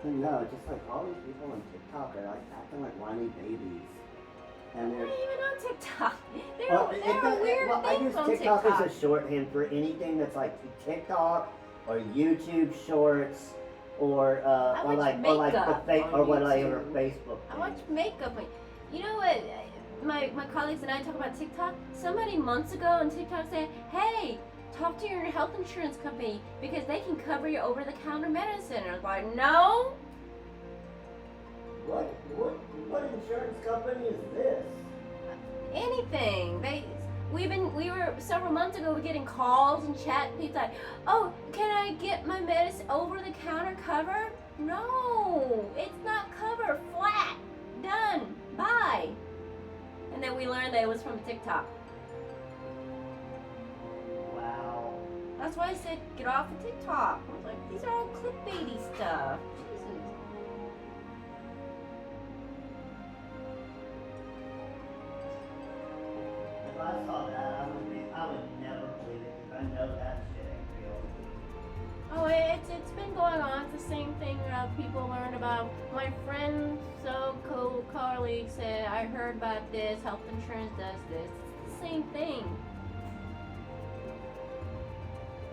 No, just like all these people on TikTok are like acting like whiny babies. And I'm they're not even on TikTok. There well, are weird I things use on TikTok TikTok. as a shorthand for anything that's like TikTok or YouTube Shorts or I watch makeup the on or whatever YouTube. Facebook I thing. watch makeup. You know what? My colleagues and I talk about TikTok. Somebody months ago on TikTok said, "Hey, talk to your health insurance company because they can cover your over-the-counter medicine." And I was like, "No." What insurance company is this? Anything. We were several months ago. We're getting calls and chat. People like, "Oh, can I get my medicine over-the-counter cover?" No, it's not covered. Flat. Done. Bye. And then we learned that it was from TikTok. Wow. That's why I said get off of TikTok. I was like, these are all clickbaity stuff. Jesus. If I saw that, I would never believe it because I know that shit ain't real. Oh, it's been going on. It's the same thing people learn about. My friend, colleague said, I heard about this. Health insurance does this. It's the same thing.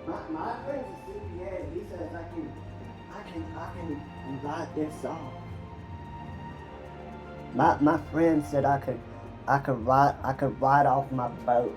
My friend's a CPA. He says I can write this off. My friend said I could write off my boat.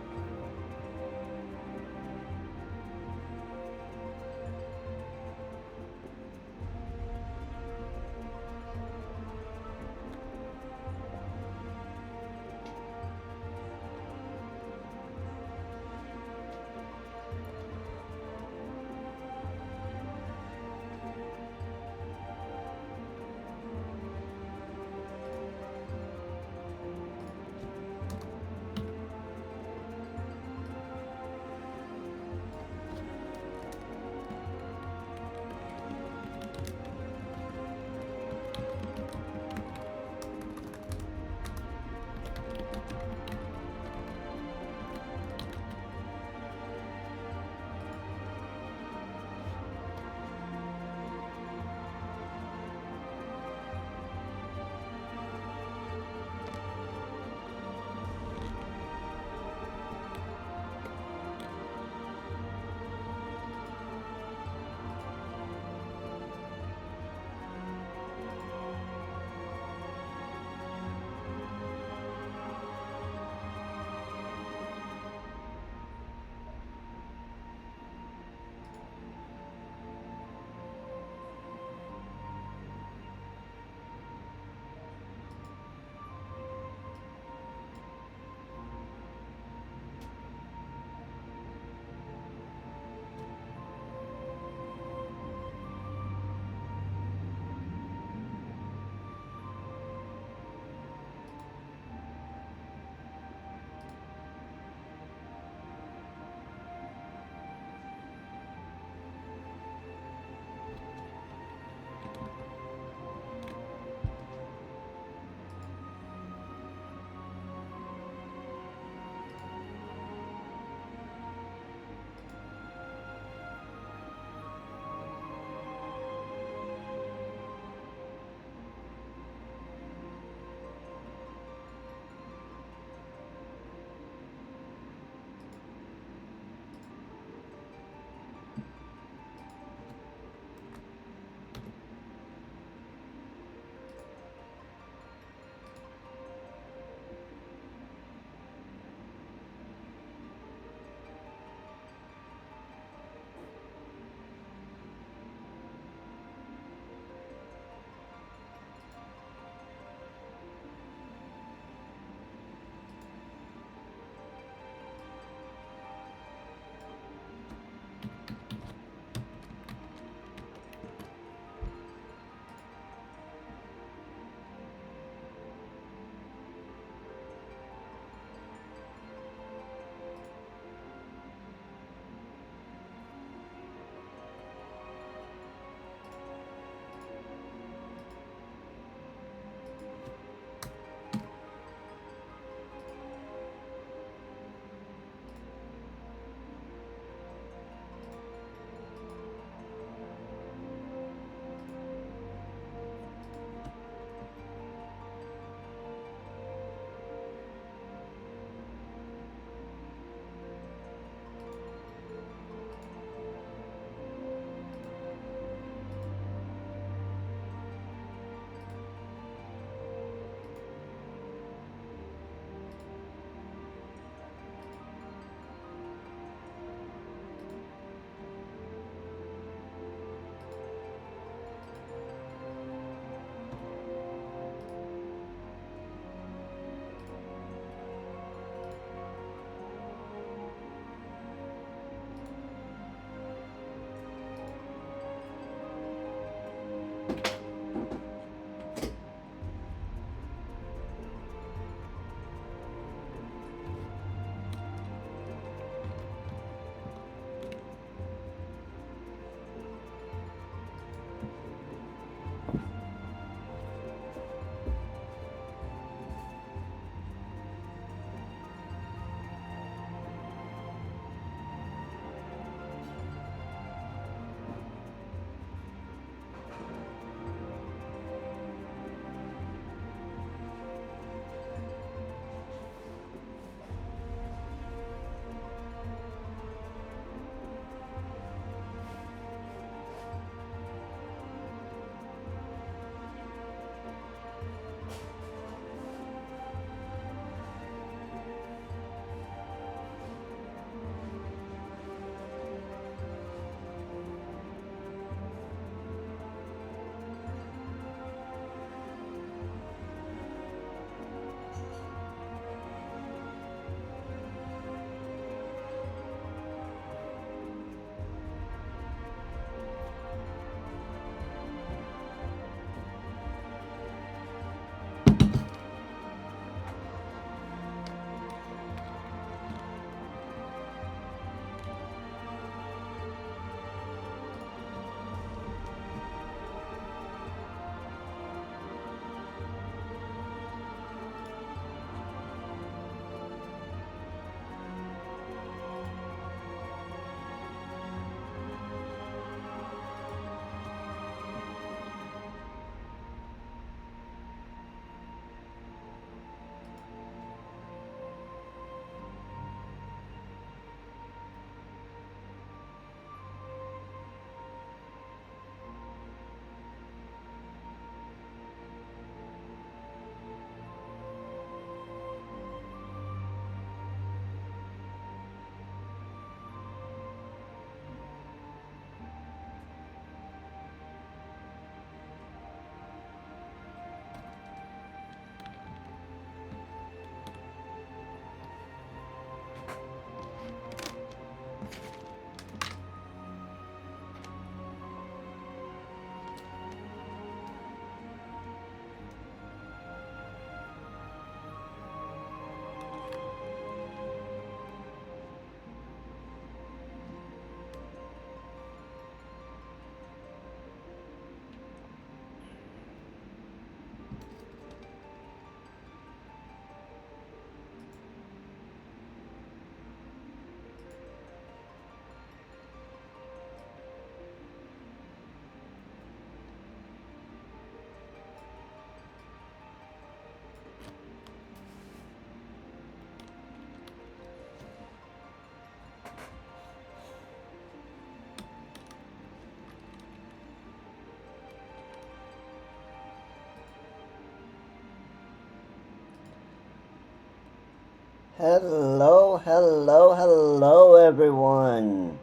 Hello, hello, hello, everyone.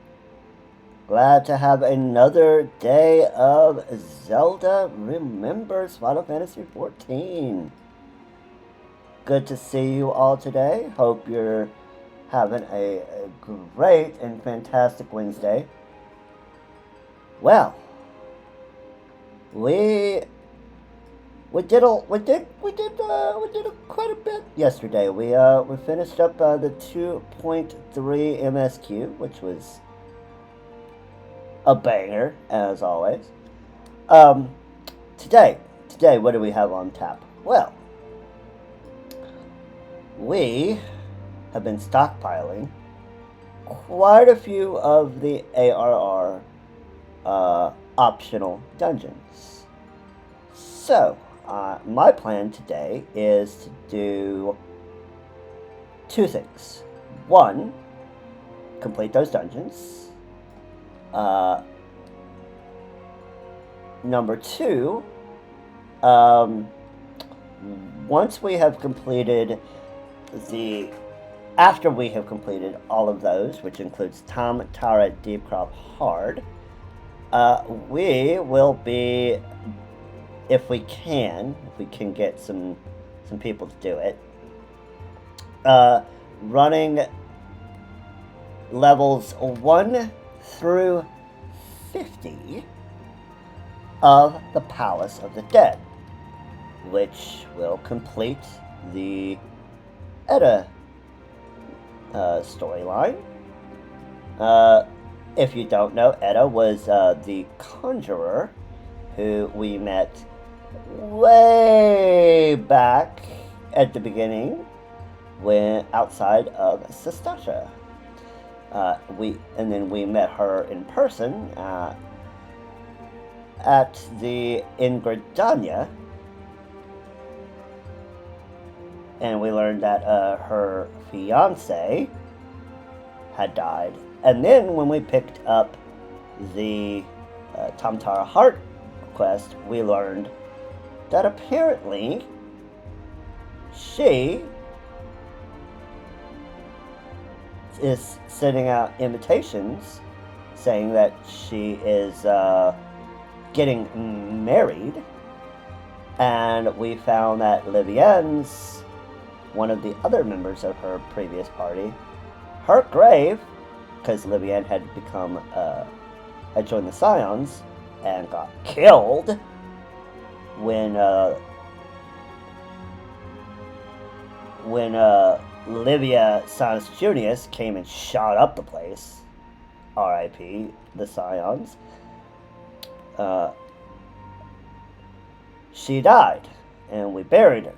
Glad to have another day of Zelda Remembers Final Fantasy XIV. Good to see you all today. Hope you're having a great and fantastic Wednesday. Well, we did quite a bit yesterday. We finished up the 2.3 MSQ, which was a banger as always. Today, what do we have on tap? Well, we have been stockpiling quite a few of the ARR optional dungeons. So, my plan today is to do two things. One, complete those dungeons. Number two, once we have completed after we have completed all of those, which includes Tom, Tara, Deepcrop, Hard, we will be, if we can get some people to do it, running levels 1 through 50 of the Palace of the Dead, which will complete the Edda storyline. If you don't know, Edda was the conjurer who we met way back at the beginning when outside of Sestasha. We met her in person at the Ingridania, and we learned that her fiance had died. And then when we picked up the Tamtara Heart quest, we learned that apparently she is sending out invitations saying that she is getting married. And we found that Livian's, one of the other members of her previous party, her grave, because Livian had had joined the Scions and got killed when Livia Sinus Junius came and shot up the place. R.I.P. the Scions. She died, and we buried her.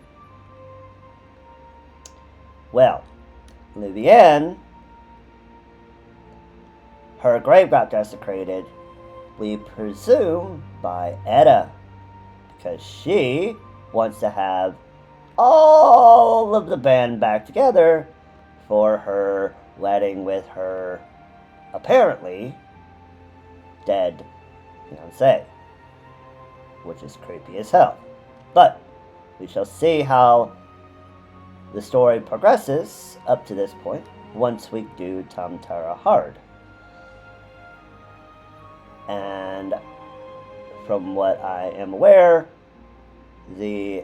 Well, Livian, her grave got desecrated, we presume by Edda, because she wants to have all of the band back together for her wedding with her apparently dead fiancé, which is creepy as hell. But we shall see how the story progresses up to this point once we do Tamtara Hard. And from what I am aware, the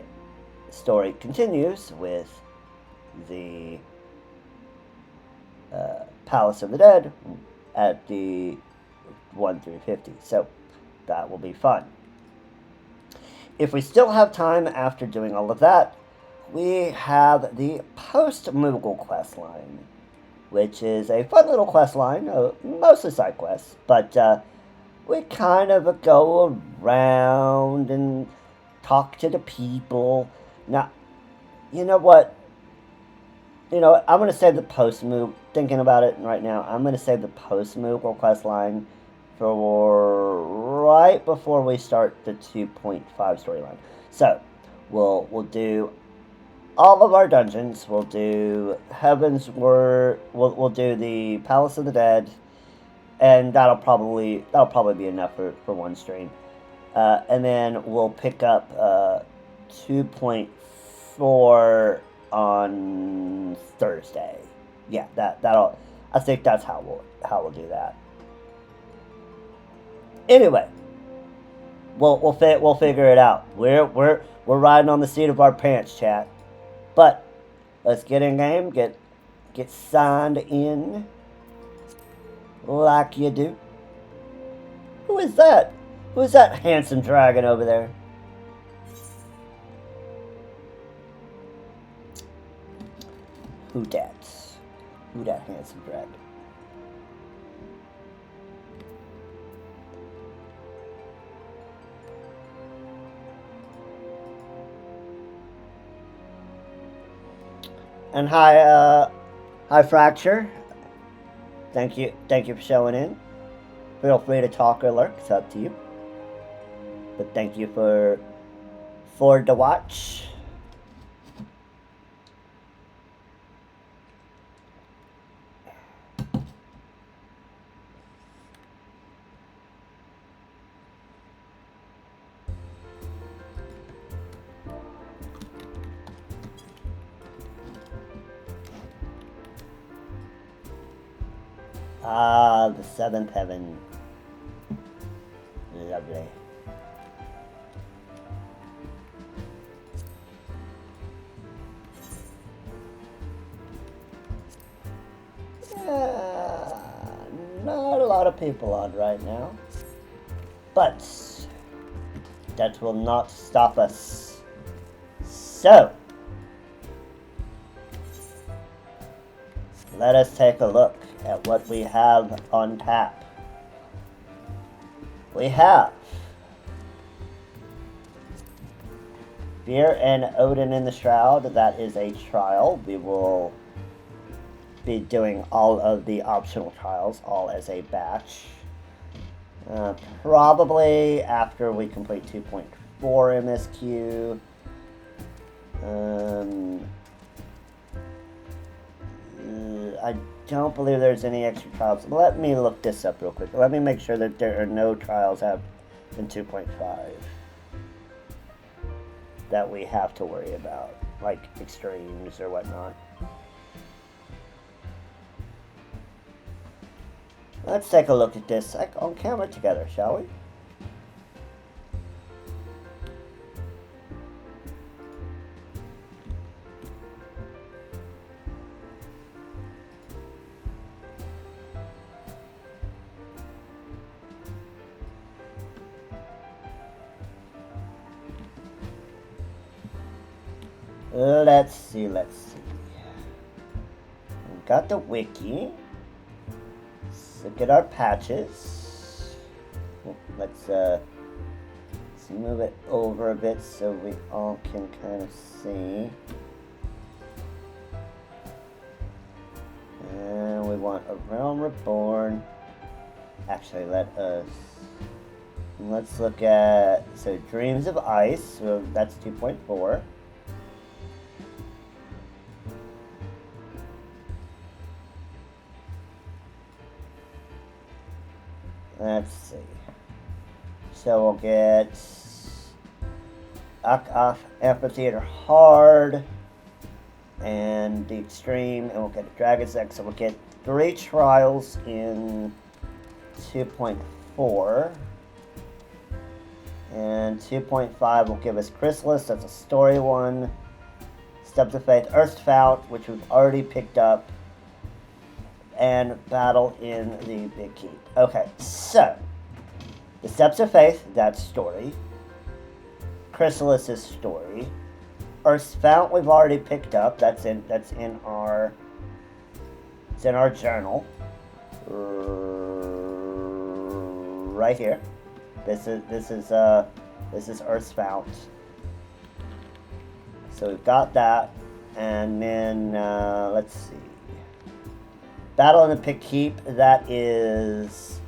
story continues with the Palace of the Dead at the 1 through 50. So that will be fun. If we still have time after doing all of that, we have the post-Moogle quest line, which is a fun little quest line, mostly side quests, but we kind of go around and talk to the people. Now, you know what? I'm going to save the post-Moogle, thinking about it right now, I'm going to save the post-Moogle quest line for right before we start the 2.5 storyline. So, we'll do all of our dungeons. We'll do Heaven's Word. We'll do the Palace of the Dead, and that'll probably be enough for one stream. And then we'll pick up 2.4 on Thursday. Yeah, that'll. I think that's how we'll do that. Anyway, we'll figure it out. We're riding on the seat of our pants, chat. But let's get in game. Get signed in like you do. Who is that? Who is that handsome dragon over there? Who dat? Who that handsome dragon? And hi Fracture. Thank you for showing in. Feel free to talk or lurk, it's up to you. But thank you for the watch. Ah, the seventh heaven. Lovely. Not a lot of people on right now. But that will not stop us. So, let us take a look at what we have on tap. We have Fear and Odin in the Shroud. That is a trial. We will be doing all of the optional trials, all as a batch. Probably after we complete 2.4 MSQ. I don't believe there's any extra trials. Let me look this up real quick. Let me make sure that there are no trials in 2.5 that we have to worry about, like extremes or whatnot. Let's take a look at this on camera together, shall we? Let's see. We've got the wiki. Let's look at our patches. Let's move it over a bit so we all can kind of see. And we want a realm reborn. Actually, let's look at, so Dreams of Ice, so that's 2.4. Let's see. So we'll get Amphitheater Hard and the Extreme, and we'll get a Dragon's Egg. So we'll get 3 trials in 2.4. And 2.5 will give us Chrysalis, that's a story one. Steps of Faith, Earthfount, which we've already picked up. And Battle in the Big Keep. Okay, so the Steps of Faith, that's story. Chrysalis is story. Earthfount we've already picked up. That's in our journal. Right here. This is Earthfount. So we've got that, and then let's see. Battle in the Big Keep, that is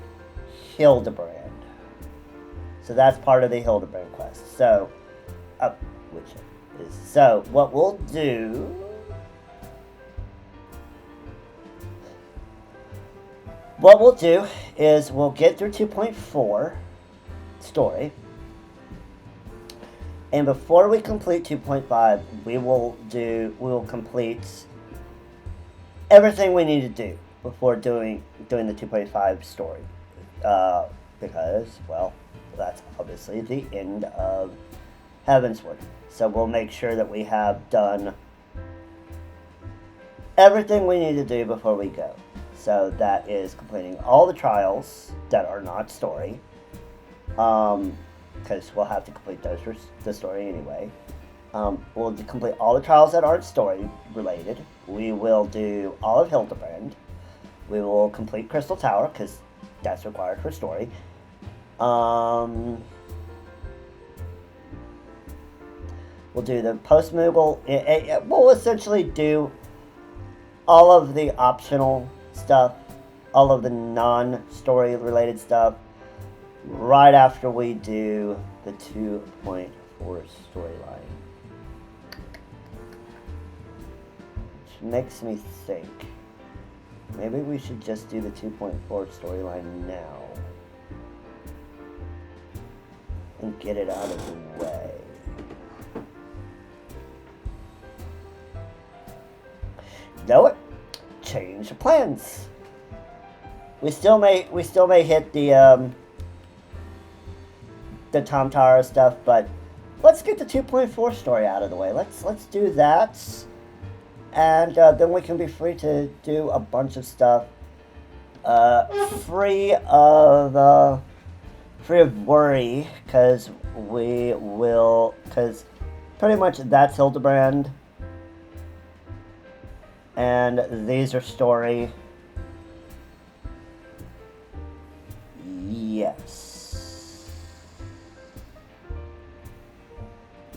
Hildebrand. So that's part of the Hildebrand quest. So, what we'll do is we'll get through 2.4 story. And before we complete 2.5, we will complete everything we need to do before doing the 2.5 story. Because, well, that's obviously the end of Heavensward. So we'll make sure that we have done everything we need to do before we go. So that is completing all the trials that are not story. Because we'll have to complete those for the story anyway. We'll complete all the trials that aren't story related. We will do all of Hildebrand. We will complete Crystal Tower, because that's required for story. We'll do the post-Moogle. We'll essentially do all of the optional stuff, all of the non-story related stuff, right after we do the 2.4 storyline. Which makes me think, maybe we should just do the 2.4 storyline now. And get it out of the way. Know it? Change the plans. We still may hit the Tom Tara stuff, but let's get the 2.4 story out of the way. Let's do that, and then we can be free to do a bunch of stuff, free of worry, because pretty much that's Hildebrand, and these are story.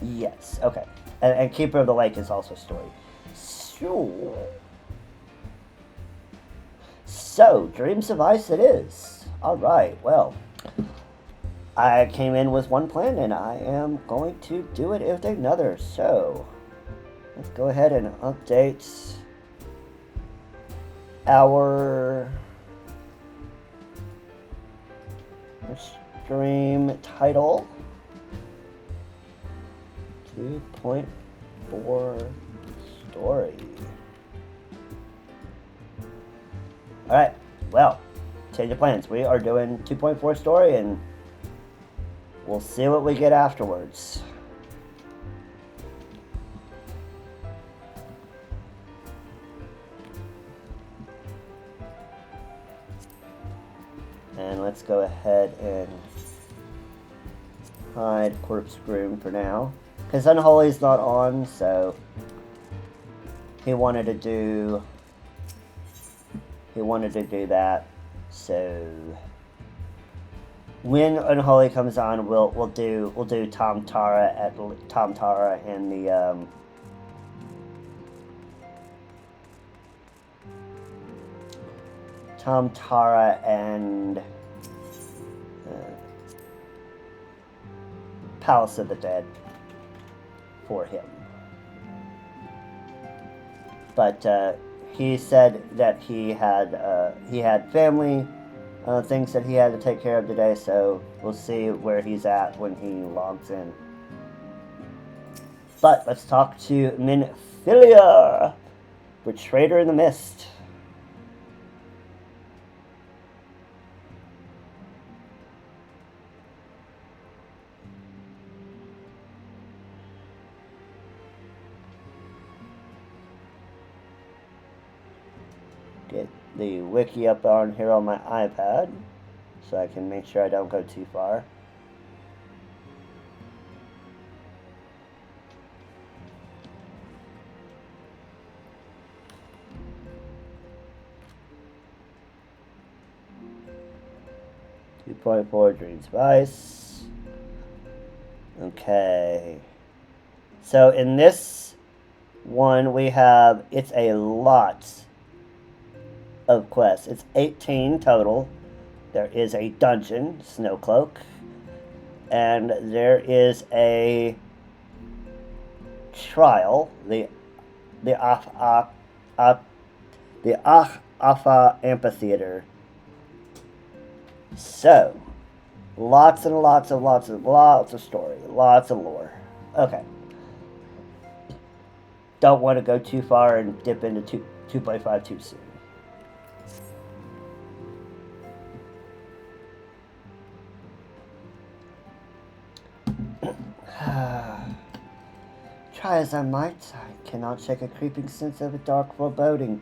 Yes, okay. And Keeper of the Lake is also story. So, Dreams of Ice it is. Alright, well, I came in with one plan and I am going to do it with another. So, let's go ahead and update our stream title. 2.4 story. Alright, well, change of plans. We are doing 2.4 story and we'll see what we get afterwards. And let's go ahead and hide Corpse Groom for now. Because Unholy's not on, so he wanted to do that. So when Unholy comes on, we'll do Tom Tara and the Tom Tara and Palace of the Dead for him. But he said that he had family things that he had to take care of today, so we'll see where he's at when he logs in. But let's talk to Minfilia, Betrayer in the Mist. Get the wiki up on here on my iPad so I can make sure I don't go too far. .4 Dreams of Ice. Okay. So in this one we have, it's a lot of quests. It's 18 total. There is a dungeon, Snowcloak, and there is a trial, the Afa Amphitheater. So, lots and lots of story, lots of lore. Okay. Don't want to go too far and dip into 2.5 too soon. Try as I might, I cannot shake a creeping sense of a dark foreboding,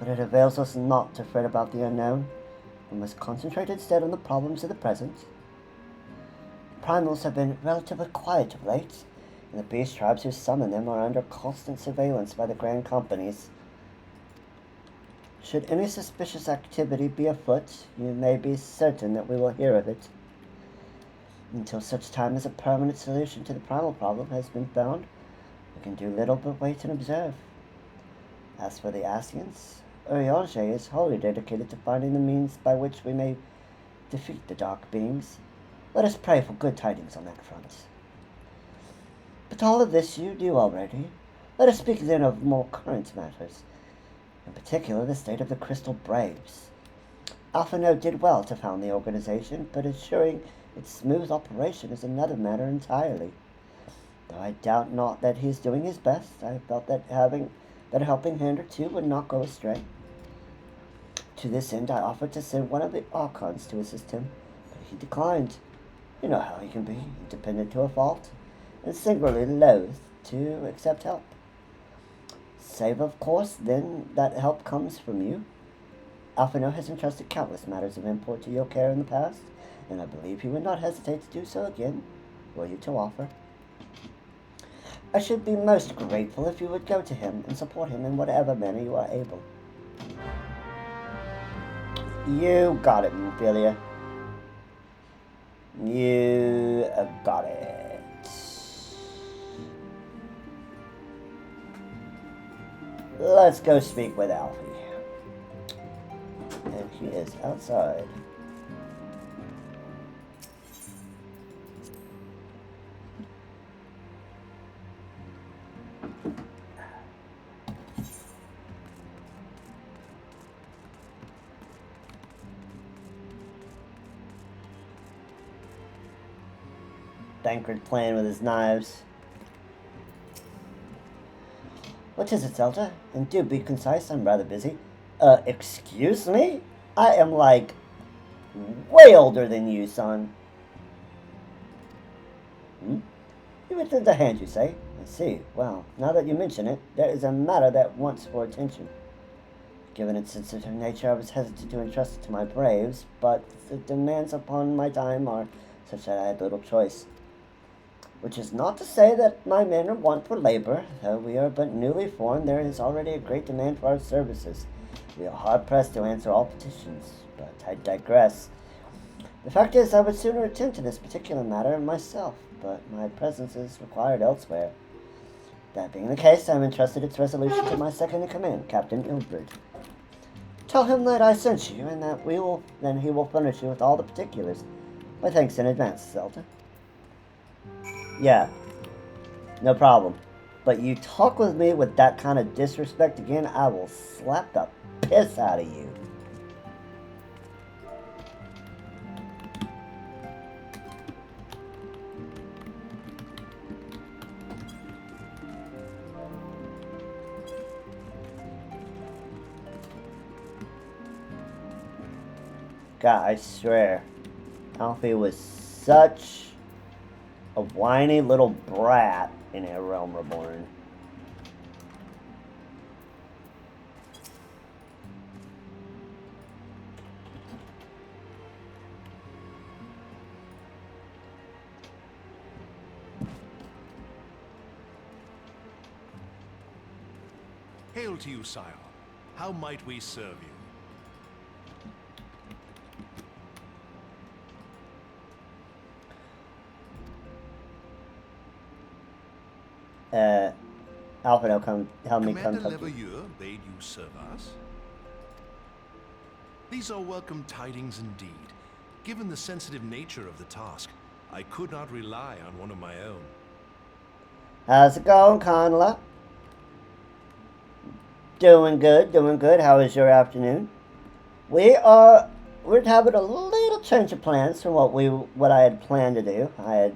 but it avails us not to fret about the unknown. We must concentrate instead on the problems of the present. Primals have been relatively quiet of late, and the beast tribes who summon them are under constant surveillance by the grand companies. Should any suspicious activity be afoot, you may be certain that we will hear of it. Until such time as a permanent solution to the primal problem has been found, we can do little but wait and observe. As for the Asians, Urianger is wholly dedicated to finding the means by which we may defeat the dark beings. Let us pray for good tidings on that front. But all of this you do already. Let us speak then of more current matters, in particular the state of the Crystal Braves. Alphino did well to found the organization, but ensuring its smooth operation is another matter entirely. Though I doubt not that he is doing his best, I felt that a helping hand or two would not go astray. To this end, I offered to send one of the Archons to assist him, but he declined. You know how he can be, independent to a fault, and singularly loath to accept help. Save, of course, then, that help comes from you. Alphino has entrusted countless matters of import to your care in the past, and I believe he would not hesitate to do so again, were you to offer. I should be most grateful if you would go to him and support him in whatever manner you are able. You got it, Ophelia. You got it. Let's go speak with Alfie. And he is outside. Bankard playing with his knives. What is it, Zelda? And do be concise, I'm rather busy. Excuse me? I am like way older than you, son. You returned the hand, you say? I see. Well, now that you mention it, there is a matter that wants for attention. Given its sensitive nature, I was hesitant to entrust it to my braves, but the demands upon my time are such that I had little choice. Which is not to say that my men are want for labor. Though we are but newly formed, there is already a great demand for our services. We are hard-pressed to answer all petitions, but I digress. The fact is, I would sooner attend to this particular matter myself, but my presence is required elsewhere. That being the case, I have entrusted its resolution to my second-in-command, Captain Ilbert. Tell him that I sent you, and that he will furnish you with all the particulars. My thanks in advance, Zelda. Yeah, no problem. But you talk with me with that kind of disrespect again, I will slap the piss out of you. God, I swear, Alfie was such a whiny little brat in A Realm Reborn. Hail to you, sire. How might we serve you? Alfredo, help me come Commander talk to you. Leveilleur bade you serve us? These are welcome tidings indeed. Given the sensitive nature of the task, I could not rely on one of my own. How's it going, Conla? Doing good, doing good. How was your afternoon? We are we're having a little change of plans from what I had planned to do. I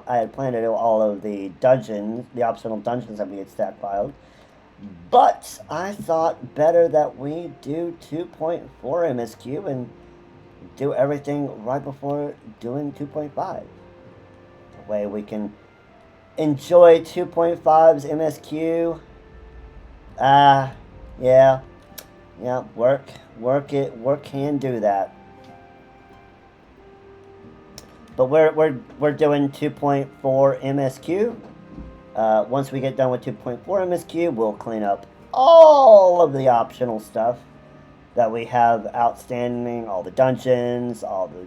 had planned to do all of the dungeons, the optional dungeons that we had stockpiled. But I thought better that we do 2.4 MSQ and do everything right before doing 2.5. The way we can enjoy 2.5's MSQ. Yeah, work can do that. But we're doing 2.4 MSQ. Once we get done with 2.4 MSQ, we'll clean up all of the optional stuff that we have outstanding, all the dungeons, all the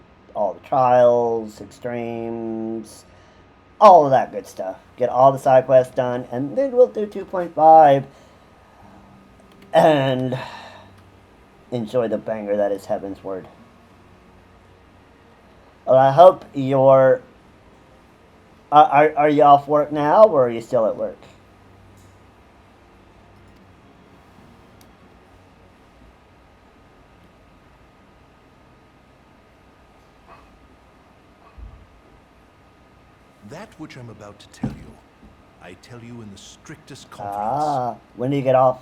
trials, extremes, all of that good stuff. Get all the side quests done, and then we'll do 2.5 and enjoy the banger that is Heaven's Word. Well, I hope you're... Are you off work now, or are you still at work? That which I'm about to tell you, I tell you in the strictest confidence. Ah, when do you get off?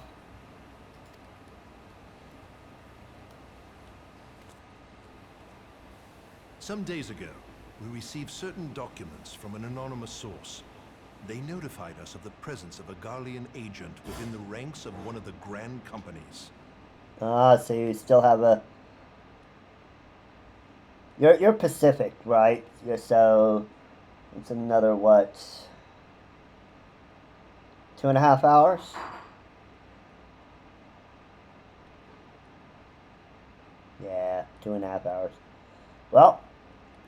Some days ago, we received certain documents from an anonymous source. They notified us of the presence of a Garlean agent within the ranks of one of the grand companies. Ah, so you still have a... You're Pacific, right? So it's another, what, 2.5 hours? Yeah, 2.5 hours. Well,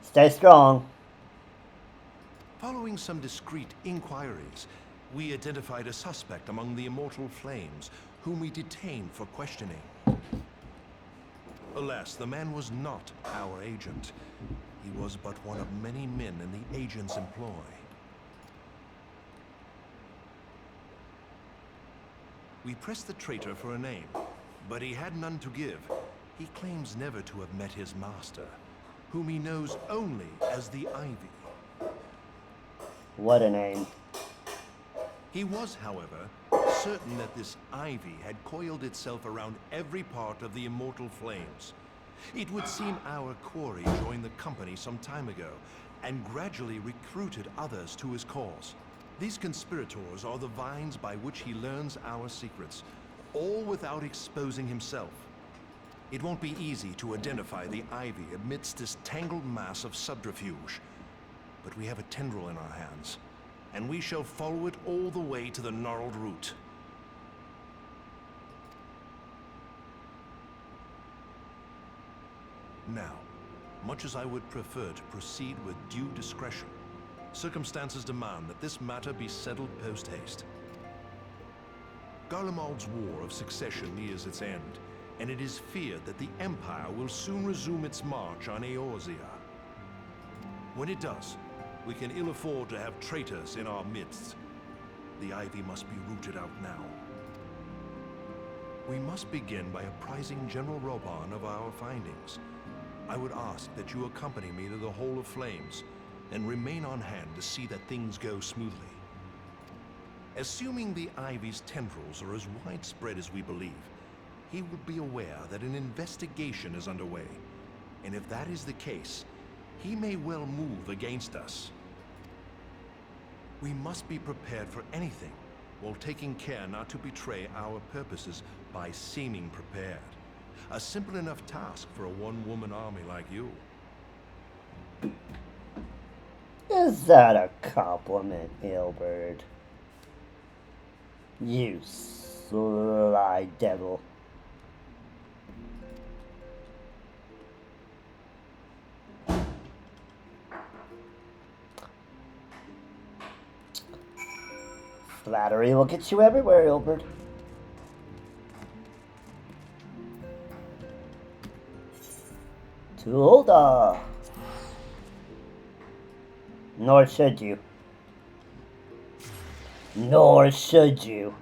stay strong. Following some discreet inquiries, we identified a suspect among the Immortal Flames, whom we detained for questioning. Alas, the man was not our agent. He was but one of many men in the agent's employ. We pressed the traitor for a name, but he had none to give. He claims never to have met his master, whom he knows only as the Ivy. What a name. He was, however, certain that this ivy had coiled itself around every part of the Immortal Flames. It would seem our quarry joined the company some time ago, and gradually recruited others to his cause. These conspirators are the vines by which he learns our secrets, all without exposing himself. It won't be easy to identify the ivy amidst this tangled mass of subterfuge. But we have a tendril in our hands, and we shall follow it all the way to the gnarled root. Now, much as I would prefer to proceed with due discretion, circumstances demand that this matter be settled post-haste. Garlemald's War of Succession nears its end, and it is feared that the Empire will soon resume its march on Eorzea. When it does, we can ill afford to have traitors in our midst. The ivy must be rooted out now. We must begin by apprising General Roban of our findings. I would ask that you accompany me to the Hall of Flames and remain on hand to see that things go smoothly. Assuming the ivy's tendrils are as widespread as we believe, he would be aware that an investigation is underway, and if that is the case, he may well move against us. We must be prepared for anything, while taking care not to betray our purposes by seeming prepared. A simple enough task for a one-woman army like you. Is that a compliment, Ilbert? You sly devil. Flattery will get you everywhere, Ilbert. Tulda. Nor should you. Nor should you.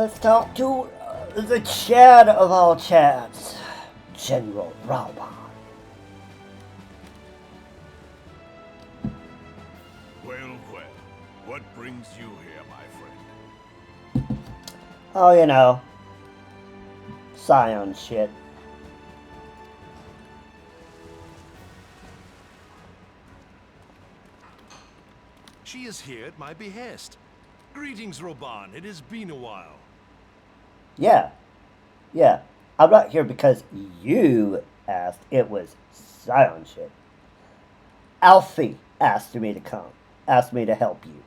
Let's talk to the Chad of all Chads, General Rawan. Well, well, what brings you here, my friend? Oh, you know, Scion shit. She is here at my behest. Greetings, Roban. It has been a while. Yeah. I'm not here because you asked. It was Scion shit. Alfie asked me to come. Asked me to help you.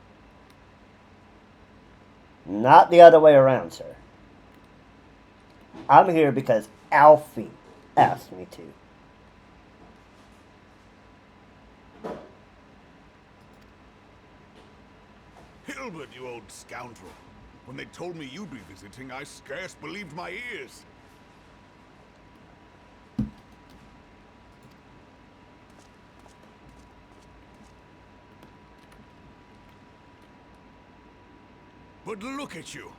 Not the other way around, sir. I'm here because Alfie asked me to. Hilbert, you old scoundrel. When they told me you'd be visiting, I scarce believed my ears. But look at you,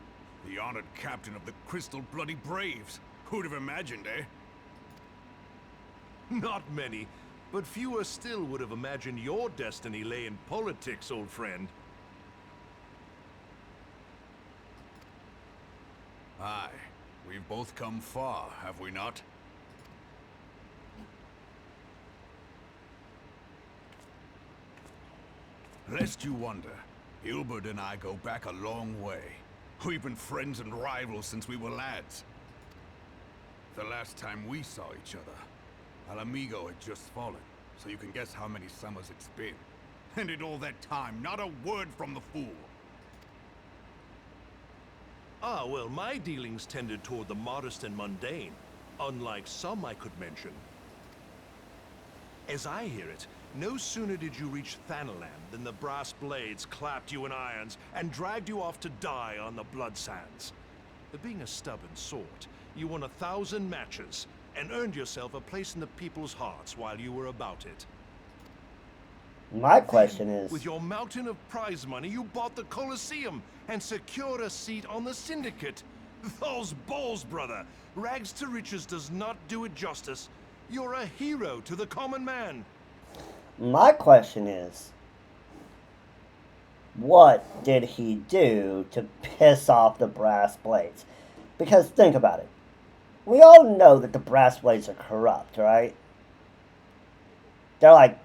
the honored captain of the Crystal Bloody Braves. Who'd have imagined, eh? Not many, but fewer still would have imagined your destiny lay in politics, old friend. Aye, we've both come far, have we not? Lest you wonder, Hilbert and I go back a long way. We've been friends and rivals since we were lads. The last time we saw each other, Alamigo had just fallen, so you can guess how many summers it's been. And in all that time, not a word from the fool. Ah, well, my dealings tended toward the modest and mundane, unlike some I could mention. As I hear it, no sooner did you reach Thanalan than the brass blades clapped you in irons and dragged you off to die on the blood sands. But being a stubborn sort, you won 1,000 matches and earned yourself a place in the people's hearts while you were about it. My question is, With your mountain of prize money, you bought the Colosseum and secured a seat on the Syndicate. Those balls, brother. Rags to riches does not do it justice. You're a hero to the common man. my question is, what did he do to piss off the brass blades? Because think about it. We all know that the brass blades are corrupt, right? They're like,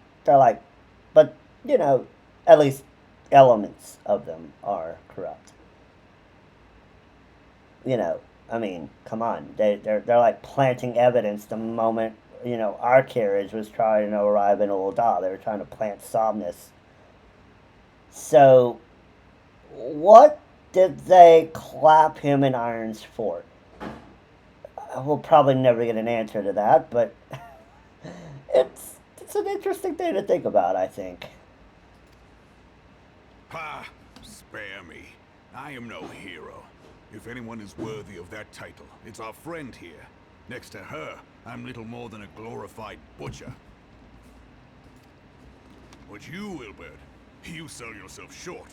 but, you know, at least elements of them are corrupt. You know, I mean, come on. They're like planting evidence the moment, you know, our carriage was trying to arrive in Ul'dah. They were trying to plant Somnus. So, what did they clap him in irons for? We'll probably never get an answer to that, but it's an interesting thing to think about, I think. Ha! Spare me. I am no hero. If anyone is worthy of that title, it's our friend here. Next to her, I'm little more than a glorified butcher. But you, Wilbert, you sell yourself short.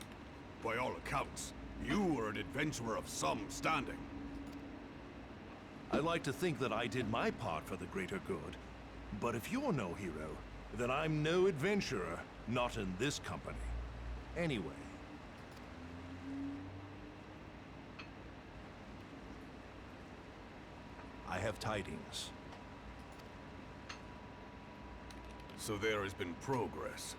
By all accounts, you are an adventurer of some standing. I like to think that I did my part for the greater good. But if you're no hero, then I'm no adventurer, not in this company. Anyway. I have tidings. So there has been progress.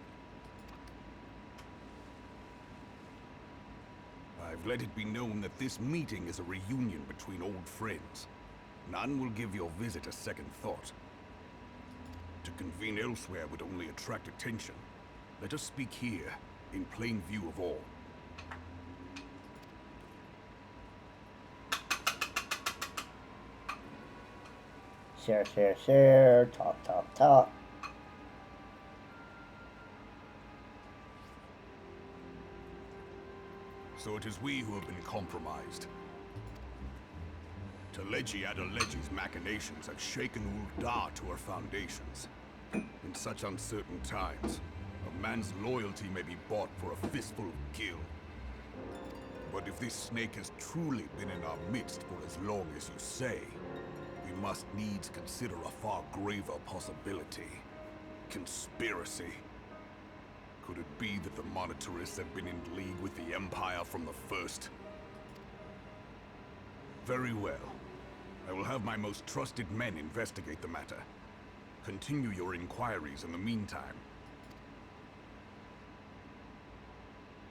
I've let it be known that this meeting is a reunion between old friends. None will give your visit a second thought. To convene elsewhere would only attract attention. Let us speak here, in plain view of all. Share, talk. So it is we who have been compromised. Teleji Adeleji's machinations have shaken Ul'dah to her foundations. In such uncertain times, a man's loyalty may be bought for a fistful of gil. But if this snake has truly been in our midst for as long as you say, we must needs consider a far graver possibility. Conspiracy. Could it be that the Monitarists have been in league with the Empire from the first? Very well. I will have my most trusted men investigate the matter. Continue your inquiries in the meantime.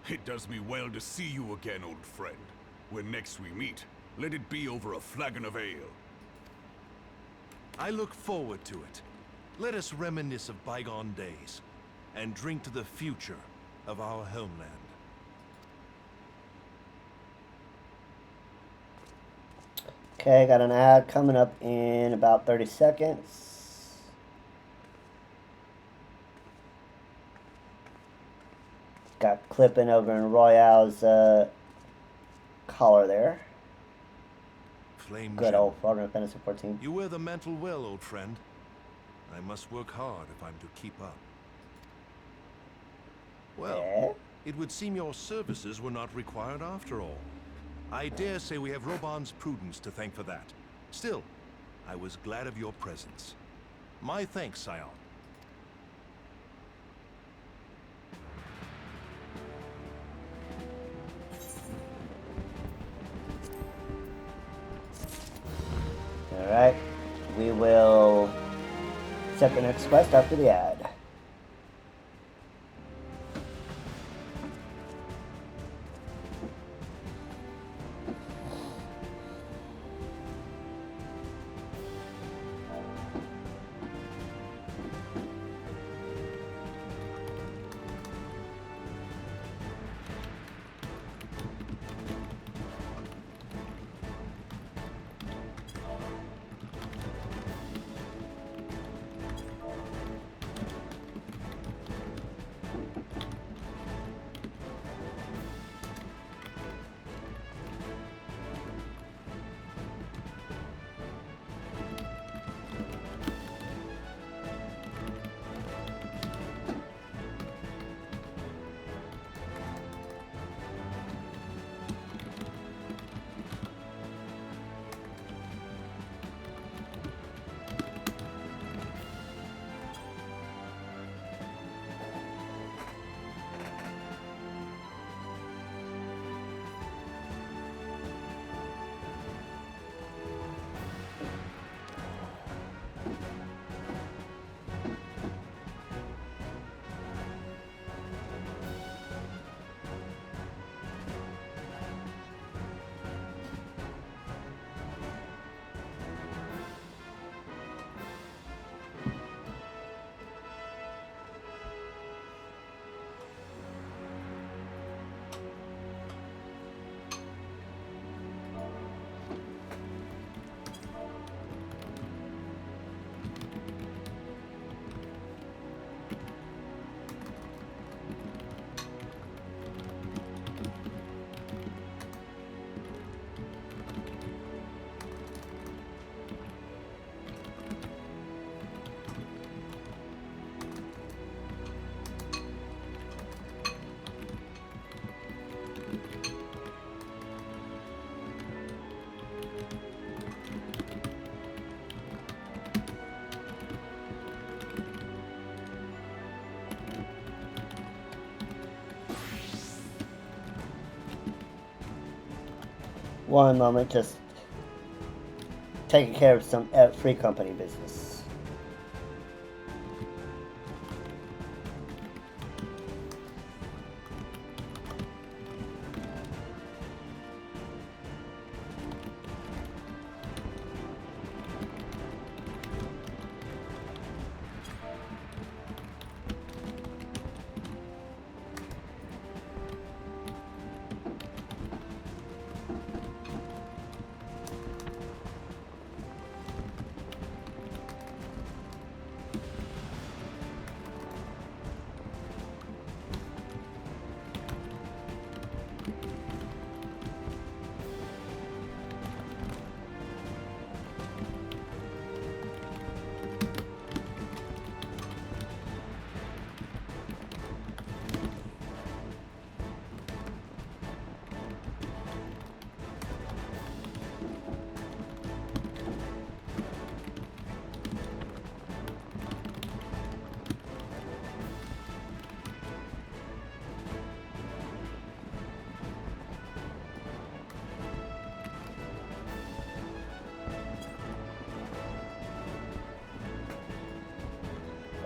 It does me well to see you again, old friend. When next we meet, let it be over a flagon of ale. I look forward to it. Let us reminisce of bygone days, and drink to the future of our homeland. Okay, got an ad coming up in about 30 seconds. Got clipping over in Royale's collar there. Flame Good Gem, old Final Fantasy 14. you wear the mantle well, old friend. I must work hard if I'm to keep up. Well, Yeah? it would seem your services were not required after all. I dare say we have Roban's prudence to thank for that. Still, I was glad of your presence. My thanks, Scion. Alright, we will set the next quest after the ad. One moment, just taking care of some free company business.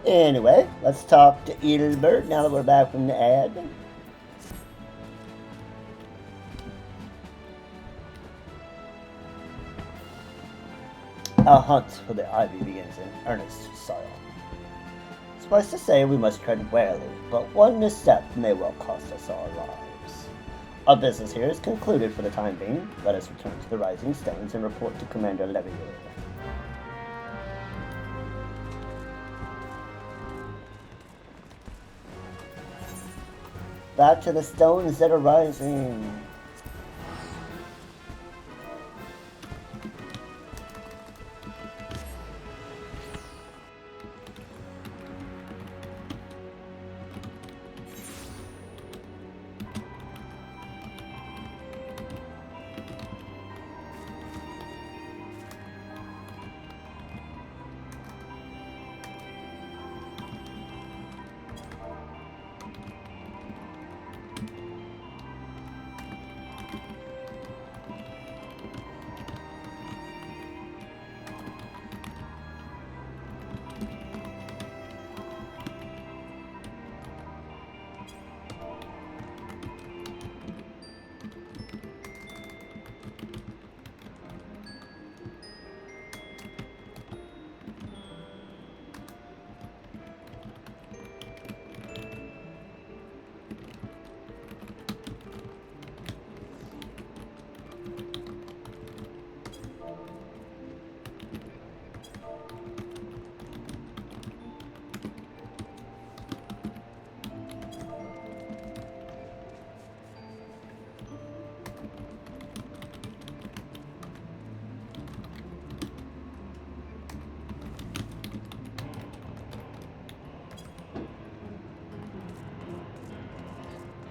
Anyway, let's talk to Edelbert now that we're back from the ad. Our hunt for the ivy begins in earnest, sire. Suffice to say, we must tread warily, but one misstep may well cost us our lives. Our business here is concluded for the time being. Let us return to the Rising Stones and report to Commander Levier. Back to the stones that are rising.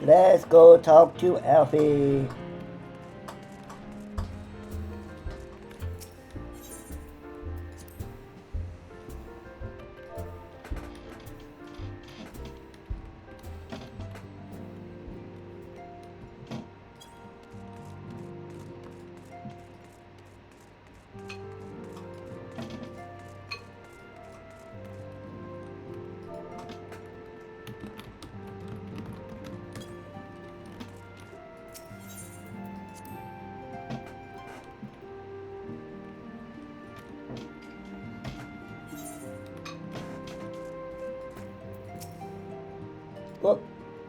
Let's go talk to Alfie. Well,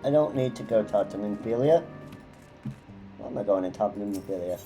I don't need to go talk to Minfilia. Why am I going and talking to Minfilia?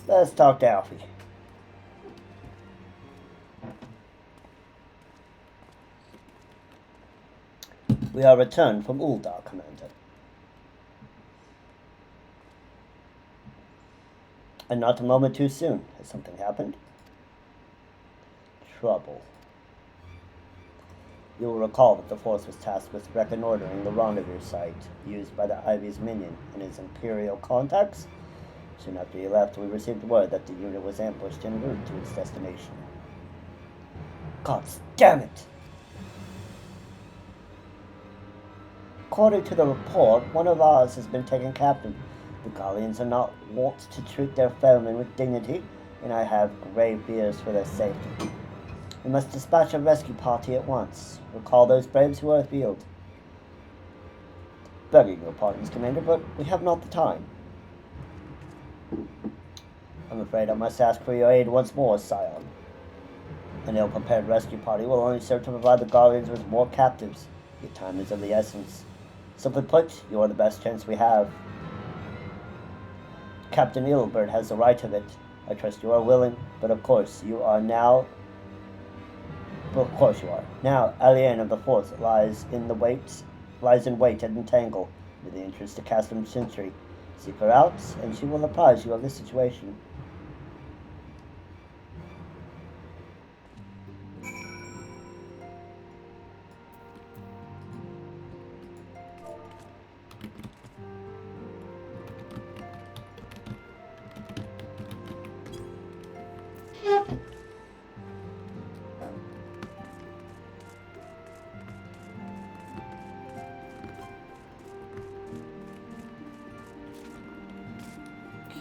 Let's talk to Alfie. We are returned from Uldar, Commander. And not a moment too soon. Has something happened? Trouble. You will recall that the force was tasked with reconnoitering the rendezvous site used by the Ivy's minion and his Imperial contacts. Soon after he left, we received word that the unit was ambushed en route to its destination. God damn it! According to the report, one of ours has been taken captive. The Gallians are not wont to treat their foemen with dignity, and I have grave fears for their safety. We must dispatch a rescue party at once. Recall those braves who are afield. Begging your pardons, Commander, but we have not the time. I'm afraid I must ask for your aid once more, Scion. An ill-prepared rescue party will only serve to provide the Guardians with more captives. Your time is of the essence. Simply put, you are the best chance we have. Captain Ilbert has the right of it. I trust you are willing, but of course you are now... Of course you are. Now, Alien of the Force lies in wait at Entangle, with the interest to Custom Sentry. Seek her out, and she will apprise you of the situation.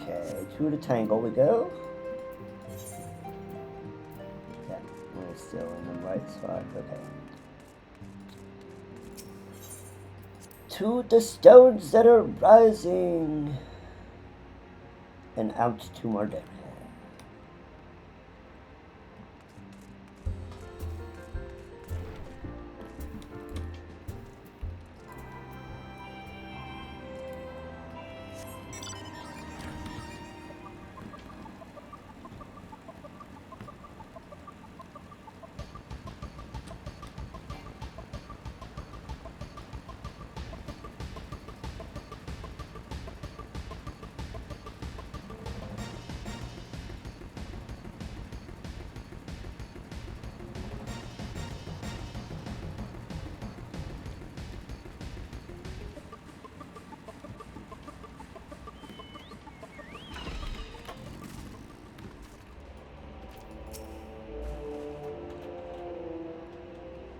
Okay, to the Tangle we go. Yeah, we're still in the right spot. Okay. To the stones that are rising. And out to more damage.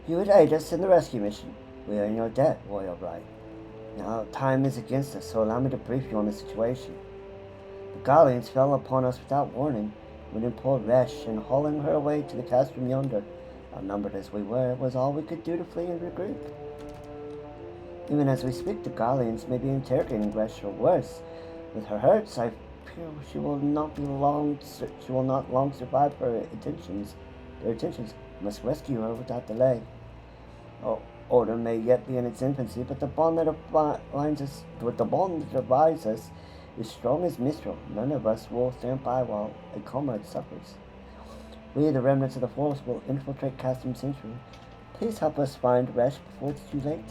You would aid us in the rescue mission. We are in your debt, Royal Bright. Now, time is against us, so allow me to brief you on the situation. The Gallians fell upon us without warning, winning poor Resh and hauling her away to the castrum yonder. Outnumbered as we were, it was all we could do to flee and regroup. Even as we speak, the Gallians may be interrogating Resh or worse. With her hurts, I fear she will not long survive their intentions. We must rescue her without delay. Order may yet be in its infancy, but the bond that divides us is strong as Mistral. None of us will stand by while a comrade suffers. We, the remnants of the Force, will infiltrate Custom Sentry. Please help us find Resh before it's too late.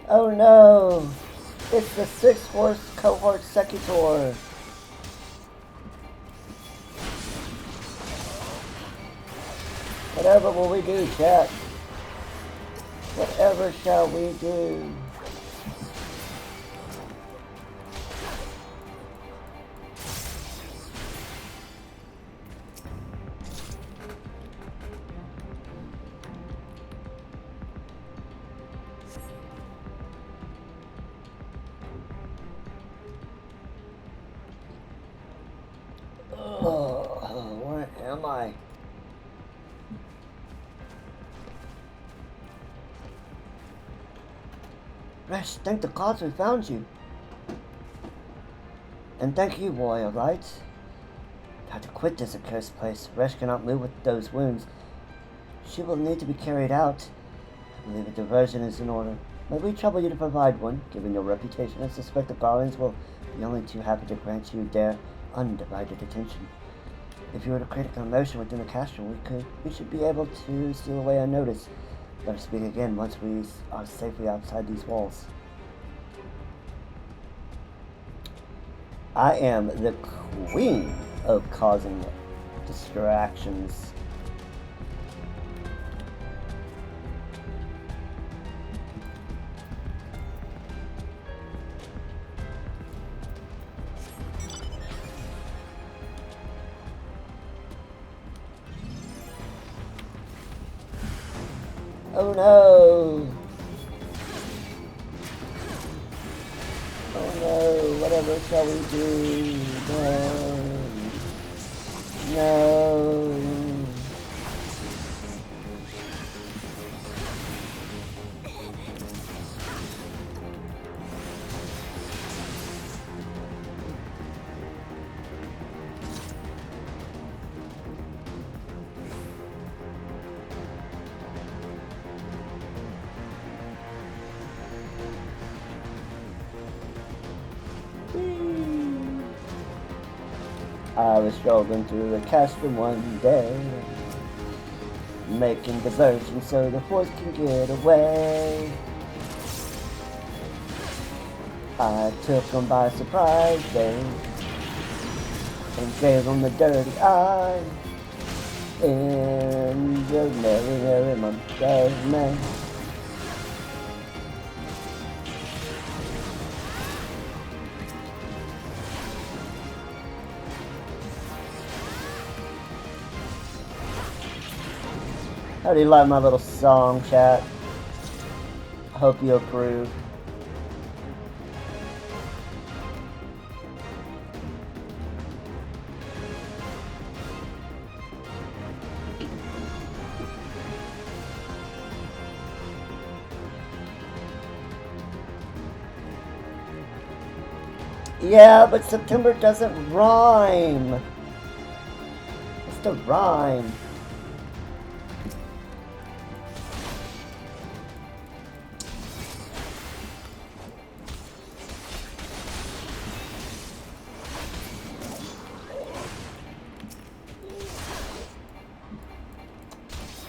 Oh no! It's the 6th Horse Cohort Secutor! Whatever will we do, chat? Whatever shall we do? Where am I? Resh, thank the gods we found you. And thank you, Warrior Light. Had to quit this accursed place. Resh cannot move with those wounds. She will need to be carried out. I believe a diversion is in order. May we trouble you to provide one? Given your reputation, I suspect the Guardians will be only too happy to grant you their undivided attention. If you were to create a commotion within the castle, we should be able to steal away unnoticed. Let us speak again once we are safely outside these walls. I am the queen of causing distractions. Oh no! Oh no, whatever shall we do? No. No. I was strolling through the castle one day, making diversion so the force can get away. I took them by surprise then, and gave them the dirty eye, in the merry, merry month of May. How do you like my little song, chat? Hope you approve. Yeah, but September doesn't rhyme. It's the rhyme.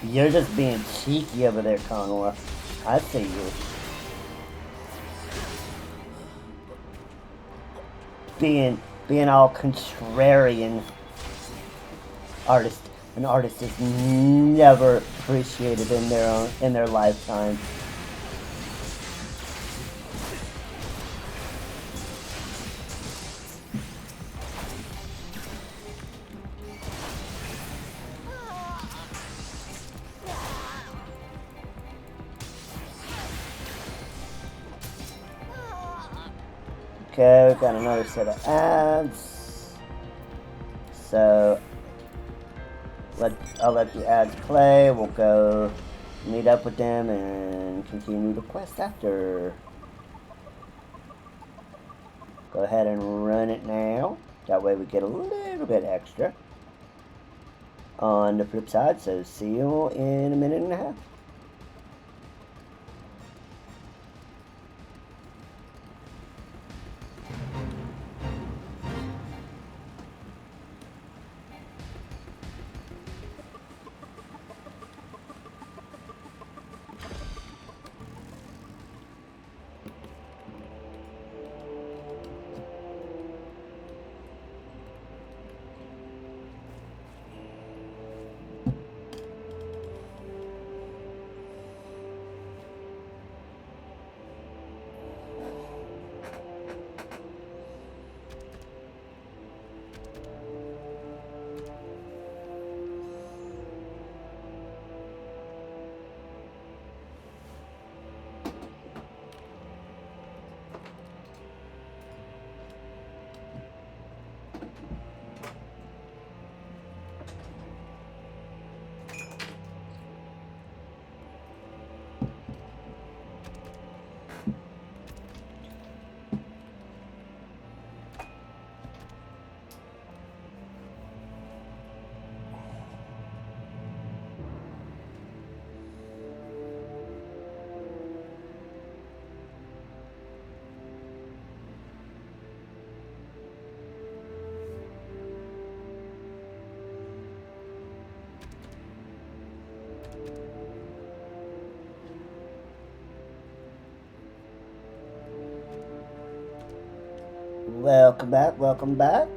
You're just being cheeky over there, Conor. I see you. Being all contrarian. An artist is never appreciated in their lifetime. Okay, we've got another set of ads. So I'll let the ads play. We'll go meet up with them and continue the quest after. Go ahead and run it now. That way we get a little bit extra on the flip side. So see you in a minute and a half. Welcome back, welcome back.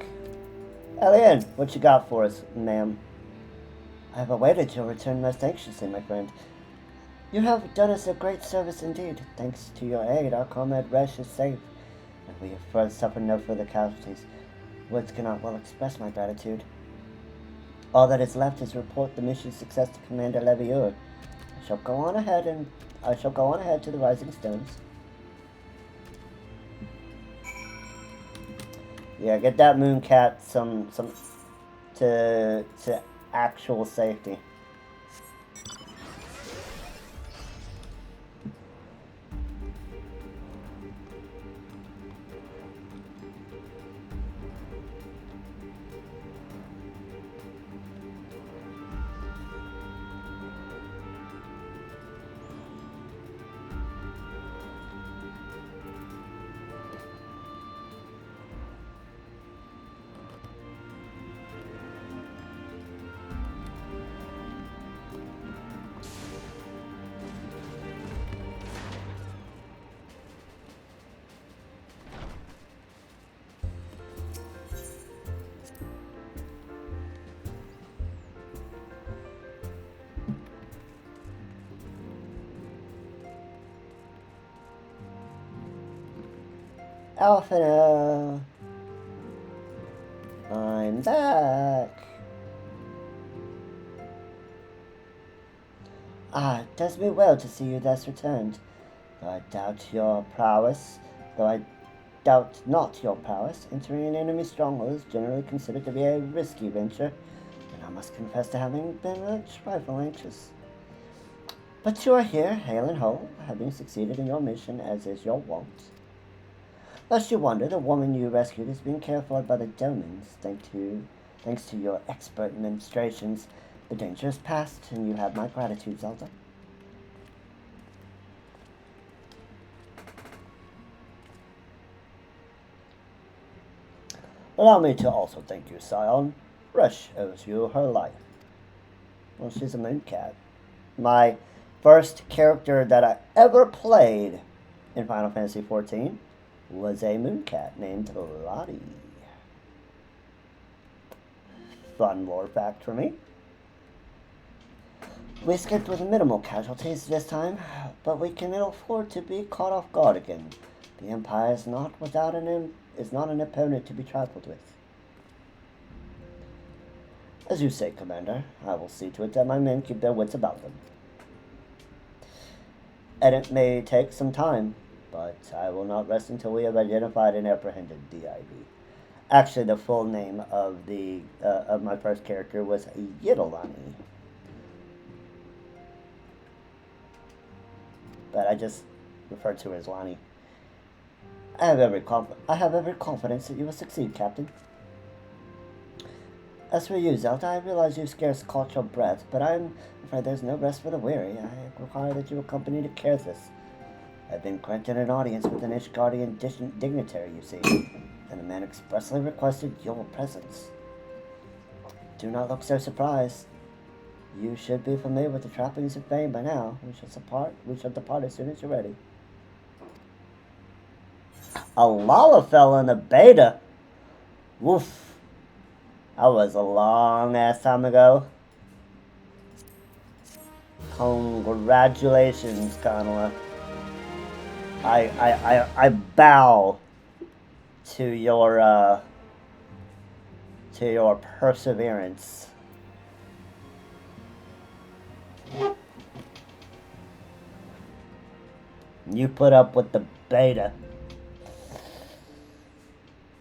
Alien, what you got for us, ma'am? I have awaited your return most anxiously, my friend. You have done us a great service indeed. Thanks to your aid, our comrade Resh is safe, and we have suffered no further casualties. Words cannot well express my gratitude. All that is left is to report the mission's success to Commander Levieur. I shall go on ahead to the Rising Stones. Yeah, get that Mooncat some to actual safety. Alpha, I'm back. Ah, it does me well to see you thus returned. Though I doubt not your prowess, entering an enemy stronghold is generally considered to be a risky venture, and I must confess to having been a trifle anxious. But you are here, hale and whole, having succeeded in your mission as is your wont. Lest you wonder, the woman you rescued is being cared for by the Domans. Thanks to your expert administrations, the danger is past, and you have my gratitude, Zelda. Allow me to also thank you, Scion. Rush owes you her life. Well, she's a Mooncat. My first character that I ever played in Final Fantasy XIV was a Mooncat named Lottie. Fun lore fact for me. We escaped with minimal casualties this time, but we can ill afford to be caught off guard again. The Empire is not an opponent to be trifled with. As you say, Commander, I will see to it that my men keep their wits about them. And it may take some time, but I will not rest until we have identified and apprehended the IV. Actually, the full name of my first character was Yidolani, but I just refer to her as Lonnie. I have every confidence that you will succeed, Captain. As for you, Zelda, I realize you scarce caught your breath, but I'm afraid there's no rest for the weary. I require that you accompany to Kerthus. I've been granted an audience with an Ishgardian dignitary, you see, and the man expressly requested your presence. Do not look so surprised. You should be familiar with the trappings of fame by now. We shall depart as soon as you're ready. A Lalafell in the beta? Woof. That was a long ass time ago. Congratulations, Connella. I bow to your perseverance. You put up with the beta.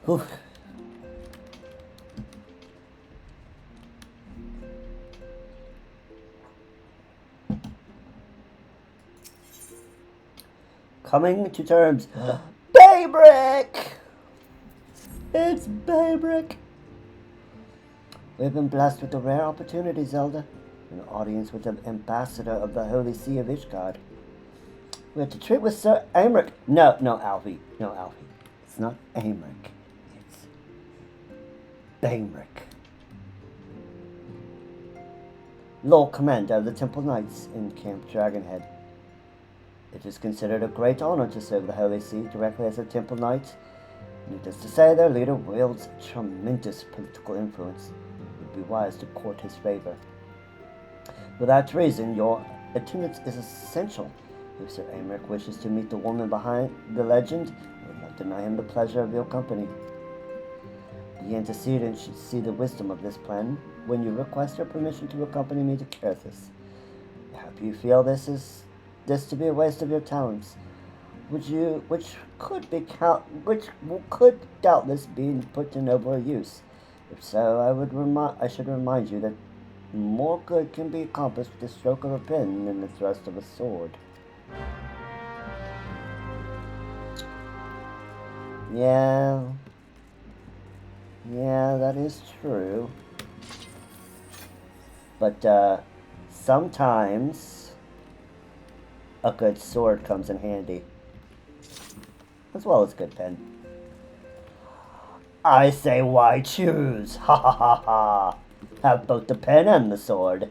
Whew. Coming to terms. Baybrick! It's Baybrick! We've been blessed with a rare opportunity, Zelda. An audience with the ambassador of the Holy See of Ishgard. We have to treat with Sir Amric. No, Alfie. No, Alfie. It's not Amric. It's Baybrick. Lord Commander of the Temple Knights in Camp Dragonhead. It is considered a great honor to serve the Holy See directly as a Temple Knight, Needless to say, their leader wields tremendous political influence. It would be wise to court his favor. For that reason, your attendance is essential. If Sir Amric wishes to meet the woman behind the legend, I would not deny him the pleasure of your company. The antecedent should see the wisdom of this plan when you request your permission to accompany me to Carthus. I hope you feel this to be a waste of your talents, which could doubtless be put to nobler use. If so, I should remind you that more good can be accomplished with the stroke of a pen than the thrust of a sword. Yeah, that is true. But sometimes a good sword comes in handy, as well as a good pen. I say, why choose? Ha ha ha ha! Have both the pen and the sword.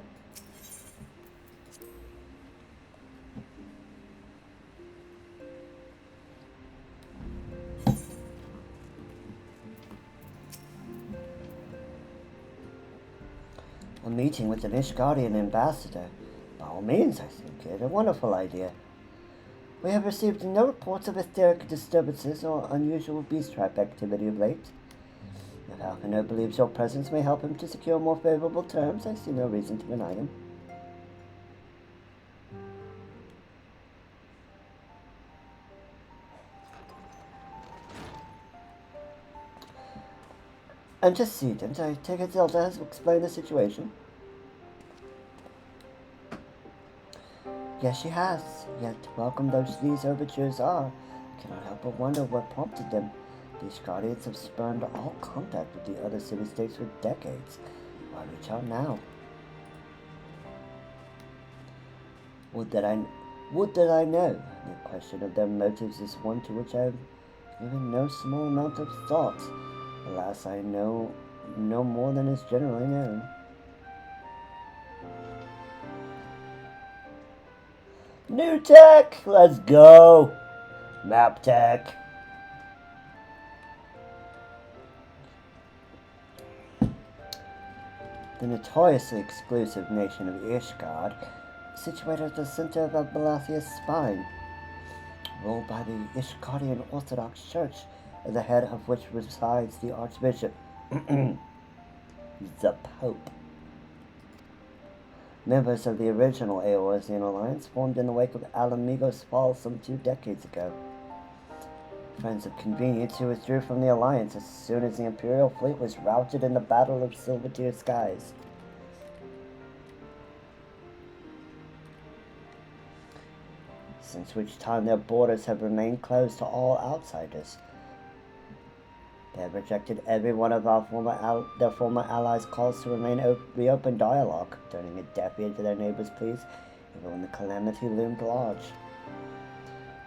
A meeting with an Ishgardian ambassador. By all means, I think it a wonderful idea. We have received no reports of etheric disturbances or unusual beast trap activity of late. If Alcano believes your presence may help him to secure more favorable terms, I see no reason to deny him. Antecedent, I take it Zelda has explained the situation. Yes, she has. Yet, welcome though these overtures are, I cannot help but wonder what prompted them. These guardians have spurned all contact with the other city-states for decades. Why reach out now? Would that I know. The question of their motives is one to which I have given no small amount of thought. Alas, I know no more than is generally known. New tech! Let's go! Map tech. The notoriously exclusive nation of Ishgard is situated at the center of Balathia's spine, ruled by the Ishgardian Orthodox Church, at the head of which resides the Archbishop, the Pope. Members of the original Eorzean alliance formed in the wake of Alamigo's fall some 2 decades ago. Friends of convenience who withdrew from the alliance as soon as the Imperial fleet was routed in the Battle of Silvertear Skies. Since which time their borders have remained closed to all outsiders. They have rejected every one of their former allies' calls to reopen dialogue, turning a deaf ear to their neighbors' pleas, even when the calamity loomed large.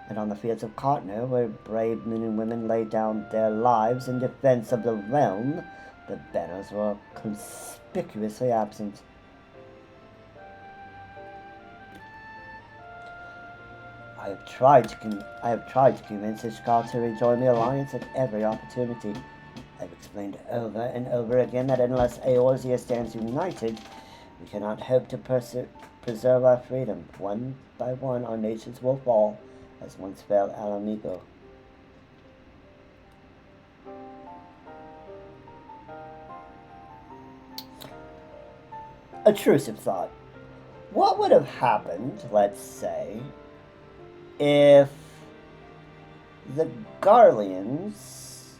And on the fields of Cartner, where brave men and women laid down their lives in defense of the realm, the banners were conspicuously absent. I have tried to convince Ishgard to rejoin the alliance at every opportunity. I've explained over and over again that unless Eorzea stands united, we cannot hope to preserve our freedom. One by one, our nations will fall, as once fell Alamigo. Intrusive thought. What would have happened, let's say, if the Garleans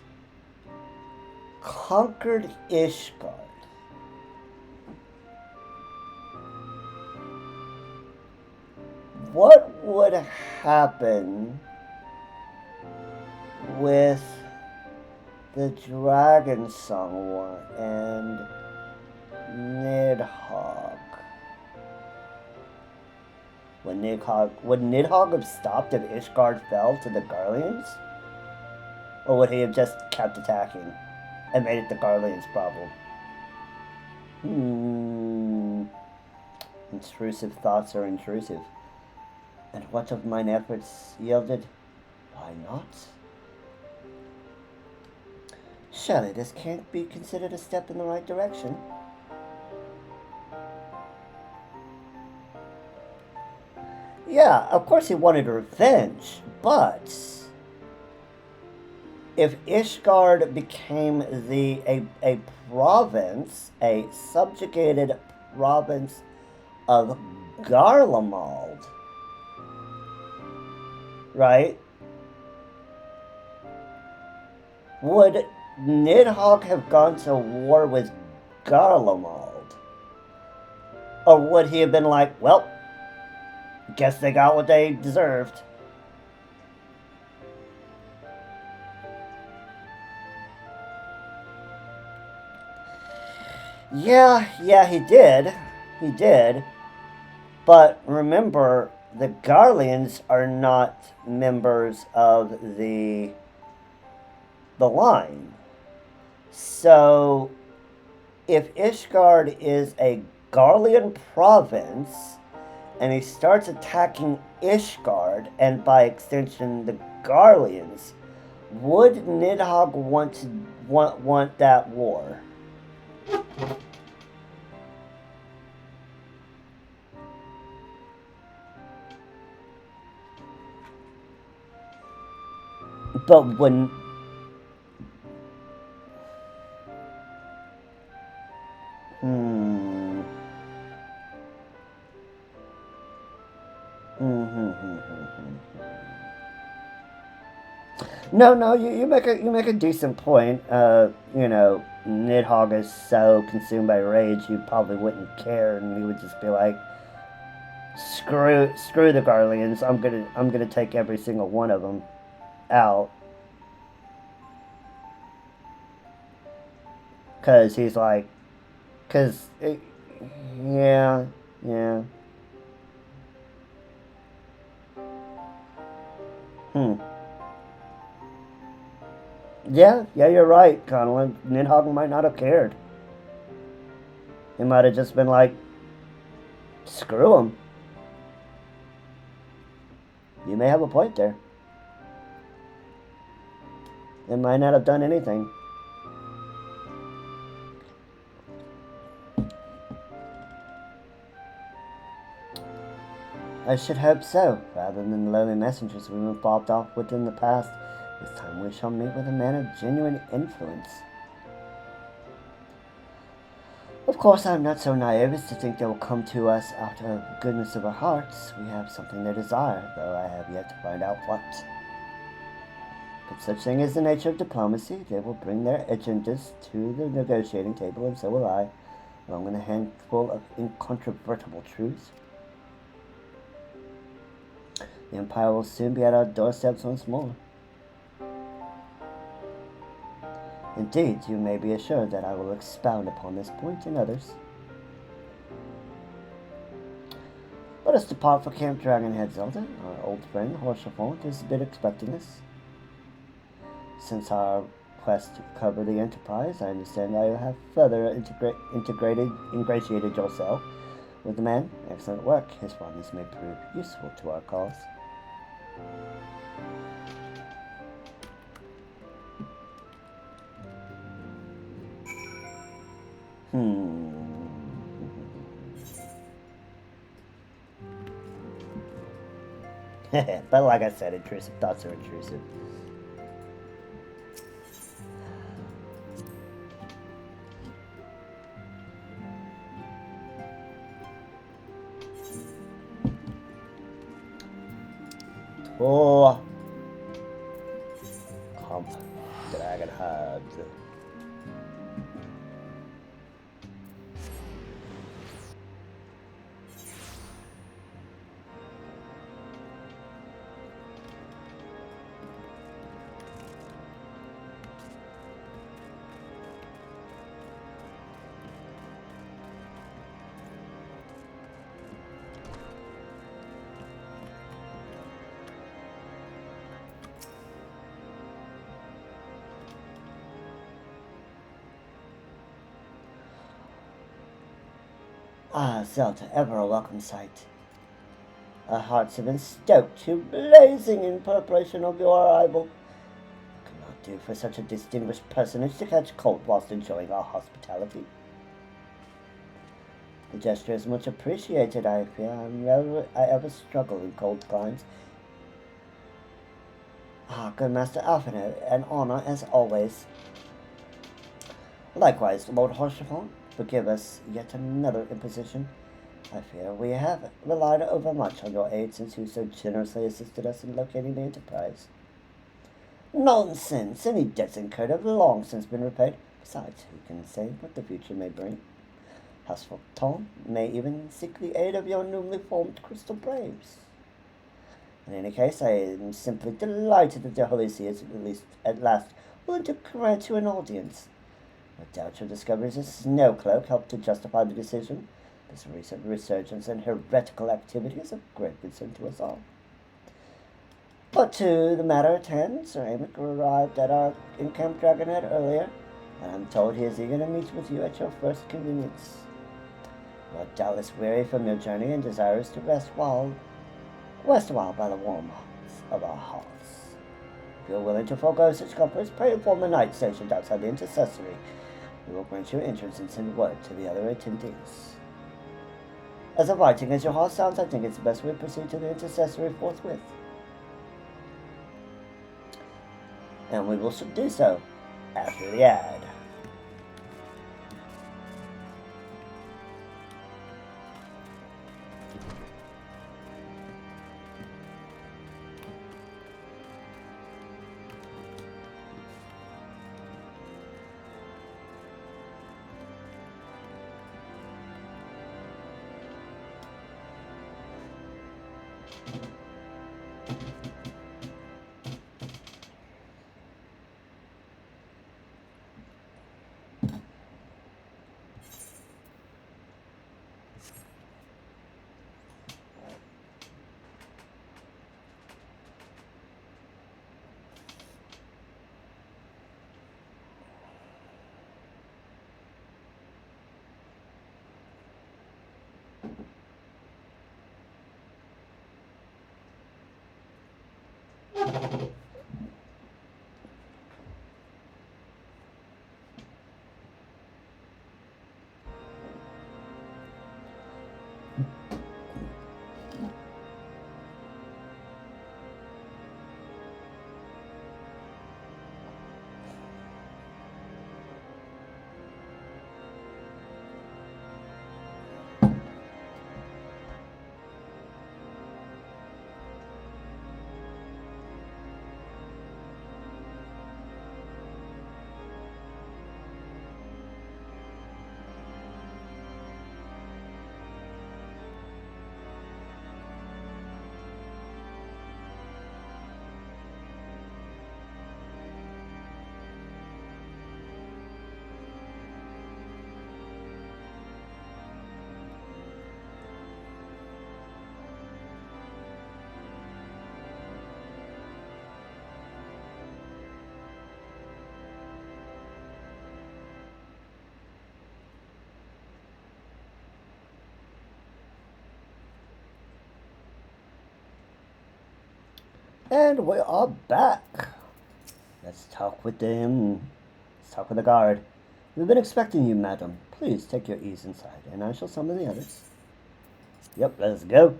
conquered Ishgard? What would happen with the Dragon Song War and Nidhogg? Would Nidhogg have stopped if Ishgard fell to the Garleans? Or would he have just kept attacking and made it the Garleans' problem? Intrusive thoughts are intrusive. And what of mine efforts yielded? Why not? Surely this can't be considered a step in the right direction. Yeah, of course he wanted revenge, but if Ishgard became a province, a subjugated province of Garlemald, right? Would Nidhogg have gone to war with Garlemald? Or would he have been like, well, guess they got what they deserved? Yeah, he did. He did. But remember, the Garleans are not members of the line. So, if Ishgard is a Garlean province, and he starts attacking Ishgard, and by extension the Garleans, would Nidhogg want that war? But when No, you make a decent point. You know, Nidhogg is so consumed by rage, he probably wouldn't care, and he would just be like, "Screw the Garleans. I'm gonna take every single one of them out." Cause he's like, yeah. Yeah, you're right, Connell. Nidhogg might not have cared. He might have just been like, screw him. You may have a point there. They might not have done anything. I should hope so. Rather than the lowly messengers we were bobbed off with in the past, this time we shall meet with a man of genuine influence. Of course, I'm not so naive as to think they will come to us out of goodness of our hearts. We have something they desire, though I have yet to find out what. But such thing is the nature of diplomacy. They will bring their agendas to the negotiating table, and so will I, along with a handful of incontrovertible truths. The Empire will soon be at our doorsteps once more. Indeed, you may be assured that I will expound upon this point and others. Let us depart for Camp Dragonhead, Zelda. Our old friend, Horsefont, is a bit expecting us. Since our quest to cover the Enterprise, I understand I have further ingratiated yourself with the man. Excellent work. His promise may prove useful to our cause. But like I said, intrusive thoughts are intrusive. Oh, Comp Dragonhead. Ah, Zelda, ever a welcome sight. Our hearts have been stoked to blazing in preparation of your arrival. I could not do for such a distinguished personage to catch cold whilst enjoying our hospitality. The gesture is much appreciated, I fear. I ever struggle in cold climes. Ah, good Master Alphinaud, an honor as always. Likewise, Lord Horshafon, forgive us yet another imposition. I fear we have relied overmuch on your aid since you so generously assisted us in locating the Enterprise. Nonsense! Any debts incurred have long since been repaid. Besides, who can say what the future may bring? House Fulton may even seek the aid of your newly formed Crystal Braves. In any case, I am simply delighted that the Holy See is at last willing to grant you an audience. No doubt your discoveries of Snow Cloak helped to justify the decision. This recent resurgence in heretical activity is of great concern to us all. But to the matter at hand, Sir Amick arrived at our in-camp Dragonhead earlier, and I'm told he is eager to meet with you at your first convenience. You are doubtless weary from your journey and desirous to rest a while by the warm of our hearths. If you are willing to forego such comforts, pray inform the knight stationed outside the intercessory. We will grant you entrance and send word to the other attendees. As inviting as your heart sounds, I think it's best we proceed to the intercessory forthwith. And we will do so after the ad. And we are back. Let's talk with them. Let's talk with the guard. We've been expecting you, madam. Please take your ease inside, and I shall summon the others. Yep, let's go.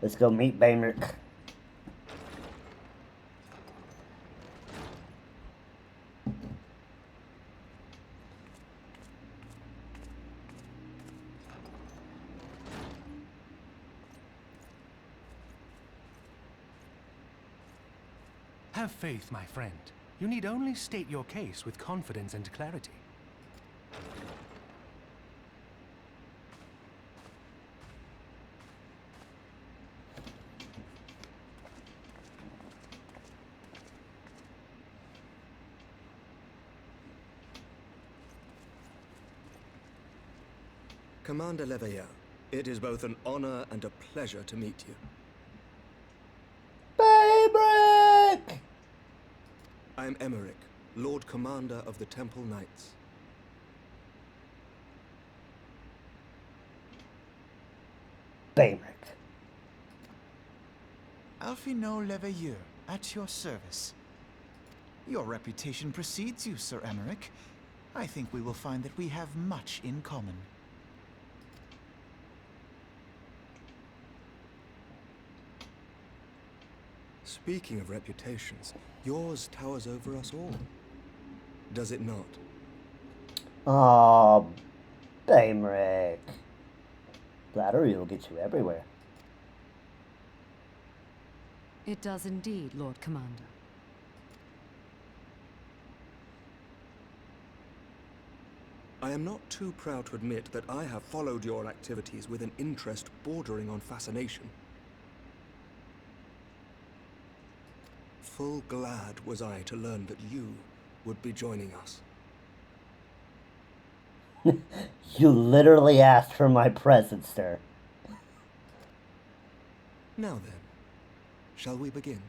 Let's go meet Baymerick. Have faith, my friend. You need only state your case with confidence and clarity. Commander Leveilleur, it is both an honor and a pleasure to meet you. Baymerick! I am Emmerich, Lord Commander of the Temple Knights. Baymerick. Alphinaud Leveilleur, at your service. Your reputation precedes you, Sir Emmerich. I think we will find that we have much in common. Speaking of reputations, yours towers over us all. Does it not? Oh, Baemric. Flattery will get you everywhere. It does indeed, Lord Commander. I am not too proud to admit that I have followed your activities with an interest bordering on fascination. Full glad was I to learn that you would be joining us. You literally asked for my presence, sir. Now then, shall we begin?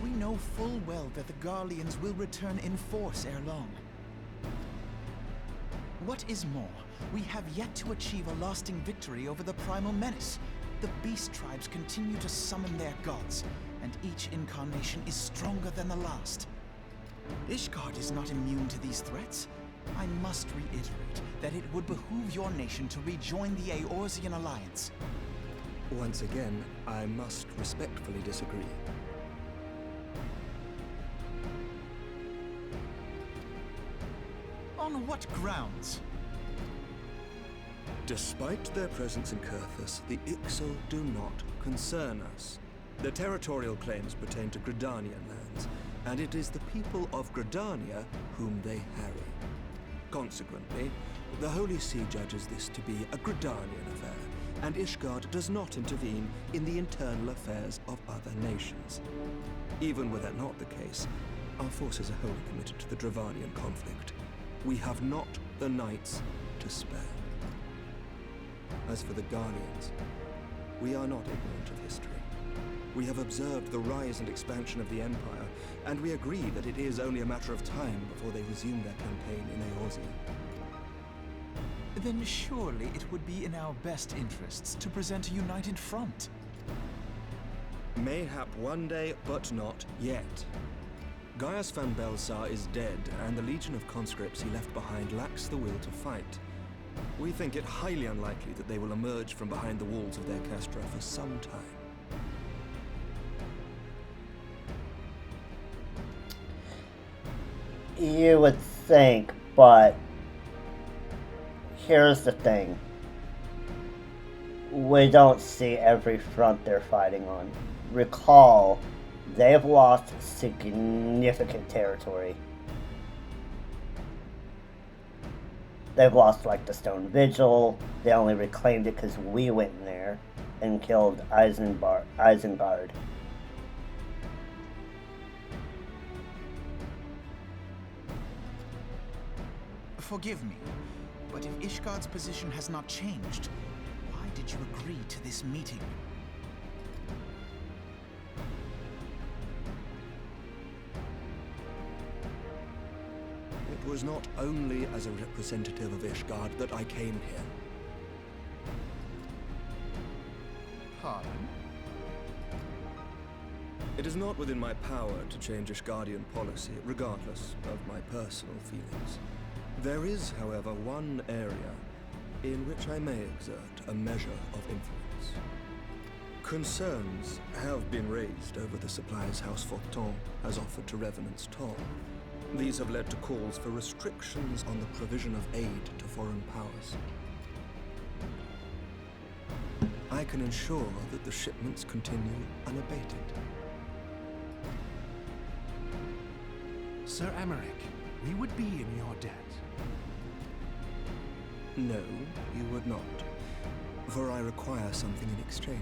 We know full well that the Garleans will return in force ere long. What is more, we have yet to achieve a lasting victory over the primal menace. The beast tribes continue to summon their gods, and each incarnation is stronger than the last. Ishgard is not immune to these threats. I must reiterate that it would behoove your nation to rejoin the Eorzean alliance. Once again, I must respectfully disagree. On what grounds? Despite their presence in Kurthus, the Ixal do not concern us. Their territorial claims pertain to Gridanian lands, and it is the people of Gridania whom they harry. Consequently, the Holy See judges this to be a Gridanian affair, and Ishgard does not intervene in the internal affairs of other nations. Even were that not the case, our forces are wholly committed to the Dravanian conflict. We have not the knights to spare. As for the Guardians, we are not ignorant of history. We have observed the rise and expansion of the Empire, and we agree that it is only a matter of time before they resume their campaign in Eorzea. Then surely it would be in our best interests to present a united front. Mayhap one day, but not yet. Gaius van Belsar is dead, and the legion of conscripts he left behind lacks the will to fight. We think it highly unlikely that they will emerge from behind the walls of their castra for some time. You would think, but here's the thing. We don't see every front they're fighting on. Recall, they've lost significant territory. They've lost, like, the Stone Vigil. They only reclaimed it because we went in there and killed Isengard. Forgive me, but if Ishgard's position has not changed, why did you agree to this meeting? It was not only as a representative of Ishgard that I came here. Pardon? It is not within my power to change Ishgardian policy, regardless of my personal feelings. There is, however, one area in which I may exert a measure of influence. Concerns have been raised over the supplies House Forton has offered to Revenant's Toll. These have led to calls for restrictions on the provision of aid to foreign powers. I can ensure that the shipments continue unabated. Sir Emmerich, we would be in your debt. No, you would not, for I require something in exchange.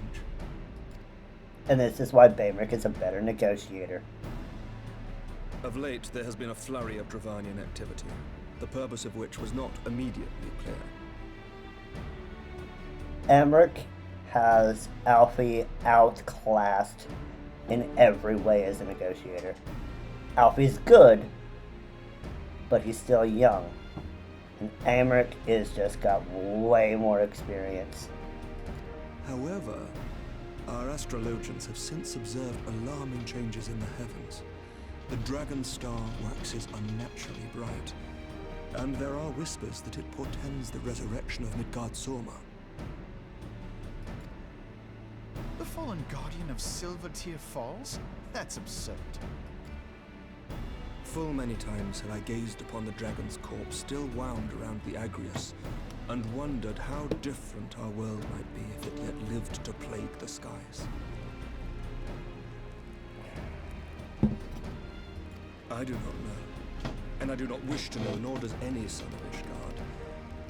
And this is why Baemric is a better negotiator. Of late, there has been a flurry of Dravanian activity, the purpose of which was not immediately clear. Emmerich has Alfie outclassed in every way as a negotiator. Alfie's good, but he's still young. And Emmerich is just got way more experience. However, However, our astrologians have since observed alarming changes in the heavens. The dragon star waxes unnaturally bright, and there are whispers that it portends the resurrection of Midgard-Sorma. The fallen guardian of Silvertear Falls? That's absurd. Full many times have I gazed upon the dragon's corpse still wound around the Agrius, and wondered how different our world might be if it yet lived to plague the skies. I do not know, and I do not wish to know, nor does any son of Ishgard.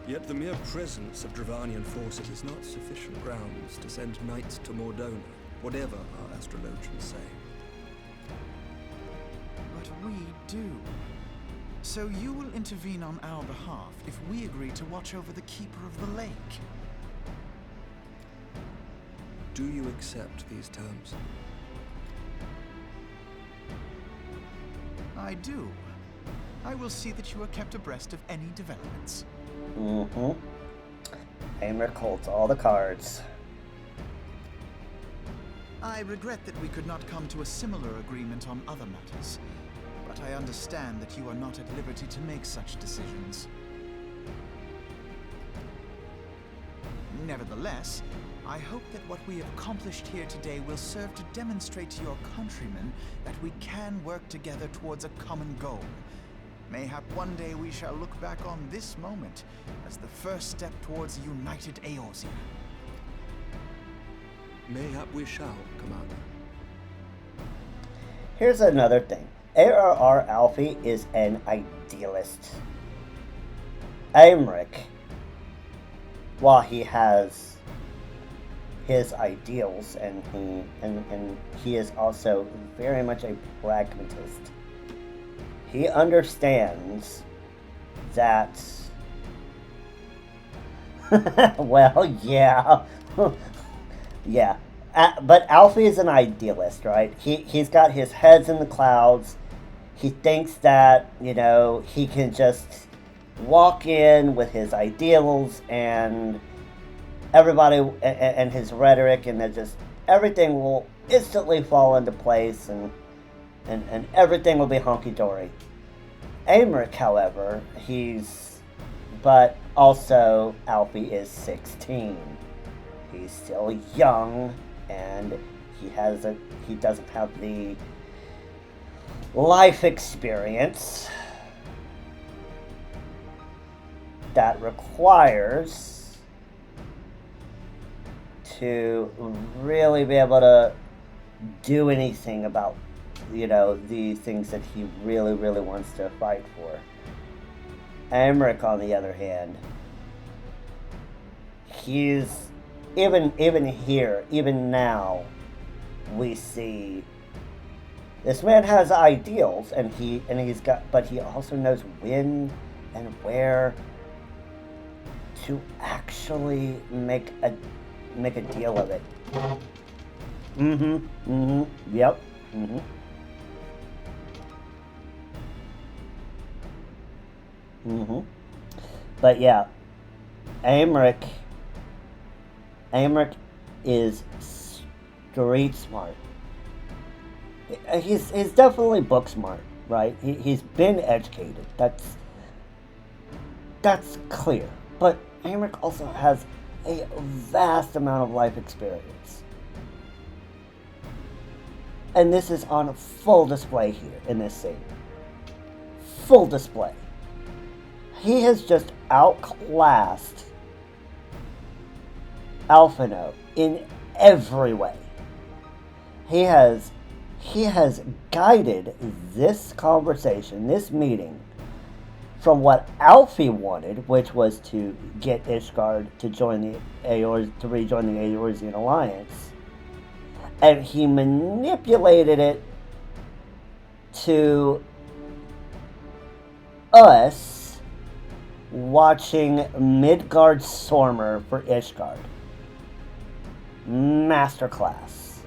Yet the mere presence of Dravanian forces is not sufficient grounds to send knights to Mordona, whatever our astrologians say. But we do. So you will intervene on our behalf if we agree to watch over the Keeper of the Lake. Do you accept these terms? I do. I will see that you are kept abreast of any developments. Mm-hmm. Aymeric holds all the cards. I regret that we could not come to a similar agreement on other matters, but I understand that you are not at liberty to make such decisions. Nevertheless, I hope that what we have accomplished here today will serve to demonstrate to your countrymen that we can work together towards a common goal. Mayhap one day we shall look back on this moment as the first step towards a united Eorzea. Mayhap we shall, Commander. Here's another thing. ARR Alfie is an idealist. Aymeric, while he has his ideals and he is also very much a pragmatist, he understands that well, yeah. Yeah. But Alfie is an idealist, right? He's got his heads in the clouds. He thinks that, you know, he can just walk in with his ideals and everybody and his rhetoric, and that just everything will instantly fall into place and everything will be hunky-dory. Aymeric, however, but also Alfie is 16. He's still young, and he doesn't have the life experience that requires to really be able to do anything about, you know, the things that he really, really wants to fight for. Aymeric, on the other hand, he's even here, even now, we see this man has ideals, but he also knows when and where to actually make a deal of it. Yep. But yeah, Aymeric is street smart. He's definitely book smart, right? He's been educated. That's clear. But Aymeric also has a vast amount of life experience. And this is on full display here in this scene. Full display. He has just outclassed Alphino in every way. He has guided this conversation, this meeting, from what Alfie wanted, which was to get Ishgard to rejoin the Eorzean Alliance, and he manipulated it to us watching Midgard-Sorma for Ishgard. Masterclass.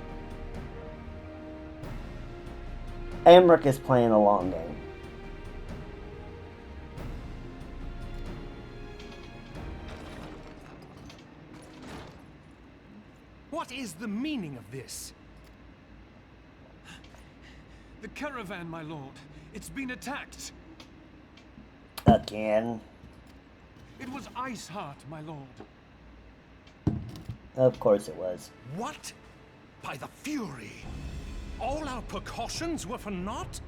Aymeric is playing the long game. What is the meaning of this? The caravan, my lord. It's been attacked. Again. It was Iceheart, my lord. Of course it was. What? By the Fury! All our precautions were for naught?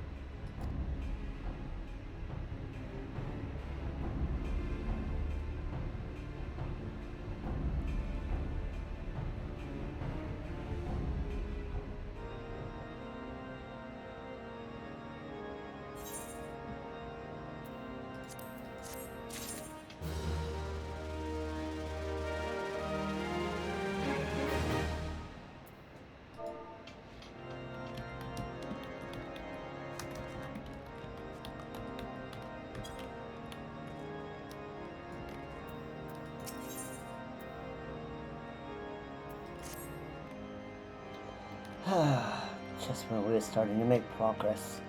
Just when we were starting to make progress.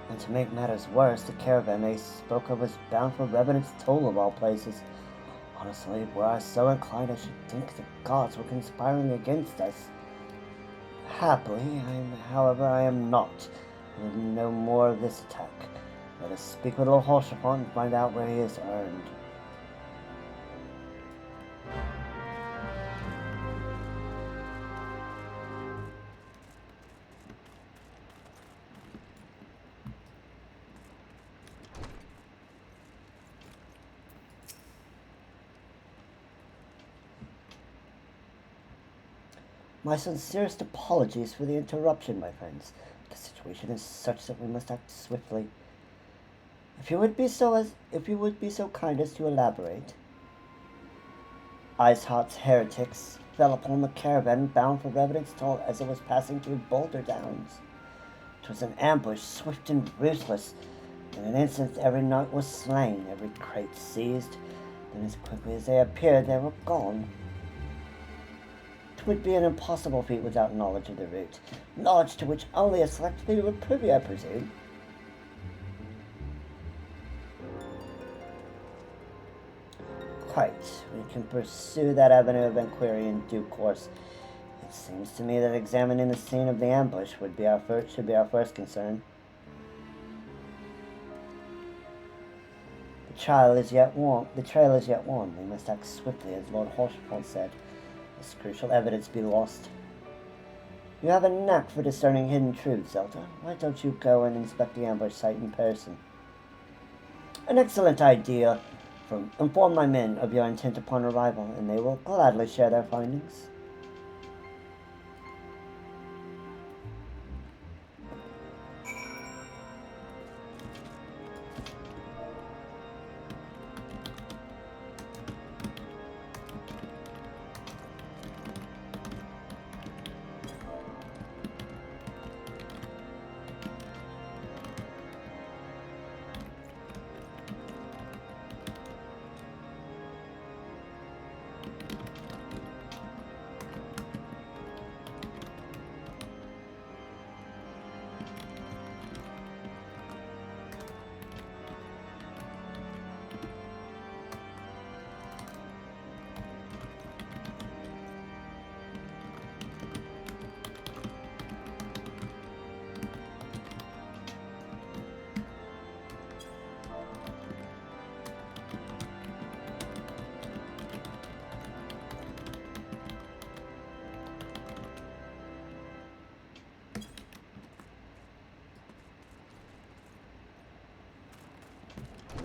And to make matters worse, the caravan they spoke of was bound for Revenant's Toll of all places. Honestly, were I so inclined, I should think the gods were conspiring against us. Happily, however, I am not. I will know more of this attack. Let us speak with Lord Hoshapon and find out where he is earned. My sincerest apologies for the interruption, my friends. The situation is such that we must act swiftly. If you would be so kind as to elaborate. Iceheart's heretics fell upon the caravan bound for Revenant's Toll as it was passing through Boulder Downs. It was an ambush, swift and ruthless. In an instant, every knight was slain, every crate seized. Then, as quickly as they appeared, they were gone. It would be an impossible feat without knowledge of the route, knowledge to which only a select few were privy, I presume. Quite. We can pursue that avenue of inquiry in due course. It seems to me that examining the scene of the ambush should be our first concern. The trail is yet warm. We must act swiftly, as Lord Hoshapon said. This crucial evidence be lost. You have a knack for discerning hidden truths, Zelda. Why don't you go and inspect the ambush site in person? An excellent idea. Inform my men of your intent upon arrival, and they will gladly share their findings.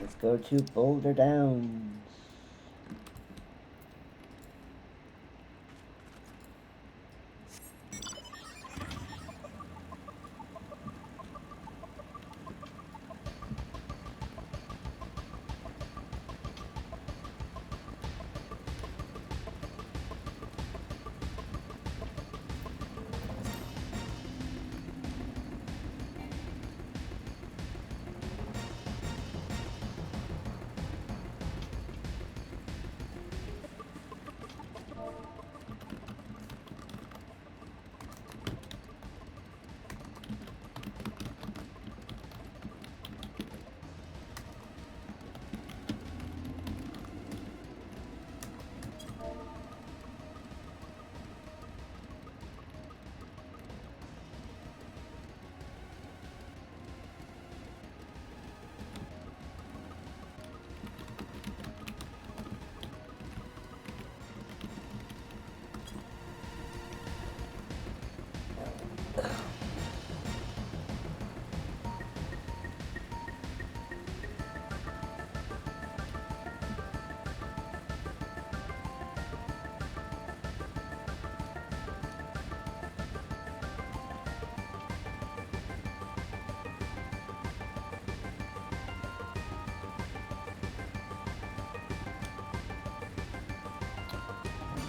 Let's go to Boulder Downs.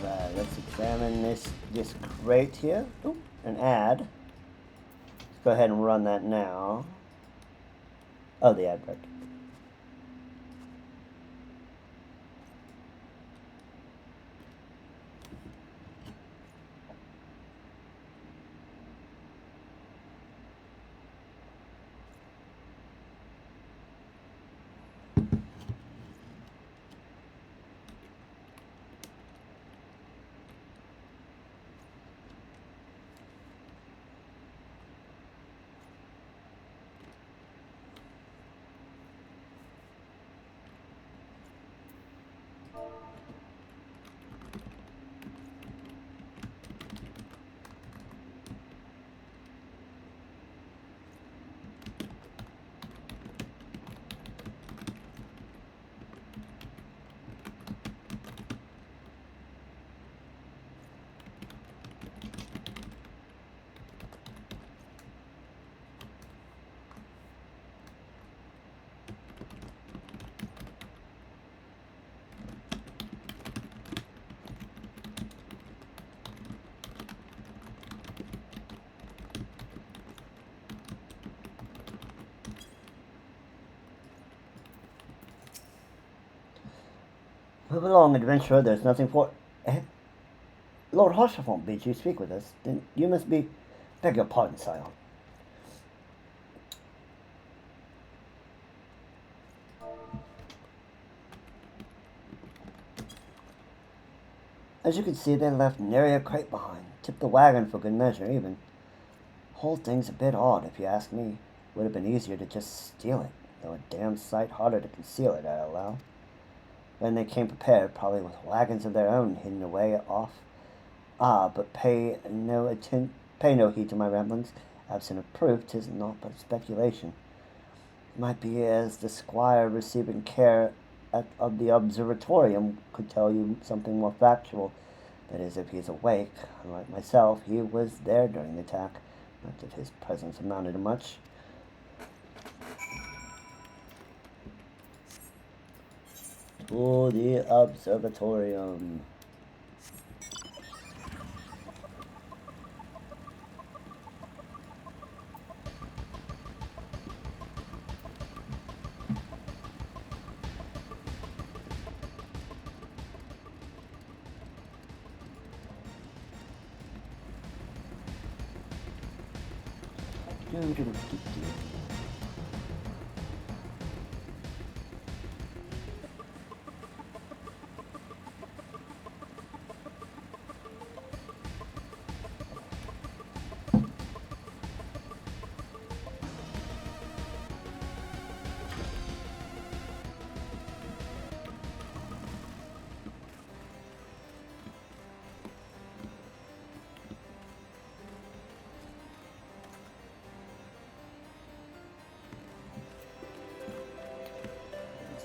Right, let's examine this crate here. Ooh, an ad. Let's go ahead and run that now. Oh, the ad break. Move along, adventurer. There's nothing for... Lord Hoshafon bids you speak with us. Then you must be... Beg your pardon, sire. As you can see, they left nary a crate behind. Tipped the wagon for good measure, even. Whole thing's a bit odd, if you ask me. Would have been easier to just steal it, though a damn sight harder to conceal it, I allow. Then they came prepared, probably with wagons of their own hidden away off. But pay no heed to my ramblings. Absent of proof, 'tis naught but speculation. It might be as the squire receiving care of the observatorium could tell you something more factual. That is, if he is awake. Unlike myself, he was there during the attack. Not that his presence amounted to much. To the observatorium.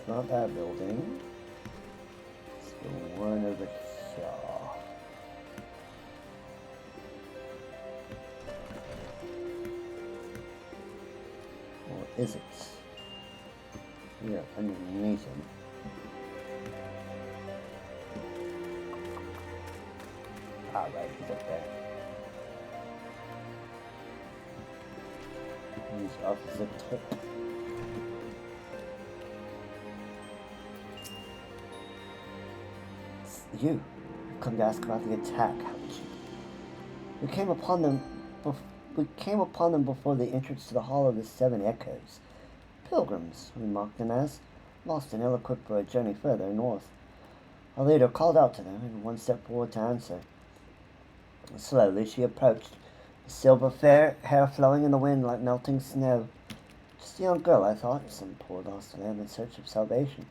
Not that building. It's the one over here. Or is it? Here, underneath him. Ah, right, he's up there. He's off the top. You come to ask about the attack, haven't you? We came upon them before the entrance to the Hall of the Seven Echoes. Pilgrims, we marked them as, lost and ill-equipped for a journey further north. Our leader called out to them, and one stepped forward to answer. Slowly she approached, silver fair hair flowing in the wind like melting snow. Just a young girl, I thought, some poor lost lamb in search of salvation.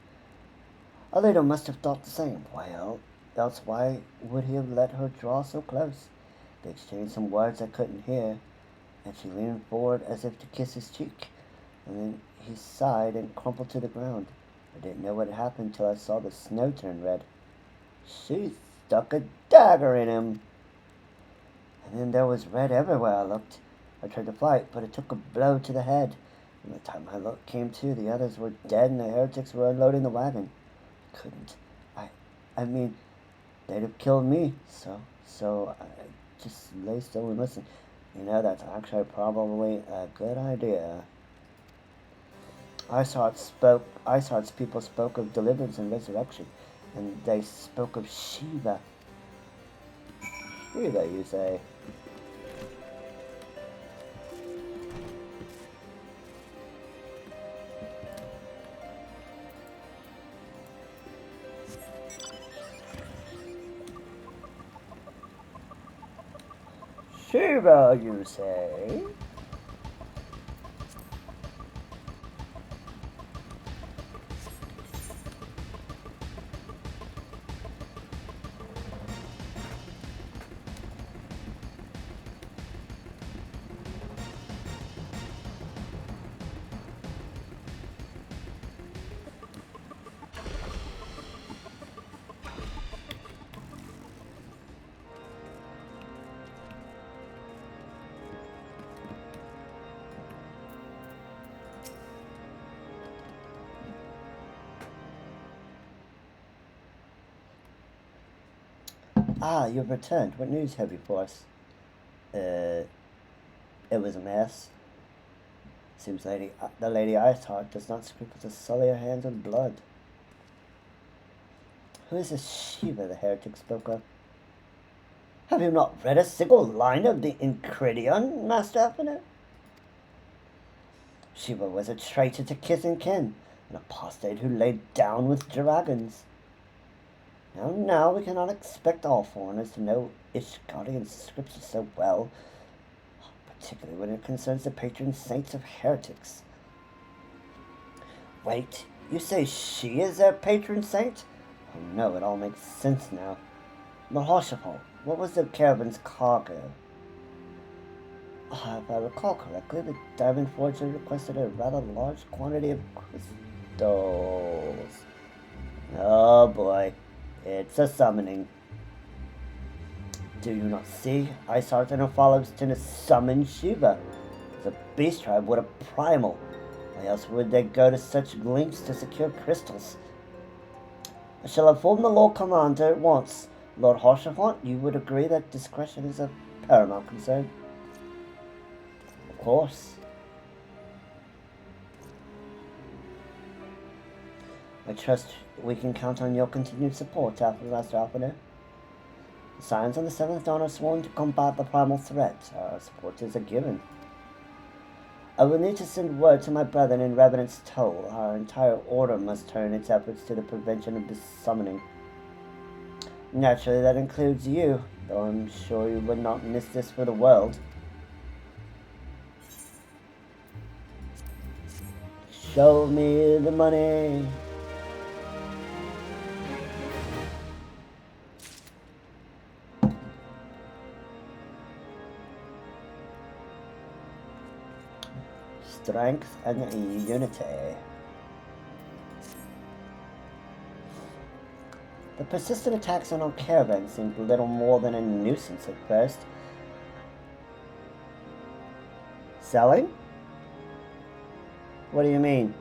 Our leader must have thought the same. Else why would he have let her draw so close? They exchanged some words I couldn't hear, and she leaned forward as if to kiss his cheek, and then he sighed and crumpled to the ground. I didn't know what had happened till I saw the snow turn red. She stuck a dagger in him. And then there was red everywhere I looked. I tried to fight, but it took a blow to the head. And by the time I came to, the others were dead and the heretics were unloading the wagon. I they'd have killed me. So I just lay still and listen. You know, that's actually probably a good idea. Isart's people spoke of deliverance and resurrection, and they spoke of Shiva. Shiva, you say? Shiva, you say? Ah, you've returned. What news have you for us? It was a mess. Seems the Lady Iceheart does not scruple to sully her hands with blood. Who is this Shiva the heretic spoke of? Have you not read a single line of the Enchiridion, Master Alphaner? Shiva was a traitor to kith and kin, an apostate who laid down with dragons. Now we cannot expect all foreigners to know Ishgardian scripture so well, particularly when it concerns the patron saints of heretics. Wait, you say she is their patron saint? Oh no, it all makes sense now. Mahashapal, what was the caravan's cargo? If I recall correctly, the diamond forger requested a rather large quantity of crystals. Oh boy. It's a summoning. Do you not see? Isart and her followers tend to summon Shiva. The beast tribe would a primal. Why else would they go to such lengths to secure crystals? I shall inform the Lord Commander at once. Lord Harshavant, you would agree that discretion is of paramount concern? Of course. I trust we can count on your continued support, Master Alphaner. The Scions on the 7th Dawn are sworn to combat the primal threat. Our support is a given. I will need to send word to my brethren in Revenant's Toll. Our entire order must turn its efforts to the prevention of this summoning. Naturally, that includes you, though I'm sure you would not miss this for the world. Show me the money. Strength and unity. The persistent attacks on our caravan seemed little more than a nuisance at first. Selling? What do you mean?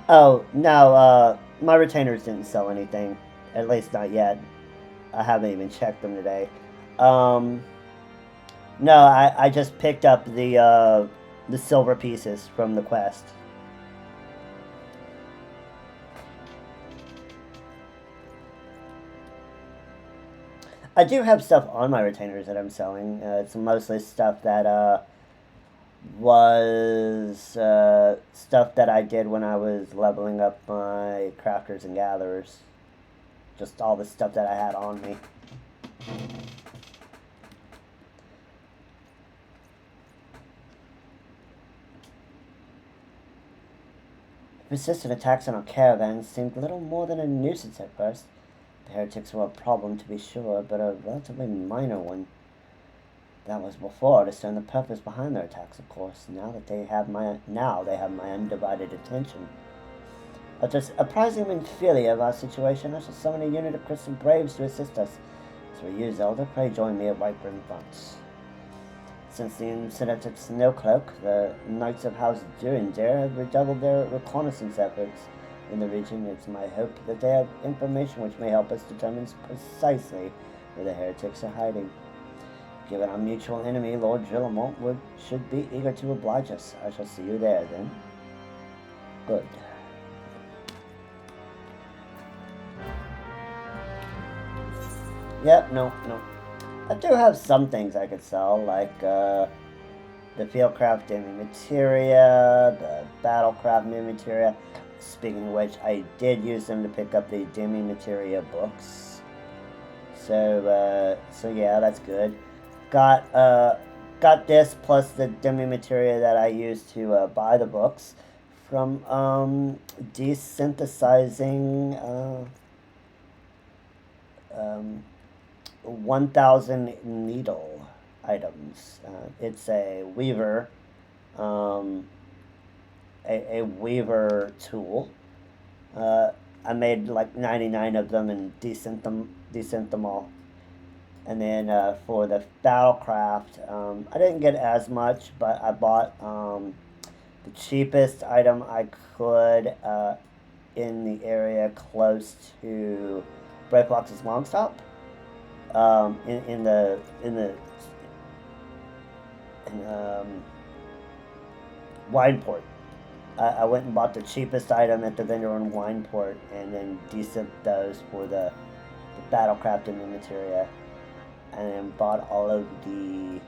Oh, no, my retainers didn't sell anything. At least not yet. I haven't even checked them today. No, I just picked up the silver pieces from the quest. I do have stuff on my retainers that I'm selling. It's mostly stuff that, was stuff that I did when I was leveling up my crafters and gatherers. Just all the stuff that I had on me. Persistent attacks on our caravans seemed little more than a nuisance at first. The heretics were a problem to be sure, but a relatively minor one. That was before I discerned the purpose behind their attacks, of course. Now they have my undivided attention. After apprising Minfilia of our situation, I shall summon a unit of Crystal Braves to assist us. As for you, Zelda. Pray join me at Whitebrim Front. Since the incident at Snowcloak, the Knights of House Durandare have redoubled their reconnaissance efforts in the region. It's my hope that they have information which may help us determine precisely where the heretics are hiding. Given our mutual enemy, Lord Gillamont should be eager to oblige us. I shall see you there, then. Good. Yep, no. I do have some things I could sell, like the Fieldcraft Demi Materia, the Battlecraft Demi Materia. Speaking of which, I did use them to pick up the Demi Materia books. So yeah, that's good. Got this plus the Demi Materia that I used to buy the books from desynthesizing 1,000 needle items. It's a weaver, a weaver tool. I made like 99 of them and desynth them all. And then for the Battlecraft, I didn't get as much, but I bought the cheapest item I could in the area close to Brightbox's Longstop. In Wineport. I went and bought the cheapest item at the vendor in Wineport and then desynth those for the Battlecraft Demi Materia, and then bought all of the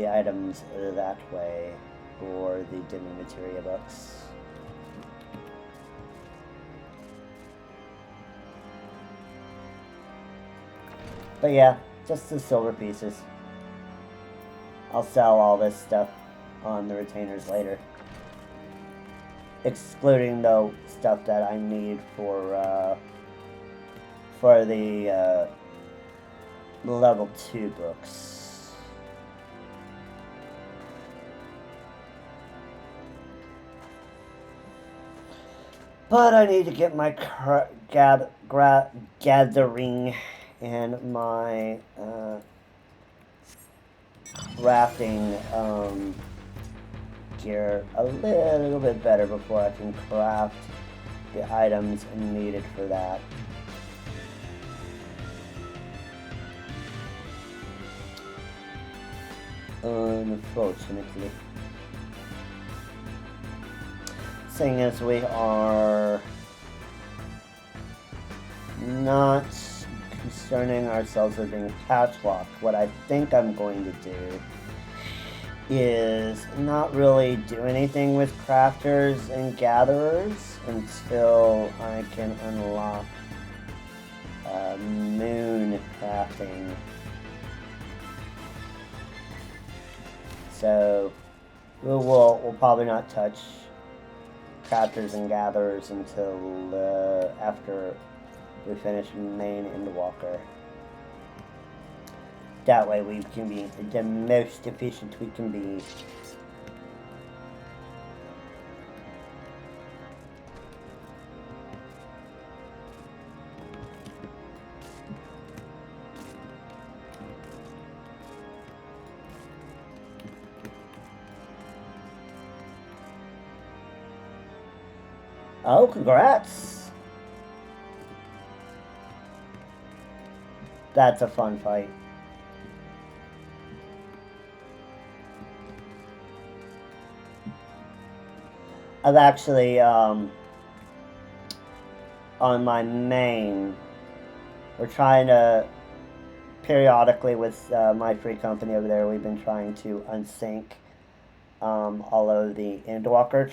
items that way for the Demi Materia books. But yeah, just the silver pieces. I'll sell all this stuff on the retainers later. Excluding the stuff that I need for the level 2 books. But I need to get my gathering and my crafting gear a little bit better before I can craft the items needed for that. Unfortunately. Seeing as we are not concerning ourselves with being patch locked, what I think I'm going to do is not really do anything with crafters and gatherers until I can unlock moon crafting. So we'll probably not touch crafters and gatherers until after we finish main Endwalker. That way we can be the most efficient we can be. Oh, congrats! That's a fun fight. I've actually, on my main, we're trying to, periodically with my free company over there, we've been trying to unsync all of the Endwalker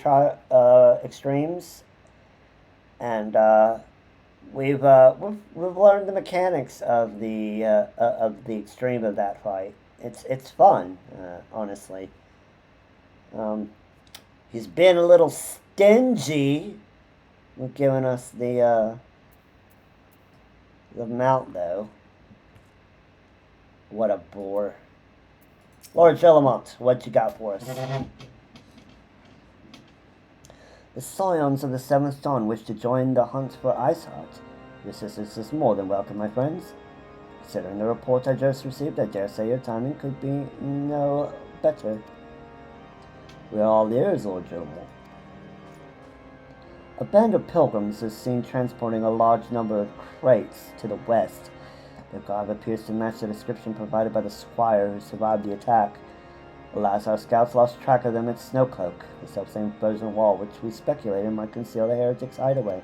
extremes. And we've learned the mechanics of the extreme of that fight. It's fun, honestly. He's been a little stingy with giving us the mount, though. What a bore. Lord Gillamont, what you got for us? The Scions of the Seventh Dawn wish to join the hunt for Iceheart. Your assistance is more than welcome, my friends. Considering the report I just received, I dare say your timing could be no better. We are all ears, Lord Gilmore. A band of pilgrims is seen transporting a large number of crates to the west. Their garb appears to match the description provided by the squire who survived the attack. Alas, our scouts lost track of them at Snowcloak, the selfsame frozen wall which we speculated might conceal the heretics' hideaway.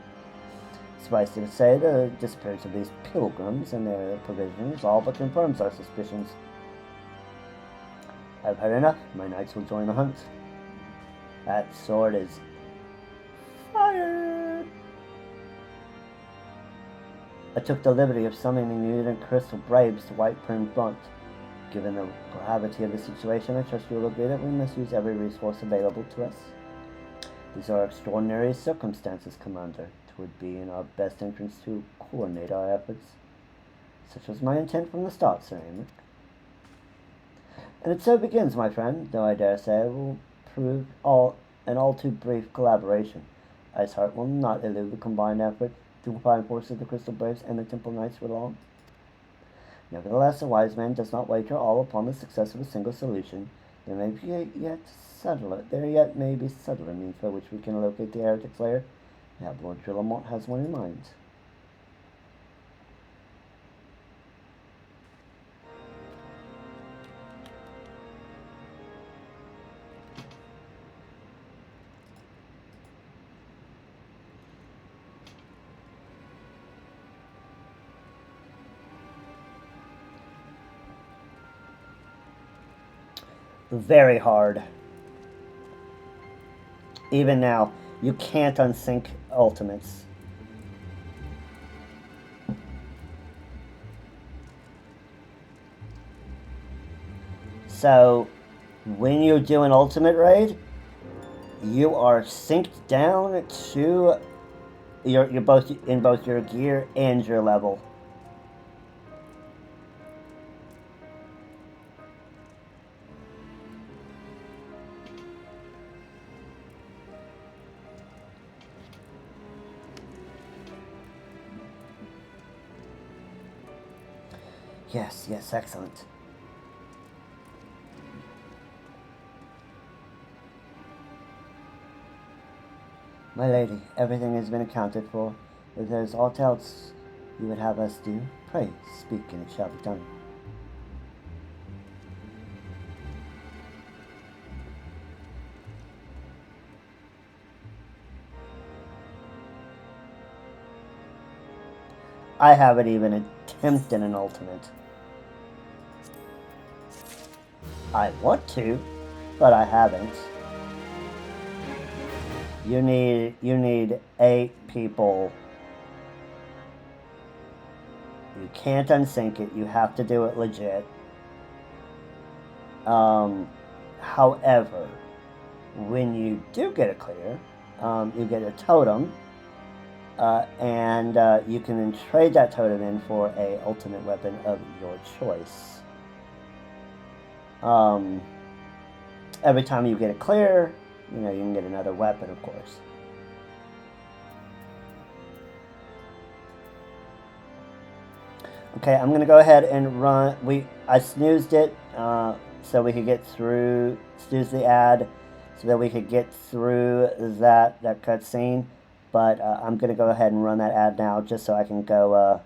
Suffice it to say, the disappearance of these pilgrims and their provisions all but confirms our suspicions. I've had enough. My knights will join the hunt. That sword is fired. I took the liberty of summoning mutant crystal braves to White Prim Front. Given the gravity of the situation, I trust you will agree that we must use every resource available to us. These are extraordinary circumstances, Commander. It would be in our best interest to coordinate our efforts. Such was my intent from the start, Sir Amic. And it so begins, my friend, though I dare say it will prove an all too brief collaboration. Iceheart will not elude the combined effort to combine forces of the Crystal Braves and the Temple Knights for long. Nevertheless, a wise man does not wager all upon the success of a single solution. There yet may be subtler means by which we can locate the heretic's lair. Perhaps Lord Gillamont has one in mind. Very hard. Even now, you can't unsync ultimates. So, when you do an ultimate raid, you are synced down to you're both in both your gear and your level. Yes, excellent. My lady, everything has been accounted for. If there is aught else you would have us do, pray speak and it shall be done. I haven't even attempted an ultimate. I want to, but I haven't. You need 8 people. You can't unsync it. You have to do it legit. However, when you do get a clear, you get a totem, and you can then trade that totem in for a ultimate weapon of your choice. Every time you get a clear, you can get another weapon, of course. Okay, I'm gonna go ahead and run. I snoozed it so we could get through. Snooze the ad so that we could get through that cutscene. But I'm gonna go ahead and run that ad now, just so I can go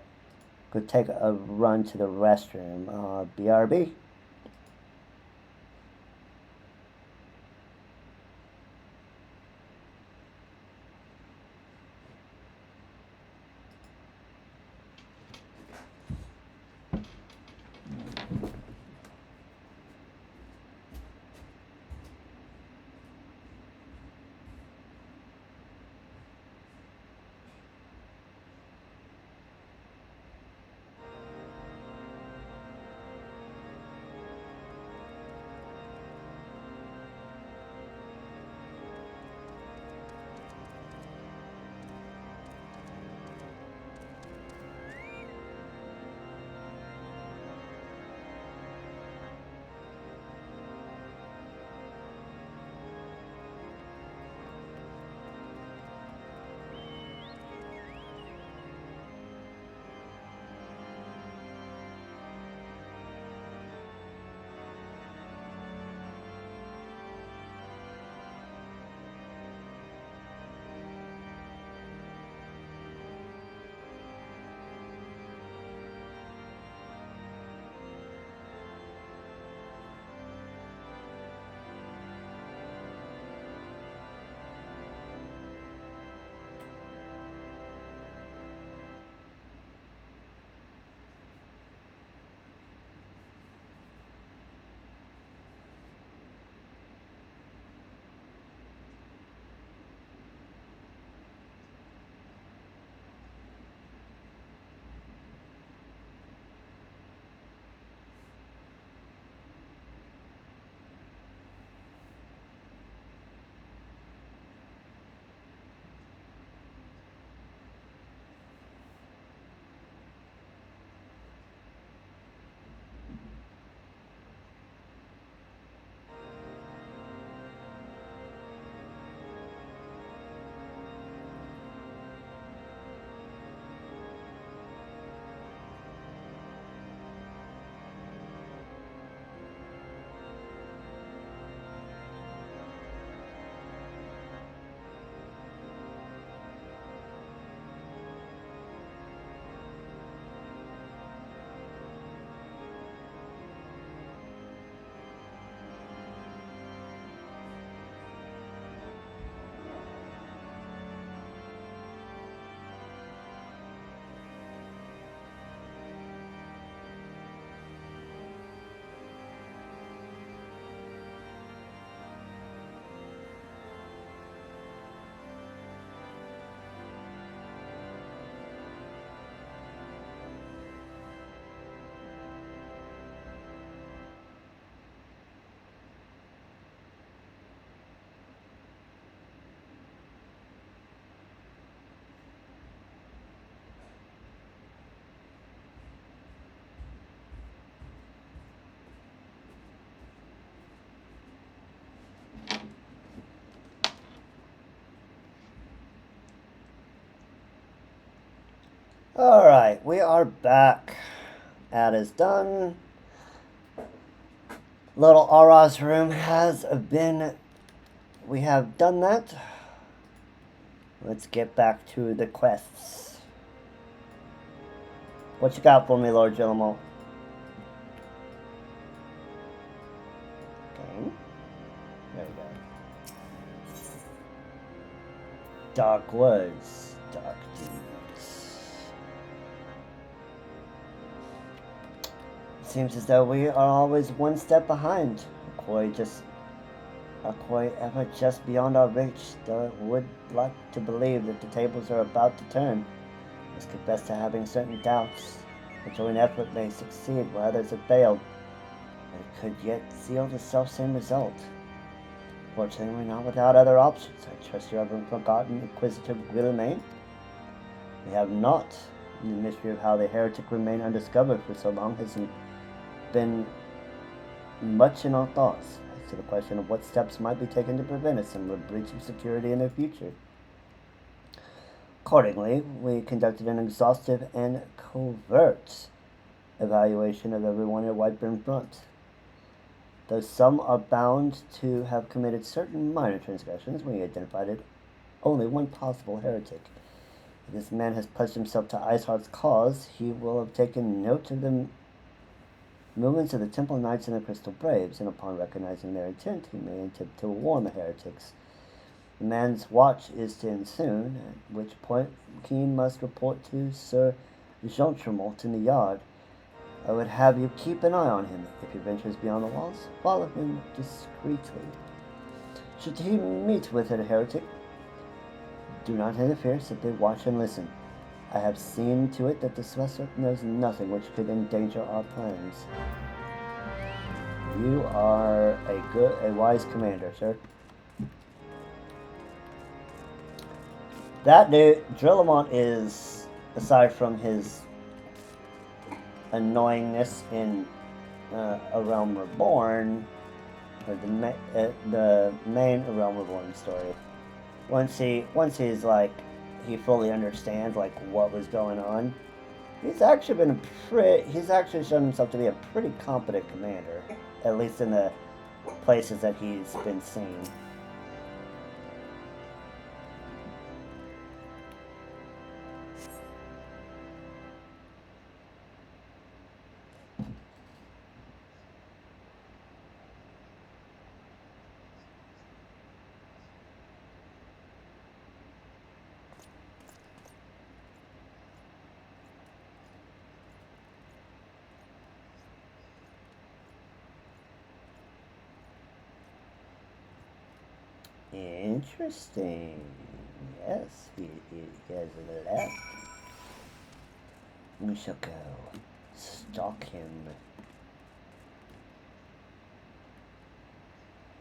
take a run to the restroom. BRB. Alright, we are back. That is done. Little Aura's room has been... We have done that. Let's get back to the quests. What you got for me, Lord Gillimo? Okay. There we go. Dark Woods. Dark Deeds. It seems as though we are always one step behind. Are quite ever just beyond our reach, though I would like to believe that the tables are about to turn. Must confess to having certain doubts. A joint effort may succeed where others have failed, but it could yet seal the self-same result. Fortunately, we're not without other options. I trust you haven't forgotten Inquisitor Guilherme. We have not. The mystery of how the heretic remained undiscovered for so long hasn't been much in our thoughts. As to the question of what steps might be taken to prevent a similar breach of security in the future. Accordingly, we conducted an exhaustive and covert evaluation of everyone at Whiteburn Front. Though some are bound to have committed certain minor transgressions, we identified only one possible heretic. If this man has pledged himself to Iceheart's cause, he will have taken note of the movements of the Temple Knights and the Crystal Braves, and upon recognizing their intent, he may attempt to warn the heretics. The man's watch is to end soon, at which point Keen must report to Sir Jean Tremont in the yard. I would have you keep an eye on him. If he ventures beyond the walls, follow him discreetly. Should he meet with a heretic, do not interfere, simply watch and listen. I have seen to it that the Celestial knows nothing which could endanger our plans. You are a wise commander, sir. That dude, Drillamont, is, aside from his annoyingness in A Realm Reborn, or the main A Realm Reborn story. Once he's like, he fully understands like what was going on. He's actually shown himself to be a pretty competent commander, at least in the places that he's been seen. Interesting. Yes, he has left. We shall go stalk him.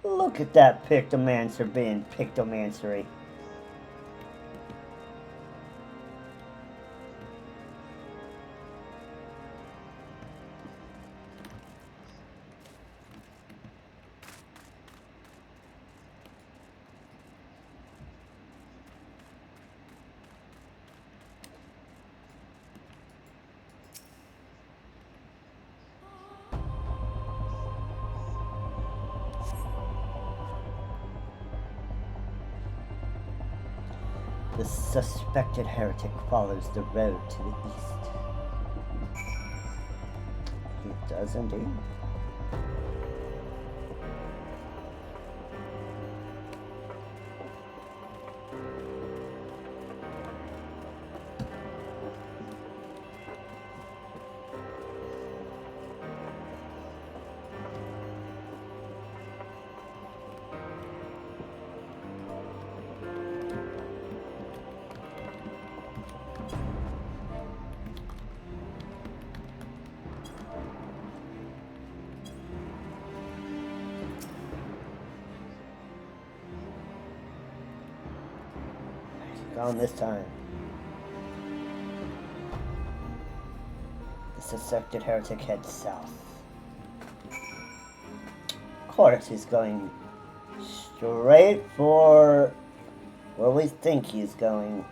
Look at that Pictomancer being Pictomancery. The suspected heretic follows the road to the east. He does indeed. Gone this time. The suspected heretic heads south. Of course, he's going straight for where we think he's going.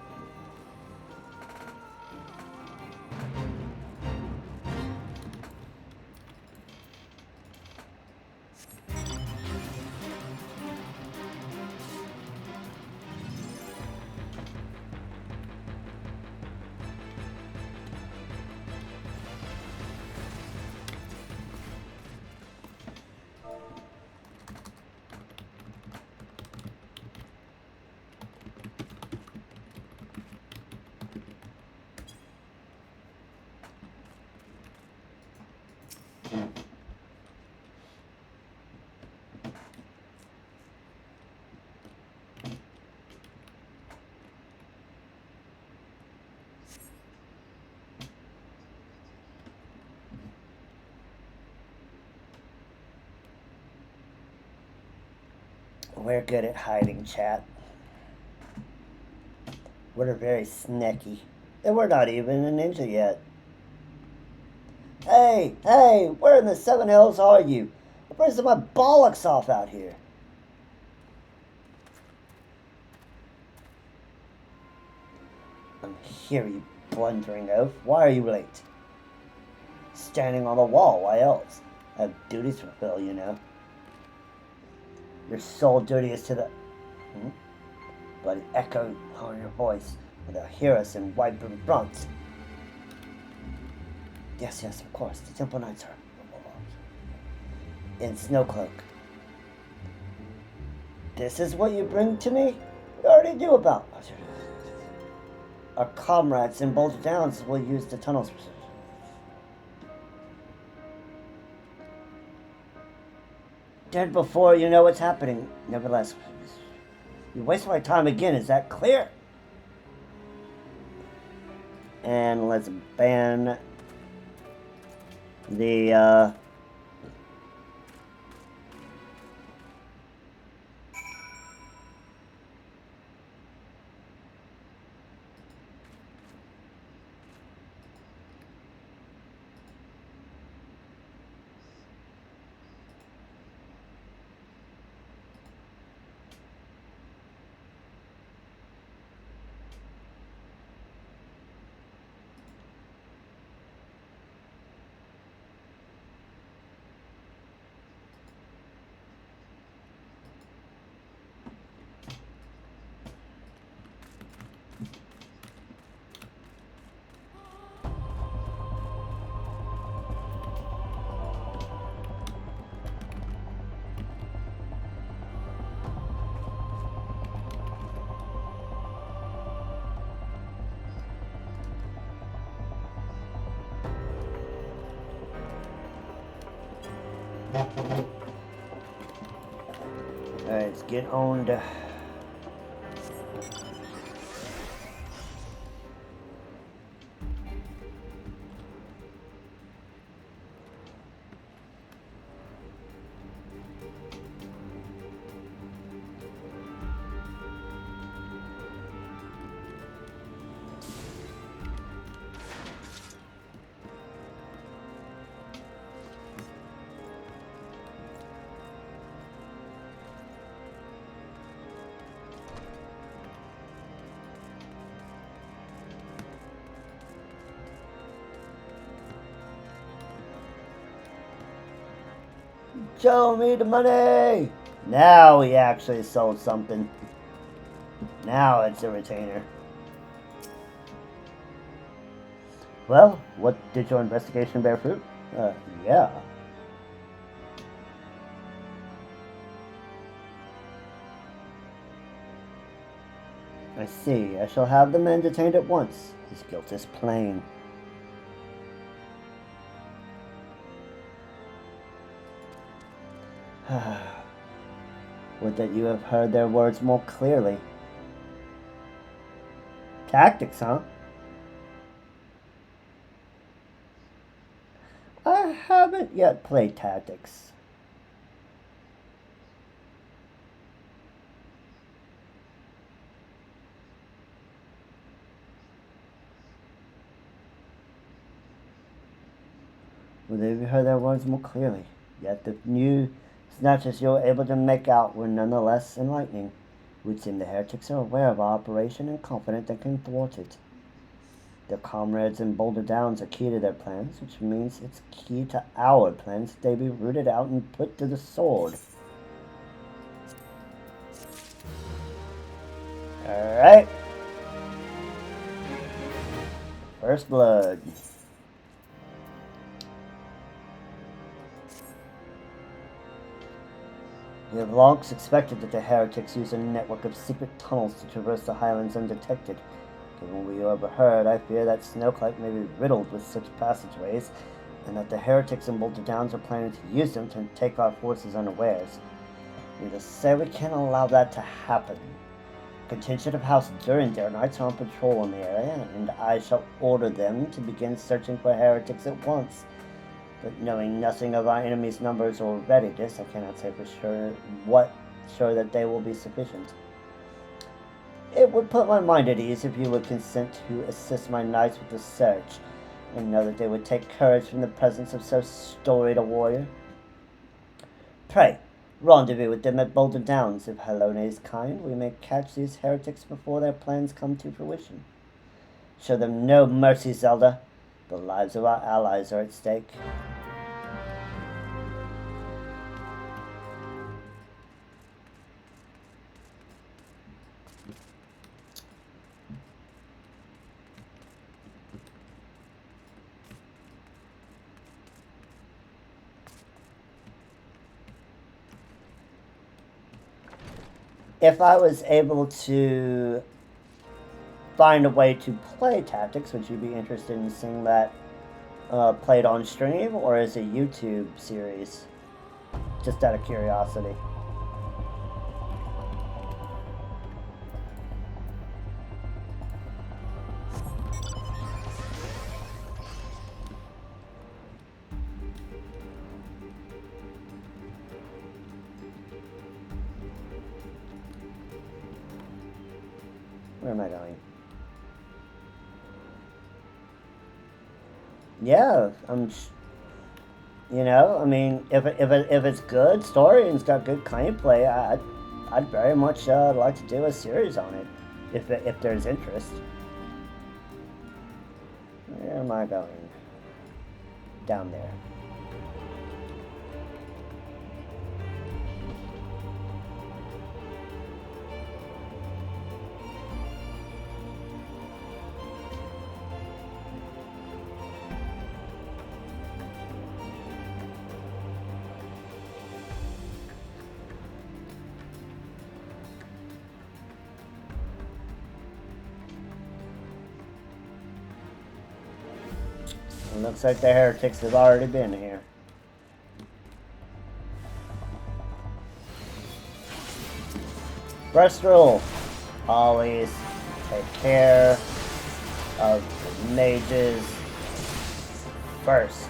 We're good at hiding, chat. We're very sneaky. And we're not even a ninja yet. Hey, where in the Seven Hills are you? I'm freezing my bollocks off out here. I'm here, you blundering oaf. Why are you late? Standing on the wall, why else? I have duties to fulfill, you know. Your sole duty is to the... But it echoed on your voice, and they'll hear us in white front. Yes, of course, the Temple Knights are in Snowcloak. This is what you bring to me? We already knew about. Our comrades in Boulder Downs will use the tunnels. Dead before you know what's happening. Nevertheless, you waste my time again, is that clear? And let's ban the Alright, let's get on to... Show me the money! Now he actually sold something. Now it's a retainer. Well, what did your investigation bear fruit? Yeah. I see. I shall have the man detained at once. His guilt is plain. Would that you have heard their words more clearly. Tactics, huh? I haven't yet played tactics. Would they have heard their words more clearly? Yet the new snatches you were able to make out were nonetheless enlightening. It would seem the heretics are aware of our operation and confident they can thwart it. Their comrades in Boulder Downs are key to their plans, which means it's key to our plans that they be rooted out and put to the sword. Alright. First blood. We have long suspected that the heretics use a network of secret tunnels to traverse the highlands undetected. Given what we overheard, I fear that Snowcloak may be riddled with such passageways, and that the heretics in Boulder Downs are planning to use them to take our forces unawares. Needless to say, we can't allow that to happen. A contingent of House Durandare Knights are on patrol in the area, and I shall order them to begin searching for heretics at once. But knowing nothing of our enemy's numbers or readiness, I cannot say for sure that they will be sufficient. It would put my mind at ease if you would consent to assist my knights with the search, and know that they would take courage from the presence of so storied a warrior. Pray, rendezvous with them at Boulder Downs. If Halone is kind, we may catch these heretics before their plans come to fruition. Show them no mercy, Zelda. The lives of our allies are at stake. If I was able to find a way to play Tactics, would you be interested in seeing that played on stream, or as a YouTube series? Just out of curiosity. Where am I going? Yeah, you know, I mean, if it's good story and it's got good gameplay, I'd very much like to do a series on it, if there's interest. Where am I going? Down there. It looks like the heretics have already been here. First rule, always take care of the mages first.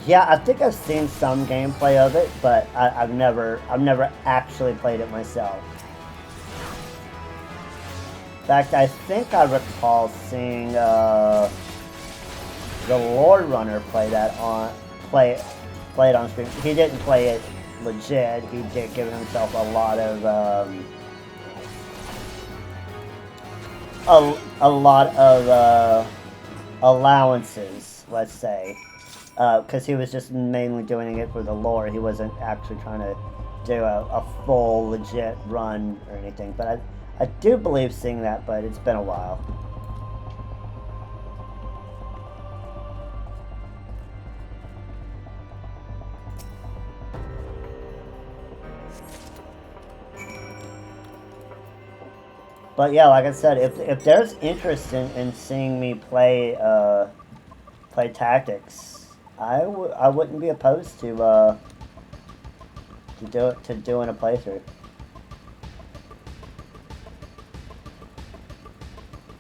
Yeah, I think I've seen some gameplay of it, but I've never actually played it myself. In fact, I think I recall seeing the Lord Runner play it on stream. He didn't play it legit. He did give himself a lot of allowances, let's say. Because he was just mainly doing it for the lore. He wasn't actually trying to do a full, legit run or anything. But I do believe seeing that, but it's been a while. But yeah, like I said, if there's interest in seeing me play Tactics, I wouldn't be opposed to doing a playthrough.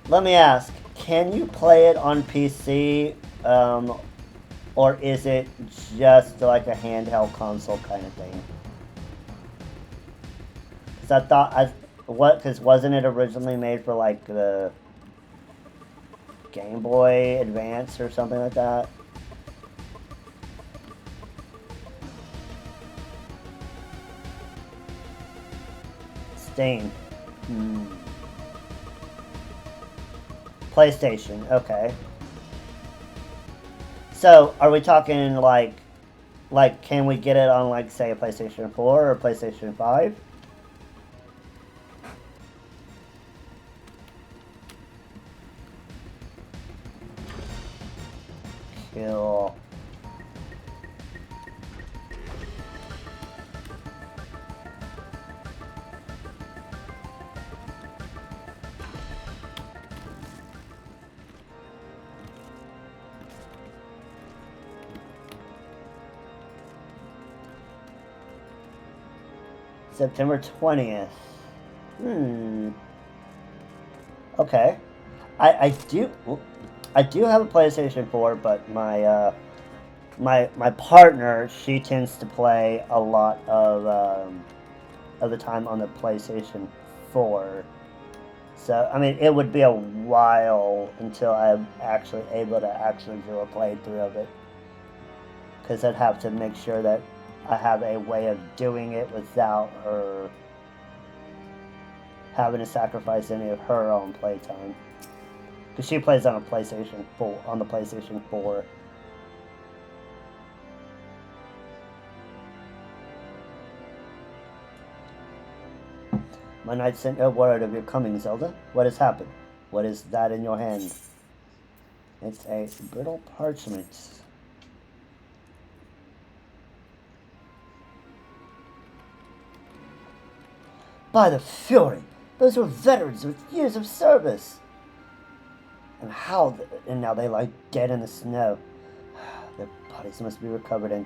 Let me ask, can you play it on PC, or is it just like a handheld console kind of thing? Because I thought because wasn't it originally made for like the Game Boy Advance or something like that? Steam. PlayStation, okay. So, are we talking like can we get it on, like, say, a PlayStation 4 or a PlayStation 5? Cool. September 20th. Okay. I do have a PlayStation 4, but my my partner, she tends to play a lot of the time on the PlayStation 4. So, I mean, it would be a while until I'm actually able to actually do a playthrough of it. Because I'd have to make sure that I have a way of doing it without her having to sacrifice any of her own playtime. Because she plays on a PlayStation 4, on the PlayStation 4. My knight sent no word of your coming, Zelda. What has happened? What is that in your hand? It's a brittle parchment. By the Fury! Those were veterans with years of service! And now they lie dead in the snow. Their bodies must be recovered and...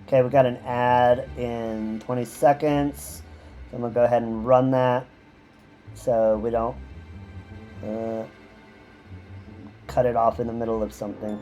Okay, we got an ad in 20 seconds. So I'm going to go ahead and run that so we don't cut it off in the middle of something.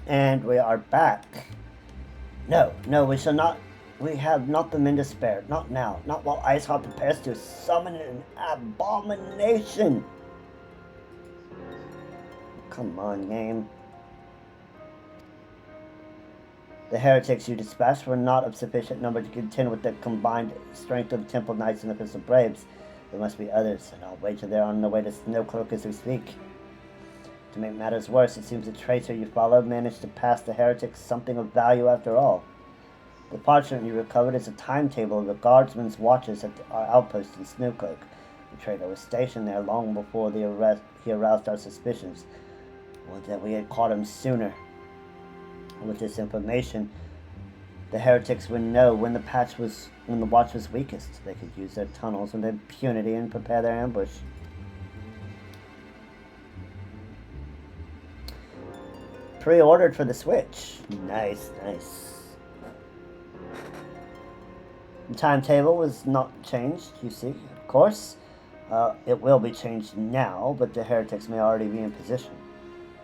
And we are back. No, we shall not. We have not the men to spare. Not now. Not while Iceheart prepares to summon an abomination. Come on, game. The heretics you dispatched were not of sufficient number to contend with the combined strength of the Temple Knights and the Pistol Braves. There must be others, and I'll wager they're on the way to Snowcloak as we speak. To make matters worse, it seems the traitor you followed managed to pass the heretics something of value after all. The parchment you recovered is a timetable of the guardsmen's watches at our outpost in Snowcloak. The traitor was stationed there long before he aroused our suspicions. Would that we had caught him sooner. With this information, the heretics would know when the watch was weakest. They could use their tunnels with impunity and prepare their ambush. Pre-ordered for the Switch. Nice. The timetable was not changed, you see, of course. It will be changed now, but the heretics may already be in position.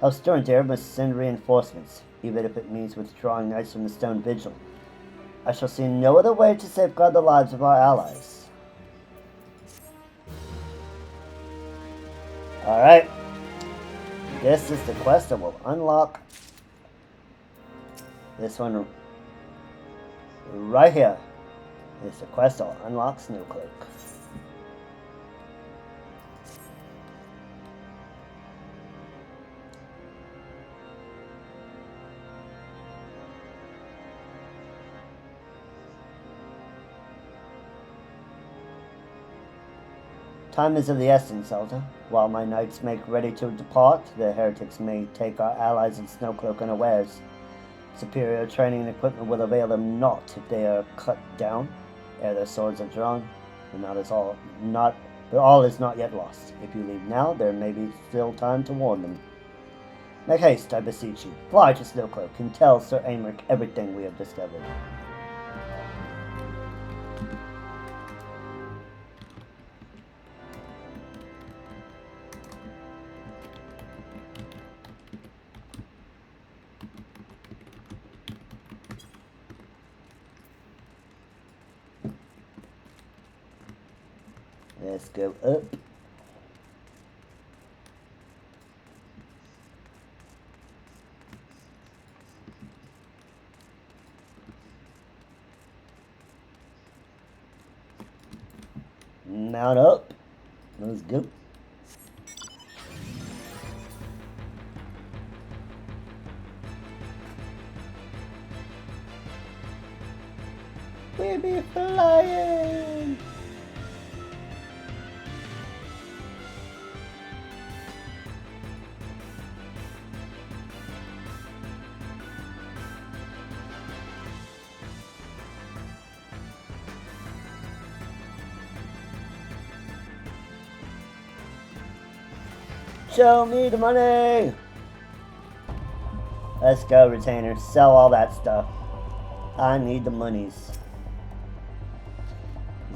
House Durindir must send reinforcements, even if it means withdrawing knights from the Stone Vigil. I shall see no other way to safeguard the lives of our allies. Alright. This is the quest that will unlock this one right here. It's the quest that will unlock Snowcloak. Time is of the essence, Zelda. While my knights make ready to depart, the heretics may take our allies in Snowcloak unawares. Superior training and equipment will avail them naught if they are cut down ere their swords are drawn. But all is not yet lost. If you leave now, there may be still time to warn them. Make haste, I beseech you. Fly to Snowcloak and tell Sir Aymeric everything we have discovered. Let's go up. Mount up. Let's go. We'll be flying. Show me the money! Let's go, retainer. Sell all that stuff. I need the monies.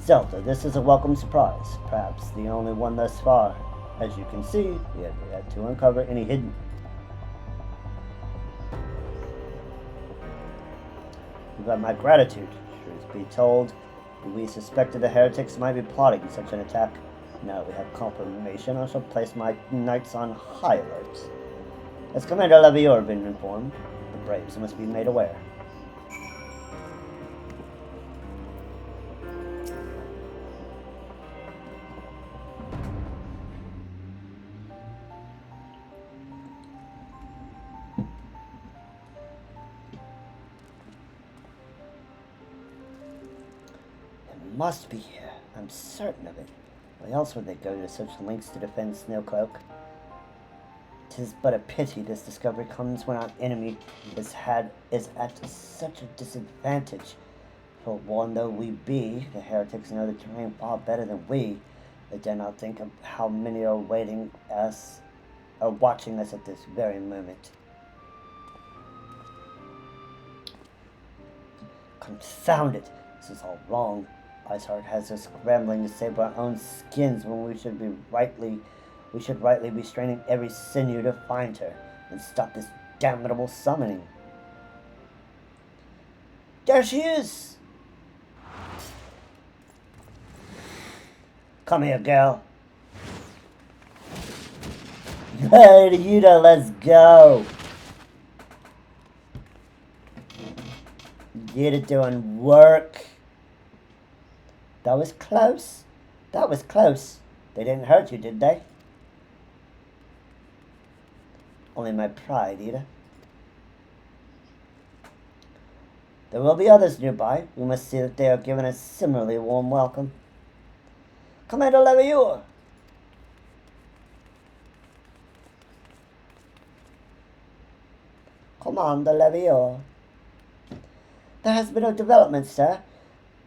Zelda, this is a welcome surprise. Perhaps the only one thus far. As you can see, we have yet to uncover any hidden. You got my gratitude. Truth be told, we suspected the heretics might be plotting such an attack. Now we have confirmation. I shall place my knights on high alert. As Commander Levior been informed, the braves must be made aware. It must be here. I'm certain of it. Why else would they go to such lengths to defend Snowcloak? 'Tis but a pity this discovery comes when our enemy is at such a disadvantage. For one though we be, the heretics know the terrain far better than we. They dare not think of how many are watching us at this very moment. Confound it! This is all wrong. Iceheart has us scrambling to save our own skins when we should rightly be straining every sinew to find her and stop this damnable summoning. There she is! Come here, girl. Hey, Yuta, let's go. Get it doing work. That was close. That was close. They didn't hurt you, did they? Only my pride, Ida. There will be others nearby. We must see that they are given a similarly warm welcome. Commander Levior! Commander Levior. There has been a development, sir.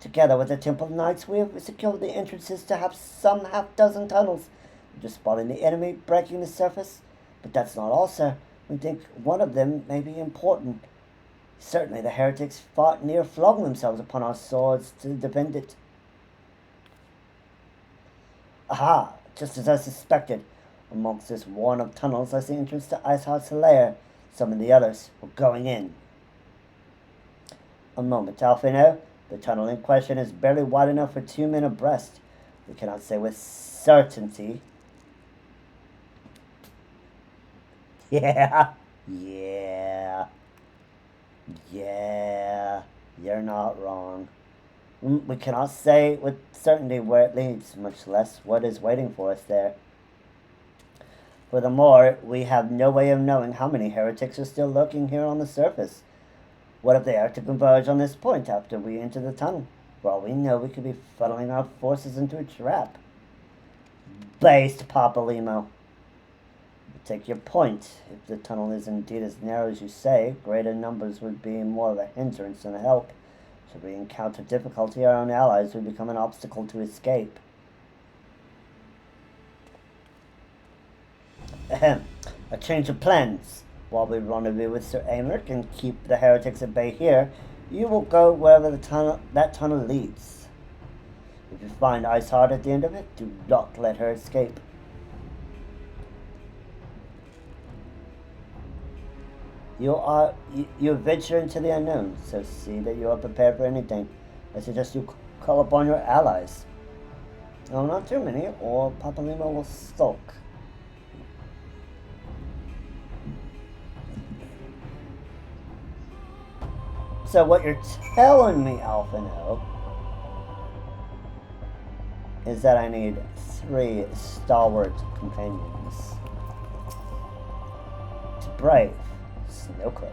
Together with the Temple Knights, we have secured the entrances to some half-dozen tunnels. We're just spotting the enemy breaking the surface. But that's not all, sir. We think one of them may be important. Certainly the heretics fought near flung themselves upon our swords to defend it. Aha! Just as I suspected. Amongst this warren of tunnels lies the entrance to Iceheart's lair. Some of the others were going in. A moment, Alfino. The tunnel in question is barely wide enough for 2 men abreast. We cannot say with certainty. Yeah. You're not wrong. We cannot say with certainty where it leads, much less what is waiting for us there. Furthermore, we have no way of knowing how many heretics are still lurking here on the surface. What if they are to converge on this point after we enter the tunnel? For all we know, we could be funneling our forces into a trap. Based, Papa Limo. Take your point. If the tunnel is indeed as narrow as you say, greater numbers would be more of a hindrance than a help. Should we encounter difficulty, our own allies would become an obstacle to escape. Ahem. A change of plans. While we rendezvous with Sir Aymeric and keep the heretics at bay here, you will go wherever that tunnel leads. If you find Iceheart at the end of it, do not let her escape. You venture into the unknown, so see that you are prepared for anything. I suggest you call upon your allies. No, not too many, or Papa Limo will sulk. So what you're telling me, Alphino, is that I need 3 stalwart companions to brave Snowcloak.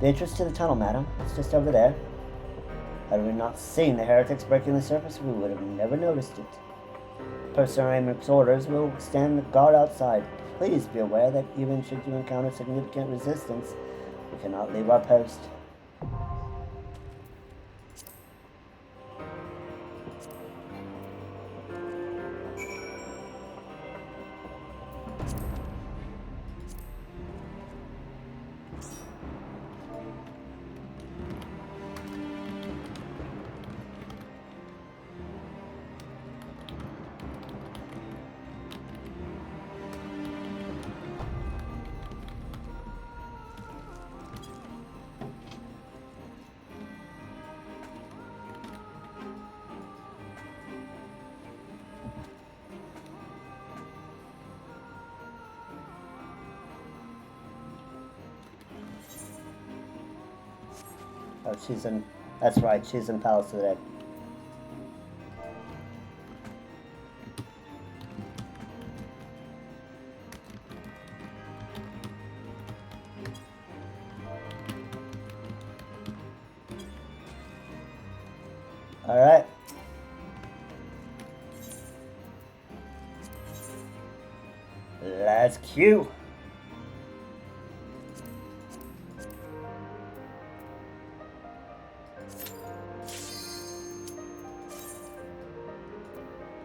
The entrance to the tunnel, madam. It's just over there. Had we not seen the heretics breaking the surface, we would have never noticed it. Per Sir Aymric's orders, we will stand guard outside. Please be aware that even should you encounter significant resistance, we cannot leave our post. Oh, she's in... That's right, she's in Palace today. Alright. Let's queue.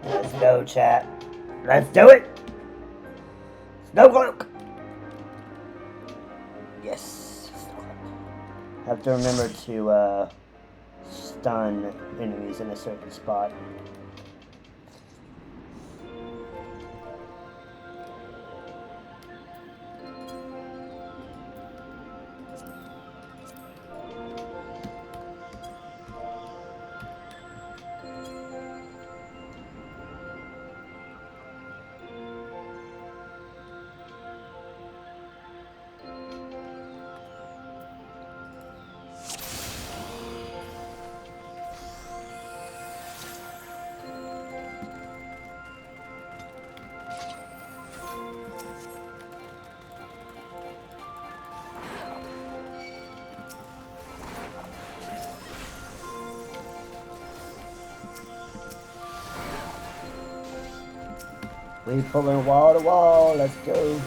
Let's go, chat. Let's do it! Snowcloak! Yes, Snowcloak. Have to remember to stun enemies in a certain spot. We pulling wall to wall. Let's go.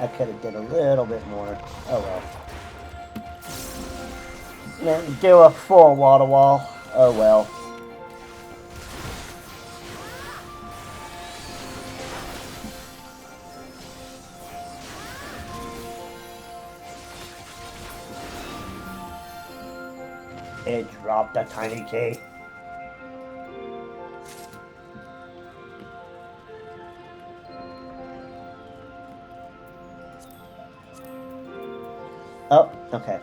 I could have did a little bit more. Oh well. Didn't do a full wall to wall. Oh well. It dropped a tiny key. Oh, okay.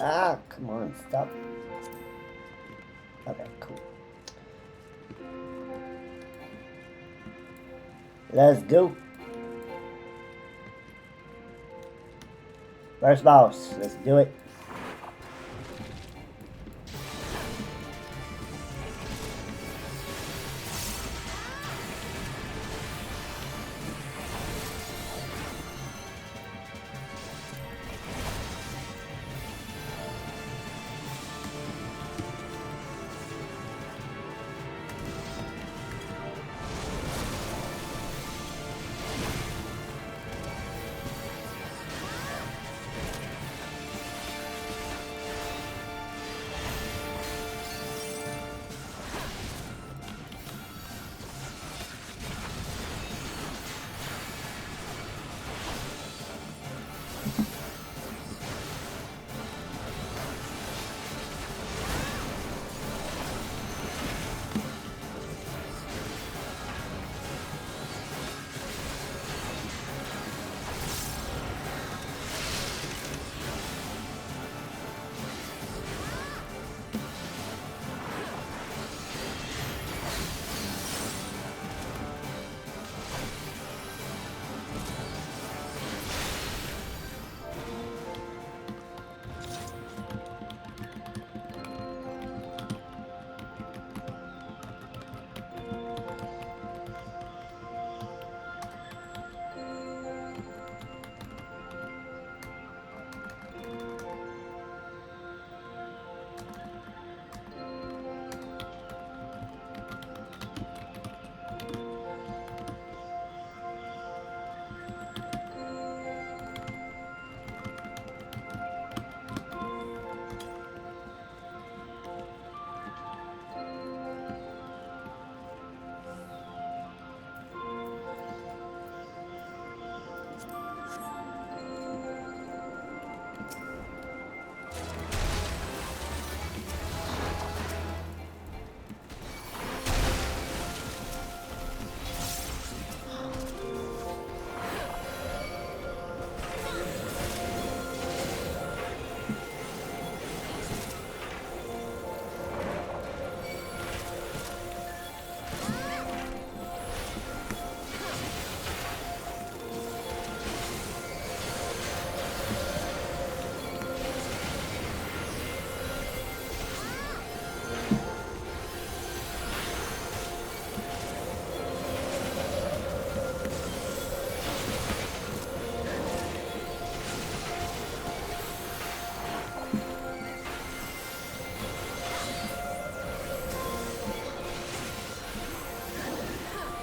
Ah, come on, stop. Okay, cool. Let's go. First boss, let's do it.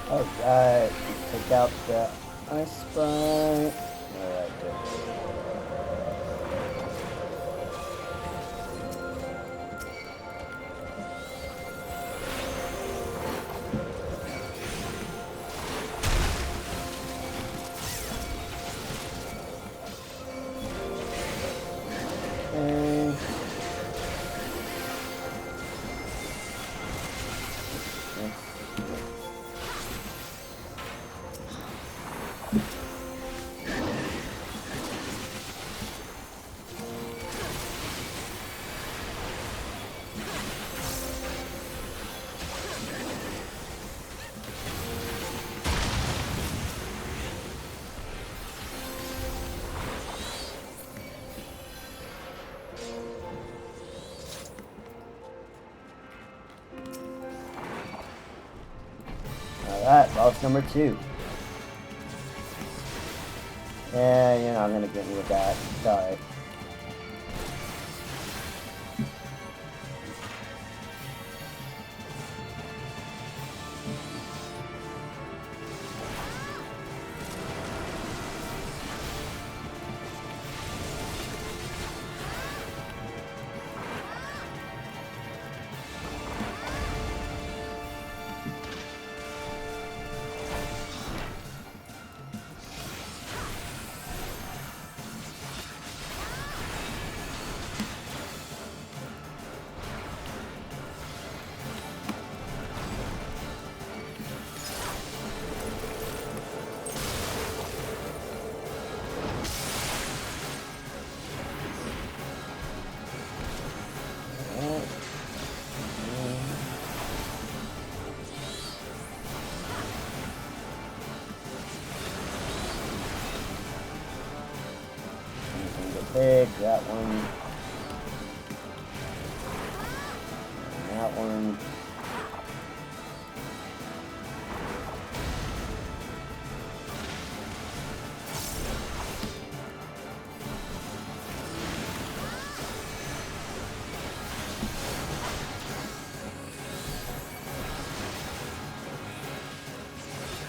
Alright, take out the ice sprite. Alright, good. Chalice number 2. Yeah, you're not gonna get me with that. Sorry. Big, that one. And that one.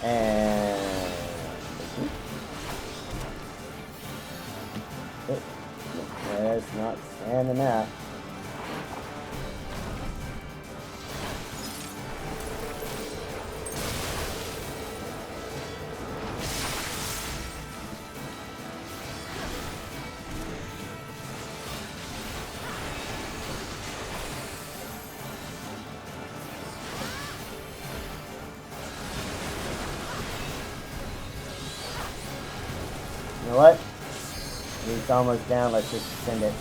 And it's not standing that. You know what? It's almost down, let's just send it.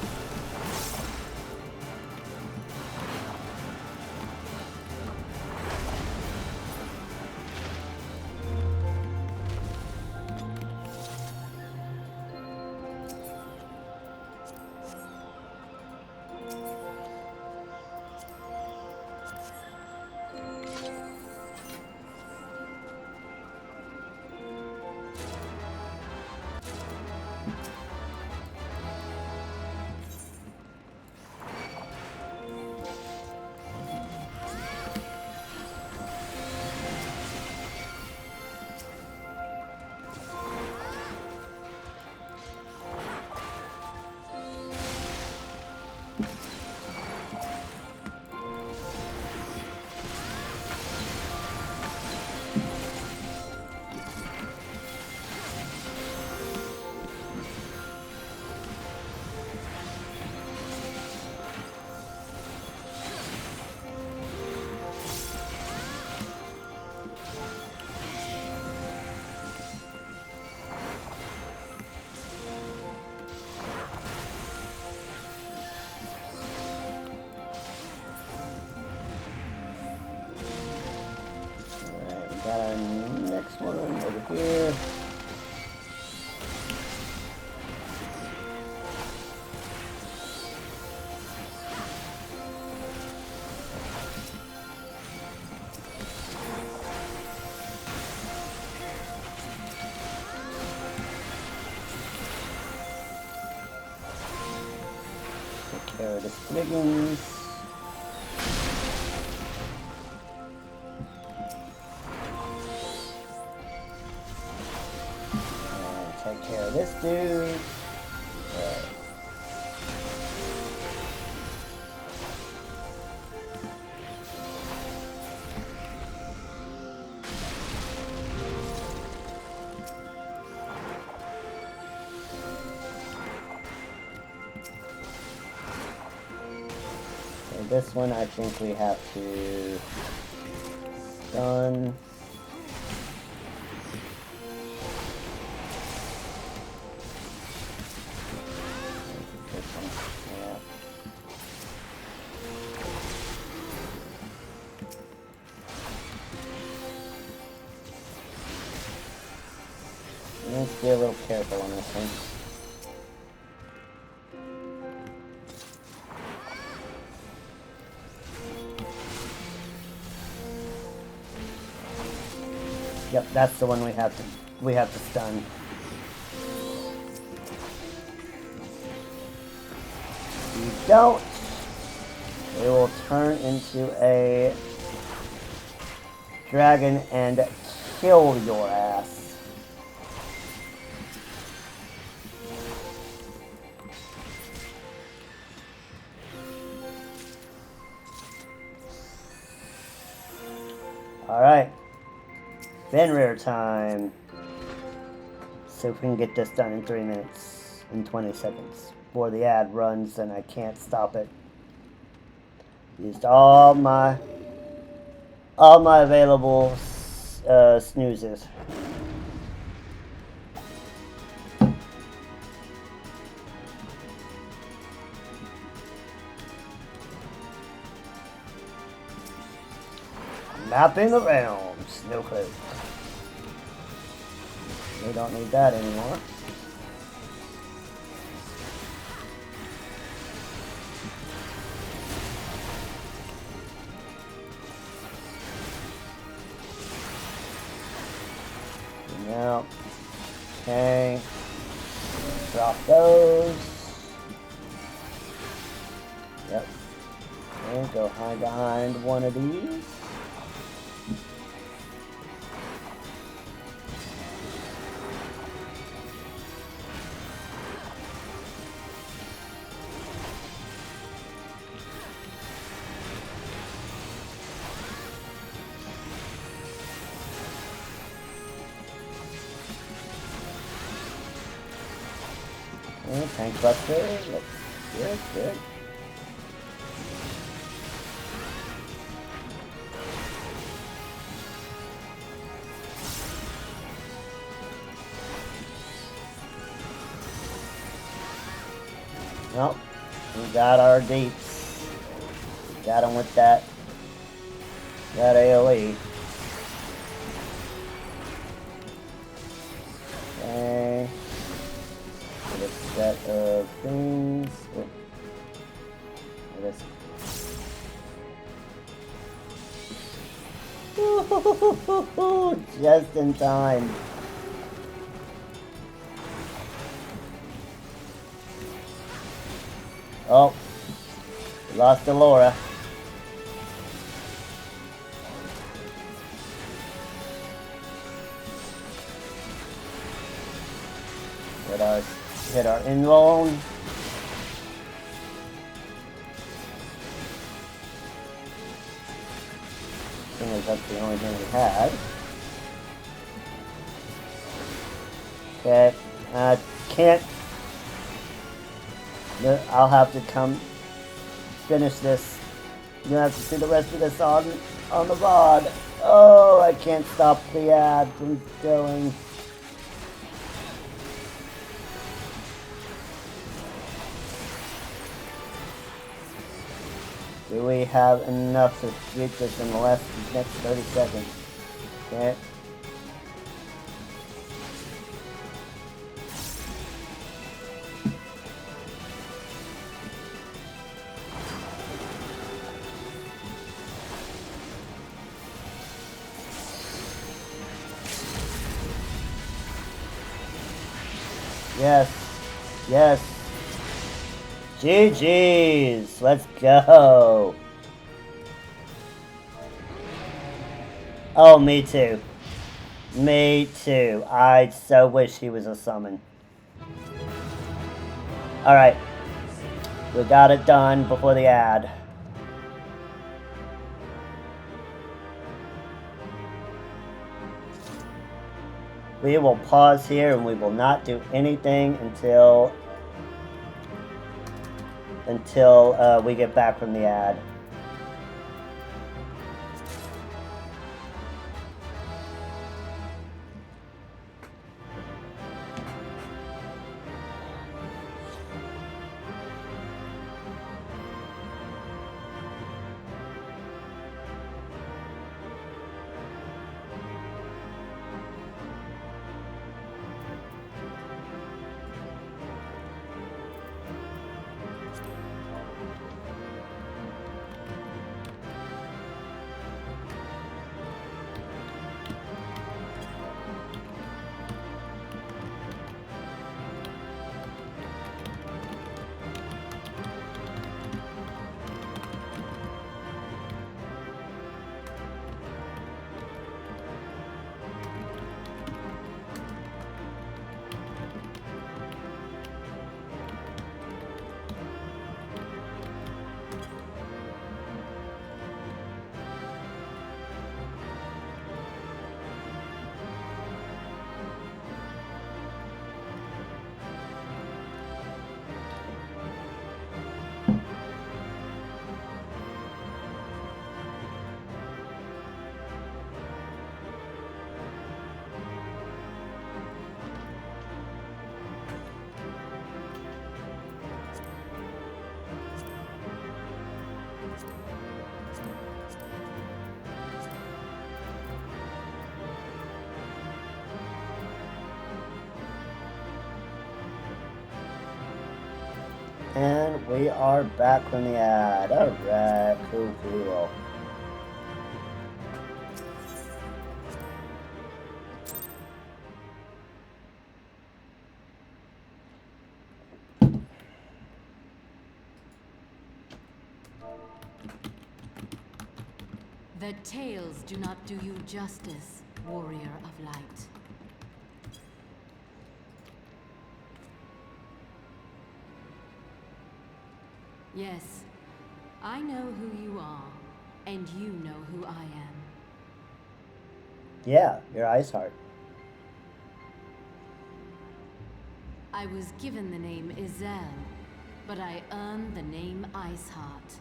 Got our next one over here. Take care of the Spriggans. Take care of this dude. Right. And this one I think we have to stun. Let's be a little careful on this one. Yep, that's the one we have to stun. If you don't, it will turn into a dragon and kill your ass. Alright. Fenrir time. So if we can get this done in 3 minutes and 20 seconds. Before the ad runs and I can't stop it. Used all my available snoozes. Mapping the realms. No clue. We don't need that anymore. Now, okay. Drop those. Yep. Okay, go hide behind one of these. Tank buster, looks good, good. Well, we got our deeps. We got them with that AoE. Okay. Get a set of things. Oh, just in time. Oh, we lost Alora. Hit our in roll. Thing is, that's the only thing we had. Okay, can't. I'll have to come finish this. You'll have to see the rest of this on the VOD. Oh, I can't stop the ad from going. Do we have enough to beat this in the next 30 seconds? Okay. Yes. Yes. GG's. Let's go. Oh, me too. Me too. I so wish he was a summon. Alright. We got it done before the ad. We will pause here and we will not do anything until we get back from the ad. And we are back from the ad. Alright, cool. The tales do not do you justice, warrior of light. Yes, I know who you are, and you know who I am. Yeah, your Iceheart. I was given the name Izel, but I earned the name Iceheart.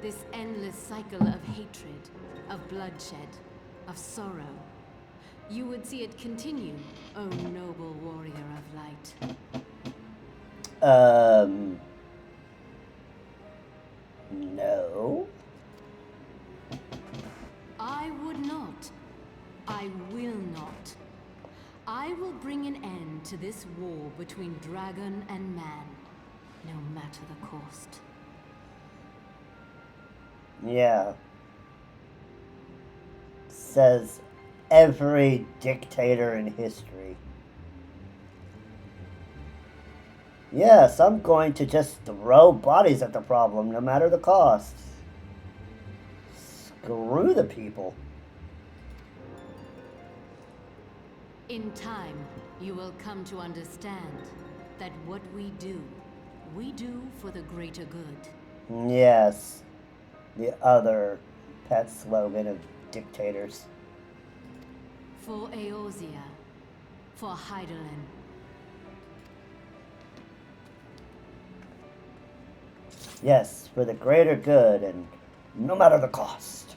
This endless cycle of hatred, of bloodshed, of sorrow. You would see it continue, O noble warrior of light. No. I would not. I will not. I will bring an end to this war between dragon and man, no matter the cost. Yeah. Says every dictator in history. Yes, I'm going to just throw bodies at the problem, no matter the cost. Screw the people. In time, you will come to understand that what we do for the greater good. Yes. The other pet slogan of dictators. For Eorzea, for Hydaelyn. Yes, for the greater good, and no matter the cost.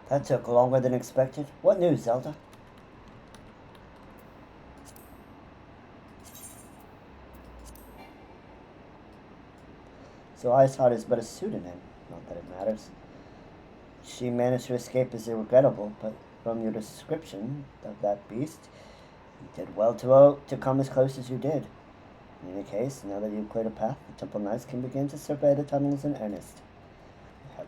That took longer than expected. What news, Zelda? So Iceheart is but a pseudonym. Not that it matters. She managed to escape is regrettable, but from your description of that beast, you did well to come as close as you did. In any case, now that you've cleared a path, the Temple Knights can begin to survey the tunnels in earnest.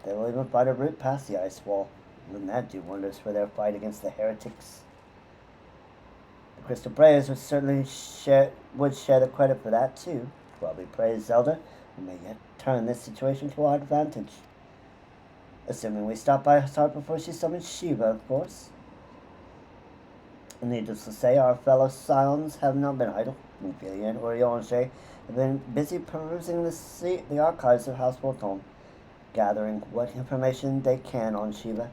They will even find a route past the ice wall. Wouldn't that do wonders for their fight against the heretics? The Crystal Braves would certainly share the credit for that too. While we praise Zelda, we may yet turn this situation to our advantage. Assuming we stop by Iceheart before she summons Shiva, of course. Needless to say, our fellow Scions have not been idle. Ophelia and Oriange have been busy perusing the archives of House Forton, gathering what information they can on Shiva.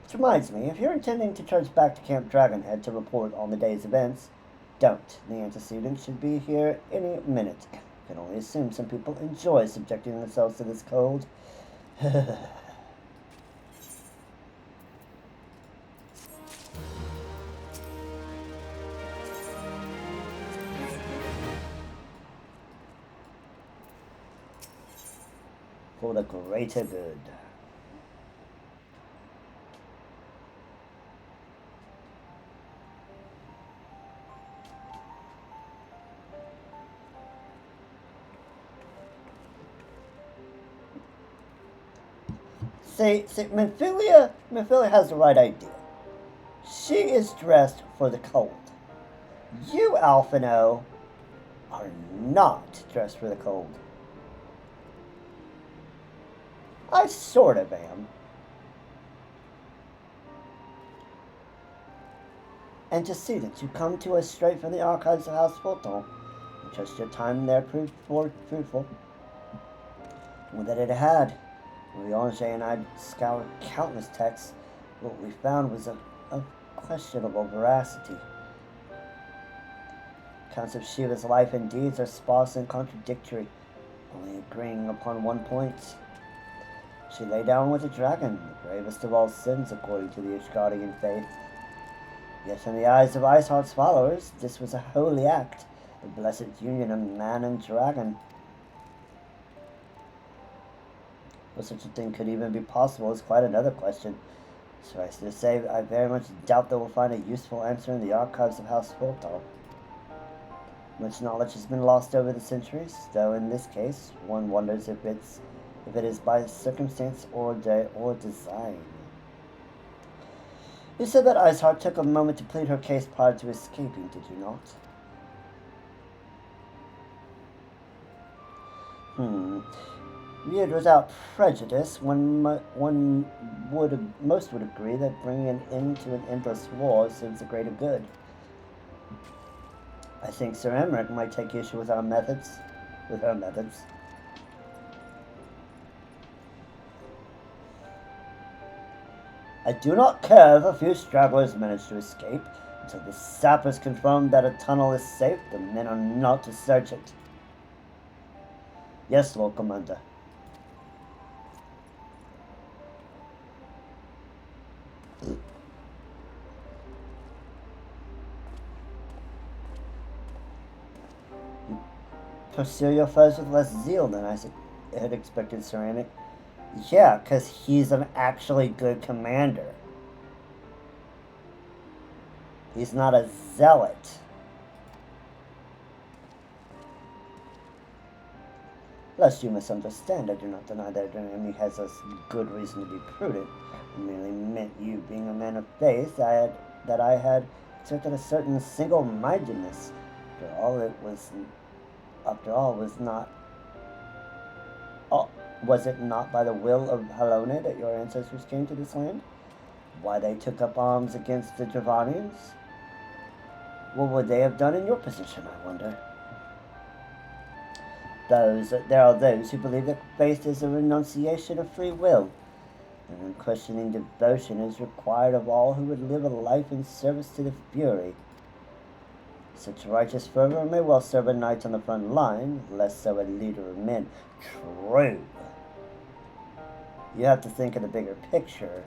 Which reminds me, if you're intending to charge back to Camp Dragonhead to report on the day's events, don't. The antecedents should be here any minute. I can only assume some people enjoy subjecting themselves to this cold. For the greater good. See, Mephilia has the right idea. She is dressed for the cold. You, Alphino, are not dressed for the cold. I sort of am. And to see that you come to us straight from the archives of House Forton, and trust your time there proved fruitful. that it had. Riange and I scoured countless texts. What we found was of questionable veracity. Accounts of Shiva's life and deeds are sparse and contradictory, only agreeing upon one point. She lay down with a dragon, the gravest of all sins according to the Ishgardian faith. Yet in the eyes of Iceheart's followers, this was a holy act, the blessed union of man and dragon. Whether such a thing could even be possible is quite another question. Suffice to say, I very much doubt that we'll find a useful answer in the archives of House Fulton. Much knowledge has been lost over the centuries, though in this case, one wonders if it is by circumstance or design. You said that Iceheart took a moment to plead her case prior to escaping, did you not? Viewed without prejudice, most would agree that bringing an end to an endless war serves the greater good. I think Sir Emmerich might take issue with her methods. I do not care if a few stragglers manage to escape. Until the sappers confirm that a tunnel is safe, the men are not to search it. Yes, Lord Commander. Pursue your foes with less zeal than I had expected, Ceramic. Yeah, because he's an actually good commander. He's not a zealot. Lest you misunderstand, I do not deny that your enemy has a good reason to be prudent. I merely meant you, being a man of faith, that I had expected a certain single-mindedness. Was it not by the will of Halone that your ancestors came to this land? Why they took up arms against the Dravanians? What would they have done in your position, I wonder? There are those who believe that faith is a renunciation of free will, and unquestioning devotion is required of all who would live a life in service to the Fury. Such righteous fervor may well serve a knight on the front line, less so a leader of men. True. You have to think of the bigger picture.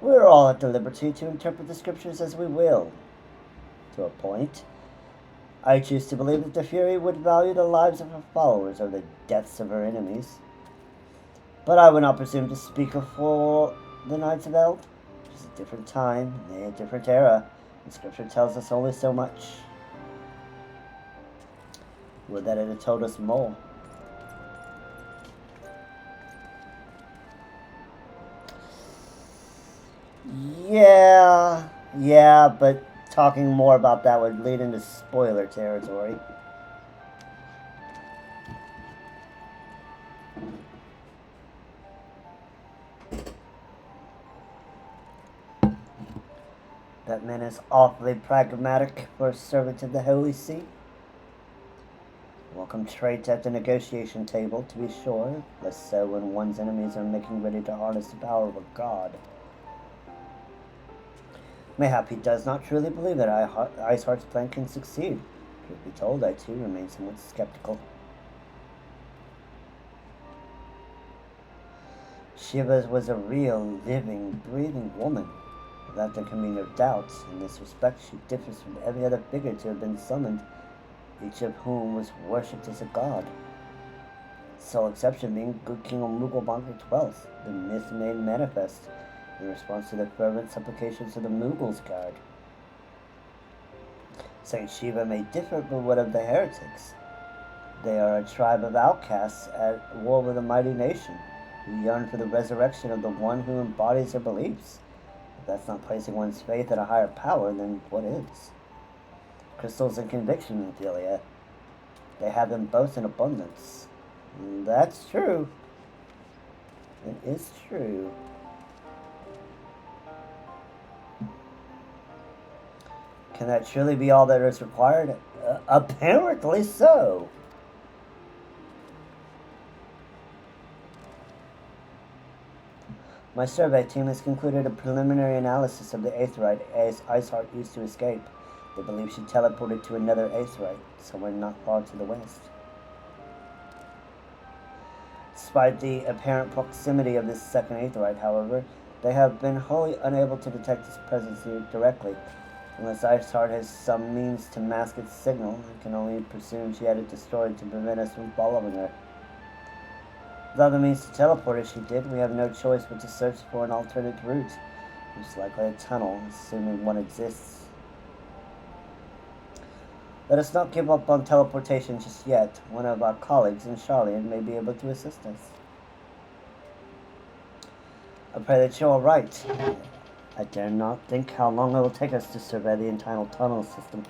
We're all at the liberty to interpret the scriptures as we will. To a point. I choose to believe that the Fury would value the lives of her followers over the deaths of her enemies. But I would not presume to speak for the Knights of Eld. It's a different time, a different era, and Scripture tells us only so much. Would that it had told us more. Yeah, but talking more about that would lead into spoiler territory. That man is awfully pragmatic for a servant of the Holy See. Welcome traits at the negotiation table, to be sure, less so when one's enemies are making ready to harness the power of a god. Mayhap he does not truly believe that Iceheart's plan can succeed. Truth be told, I too remain somewhat skeptical. Shiva was a real, living, breathing woman. Of that there can be no doubt. In this respect, she differs from every other figure to have been summoned, each of whom was worshipped as a god. Sole exception being Good King Mughal XII, the myth made manifest in response to the fervent supplications of the Mughals guard. Saint Shiva may differ, but what of the heretics? They are a tribe of outcasts at war with a mighty nation, who yearn for the resurrection of the one who embodies their beliefs. If that's not placing one's faith in a higher power, then what is? Crystals and conviction, Ophelia. They have them both in abundance. That's true. It is true. Can that truly be all that is required? Apparently so. My survey team has concluded a preliminary analysis of the aetheryte as Iceheart used to escape. They believe she teleported to another aetheryte, somewhere not far to the west. Despite the apparent proximity of this second aetheryte, however, they have been wholly unable to detect its presence here directly. Unless Iceheart has some means to mask its signal, I can only presume she had it destroyed to prevent us from following her. Without the means to teleport as she did, we have no choice but to search for an alternate route. Most likely a tunnel, assuming one exists. Let us not give up on teleportation just yet. One of our colleagues in Charlian may be able to assist us. I pray that you're all right. I dare not think how long it will take us to survey the entire tunnel system.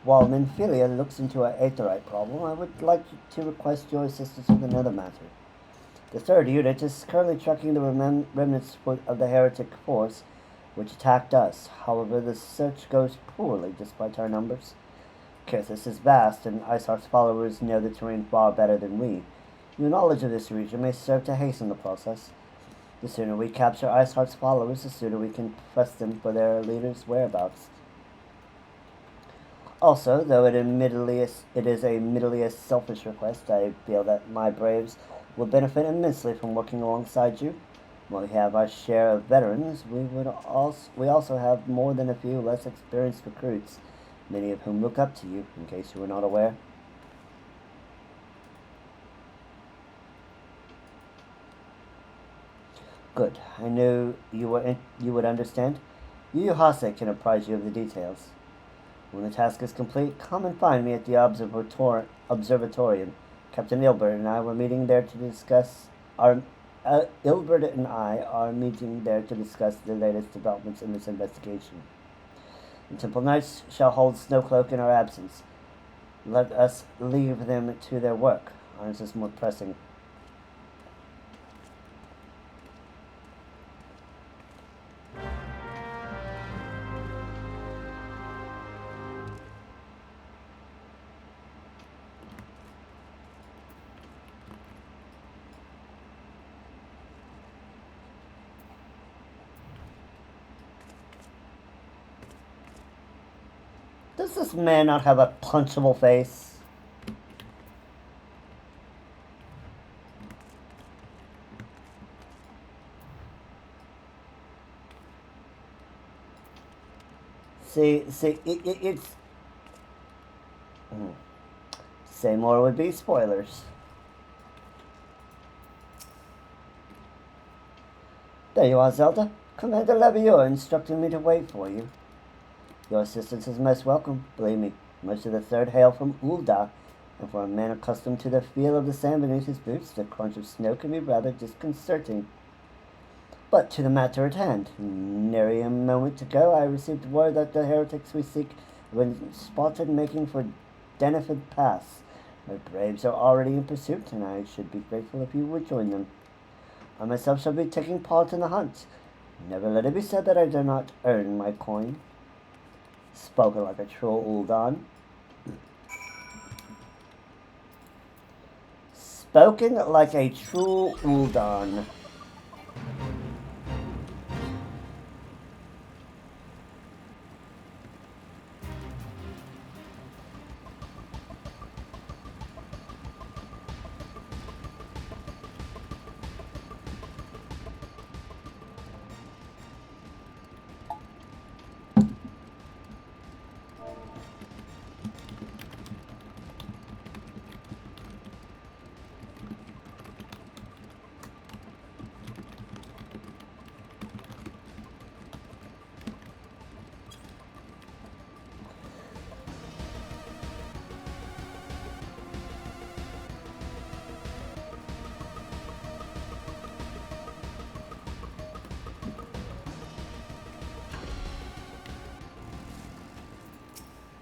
While Minfilia looks into our aetheryte problem, I would like to request your assistance with another matter. The third unit is currently tracking the remnants of the heretic force which attacked us. However, the search goes poorly despite our numbers. Kirthis is vast, and Iceheart's followers know the terrain far better than we. Your knowledge of this region may serve to hasten the process. The sooner we capture Iceheart's followers, the sooner we can press them for their leader's whereabouts. Also, though it is admittedly a selfish request, I feel that my braves will benefit immensely from working alongside you. While we have our share of veterans, we also have more than a few less experienced recruits, many of whom look up to you, in case you were not aware. Good. I knew you would understand. Yu Hase can apprise you of the details. When the task is complete, come and find me at the observatorium. Captain Ilbert and I were meeting there to discuss Ilbert and I are meeting there to discuss the latest developments in this investigation. The Temple Knights shall hold Snowcloak in our absence. Let us leave them to their work. Ours is more pressing. Does this man not have a punchable face? See, it's... Say more would be spoilers. There you are, Zelda. Commander Levior instructed me to wait for you. Your assistance is most welcome, believe me. Most of the third hail from Ul'dah, and for a man accustomed to the feel of the sand beneath his boots, the crunch of snow can be rather disconcerting. But to the matter at hand. Nary a moment ago I received word that the heretics we seek have been spotted making for Deneford Pass. My braves are already in pursuit, and I should be grateful if you would join them. I myself shall be taking part in the hunt. Never let it be said that I do not earn my coin. Spoken like a true Ul'dan. Spoken like a true Ul'dan.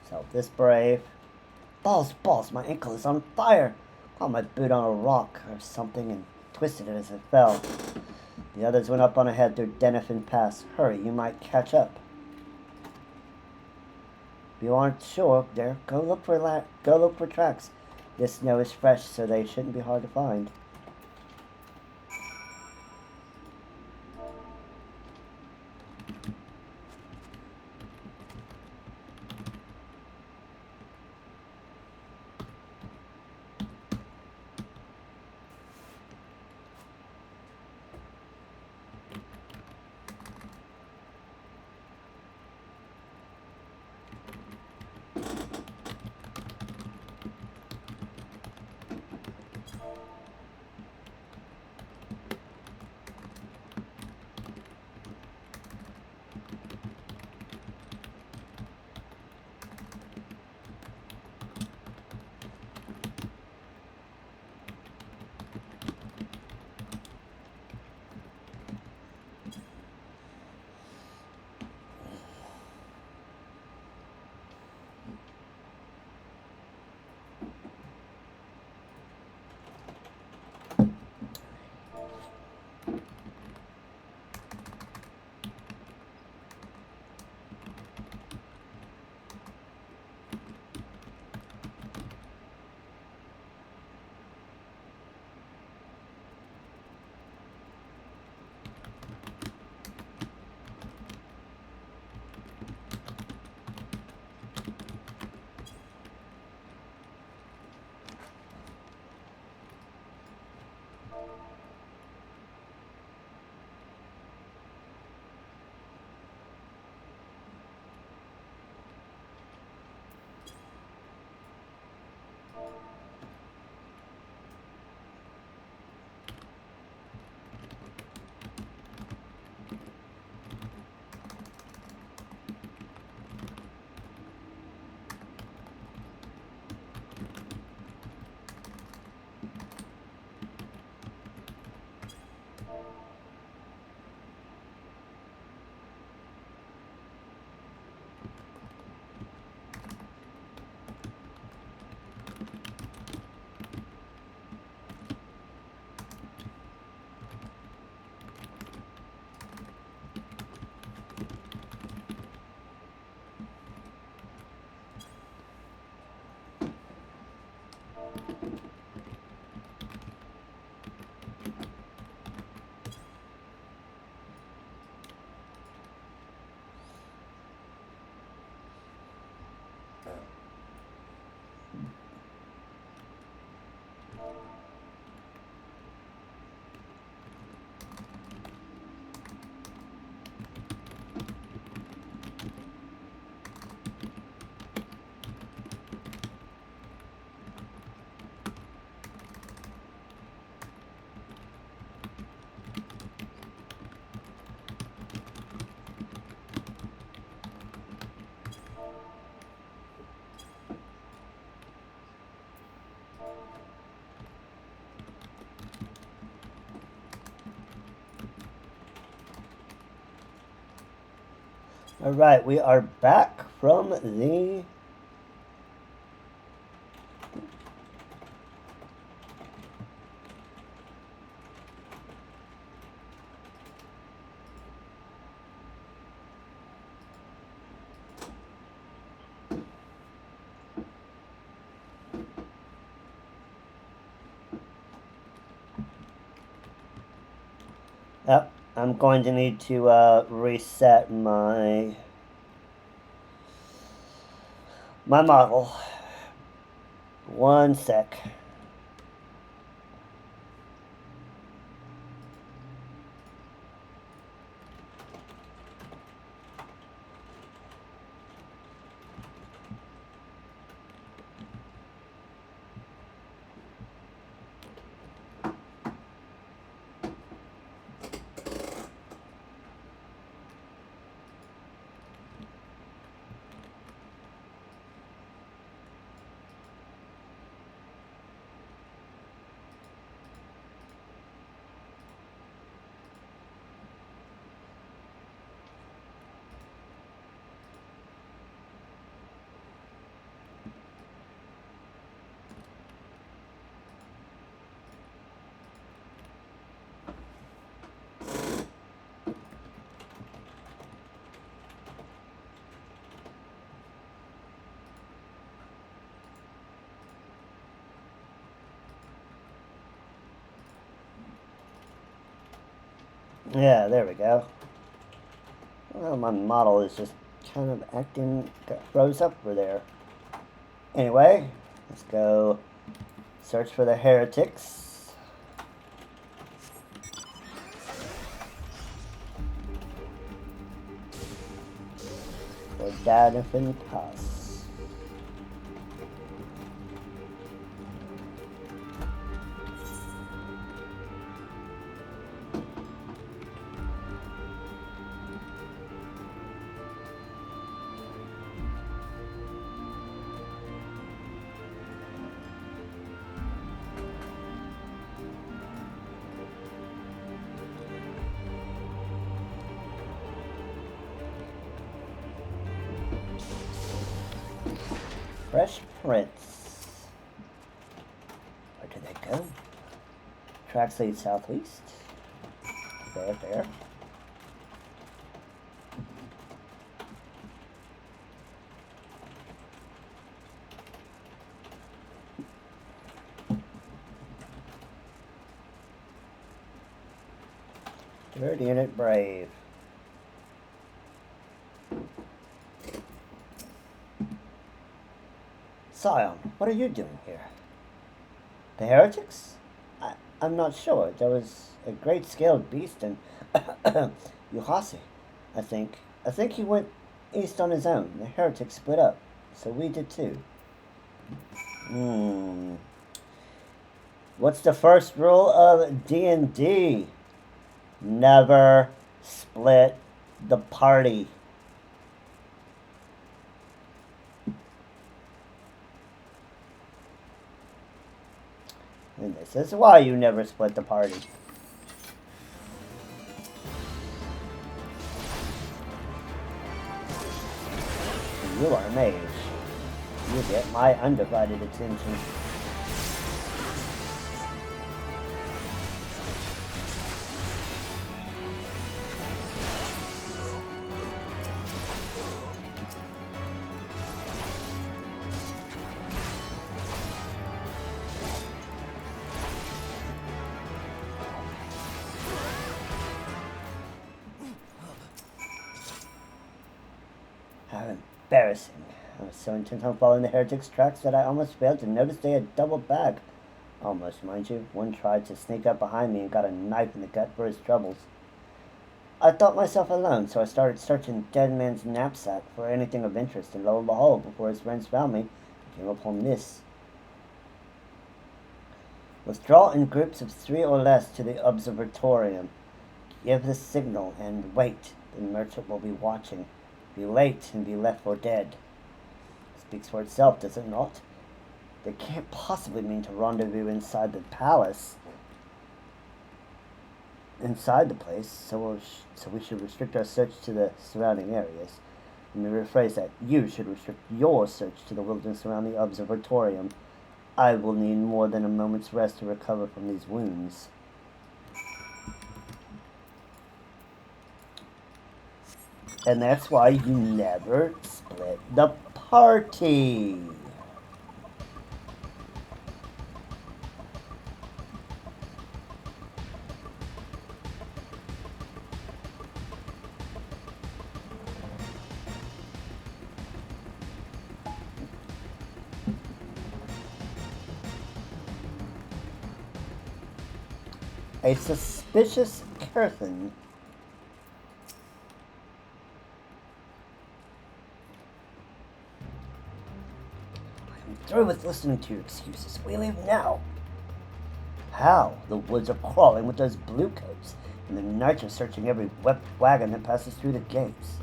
So this brave. Balls, my ankle is on fire. Caught my boot on a rock or something and twisted it as it fell. The others went up on ahead through Denifin Pass. Hurry, you might catch up. If you aren't sure, there, go look for tracks. This snow is fresh, so they shouldn't be hard to find. Alright, we are back from the... Yep, I'm going to need to reset my model. One sec. Yeah, there we go. Well, my model is just kind of froze up over there. Anyway, let's go search for the heretics. For Dadafin Pass. Fresh prints. Where did they go? Tracks lead southeast. There. Third unit brave. Scion, what are you doing here? The heretics? I'm not sure. There was a great scaled beast in Yuhasi, I think. I think he went east on his own. The heretics split up, so we did too. What's the first rule of D&D? Never split the party. And this is why you never split the party. You are a mage. You get my undivided attention. How embarrassing. I was so intent on following the heretics' tracks that I almost failed to notice they had doubled back. Almost, mind you. One tried to sneak up behind me and got a knife in the gut for his troubles. I thought myself alone, so I started searching Dead Man's knapsack for anything of interest, and lo and behold, before his friends found me, I came upon this. Withdraw in groups of 3 or less to the observatorium. Give the signal and wait. The merchant will be watching. Be late and be left for dead. Speaks for itself, does it not? They can't possibly mean to rendezvous inside the palace. Inside the place, so we should restrict our search to the surrounding areas. Let me rephrase that. You should restrict your search to the wilderness around the observatorium. I will need more than a moment's rest to recover from these wounds. And that's why you never split the party. A suspicious Curthin. I'm through with listening to your excuses. We leave now. How? The woods are crawling with those bluecoats, and the knights are searching every wagon that passes through the gates.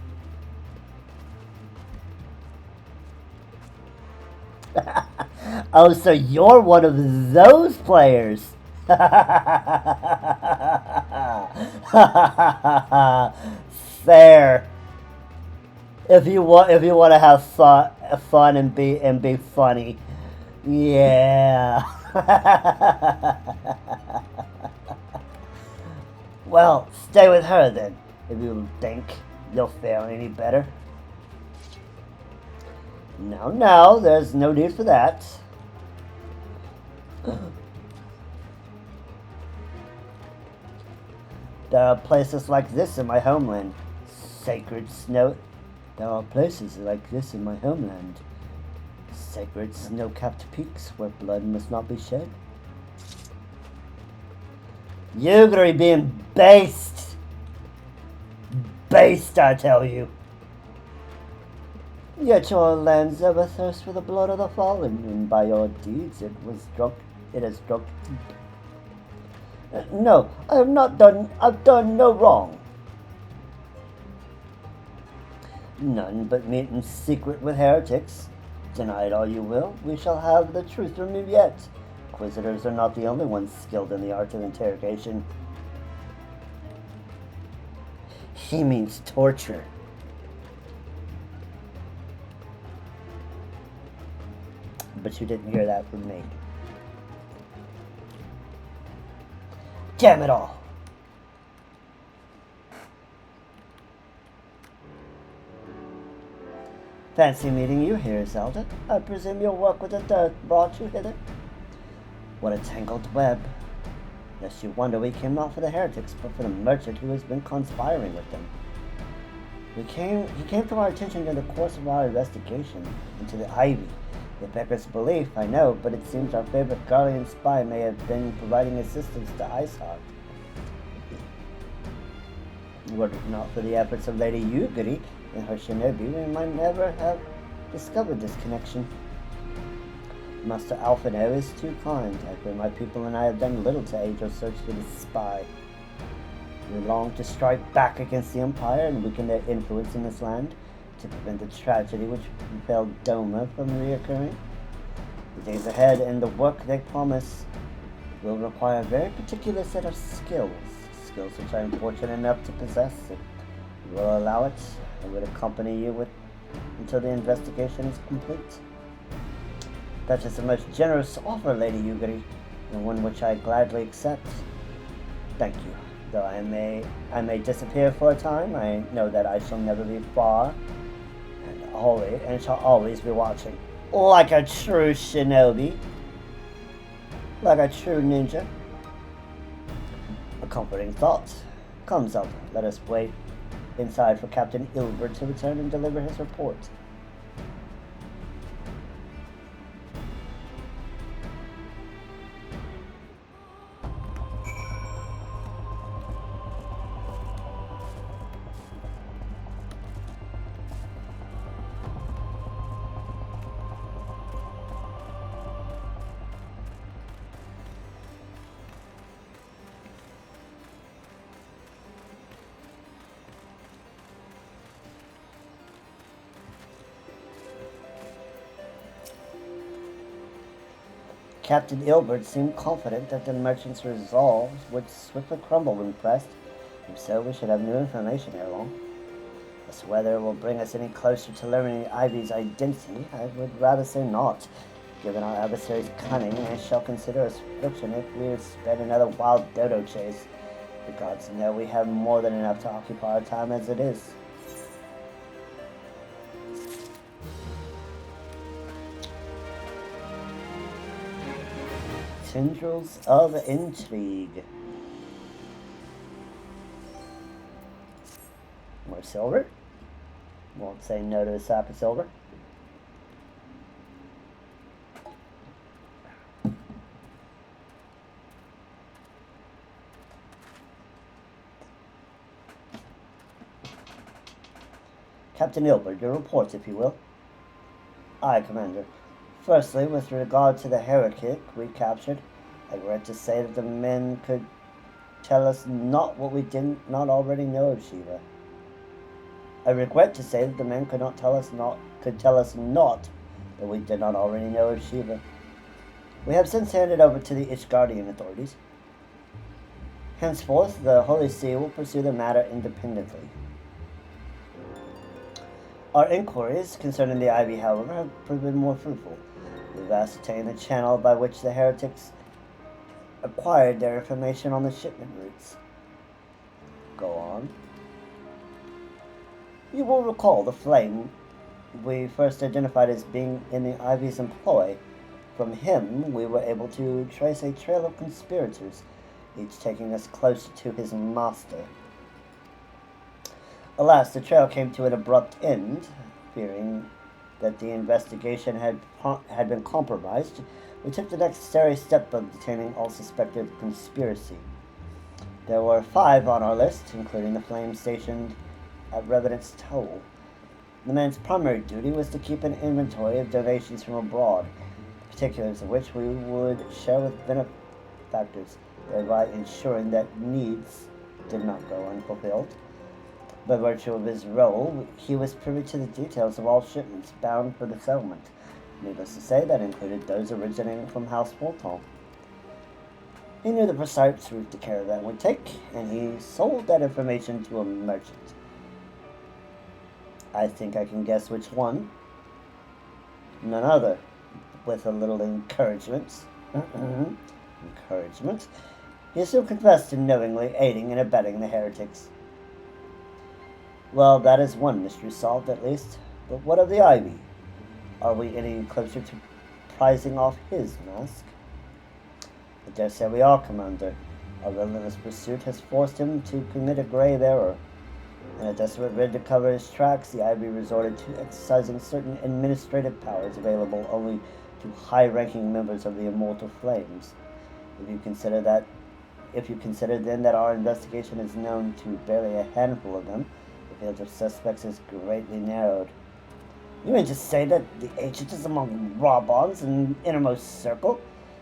Oh, so you're one of those players. Fair. If you want to have fun and be funny, yeah. Well, stay with her then, if you think you'll fare any better. No, there's no need for that. There are places like this in my homeland. Sacred snow. There are places like this in my homeland. Sacred snow-capped peaks where blood must not be shed. Yugri being based! Based, I tell you! Yet your lands ever thirst for the blood of the fallen, and by your deeds it has drunk deep. No, I've done no wrong. None but meet in secret with heretics. Deny it all you will, we shall have the truth from you yet. Inquisitors are not the only ones skilled in the art of interrogation. He means torture. But you didn't hear that from me. Damn it all! Fancy meeting you here, Zelda. I presume your work with the dirt brought you hither? What a tangled web. Lest you wonder we came not for the heretics, but for the merchant who has been conspiring with them. He came to our attention in the course of our investigation into the Ivy. It beggars belief, I know, but it seems our favorite guardian spy may have been providing assistance to Iceheart. Were it not for the efforts of Lady Yugiri and her shinobi, we might never have discovered this connection. Master Alphino is too kind. After my people and I have done little to aid your search for this spy. We long to strike back against the Empire and weaken their influence in this land, to prevent the tragedy which befell Doma from reoccurring. The days ahead and the work they promise will require a very particular set of skills which I am fortunate enough to possess. If you will allow it, I would accompany you until the investigation is complete. That is a most generous offer, Lady Yugiri, and one which I gladly accept. Thank you. Though I may disappear for a time, I know that I shall never be far, and shall always be watching. Like a true shinobi. Like a true ninja. A comforting thought. Come, Zelda, let us wait inside for Captain Ilbert to return and deliver his report. Captain Ilbert seemed confident that the merchant's resolve would swiftly crumble when pressed. If so, we should have new information ere long. As whether it will bring us any closer to learning Ivy's identity, I would rather say not. Given our adversary's cunning, I shall consider us fortunate if we sped another wild dodo chase. The gods know we have more than enough to occupy our time as it is. Tendrils of intrigue. More silver. Won't say no to a sack of silver. Captain Ilbert, your report, if you will. Aye, Commander. Firstly, with regard to the heretic we captured, I regret to say that the men could tell us not what we did not already know of Shiva. I regret to say that the men could tell us not that we did not already know of Shiva. We have since handed over to the Ishgardian authorities. Henceforth, the Holy See will pursue the matter independently. Our inquiries concerning the Ivy, however, have proven more fruitful. We've ascertained the channel by which the heretics acquired their information on the shipment routes. Go on. You will recall the flame we first identified as being in the Ivy's employ. From him, we were able to trace a trail of conspirators each taking us closer to his master. Alas, the trail came to an abrupt end. Fearing that the investigation had been compromised, we took the necessary step of detaining all suspected of conspiracy. There were 5 on our list, including the flame stationed at Revenant's Toll. The man's primary duty was to keep an inventory of donations from abroad, the particulars of which we would share with benefactors, thereby ensuring that needs did not go unfulfilled. By virtue of his role, he was privy to the details of all shipments bound for the settlement. Needless to say, that included those originating from House Fulton. He knew the precise route the caravan would take, and he sold that information to a merchant. I think I can guess which one. None other. With a little encouragement. He still confessed to knowingly aiding and abetting the heretics. Well, that is one mystery solved, at least. But what of the Ivy? Are we any closer to prizing off his mask? I dare say we are, Commander. Our relentless pursuit has forced him to commit a grave error. In a desperate bid to cover his tracks, the Ivy resorted to exercising certain administrative powers available only to high-ranking members of the Immortal Flames. If you consider then that our investigation is known to barely a handful of them, the field of suspects is greatly narrowed. You mean to say that the agent is among Rabon's in innermost circle?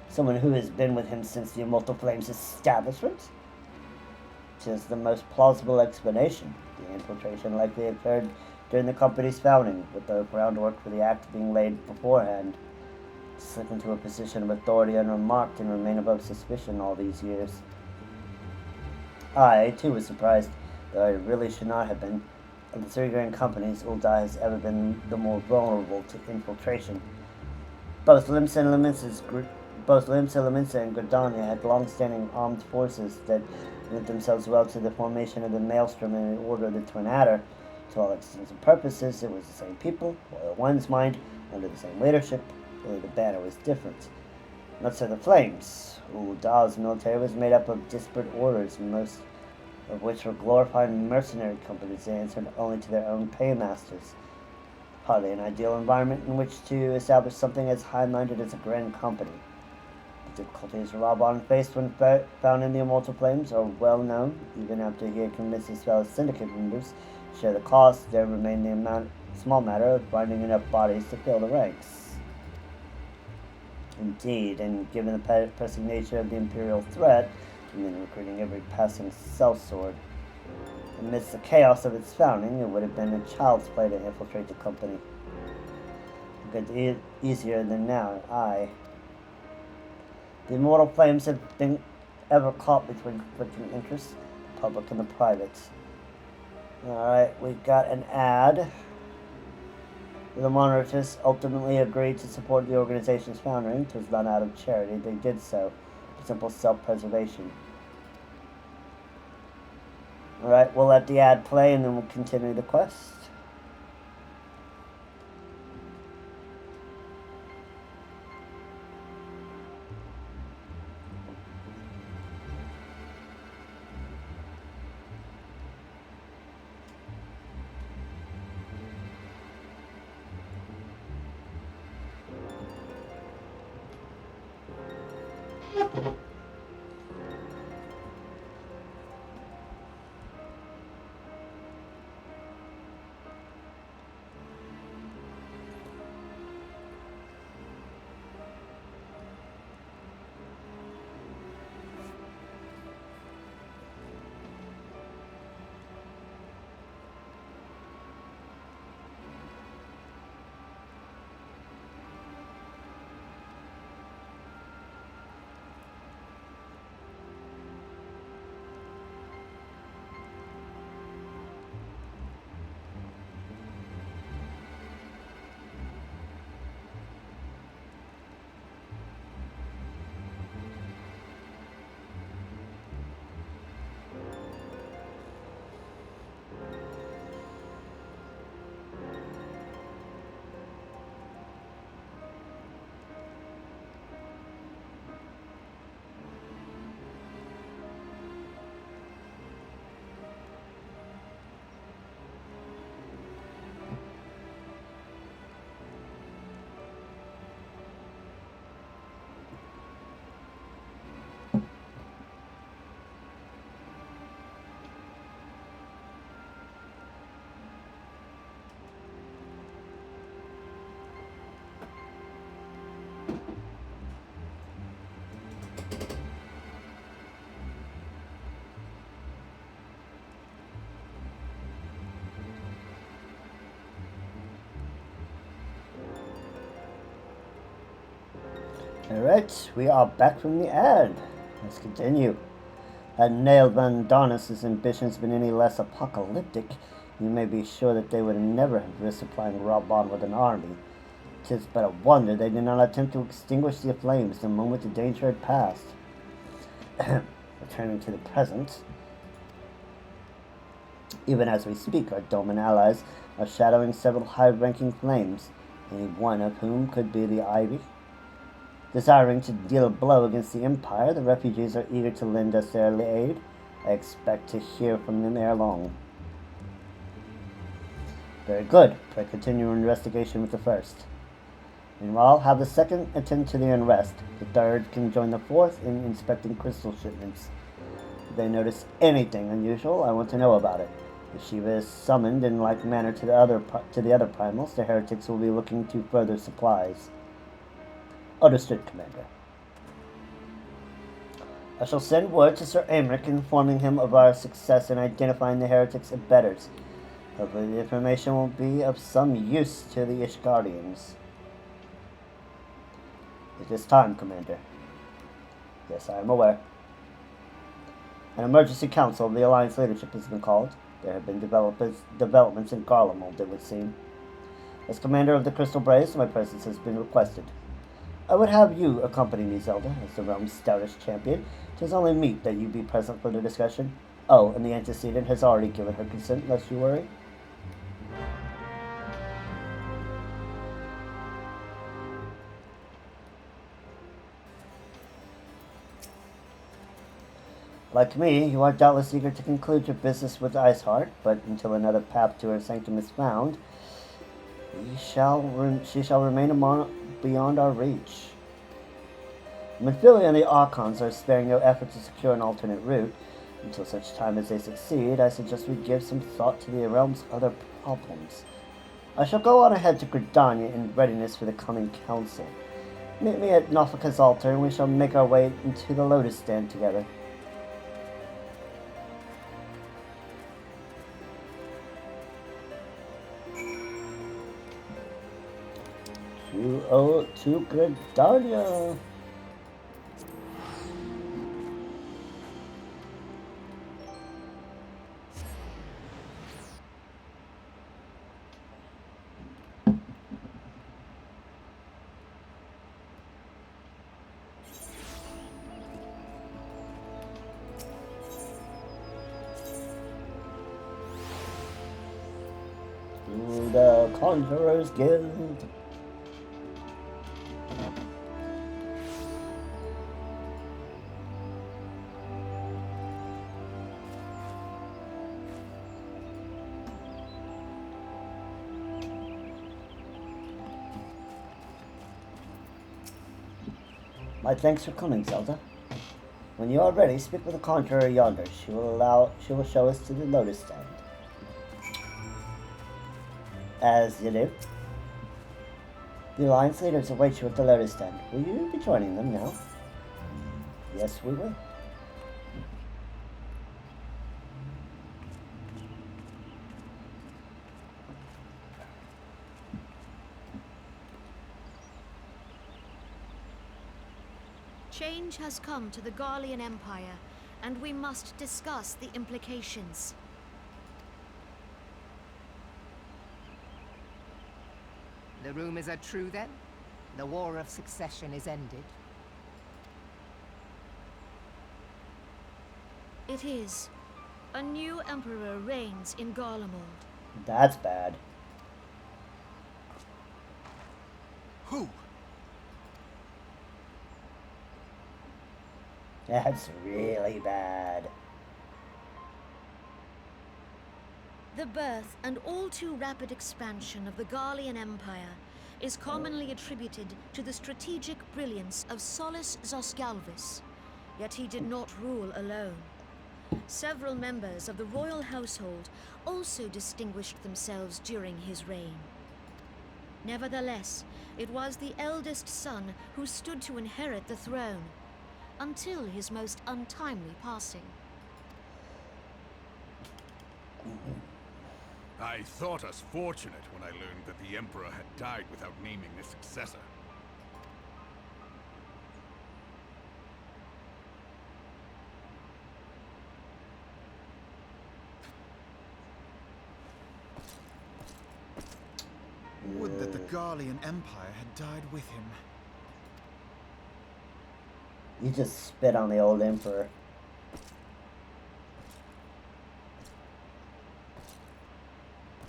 Someone who has been with him since the Immortal Flames' establishment? 'Tis the most plausible explanation. The infiltration likely occurred during the company's founding, with the groundwork for the act being laid beforehand. To slip into a position of authority unremarked and remain above suspicion all these years. I, too, was surprised, though I really should not have been. Of the 3 grand companies, Ul'dah has ever been the more vulnerable to infiltration. Both Limsa and Gridania had long-standing armed forces that lent themselves well to the formation of the Maelstrom and the Order of the Twin Adder. To all extents and purposes, it was the same people, loyal one's mind, under the same leadership, only the banner was different. Not so the Flames. Ul'Dah's military was made up of disparate orders, most of which were glorified mercenary companies that answered only to their own paymasters. Hardly an ideal environment in which to establish something as high-minded as a grand company. The difficulties Rabon faced when found in the Immortal Flames are well known. Even after he had convinced his fellow syndicate members to share the cost, there remained the small matter of finding enough bodies to fill the ranks. Indeed, and given the pressing nature of the Imperial threat, and then recruiting every passing sellsword, amidst the chaos of its founding, it would have been a child's play to infiltrate the company. A good easier than now, aye. The Immortal Flames have been ever caught between conflicting interests, the public and the private. Alright, we got an ad. The Monarchists ultimately agreed to support the organization's founding. It was done out of charity. They did so for simple self-preservation. Alright, we'll let the ad play and then we'll continue the quest. Alright, we are back from the ad. Let's continue. Had Nail Van Darnas's ambitions been any less apocalyptic, you may be sure that they would never have risked supplying Raubon with an army. 'Tis but a wonder they did not attempt to extinguish the flames the moment the danger had passed. Returning to the present, even as we speak, our Doman allies are shadowing several high-ranking flames, any one of whom could be the Ivy. Desiring to deal a blow against the Empire, the refugees are eager to lend us their aid. I expect to hear from them ere long. Very good. Pray continue your investigation with the first. Meanwhile, have the second attend to the unrest. The third can join the fourth in inspecting crystal shipments. If they notice anything unusual, I want to know about it. If Shiva is summoned in like manner to the other primals, the heretics will be looking to further supplies. Understood, Commander. I shall send word to Sir Aymeric informing him of our success in identifying the heretics' abettors. Hopefully the information will be of some use to the Ishgardians. It is time, Commander. Yes, I am aware. An emergency council of the Alliance leadership has been called. There have been developments in Garlemald, it would seem. As Commander of the Crystal Braves, my presence has been requested. I would have you accompany me, Zelda, as the realm's stoutest champion. 'Tis only meet that you be present for the discussion. Oh, and the antecedent has already given her consent, lest you worry. Like me, you are doubtless eager to conclude your business with Iceheart, but until another path to her sanctum is found, she shall remain beyond our reach. Mephilia and the Archons are sparing no effort to secure an alternate route. Until such time as they succeed, I suggest we give some thought to the realm's other problems. I shall go on ahead to Gridania in readiness for the coming council. Meet me at Nofika's altar, and we shall make our way into the Lotus Stand together. 202 Gridania. To the Conjurer's Guild. My thanks for coming, Zelda. When you are ready, speak with the Conjurer yonder. She will show us to the Lotus Stand. As you do. The Alliance leaders await you at the Lotus Stand. Will you be joining them now? Yes, we will. Change has come to the Garlean Empire, and we must discuss the implications. The rumors are true, then? The War of Succession is ended? It is. A new emperor reigns in Garlemald. That's bad. Who? That's really bad. The birth and all too rapid expansion of the Garlean Empire is commonly attributed to the strategic brilliance of Solus Zosgalvis, yet he did not rule alone. Several members of the royal household also distinguished themselves during his reign. Nevertheless, it was the eldest son who stood to inherit the throne, until his most untimely passing. I thought us fortunate when I learned that the Emperor had died without naming the successor. Would that the Garlean Empire had died with him. You just spit on the old emperor.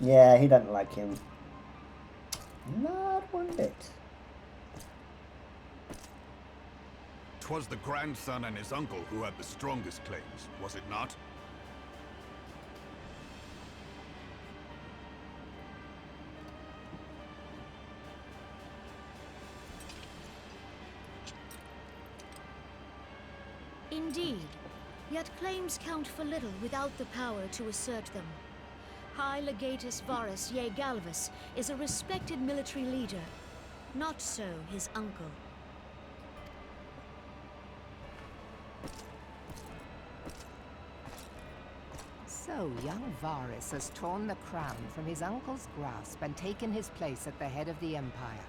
Yeah, he doesn't like him. Not one bit. 'Twas the grandson and his uncle who had the strongest claims, was it not? Indeed, yet claims count for little without the power to assert them. High Legatus Varus Ye Galvus is a respected military leader. Not so his uncle. So young Varus has torn the crown from his uncle's grasp and taken his place at the head of the Empire.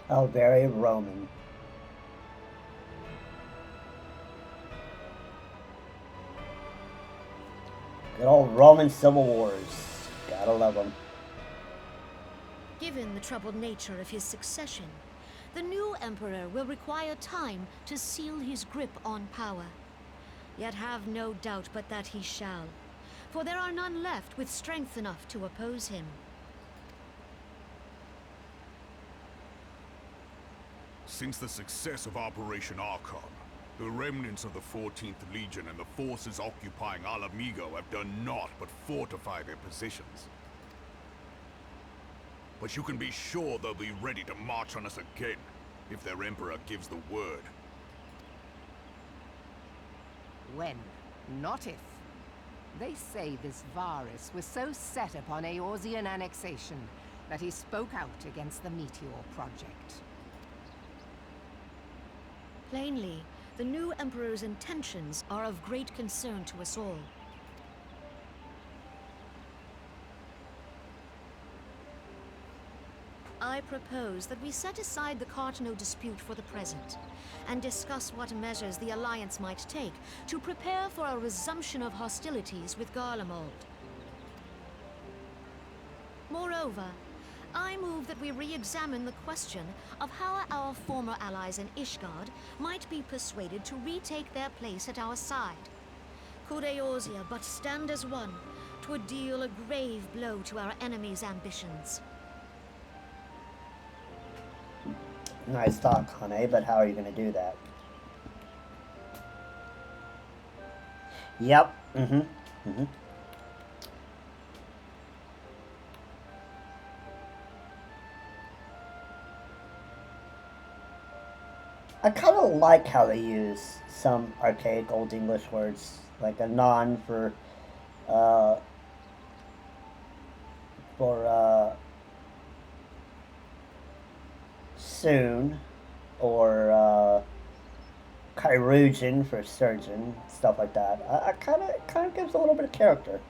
Oh, very Roman. Good old Roman civil wars. Gotta love them. Given the troubled nature of his succession, the new emperor will require time to seal his grip on power. Yet have no doubt but that he shall, for there are none left with strength enough to oppose him. Since the success of Operation Archon, the remnants of the 14th Legion and the forces occupying Alamigo have done naught but fortify their positions. But you can be sure they'll be ready to march on us again, if their Emperor gives the word. When, not if. They say this Varus was so set upon Eorzean annexation that he spoke out against the Meteor Project. Plainly, the new emperor's intentions are of great concern to us all. I propose that we set aside the Cartano dispute for the present, and discuss what measures the Alliance might take to prepare for a resumption of hostilities with Garlemald. Moreover, I move that we re-examine the question of how our former allies in Ishgard might be persuaded to retake their place at our side. Could Eorzea but stand as one, 'twould deal a grave blow to our enemies' ambitions. Nice talk, Hane, but how are you going to do that? Yep. I kind of like how they use some archaic Old English words, like a non for soon, or chirurgeon for surgeon, stuff like that. I kind of gives a little bit of character.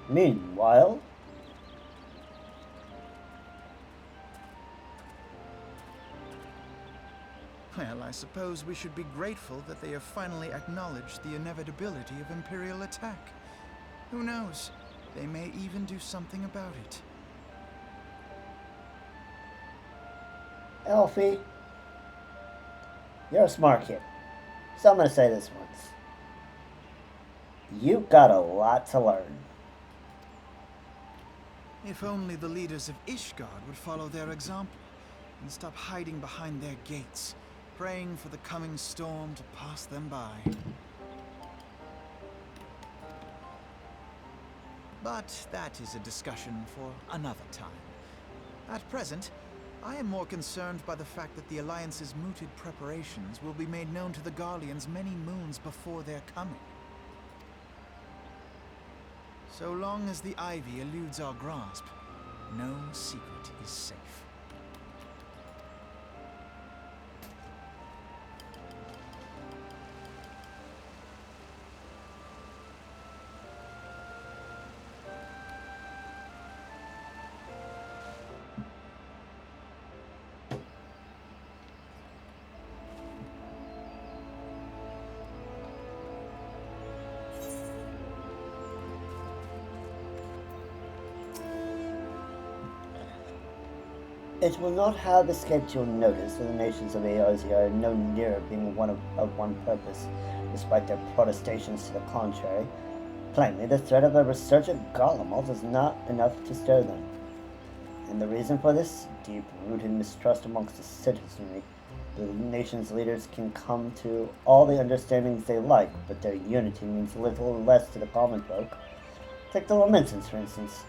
Meanwhile, well, I suppose we should be grateful that they have finally acknowledged the inevitability of Imperial attack. Who knows? They may even do something about it. Elfie, you're a smart kid. So I'm going to say this once. You've got a lot to learn. If only the leaders of Ishgard would follow their example and stop hiding behind their gates, praying for the coming storm to pass them by. But that is a discussion for another time. At present, I am more concerned by the fact that the Alliance's mooted preparations will be made known to the Garleans many moons before their coming. So long as the ivy eludes our grasp, no secret is safe. It will not have escaped your notice that the nations of Eorzea are no nearer being of one purpose, despite their protestations to the contrary. Plainly, the threat of a resurgent Garlemald is not enough to stir them. And the reason for this? Deep-rooted mistrust amongst the citizenry. The nation's leaders can come to all the understandings they like, but their unity means little less to the common folk. Take the Lamentions, for instance.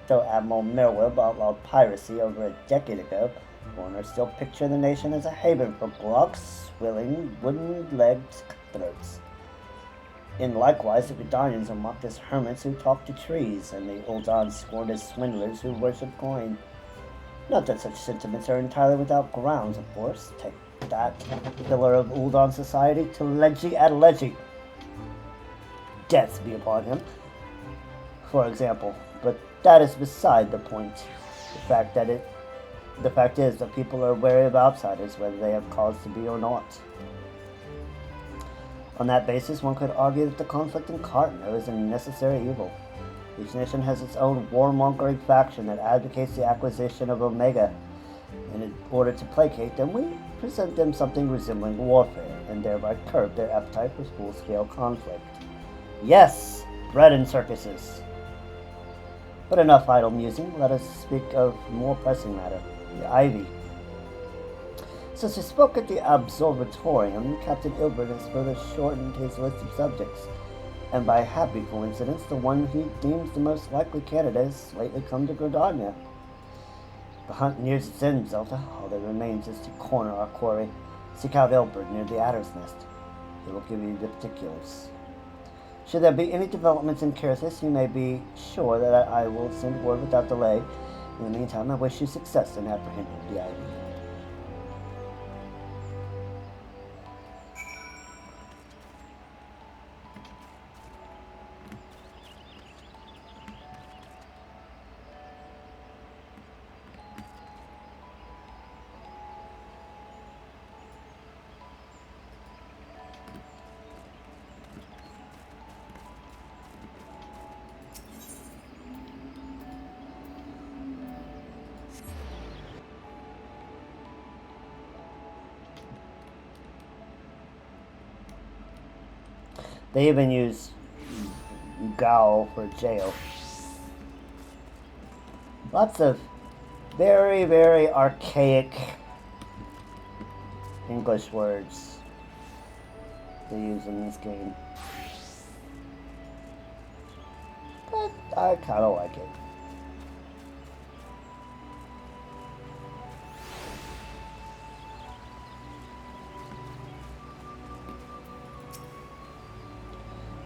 Though Admiral Merweb outlawed piracy over a decade ago, foreigners still picture the nation as a haven for grog-swilling, wooden-legged cutthroats. And likewise, the Gridanians are mocked as hermits who talk to trees, and the Uldan scorned as swindlers who worship coin. Not that such sentiments are entirely without grounds, of course. Take that pillar of Uldan society to Legi Adlegi. Death be upon him, for example. But that is beside the point. The fact is that people are wary of outsiders, whether they have cause to be or not. On that basis, one could argue that the conflict in Cartno is a necessary evil. Each nation has its own warmongering faction that advocates the acquisition of Omega. And in order to placate them, we present them something resembling warfare, and thereby curb their appetite for full-scale conflict. Yes, bread and circuses. But enough idle musing, let us speak of more pressing matter, the Ivy. Since we spoke at the Observatorium, Captain Ilbert has further shortened his list of subjects, and by happy coincidence, the one he deems the most likely candidate has lately come to Gridania. The hunt nears its end, Zelda. All that remains is to corner our quarry. Seek out Ilbert near the Adder's Nest. He will give you the particulars. Should there be any developments in Kirithis, you may be sure that I will send word without delay. In the meantime, I wish you success in apprehending the Ivy. They even use Gao for jail. Lots of very, very archaic English words they use in this game. But I kind of like it.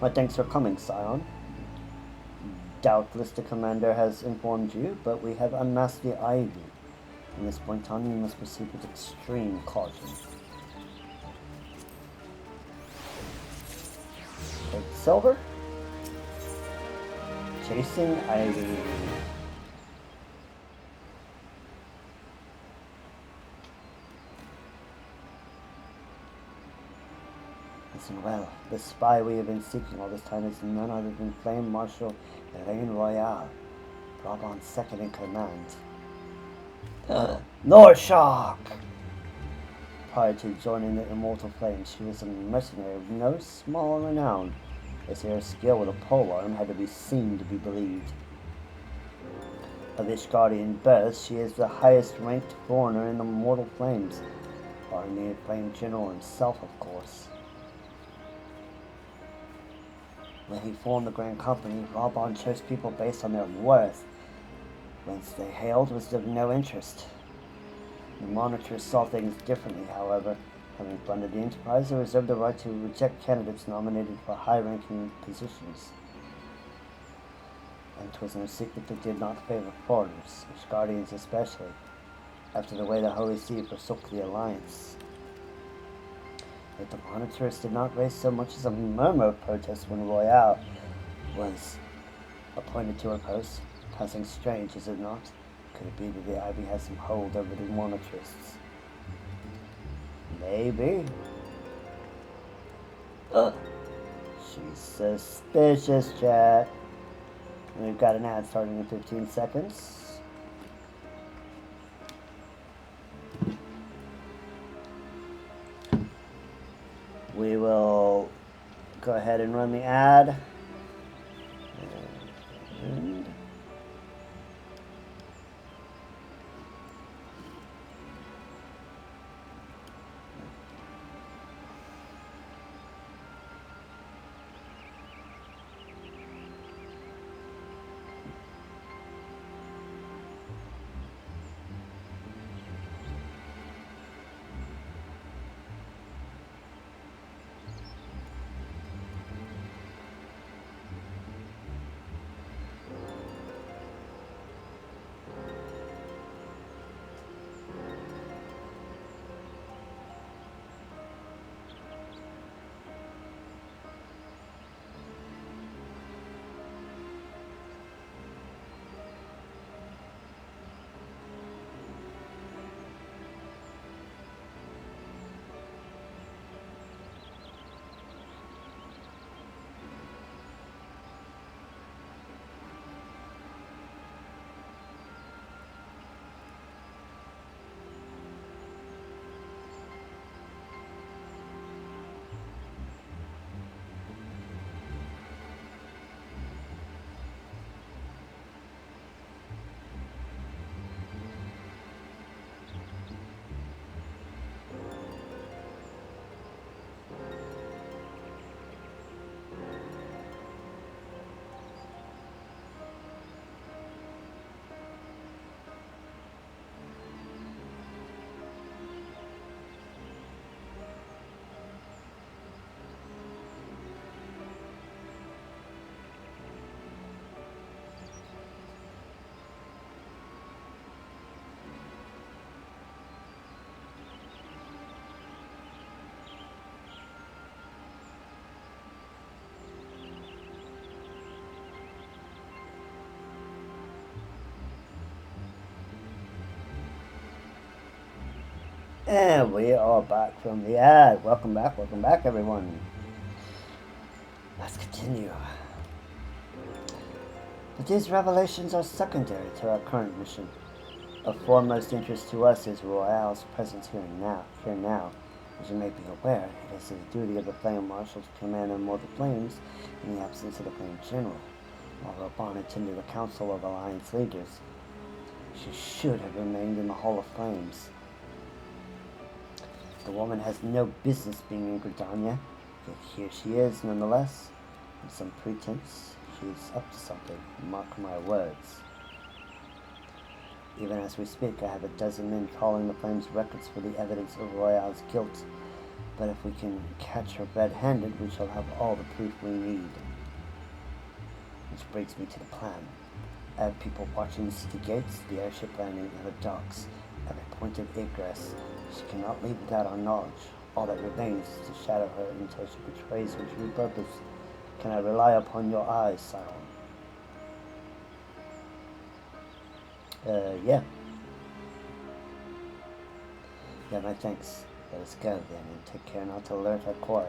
My thanks for coming, Scion. Doubtless the commander has informed you, but we have unmasked the Ivy. From this point on, you must proceed with extreme caution. Take silver. Chasing Ivy. Listen well, the spy we have been seeking all this time is none other than Flame Marshal Elaine Royale, Brabant's second in command. Norshark! Prior to joining the Immortal Flames, she was a mercenary of no small renown, as her skill with a polearm had to be seen to be believed. Of Ishgardian birth, she is the highest ranked foreigner in the Immortal Flames, barring the acclaimed general himself, of course. When he formed the Grand Company, Raubon chose people based on their worth. Whence they hailed was of no interest. The monitors saw things differently, however. Having funded the enterprise, they reserved the right to reject candidates nominated for high-ranking positions. And 'twas no secret they did not favor foreigners, its guardians especially, after the way the Holy See forsook the alliance. Yet the monitors did not raise so much as a murmur of protest when Royale was appointed to her post. Passing strange, is it not? Could it be that the Ivy has some hold over the monitarists? Maybe. She's suspicious, chat. And we've got an ad starting in 15 seconds. We will go ahead and run the ad. And we are back from the ad. Welcome back, everyone. Let's continue. But these revelations are secondary to our current mission. Of foremost interest to us is Royale's presence here now. As you may be aware, it is the duty of the Flame Marshal to command immortal flames in the absence of the Flame General. While Raban attended the Council of Alliance Leaders, she should have remained in the Hall of Flames. The woman has no business being in Gridania, yet here she is nonetheless. With some pretense, she is up to something, mark my words. Even as we speak, I have a dozen men calling the Flames records for the evidence of Royale's guilt, but if we can catch her red-handed, we shall have all the proof we need. Which brings me to the plan. I have people watching the city gates, the airship landing, and the docks, every point of egress. She cannot leave without our knowledge. All that remains is to shadow her until she betrays her true purpose. Can I rely upon your eyes, Cyril? Yeah. Yeah, my thanks. Let us go then, and take care not to alert our quarry.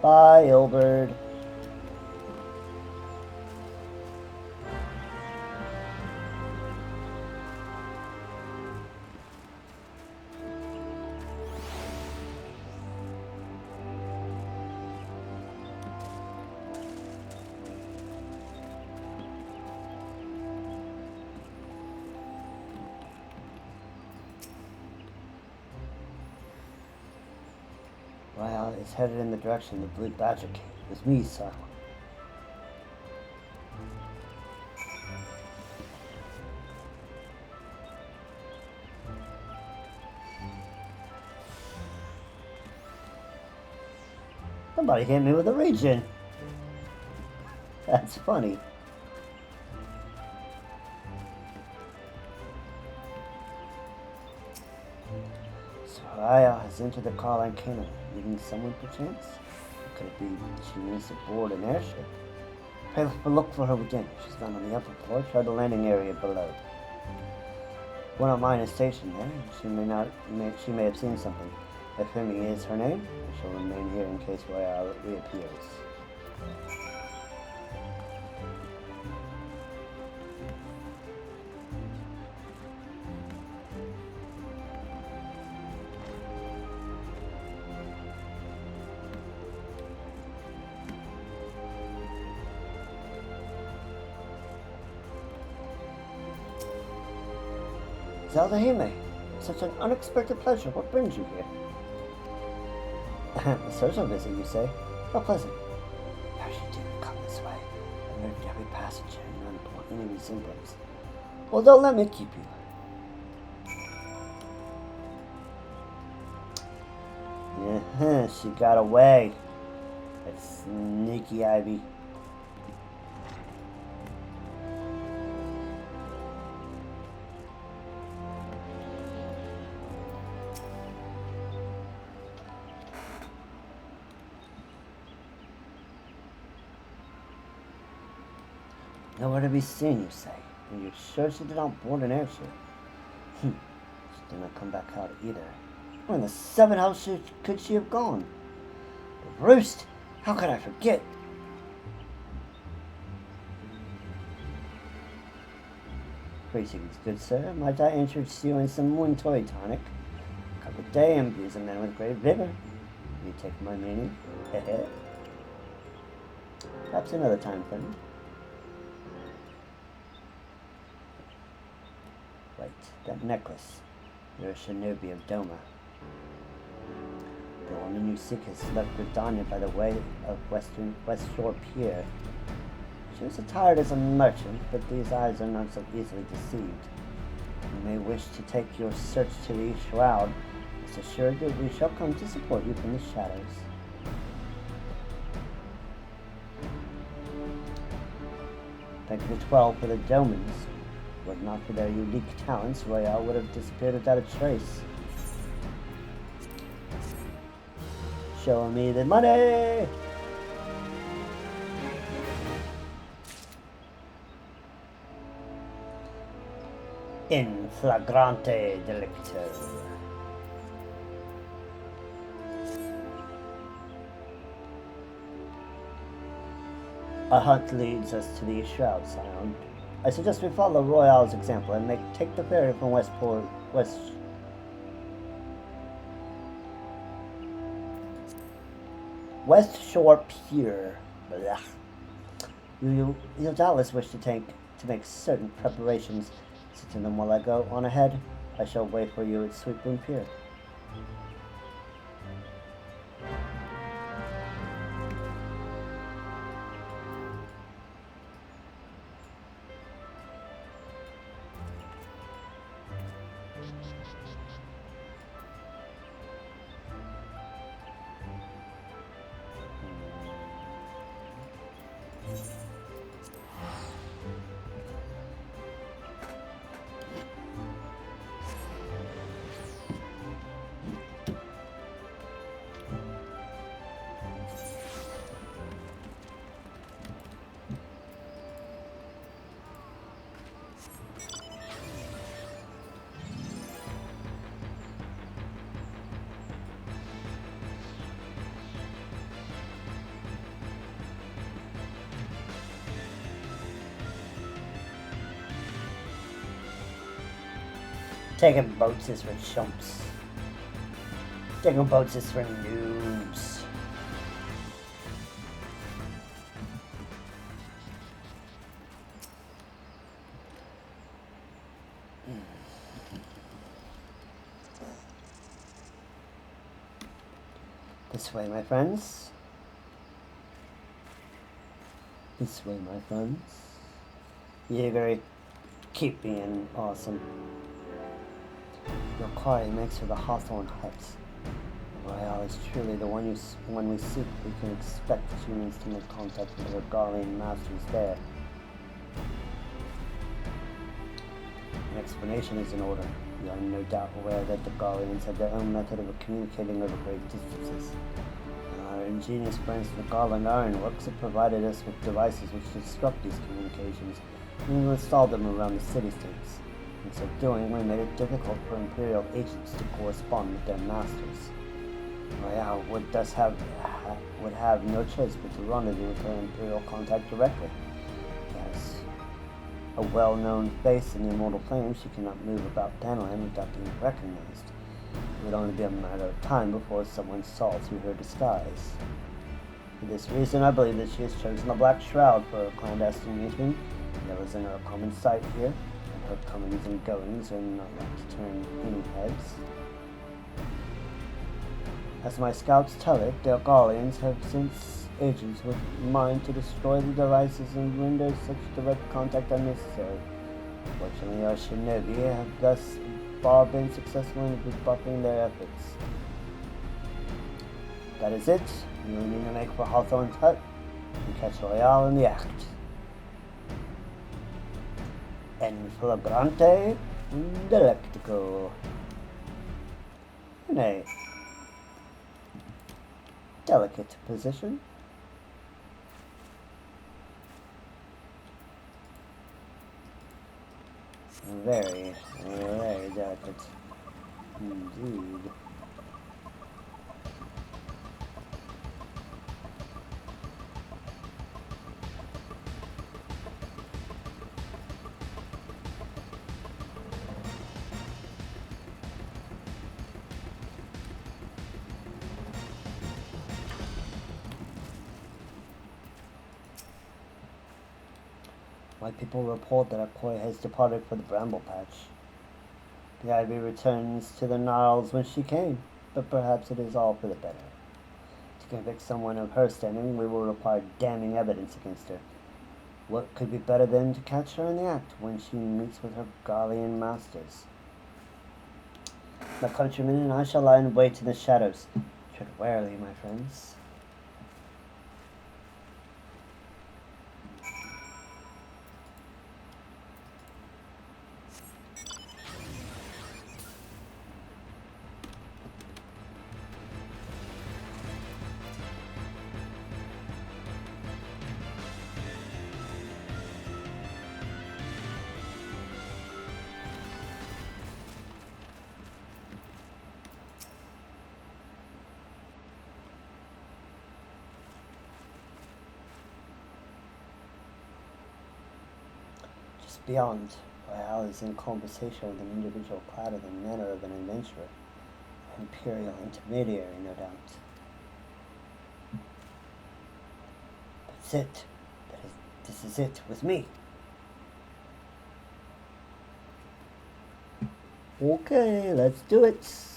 Bye, Ilberd. Well, it's headed in the direction of the Blue Badger Cave. With me, Cyril. Somebody hit me with a regen. That's funny. Soraya has entered the Carline Cannon, leaving someone perchance? Could it be she needs to board an airship? Pray look for her within. She's not on the upper porch or the landing area below. One of mine is stationed there. She may have seen something. If Hemi is her name, I shall remain here in case Royale reappears. Zelda Hime, such an unexpected pleasure. What brings you here? A social visit, you say? How pleasant. How she didn't come this way. I murdered every passenger and none bore any resemblance. Well, don't let me keep you. Yeah, she got away. That sneaky Ivy. Nowhere to be seen, you say? And you're sure she did not board an airship? She did not come back out either. Where in the seven house could she have gone? The roost! How could I forget? Greetings, good sir. Might I interest you in some Muntoy tonic? A cup a day imbues a man with great vigor. You take my meaning? Perhaps another time, friend. Right, that necklace. You're a shinobi of Doma. The woman you seek has left Gridania by the way of West Shore Pier. She was attired as a merchant, but these eyes are not so easily deceived. You may wish to take your search to the shroud. Rest assured that we shall come to support you from the shadows. Thank you 12 for the Domans. Were it not for their unique talents, Royale would have disappeared without a trace. Show me the money! In flagrante delicto. Our hunt leads us to the Shroud Sound. I suggest we follow Royale's example and take the ferry from West Shore Pier. Blah. You'll doubtless wish to make certain preparations. Sit in them while I go on ahead. I shall wait for you at Sweetboom Pier. Taking boats is for chumps. Taking boats is for noobs. This way, my friends. This way, my friends. Jaeger, keep being awesome. Your quarry makes for the Hawthorne Huts. Royale is truly the one we seek. We can expect humans to make contact with their Garlean masters there. An explanation is in order. You are no doubt aware that the Garleans have their own method of communicating over great distances. Our ingenious brains in the Garland Ironworks have provided us with devices which disrupt these communications, and we've installed them around the city-states. In so doing, we made it difficult for Imperial agents to correspond with their masters. Royale would have no choice but to rendezvous with her Imperial contact directly. Yes. A well-known face in the Immortal Flames, she cannot move about Danland without being recognized. It would only be a matter of time before someone saw through her disguise. For this reason, I believe that she has chosen the Black Shroud for her clandestine meeting. There was in her common sight here, and her comings and goings are not like to turn any heads. As my scouts tell it, the Garleans have since agents with mind to destroy the devices and render such direct contact unnecessary. Fortunately, our shinobi have thus far been successful in rebuffing their efforts. That is it. We only need to make for Hawthorne's hut and catch Royale in the act. En flagrante delictico. In a delicate position. Very, very delicate indeed. My people report that Akoi has departed for the Bramble Patch. The Ivy returns to the Gnarls when she came, but perhaps it is all for the better. To convict someone of her standing, we will require damning evidence against her. What could be better than to catch her in the act when she meets with her Garlean masters? My countrymen and I shall lie in wait in the shadows. Tread warily, my friends. Beyond, Royale is in conversation with an individual clad in the manner of an adventurer, an Imperial intermediary, no doubt. That's it. This is it with me. Okay, let's do it.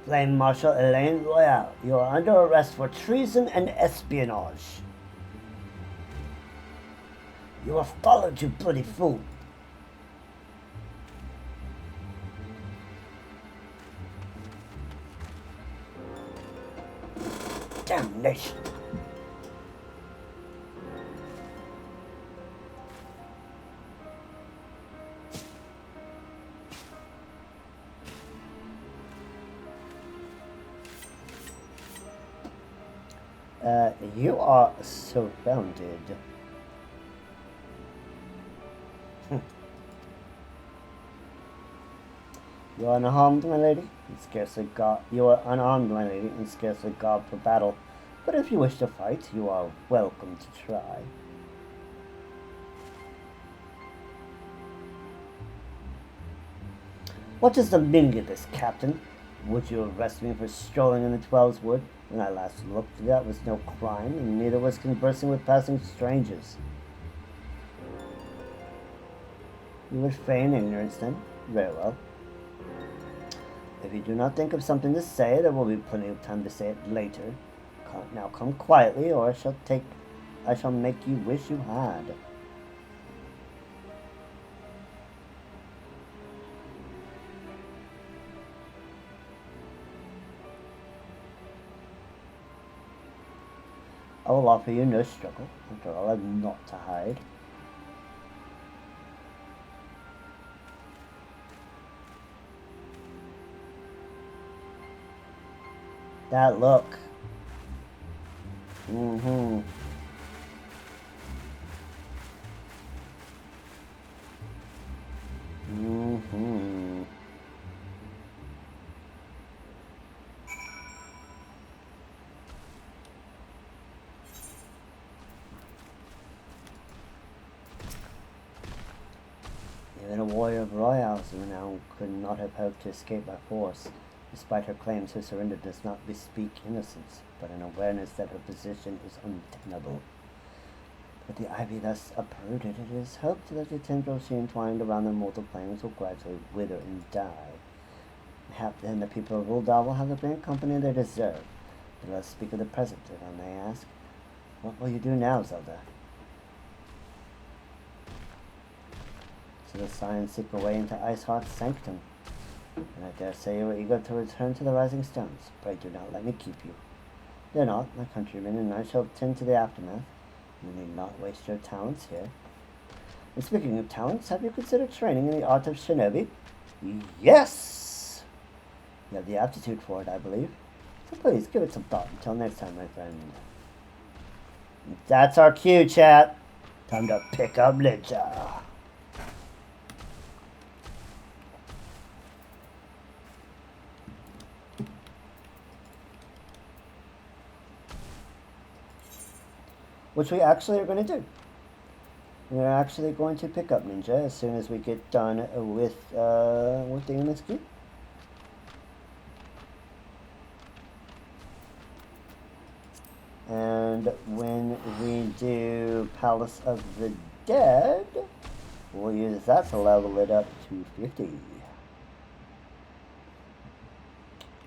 Flame Marshal Elaine Royale, you are under arrest for treason and espionage. You are followed, you bloody fool. Damnation. You are surrounded. You are unarmed, my lady, You are unarmed, my lady, and scarcely garbed for battle. But if you wish to fight, you are welcome to try. What is the meaning of this, Captain? Would you arrest me for strolling in the Twelves Wood? When I last looked, that was no crime, and neither was conversing with passing strangers. You would feign ignorance, then? Very well. If you do not think of something to say, there will be plenty of time to say it later. Now come quietly, or I shall make you wish you had. I will offer you no struggle. After all, I've naught to hide. That look. Mm-hmm. Mm-hmm. Even a warrior of Royale's renown could not have hoped to escape by force. Despite her claims, her surrender does not bespeak innocence, but an awareness that her position is untenable. With the ivy thus uprooted, it is hoped that the tendrils she entwined around the mortal planes will gradually wither and die. Perhaps then the people of Uldar will have the brave company they deserve. But let us speak of the present, if I may ask. What will you do now, Zelda? So the Scions seek a way into Iceheart's sanctum. And I dare say you are eager to return to the Rising Stones. Pray do not let me keep you. Do not, my countrymen, and I shall tend to the aftermath. You need not waste your talents here. And speaking of talents, have you considered training in the art of shinobi? Yes! You have the aptitude for it, I believe. So please, give it some thought. Until next time, my friend. That's our cue, chat. Time to pick up Ninja. Which we actually are going to do. We're actually going to pick up Ninja as soon as we get done with the MSQ. And when we do Palace of the Dead, we'll use that to level it up to 50.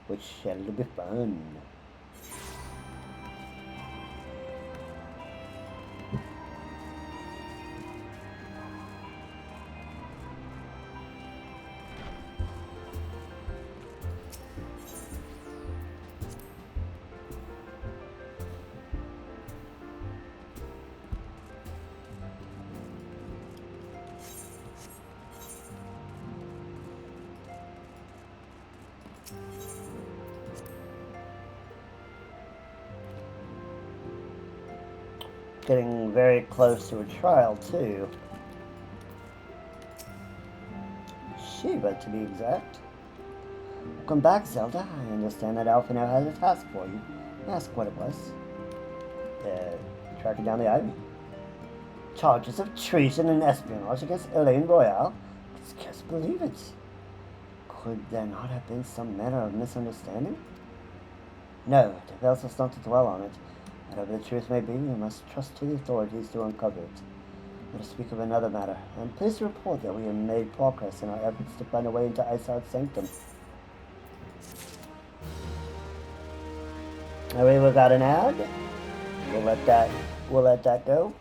Which shall be fun. Getting very close to a trial, too. Shiva, to be exact. Welcome back, Zelda. I understand that Alpha now has a task for you. Ask what it was. Tracking down the Ivy. Charges of treason and espionage against Elaine Royale? I scarce believe it. Could there not have been some manner of misunderstanding? No, it avails us not to dwell on it. Whatever the truth may be, we must trust to the authorities to uncover it. Let us speak of another matter. I am pleased to report that we have made progress in our efforts to find a way into Iceheart's sanctum. Alright, we got an ad. We'll let that go.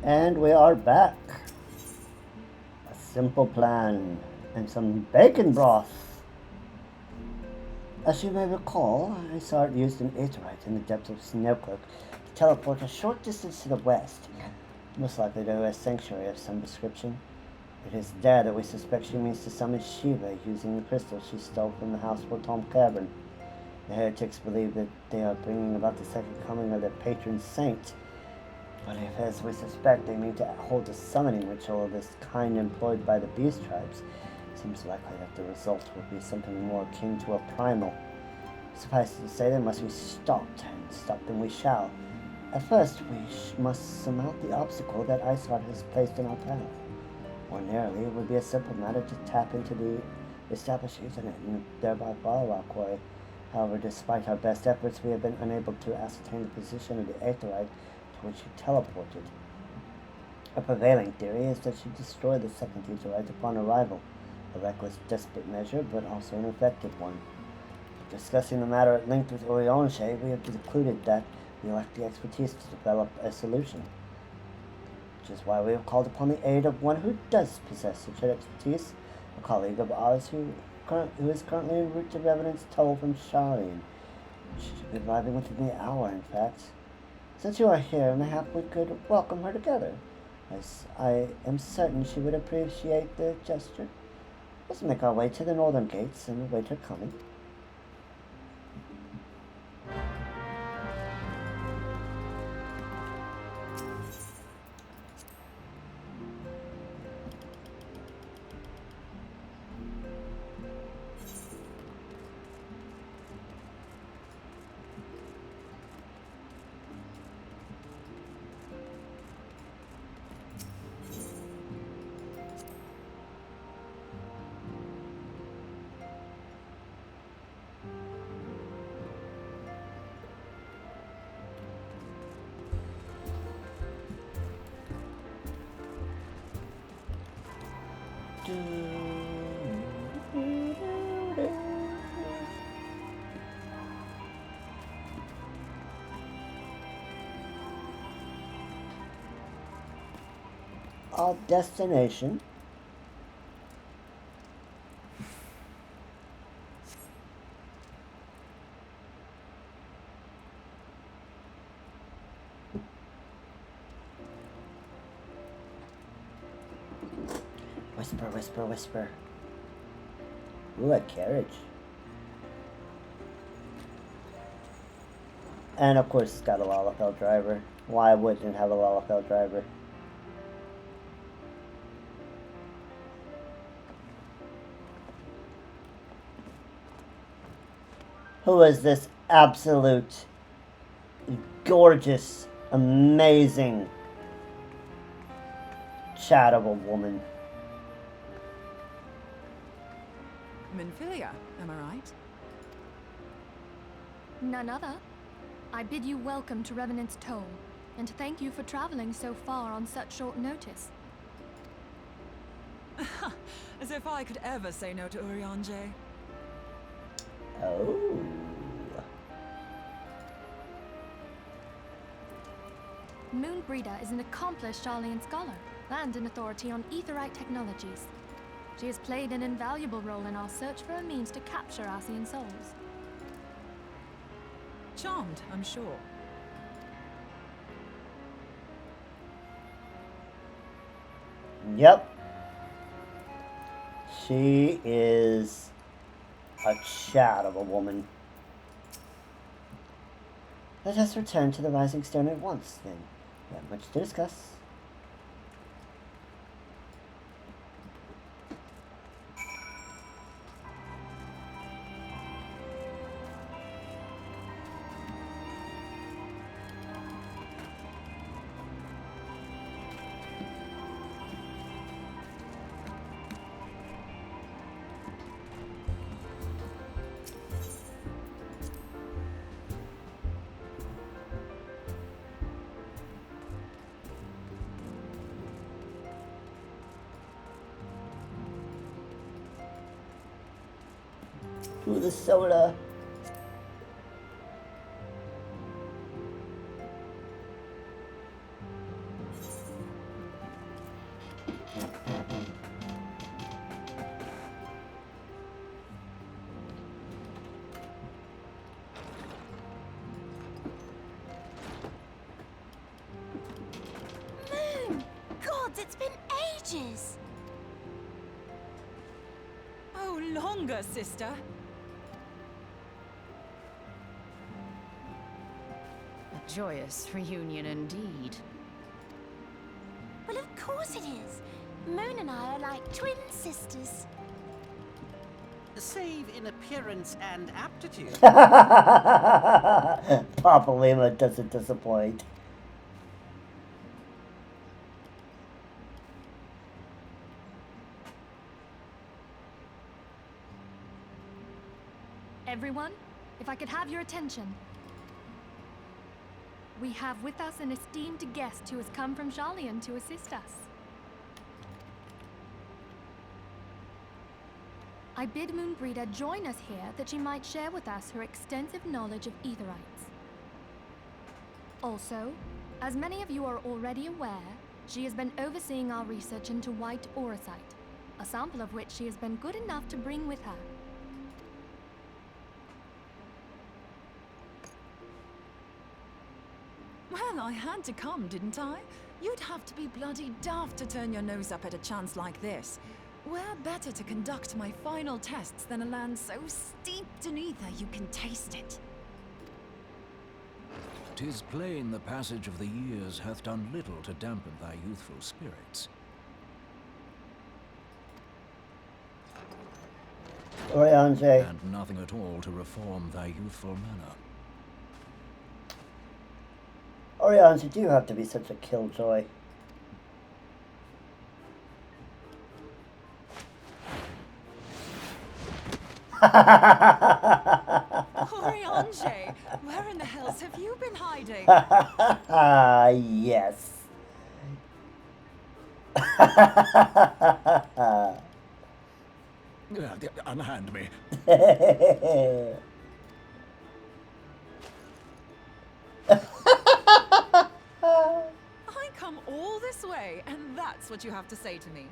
And we are back. A simple plan and some bacon broth. As you may recall, I saw it used in Aetheryte in the depths of Snowcloak to teleport a short distance to the west, most likely to a sanctuary of some description. It is there that we suspect she means to summon Shiva using the crystal she stole from the House Tom Cavern. The heretics believe that they are bringing about the second coming of their patron saint. But if, as we suspect, they mean to hold a summoning ritual of this kind employed by the beast tribes, it seems likely that the result would be something more akin to a primal. Suffice it to say, they must be stopped, and stop them we shall. At first, we must surmount the obstacle that Iceheart has placed in our path. Ordinarily, it would be a simple matter to tap into the established internet and thereby follow our quarry. However, despite our best efforts, we have been unable to ascertain the position of the Aetheryte to which she teleported. A prevailing theory is that she destroyed the second Aetheryte upon arrival, a reckless, desperate measure, but also an effective one. Discussing the matter at length with Oriange, we have concluded that we lack the expertise to develop a solution, which is why we have called upon the aid of one who does possess such expertise, a colleague of ours who is currently en route to Revenant's Toll from Sharian. She should be arriving within the hour, in fact. Since you are here, mayhap we could welcome her together, as I am certain she would appreciate the gesture. Let's make our way to the northern gates and await her coming. Our destination . Whisper, whisper, whisper. Ooh, a carriage. And of course it's got a Lalafell driver. Why wouldn't it have a Lalafell driver? Who is this absolute, gorgeous, amazing, chattable woman? Minfilia, am I right? None other. I bid you welcome to Revenant's Toll, and thank you for traveling so far on such short notice. As if I could ever say no to Oriange. Oh. Moonbreeder is an accomplished Sharlayan scholar and an authority on Aetheryte technologies. She has played an invaluable role in our search for a means to capture Arcean souls. Charmed, I'm sure. Yep. She is a chattable woman. Let us return to the Rising Stone at once, then. We have much to discuss. To the soda. Gods, it's been ages! Oh, longer, sister. A joyous reunion indeed. Well, of course it is. Moon and I are like twin sisters. Save in appearance and aptitude. Papa Lima doesn't disappoint. Everyone, if I could have your attention. We have with us an esteemed guest who has come from Jarlian to assist us. I bid Moonbreeder join us here that she might share with us her extensive knowledge of Aetherites. Also, as many of you are already aware, she has been overseeing our research into white auracite, a sample of which she has been good enough to bring with her. Well, I had to come, didn't I? You'd have to be bloody daft to turn your nose up at a chance like this. Where better to conduct my final tests than a land so steeped in ether you can taste it? 'Tis plain the passage of the years hath done little to dampen thy youthful spirits. Oriange. And nothing at all to reform thy youthful manner. Oriange, do you have to be such a killjoy? Oriange, where in the hells have you been hiding? Yes. Unhand me. I come all this way, and that's what you have to say to me.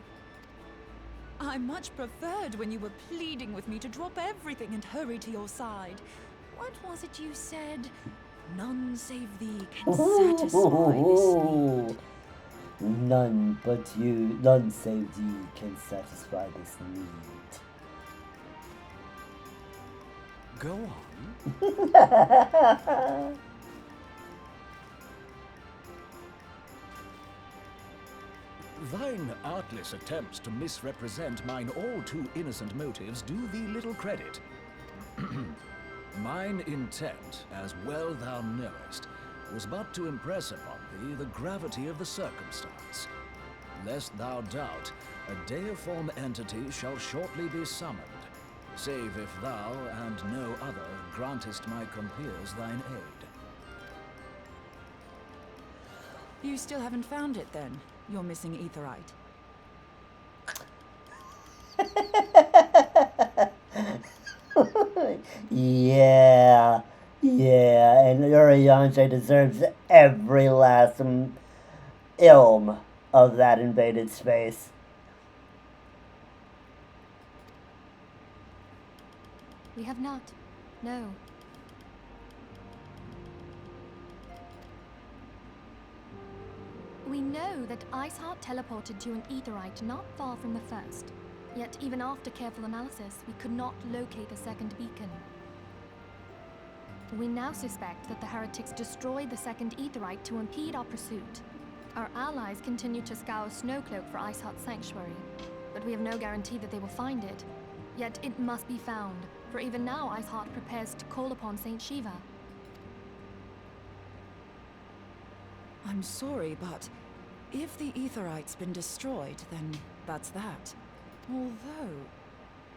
I much preferred when you were pleading with me to drop everything and hurry to your side. What was it you said? None save thee can satisfy this need. None but you, none save thee can satisfy this need. Go on. Thine artless attempts to misrepresent mine all too innocent motives do thee little credit. Mine intent, as well thou knowest, was but to impress upon thee the gravity of the circumstance. Lest thou doubt, a deiform entity shall shortly be summoned, save if thou and no other grantest my compeers thine aid. You still haven't found it, then? You're missing Aetherite. Yeah, and Oriange deserves every last ilm of that invaded space. We have not. No. We know that Iceheart teleported to an Aetherite not far from the first. Yet even after careful analysis, we could not locate the second beacon. We now suspect that the heretics destroyed the second Aetherite to impede our pursuit. Our allies continue to scour Snowcloak for Iceheart's sanctuary, but we have no guarantee that they will find it. Yet it must be found, for even now Iceheart prepares to call upon Saint Shiva. I'm sorry, but if the Aetherite's been destroyed, then that's that. Although,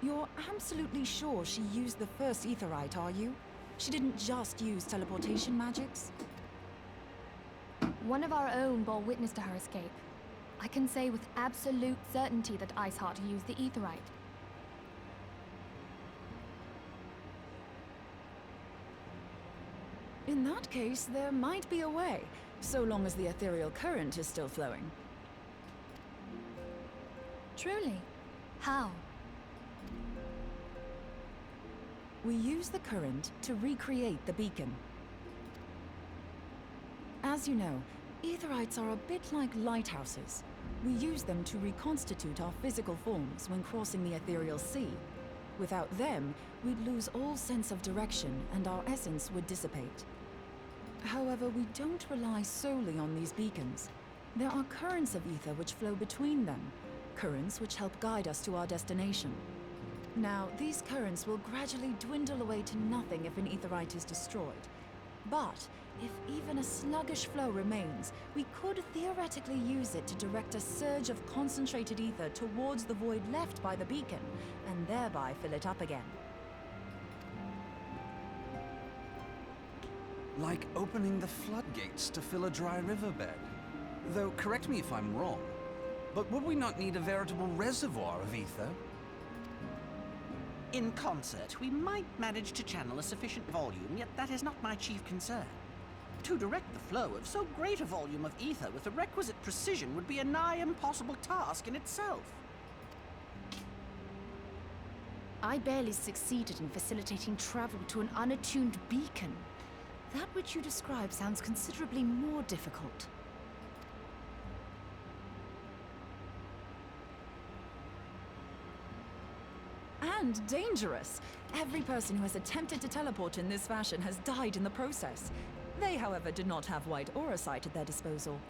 you're absolutely sure she used the first Aetherite, are you? She didn't just use teleportation magics? One of our own bore witness to her escape. I can say with absolute certainty that Iceheart used the Aetherite. In that case, there might be a way, so long as the ethereal current is still flowing. Truly? How? We use the current to recreate the beacon. As you know, Aetherites are a bit like lighthouses. We use them to reconstitute our physical forms when crossing the ethereal sea. Without them, we'd lose all sense of direction and our essence would dissipate. However, we don't rely solely on these beacons. There are currents of ether which flow between them, currents which help guide us to our destination. Now, these currents will gradually dwindle away to nothing if an aetherite is destroyed. But if even a sluggish flow remains, we could theoretically use it to direct a surge of concentrated ether towards the void left by the beacon, and thereby fill it up again. Like opening the floodgates to fill a dry riverbed. Though, correct me if I'm wrong, but would we not need a veritable reservoir of ether? In concert, we might manage to channel a sufficient volume, yet that is not my chief concern. To direct the flow of so great a volume of ether with the requisite precision would be a nigh impossible task in itself. I barely succeeded in facilitating travel to an unattuned beacon. That which you describe sounds considerably more difficult. And dangerous. Every person who has attempted to teleport in this fashion has died in the process. They, however, did not have white aura sight at their disposal.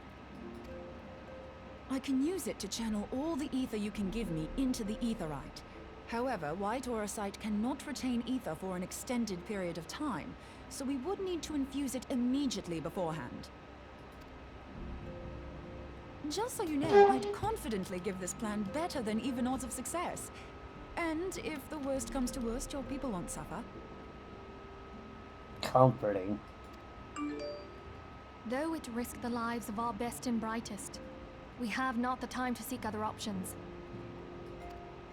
I can use it to channel all the ether you can give me into the aetherite. However, white aura sight cannot retain ether for an extended period of time, so we would need to infuse it immediately beforehand. Just so you know, I'd confidently give this plan better than even odds of success. And if the worst comes to worst, your people won't suffer. Comforting. Though it risked the lives of our best and brightest, we have not the time to seek other options.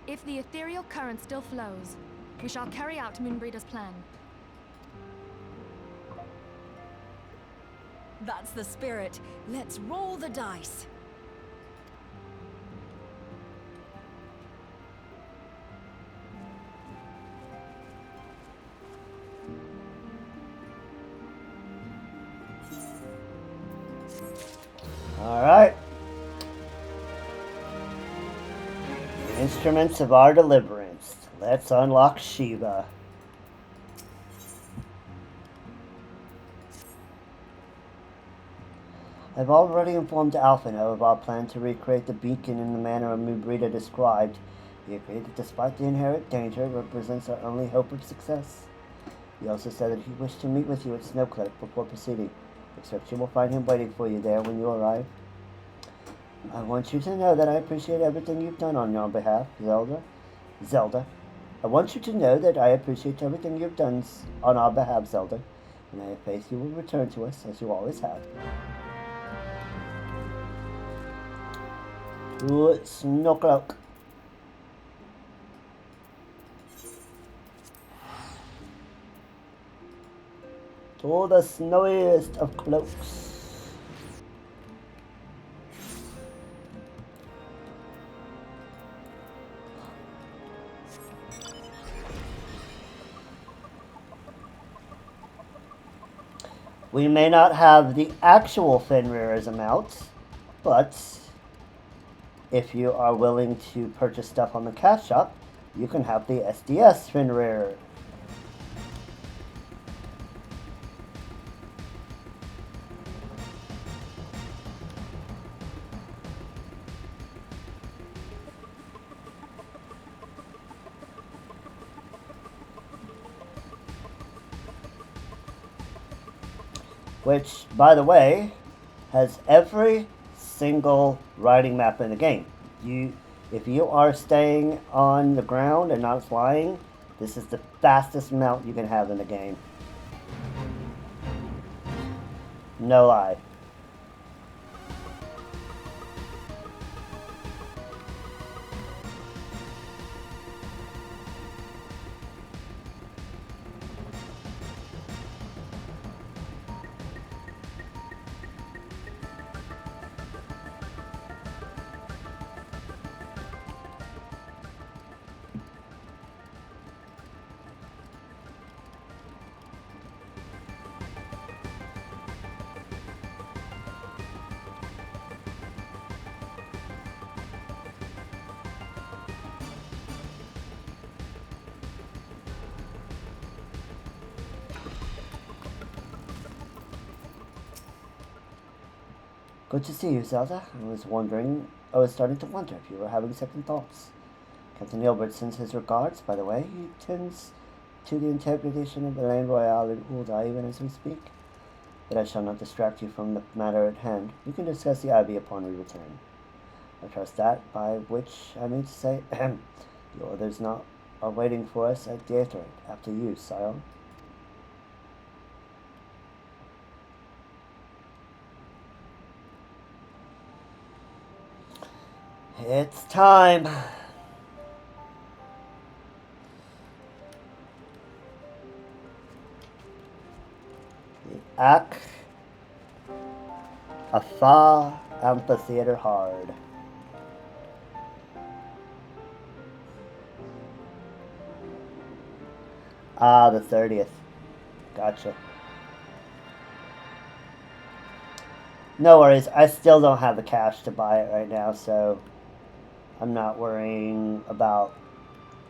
If the ethereal current still flows, we shall carry out Moonbreeder's plan. That's the spirit. Let's roll the dice. Alright. Instruments of our deliverance. Let's unlock Shiva. I've already informed Alphino of our plan to recreate the beacon in the manner Mubrita described. He agreed that despite the inherent danger, it represents our only hope of success. He also said that he wished to meet with you at Snowcliff before proceeding. Except you will find him waiting for you there when you arrive. I want you to know that I appreciate everything you've done on your behalf, Zelda. I want you to know that I appreciate everything you've done on our behalf, Zelda. And I have faith you will return to us, as you always have. To Snowcloak. To the snowiest of cloaks. We may not have the actual Fenrir's amounts, but if you are willing to purchase stuff on the cash shop, you can have the SDS Fenrir. Which, by the way, has every single riding map in the game. If you are staying on the ground and not flying, this is the fastest mount you can have in the game. No lie. Good to see you, Zelda. I was starting to wonder if you were having second thoughts. Captain Gilbert sends his regards, by the way. He tends to the interpretation of the Land Royale in Ul'dah even as we speak. But I shall not distract you from the matter at hand. We can discuss the Ivy upon we return. I trust that, by which I mean to say, the others are waiting for us at the Aetheryte, after you, Scion. It's time. The Act Afar Amphitheater Hard. Ah, the 30th. Gotcha. No worries. I still don't have the cash to buy it right now, so I'm not worrying about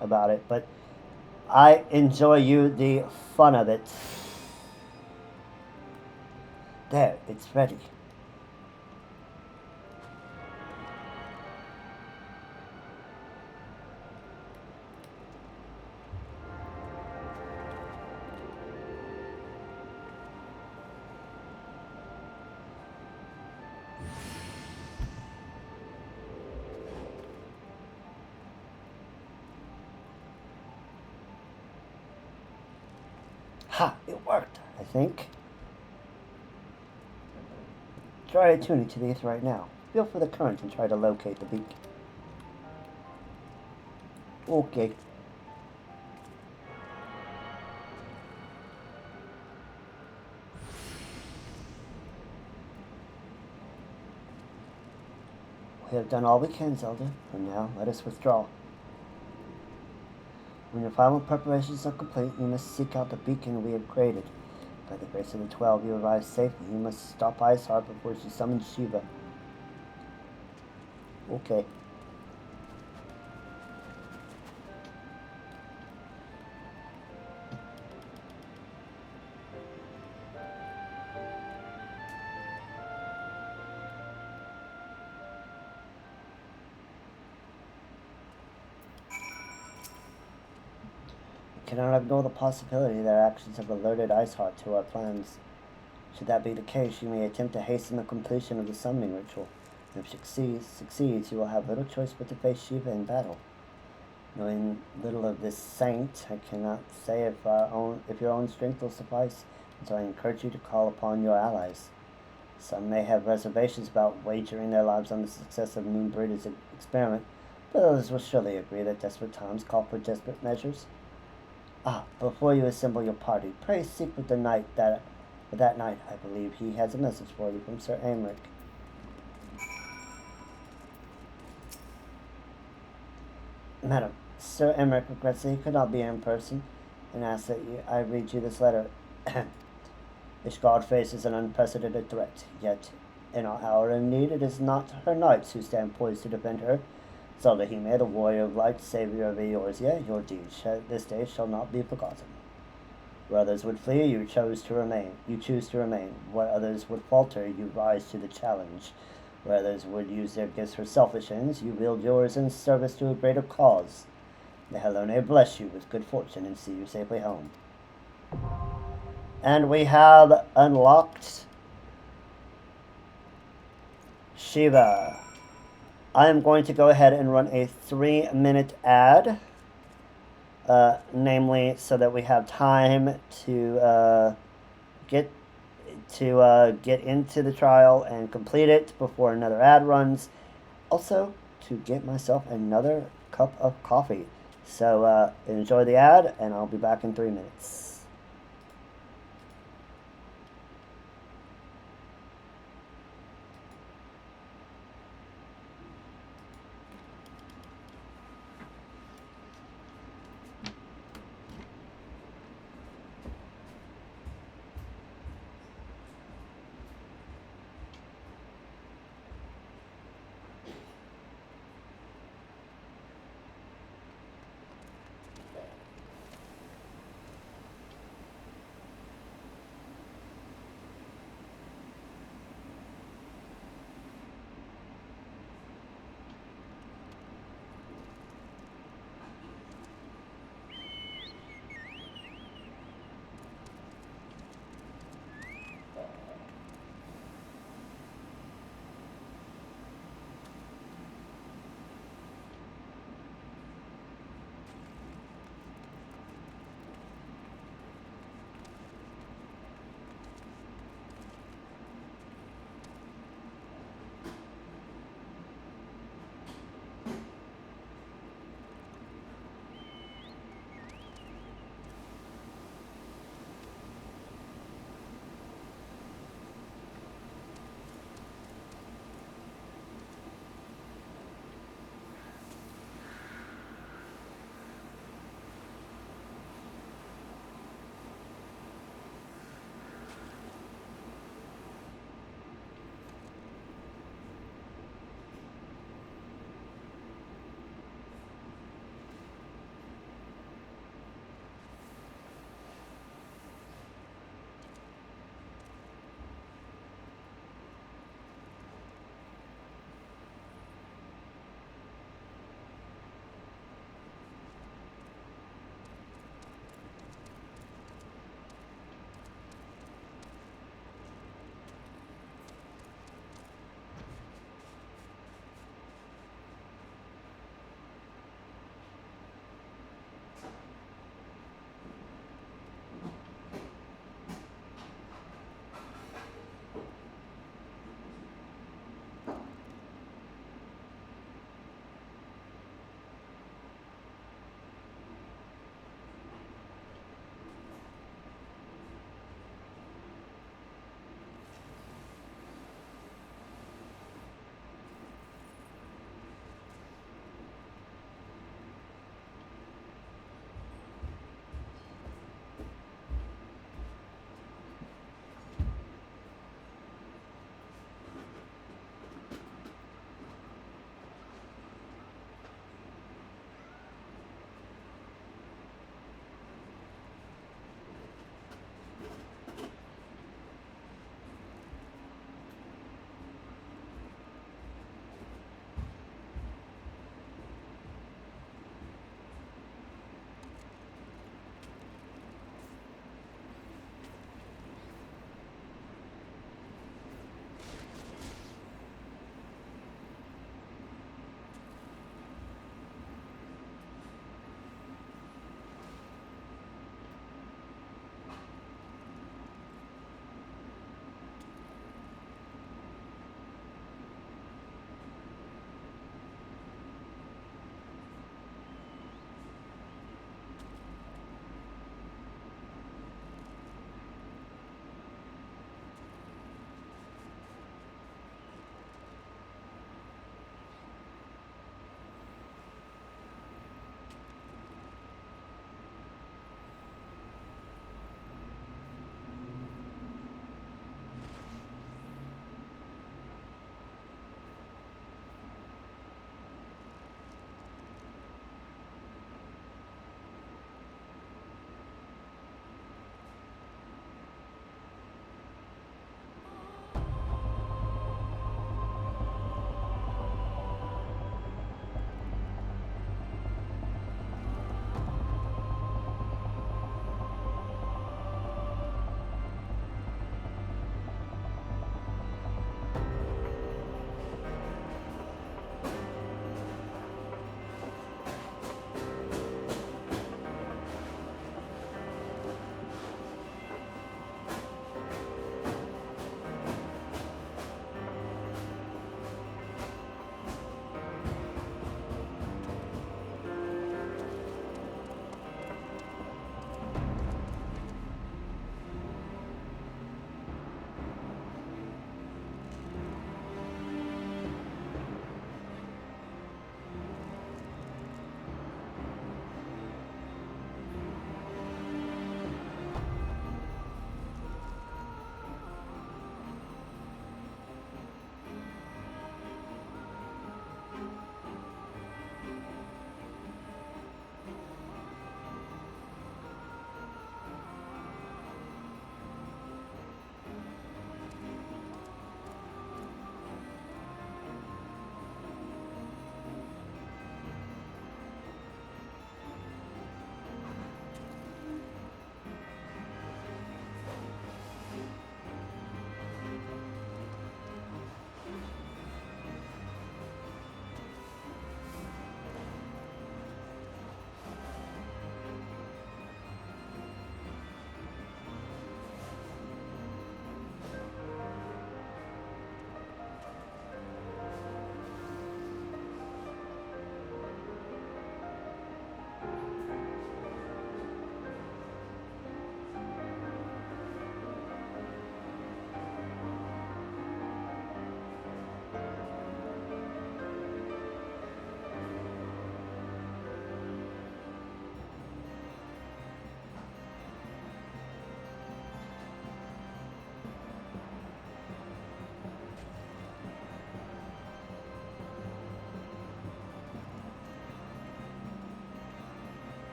it. But I enjoy the fun of it. There, it's ready. Ha! It worked, I think. Try attuning to the ether right now. Feel for the current and try to locate the beacon. Okay. We have done all we can, Zelda. And now, let us withdraw. When your final preparations are complete, you must seek out the beacon we have created. By the grace of the 12, you arrive safely. You must stop Iceheart before she summons Shiva. Okay. We cannot ignore the possibility that our actions have alerted Iceheart to our plans. Should that be the case, you may attempt to hasten the completion of the summoning ritual. If she succeeds, you will have little choice but to face Shiva in battle. Knowing little of this saint, I cannot say if your own strength will suffice, and so I encourage you to call upon your allies. Some may have reservations about wagering their lives on the success of Moonbreeder's experiment, but others will surely agree that desperate times call for desperate measures. Ah, before you assemble your party, pray seek with the knight that night. I believe he has a message for you from Sir Aymeric. Madam, Sir Aymeric regrets that he could not be in person, and asks that I read you this letter. Ishgard faces an unprecedented threat, yet in our hour of need it is not her knights who stand poised to defend her. Zelda, the warrior of light, savior of Eorzea, your deeds this day shall not be forgotten. Where others would flee, you choose to remain. Where others would falter, you rise to the challenge. Where others would use their gifts for selfish ends, you wield yours in service to a greater cause. May Helone bless you with good fortune and see you safely home. And we have unlocked Shiva. I am going to go ahead and run a 3-minute ad, namely so that we have time to get into the trial and complete it before another ad runs. Also, to get myself another cup of coffee. So enjoy the ad, and I'll be back in 3 minutes.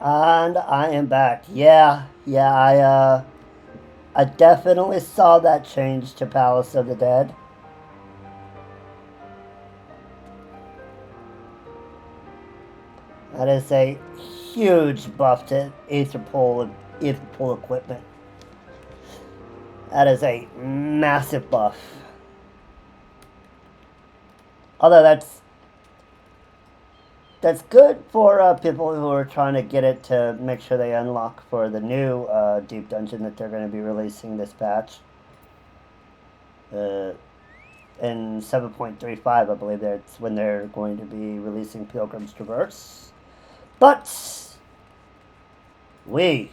And I am back. Yeah, I definitely saw that change to Palace of the Dead. That is a huge buff to ether pool equipment. That is a massive buff. Although that's good for people who are trying to get it to make sure they unlock for the new deep dungeon that they're going to be releasing this patch. In 7.35, I believe that's when they're going to be releasing Pilgrim's Traverse. But we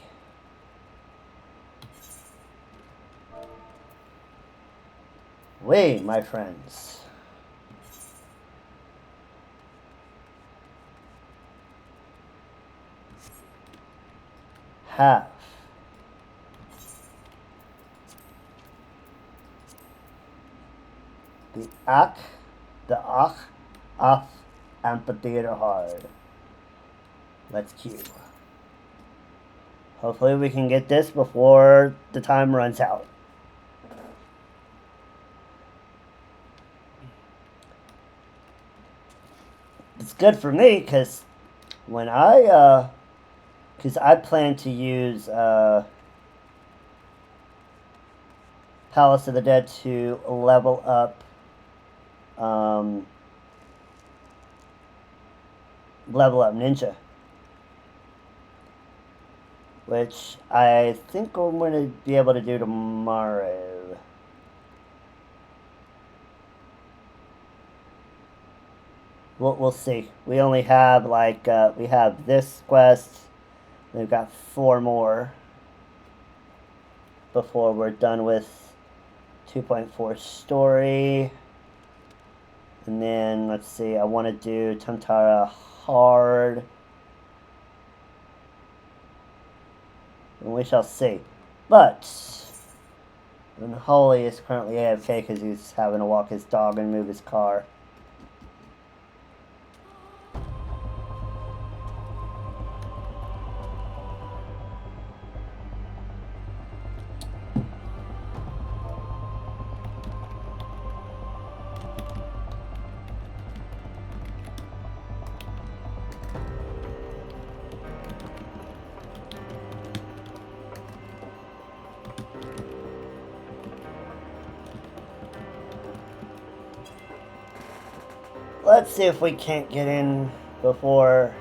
my friends, have the Ach Amphitheater hard. Let's queue. Hopefully we can get this before the time runs out. It's good for me because when I plan to use Palace of the Dead to level up Ninja, which I think I'm going to be able to do tomorrow. We'll see. We only have we have this quest. We've got 4 more before we're done with 2.4 story. And then let's see. I want to do Tantara hard. And we shall see. But Unholy is currently AFK because he's having to walk his dog and move his car. Let's see if we can't get in before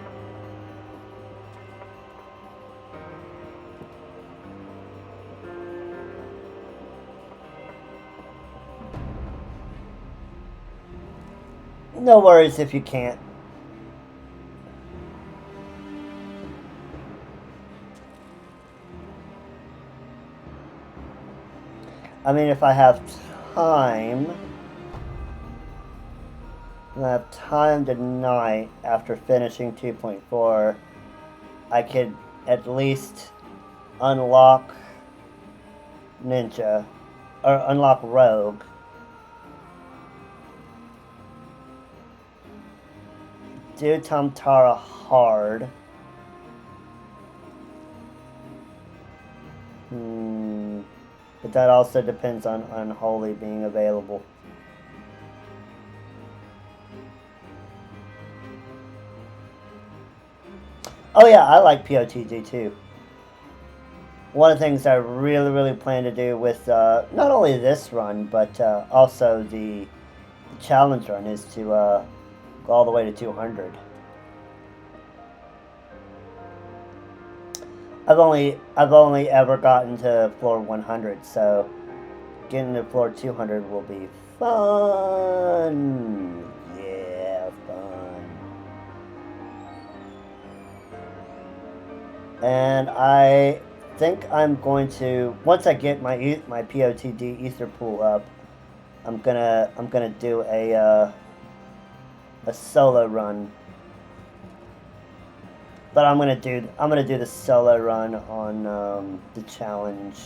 no worries if you can't. I mean, if I have time, tonight after finishing 2.4, I could at least unlock Ninja, or unlock Rogue. Do Tantara hard. But that also depends on Unholy being available. Oh yeah, I like POTG too. One of the things I really plan to do with not only this run, but also the challenge run is to go all the way to 200. I've only ever gotten to floor 100, so getting to floor 200 will be fun. Yeah, fun. And I think I'm going to, once I get my POTD ether pool up, I'm gonna do a solo run. But I'm gonna do the solo run on the challenge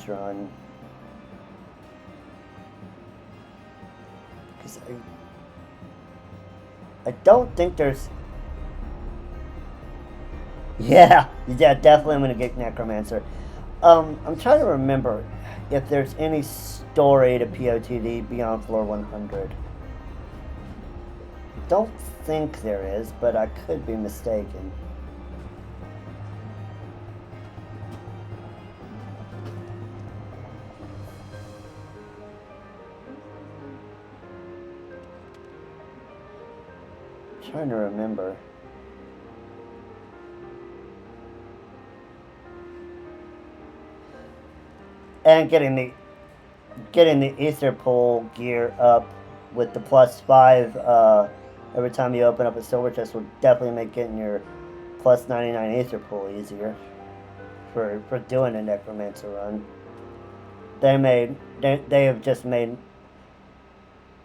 run, because I don't think there's Yeah, definitely I'm gonna get Necromancer. I'm trying to remember if there's any story to POTD beyond floor 100. I don't think there is, but I could be mistaken. I'm trying to remember. And getting the Ether Pool gear up with the +5 every time you open up a silver chest will definitely make getting your +99 Ether Pool easier for doing a Necromancer run. They have just made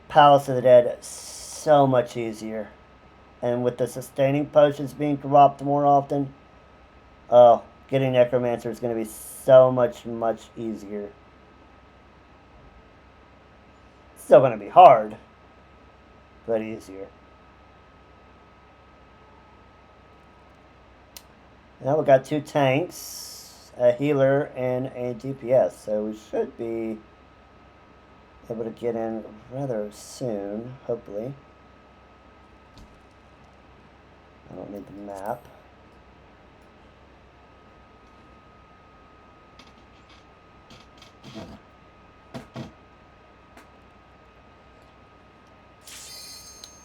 Palace of the Dead so much easier, and with the sustaining potions being dropped more often, getting Necromancer is going to be so much easier. Still going to be hard, but easier. Now we got 2 tanks, a healer, and a DPS, so we should be able to get in rather soon, hopefully. I don't need the map.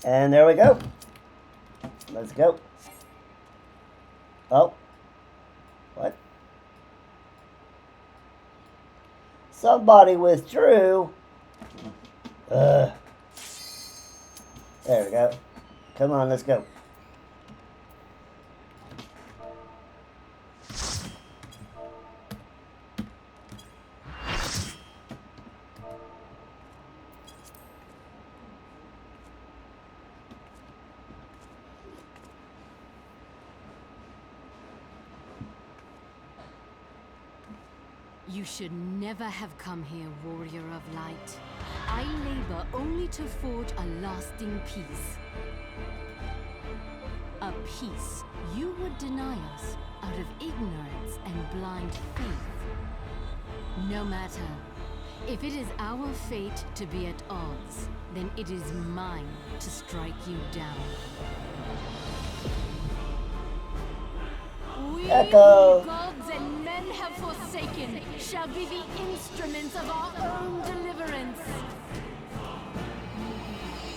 And there we go. Let's go. Oh. What? Somebody withdrew. There we go. Come on, let's go. You should never have come here, warrior of light. I labor only to forge a lasting peace. A peace you would deny us out of ignorance and blind faith. No matter. If it is our fate to be at odds, then it is mine to strike you down. We Echo. who gods and men have forsaken shall be the instruments of our own deliverance.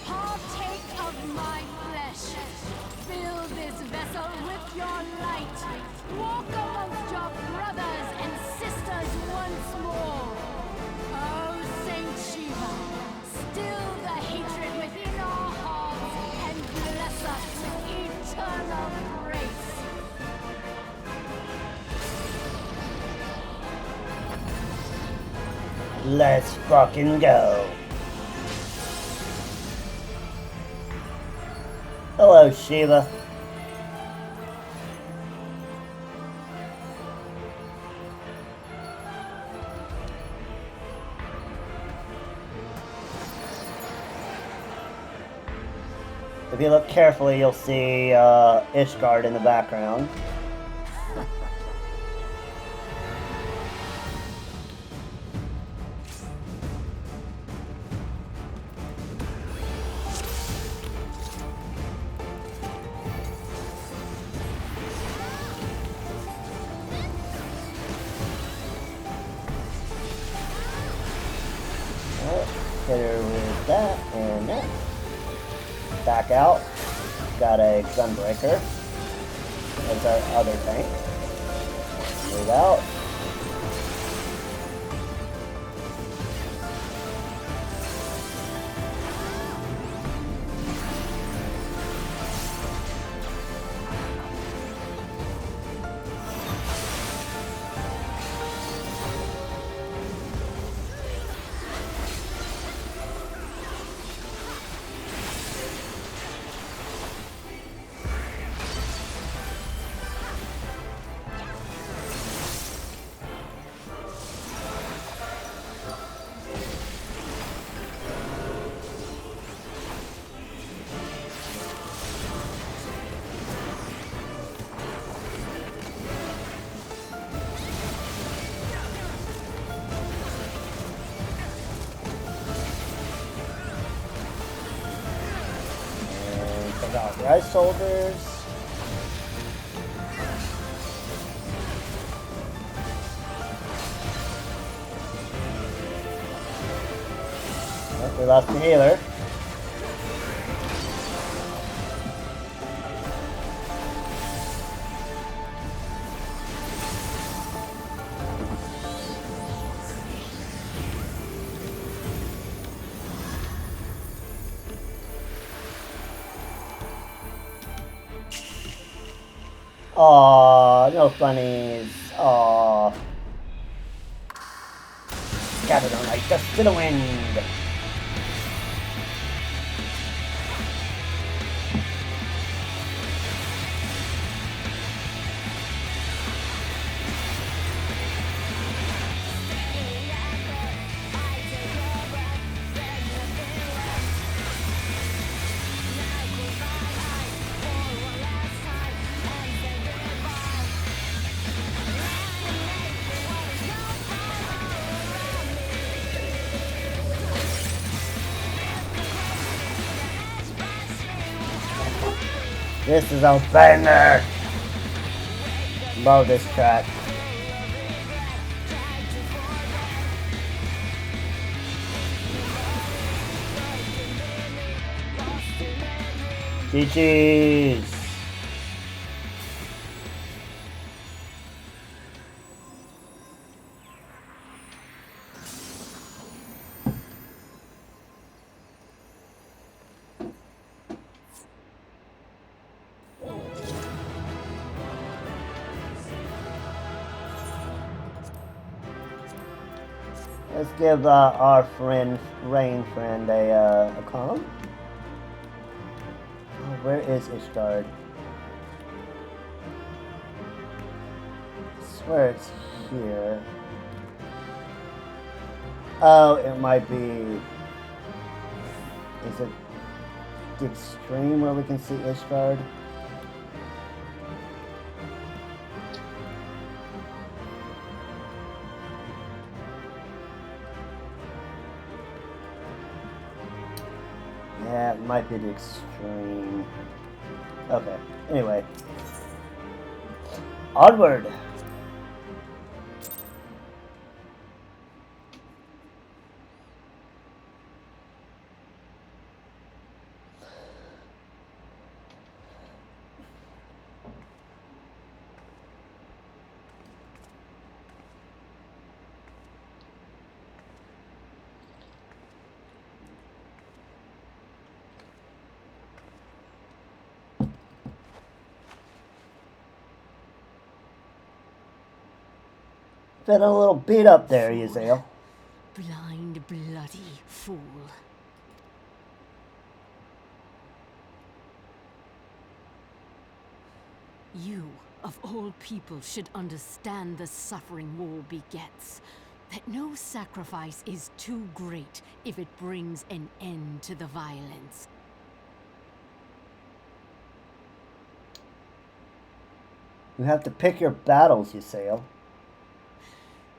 Partake of my flesh. Fill this vessel with your light. Walk amongst your brothers and sisters once more. Oh, Saint Shiva, still the hatred within our hearts and bless us with eternal grace. Let's fucking go. Hello, Shiva. If you look carefully, you'll see Ishgard in the background. Hit her with that and that. Back out. Got a Gunbreaker. That's our other tank. Move out. Authorized soldiers. Oh, we lost the healer. Aww, no funnies. Aww. Scattered on like dust to the wind. This is a banger! Love this track. GG's! Let's give our Rain friend a calm. Oh, where is Ishgard? I swear it's here. Oh, it might be. Is it the extreme where we can see Ishgard? Yeah, it might be the extreme. Okay, anyway. Onward! Been a little beat up there, Yuzale. Blind, bloody fool. You, of all people, should understand the suffering war begets. That no sacrifice is too great if it brings an end to the violence. You have to pick your battles, Yuzale.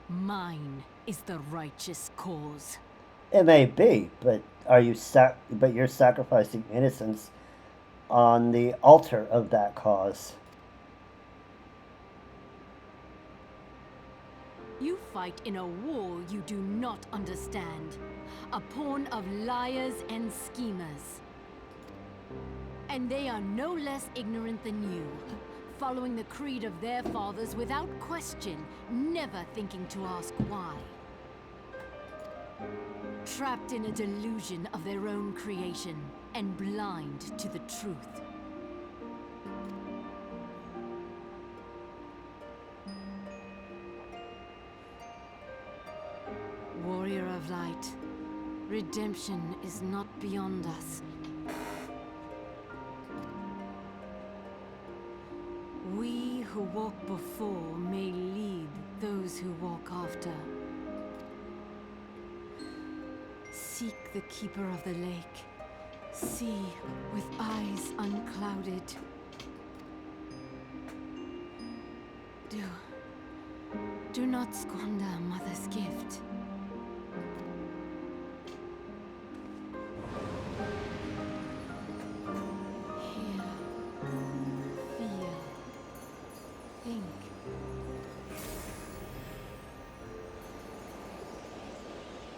Mine is the righteous cause. It may be, but you're sacrificing innocence on the altar of that cause. You fight in a war you do not understand. A pawn of liars and schemers. And they are no less ignorant than you. Following the creed of their fathers without question, never thinking to ask why. Trapped in a delusion of their own creation, and blind to the truth. Warrior of light, redemption is not beyond us. We who walk before may lead those who walk after. Seek the Keeper of the Lake. See with eyes unclouded. Do not squander Mother's gift. Here.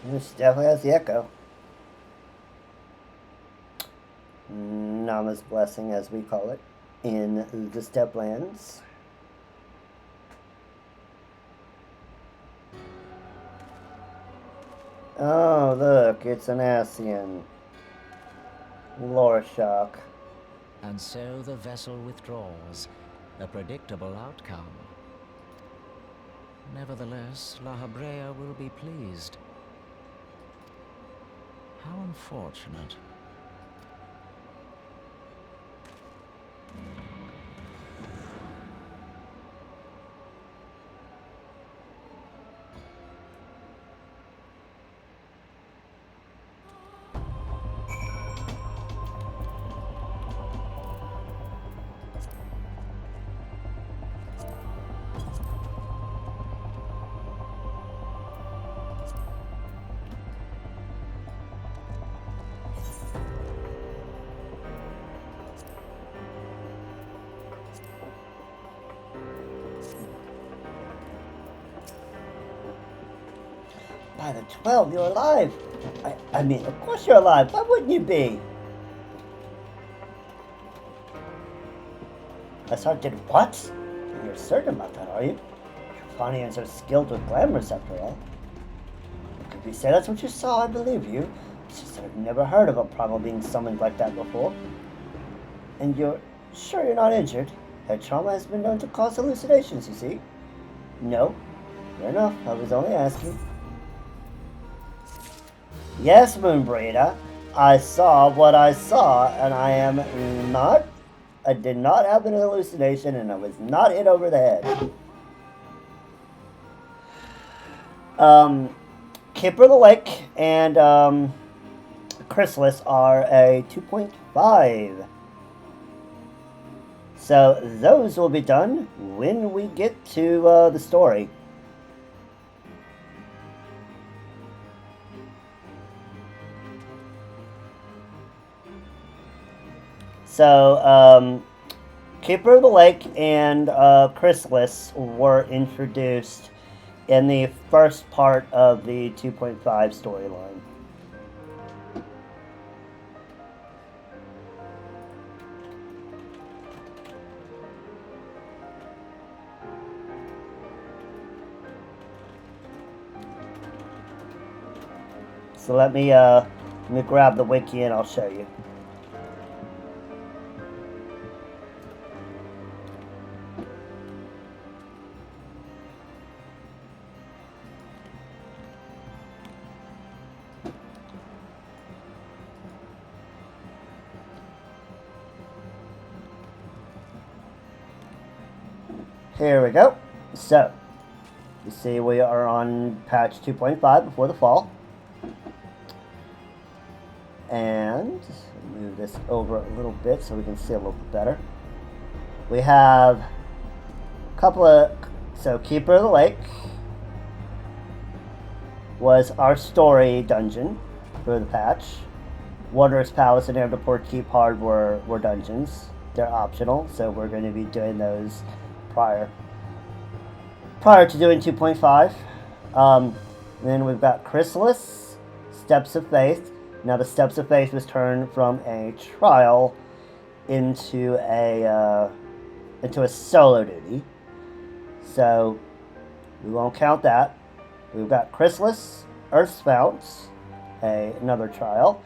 This definitely has the echo. Nama's blessing, as we call it, in the Steplands. Oh, look, it's an Ascian. Lore shock. And so the vessel withdraws, a predictable outcome. Nevertheless, La Habrea will be pleased. How unfortunate. By the 12, you're alive! I mean, of course you're alive. Why wouldn't you be? Asar did what? You're certain about that, are you? Trifanians are skilled with glamours, after all. If you say that's what you saw, I believe you. It's just that I've never heard of a primal being summoned like that before. And you're sure you're not injured? Head trauma has been known to cause hallucinations, you see. No. Fair enough. I was only asking. Yes, Moonbreeder. I saw what I saw, and I did not have an hallucination, and I was not hit over the head. Keeper of the Lake and Chrysalis are a 2.5. So those will be done when we get to the story. So, Keeper of the Lake and Chrysalis were introduced in the first part of the 2.5 storyline. So let me grab the wiki and I'll show you. Here we go. So, you see we are on patch 2.5 before the fall. And move this over a little bit so we can see a little bit better. We have a couple of... So, Keeper of the Lake was our story dungeon for the patch. Wanderer's Palace and Airport Keep Hard were dungeons. They're optional, so we're going to be doing those prior to doing 2.5. Then we've got Chrysalis, Steps of Faith. Now the Steps of Faith was turned from a trial into a solo duty, so we won't count that. We've got Chrysalis, Earth's Founts, another trial,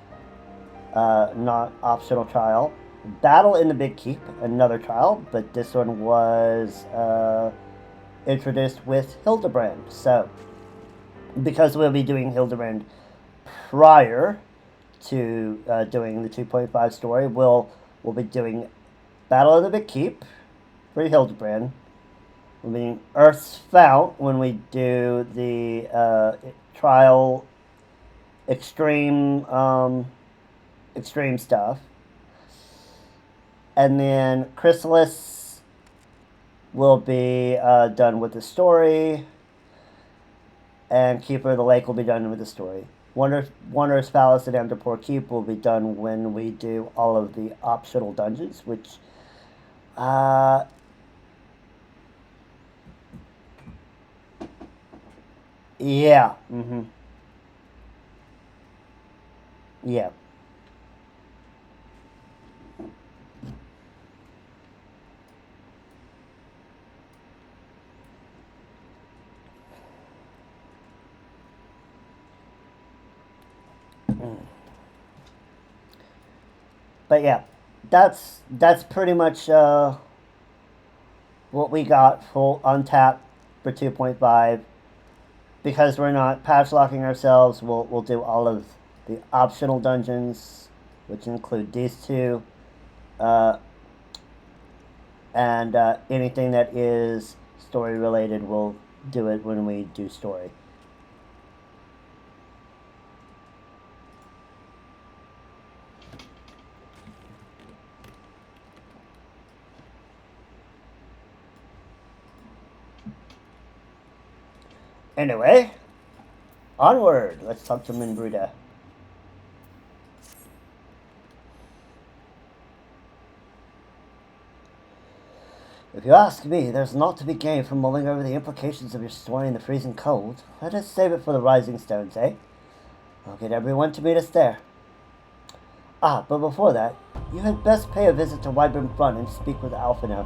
not optional trial. Battle in the Big Keep, another trial, but this one was introduced with Hildebrand. So, because we'll be doing Hildebrand prior to doing the 2.5 story, we'll be doing Battle of the Big Keep for Hildebrand. We'll be doing Earth's Fount when we do the trial extreme stuff. And then Chrysalis will be done with the story, and Keeper of the Lake will be done with the story. Wanderer's Palace and Amderport Keep will be done when we do all of the optional dungeons, which yeah. Yeah. But yeah, that's pretty much what we got full untapped for 2.5. Because we're not patch locking ourselves, we'll do all of the optional dungeons, which include these two, and anything that is story related, we'll do it when we do story. Anyway, onward. Let's talk to Minbruda. If you ask me, there's not to be gained from mulling over the implications of your story in the freezing cold. Let us save it for the rising stones, eh? I'll get everyone to meet us there. Ah, but before that, you had best pay a visit to Wyburn Front and speak with Alphino.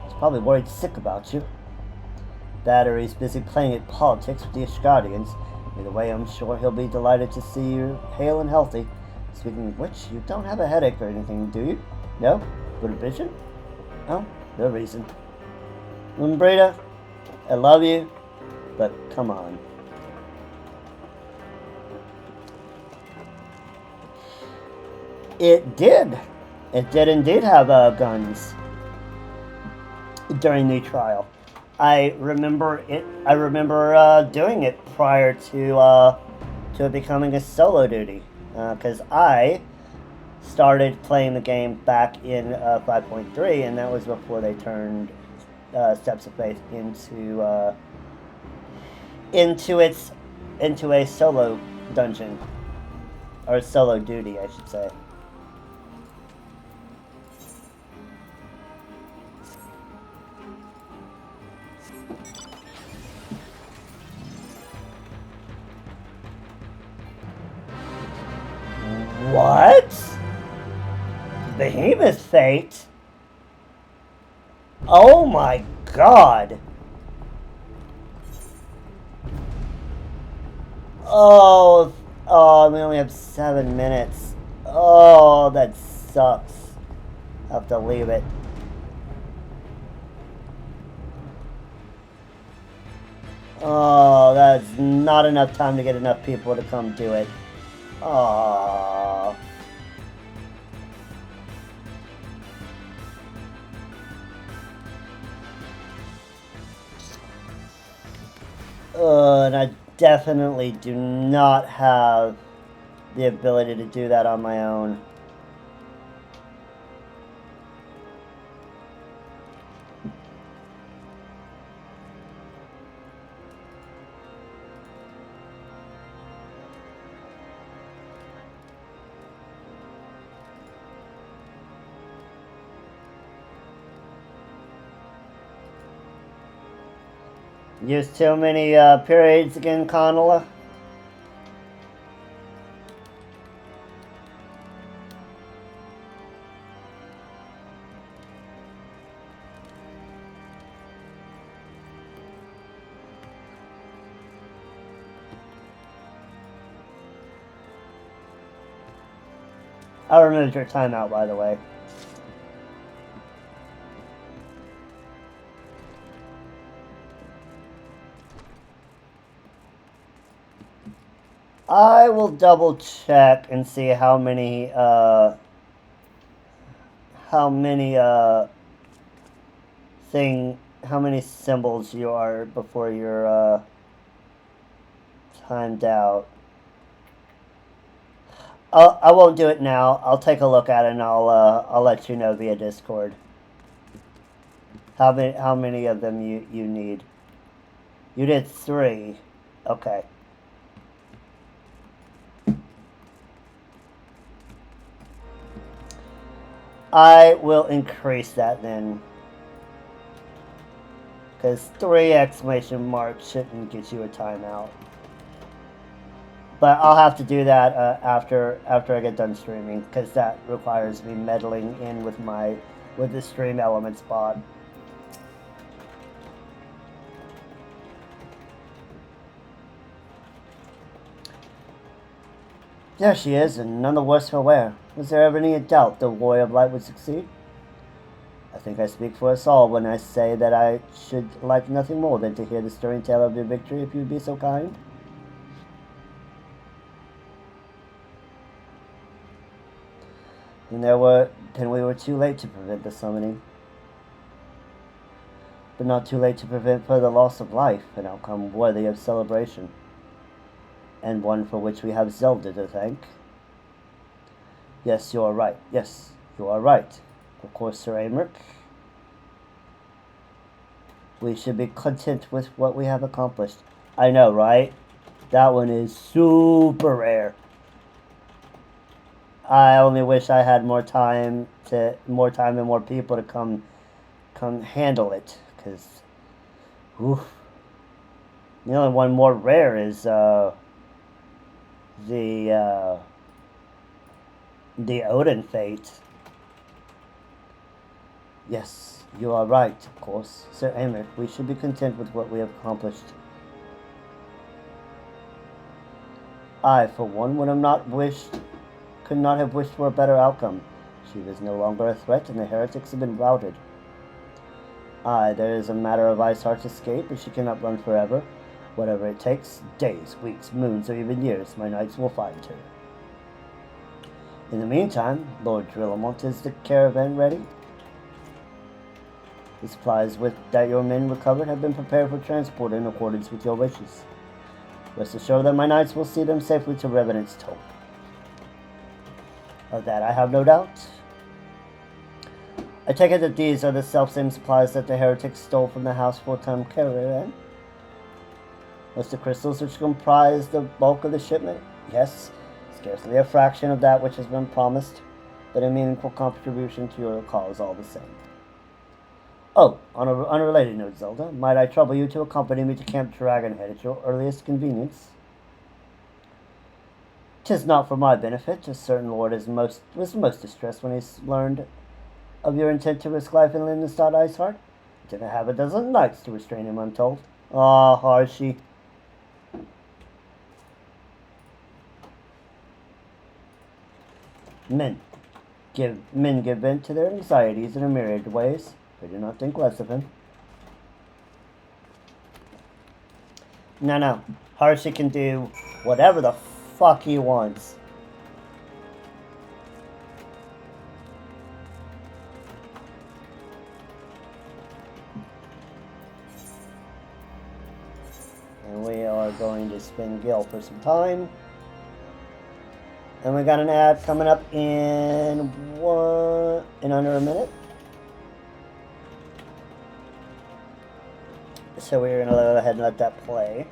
He's probably worried sick about you. Battery's busy playing at politics with the Ishgardians. Either way, I'm sure he'll be delighted to see you hale and healthy. Speaking of which, you don't have a headache or anything, do you? No? Good vision? No? No reason. Umbrita, I love you, but come on. It did. It did indeed have guns during the trial. I remember it. I remember doing it prior to it becoming a solo duty, because I started playing the game back in 5.3, and that was before they turned Steps of Faith into a solo dungeon, or a solo duty, I should say. What? Behemoth Fate? Oh my god. Oh, we only have 7 minutes. Oh, that sucks. I'll have to leave it. Oh, that's not enough time to get enough people to come do it. Aww. And I definitely do not have the ability to do that on my own. Used too many periods again, Connella? I removed your timeout, by the way. I will double check and see how many symbols you are before you're timed out. I won't do it now. I'll take a look at it and I'll let you know via Discord. How many of them you need? You did 3. Okay. I will increase that then. Because 3 exclamation marks shouldn't get you a timeout. But I'll have to do that after I get done streaming, because that requires me meddling in with the stream elements bot. There she is, and none the worse for wear. Was there ever any doubt the Warrior of Light would succeed? I think I speak for us all when I say that I should like nothing more than to hear the stirring tale of your victory, if you would be so kind. And then we were too late to prevent the summoning. But not too late to prevent further loss of life, an outcome worthy of celebration. And one for which we have Zelda to thank. Yes, you are right. Yes, you are right. Of course, Sir Amric. We should be content with what we have accomplished. I know, right? That one is super rare. I only wish I had more time and more people to come handle it, because the only one more rare is the Odin fate. Yes, you are right, of course. Sir Amric, we should be content with what we have accomplished. I, for one, could not have wished for a better outcome. She was no longer a threat, and the heretics have been routed. Aye, there is a matter of Iceheart's escape, but she cannot run forever. Whatever it takes, days, weeks, moons, or even years, my knights will find her. In the meantime, Lord Drillamont, is the caravan ready? The supplies that your men recovered have been prepared for transport in accordance with your wishes. Rest assured that my knights will see them safely to Revenant's Tomb. Of that I have no doubt. I take it that these are the self-same supplies that the heretics stole from the House full-time caravan. Was the crystals which comprise the bulk of the shipment? Yes, scarcely a fraction of that which has been promised, but a meaningful contribution to your cause all the same. Oh, on an unrelated note, Zelda, might I trouble you to accompany me to Camp Dragonhead at your earliest convenience? 'Tis not for my benefit. A certain lord was most distressed when he learned of your intent to risk life in Lindenstadt Iceheart. It didn't have a dozen knights to restrain him, I'm told. Ah, Harshy. Men give vent to their anxieties in a myriad ways. I do not think less of him. No. Harshy can do whatever the fuck he wants. And we are going to spin Gil for some time. And we got an ad coming up in under a minute. So we're going to go ahead and let that play.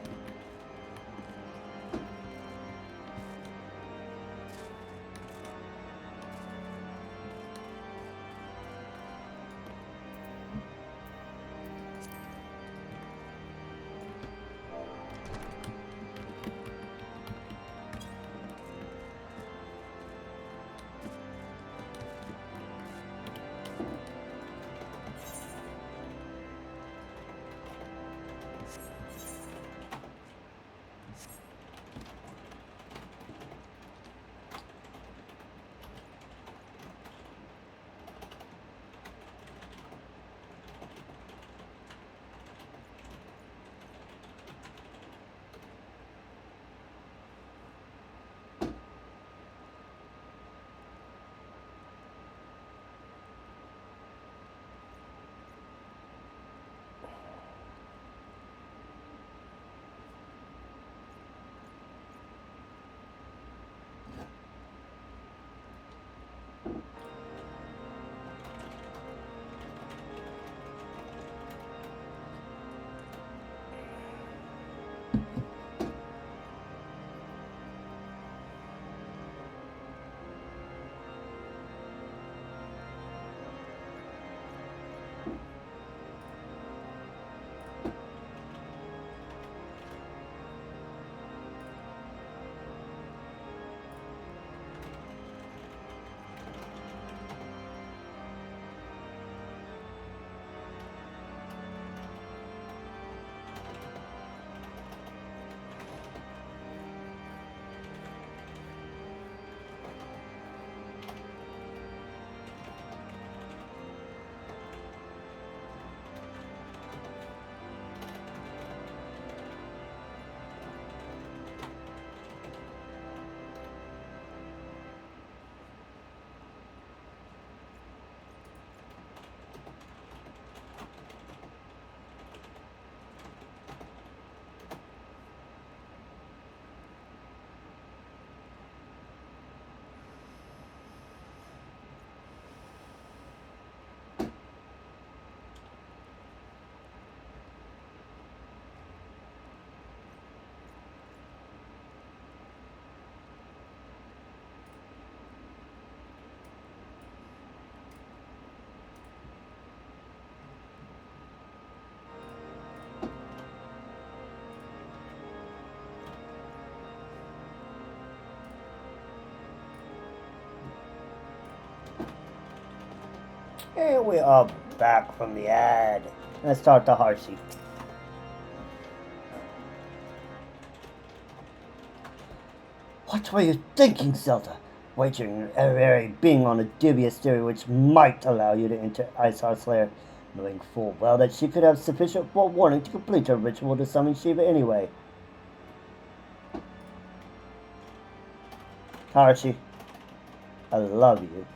Here we are back from the ad. Let's start the Harshy. What were you thinking, Zelda? Wagering every being on a dubious theory which might allow you to enter Isar's lair, knowing full well that she could have sufficient forewarning to complete her ritual to summon Shiva anyway. Harshy, I love you.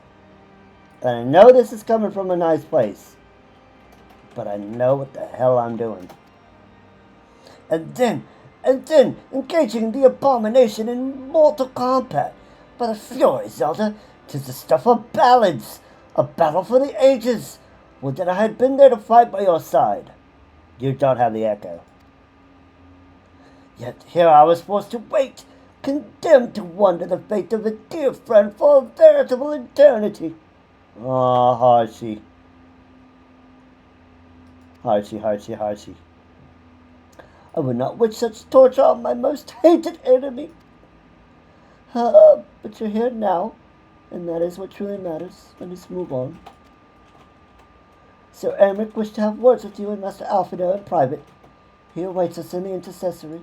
And I know this is coming from a nice place, but I know what the hell I'm doing. And then engaging the abomination in mortal combat. By the fury, Zelda, 'tis the stuff of ballads, a battle for the ages. Would that I had been there to fight by your side. You don't have the echo. Yet here I was forced to wait, condemned to wonder the fate of a dear friend for a veritable eternity. Ah, Harshy. Harshy. I would not wish such torture on my most hated enemy. But you're here now, and that is what truly matters. Let us move on. Sir Emmerich wished to have words with you and Master Alfredo in private. He awaits us in the intercessory.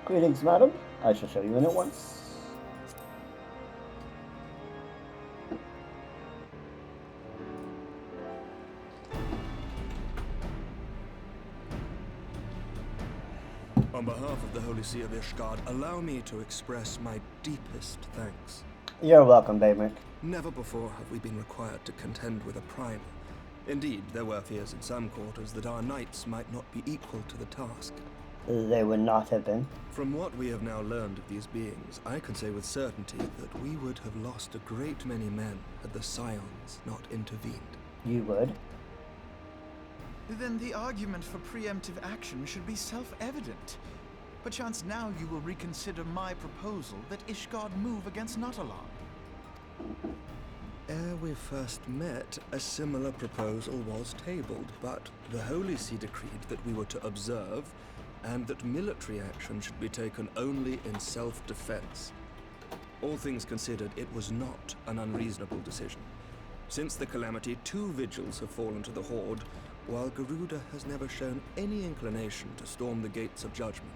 Greetings, madam. I shall show you in at once. On behalf of the Holy See of Ishgard, allow me to express my deepest thanks. You're welcome, Baymrick. Never before have we been required to contend with a primal. Indeed, there were fears in some quarters that our knights might not be equal to the task. They would not have been. From what we have now learned of these beings, I can say with certainty that we would have lost a great many men had the Scions not intervened. You would? Then the argument for preemptive action should be self-evident. Perchance now you will reconsider my proposal that Ishgard move against Natalan. Ere we first met, a similar proposal was tabled, but the Holy See decreed that we were to observe, and that military action should be taken only in self-defense. All things considered, it was not an unreasonable decision. Since the calamity, 2 vigils have fallen to the Horde, while Garuda has never shown any inclination to storm the gates of judgment.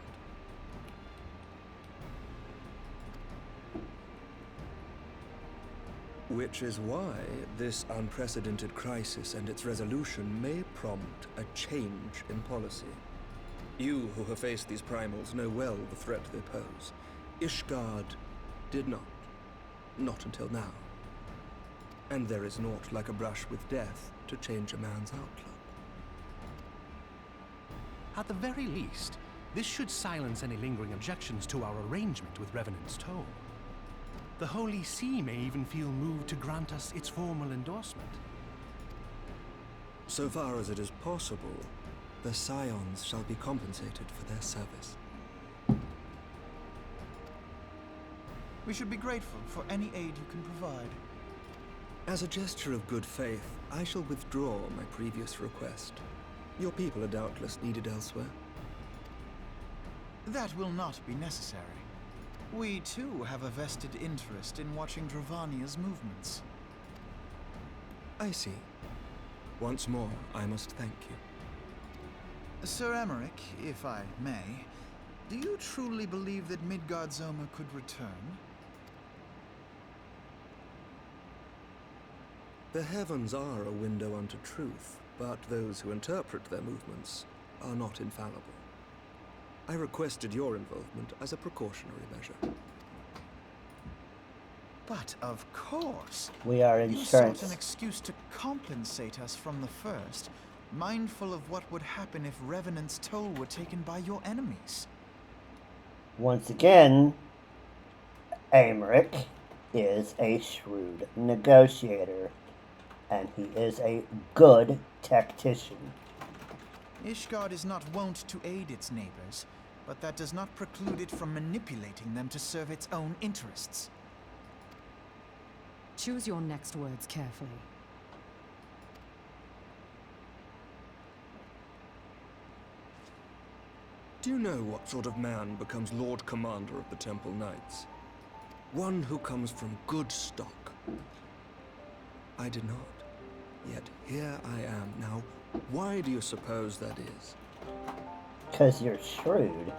Which is why this unprecedented crisis and its resolution may prompt a change in policy. You who have faced these primals know well the threat they pose. Ishgard did not. Not until now. And there is naught like a brush with death to change a man's outlook. At the very least, this should silence any lingering objections to our arrangement with Revenant's Toll. The Holy See may even feel moved to grant us its formal endorsement. So far as it is possible, the Scions shall be compensated for their service. We should be grateful for any aid you can provide. As a gesture of good faith, I shall withdraw my previous request. Your people are doubtless needed elsewhere. That will not be necessary. We, too, have a vested interest in watching Dravania's movements. I see. Once more, I must thank you. Sir Emmerich, if I may, do you truly believe that Midgard-Zoma could return? The heavens are a window unto truth, but those who interpret their movements are not infallible. I requested your involvement as a precautionary measure. But of course, we are you insurance. sought an excuse to compensate us from the first, mindful of what would happen if Revenant's Toll were taken by your enemies. Once again, Aymeric is a shrewd negotiator, and he is a good tactician. Ishgard is not wont to aid its neighbors, but that does not preclude it from manipulating them to serve its own interests. Choose your next words carefully. Do you know what sort of man becomes Lord Commander of the Temple Knights? One who comes from good stock. I did not. Yet here I am. Now, why do you suppose that is? 'Cause you're shrewd.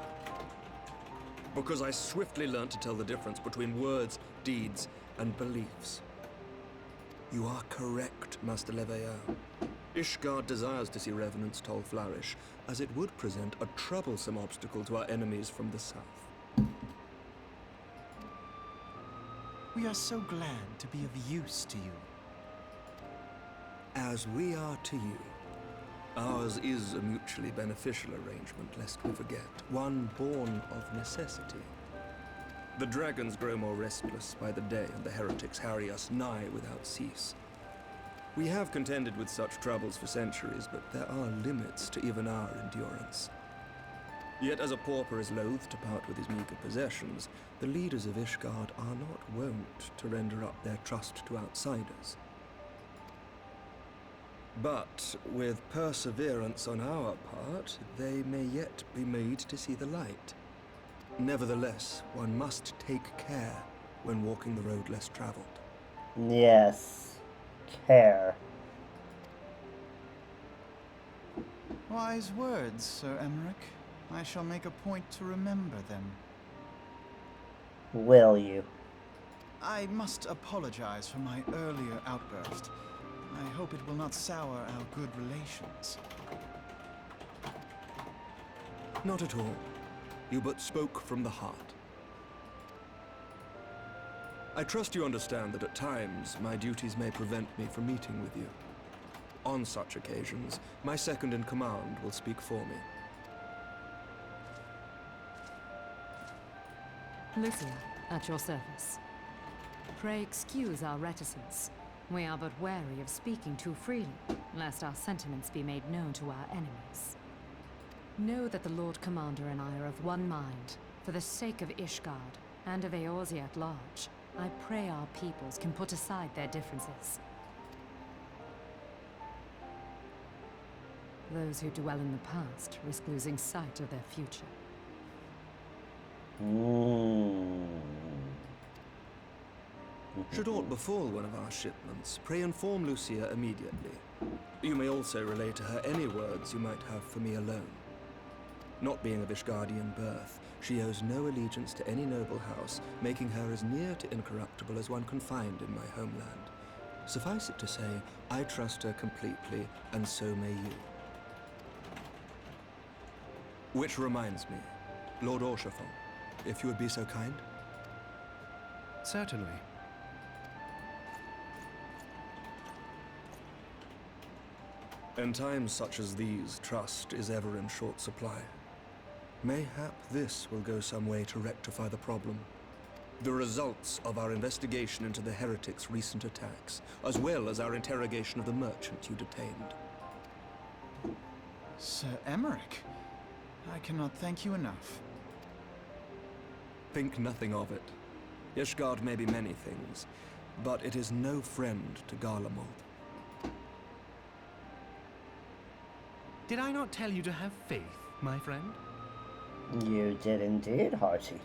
Because I swiftly learned to tell the difference between words, deeds, and beliefs. You are correct, Master Leveilleur. Ishgard desires to see Revenant's toll flourish, as it would present a troublesome obstacle to our enemies from the south. We are so glad to be of use to you. As we are to you. Ours is a mutually beneficial arrangement, lest we forget, one born of necessity. The dragons grow more restless by the day, and the heretics harry us nigh without cease. We have contended with such troubles for centuries, but there are limits to even our endurance. Yet as a pauper is loath to part with his meager possessions, the leaders of Ishgard are not wont to render up their trust to outsiders. But with perseverance on our part, they may yet be made to see the light. Nevertheless, one must take care when walking the road less traveled. Yes. Care. Wise words, Sir Emmerich. I shall make a point to remember them. Will you? I must apologize for my earlier outburst. I hope it will not sour our good relations. Not at all. You but spoke from the heart. I trust you understand that at times my duties may prevent me from meeting with you. On such occasions, my second-in-command will speak for me. Lucia, at your service. Pray excuse our reticence. We are but wary of speaking too freely, lest our sentiments be made known to our enemies. Know that the Lord Commander and I are of one mind. For the sake of Ishgard, and of Eorzea at large, I pray our peoples can put aside their differences. Those who dwell in the past risk losing sight of their future. Should aught befall one of our shipments, pray inform Lucia immediately. You may also relay to her any words you might have for me alone. Not being of Ishgardian birth, she owes no allegiance to any noble house, making her as near to incorruptible as one can find in my homeland. Suffice it to say, I trust her completely, and so may you. Which reminds me, Lord Orshafon, if you would be so kind. Certainly. In times such as these, trust is ever in short supply. Mayhap this will go some way to rectify the problem. The results of our investigation into the heretics' recent attacks, as well as our interrogation of the merchant you detained. Sir Emmerich, I cannot thank you enough. Think nothing of it. Ishgard may be many things, but it is no friend to Garlemald. Did I not tell you to have faith, my friend? You did indeed, Hearty.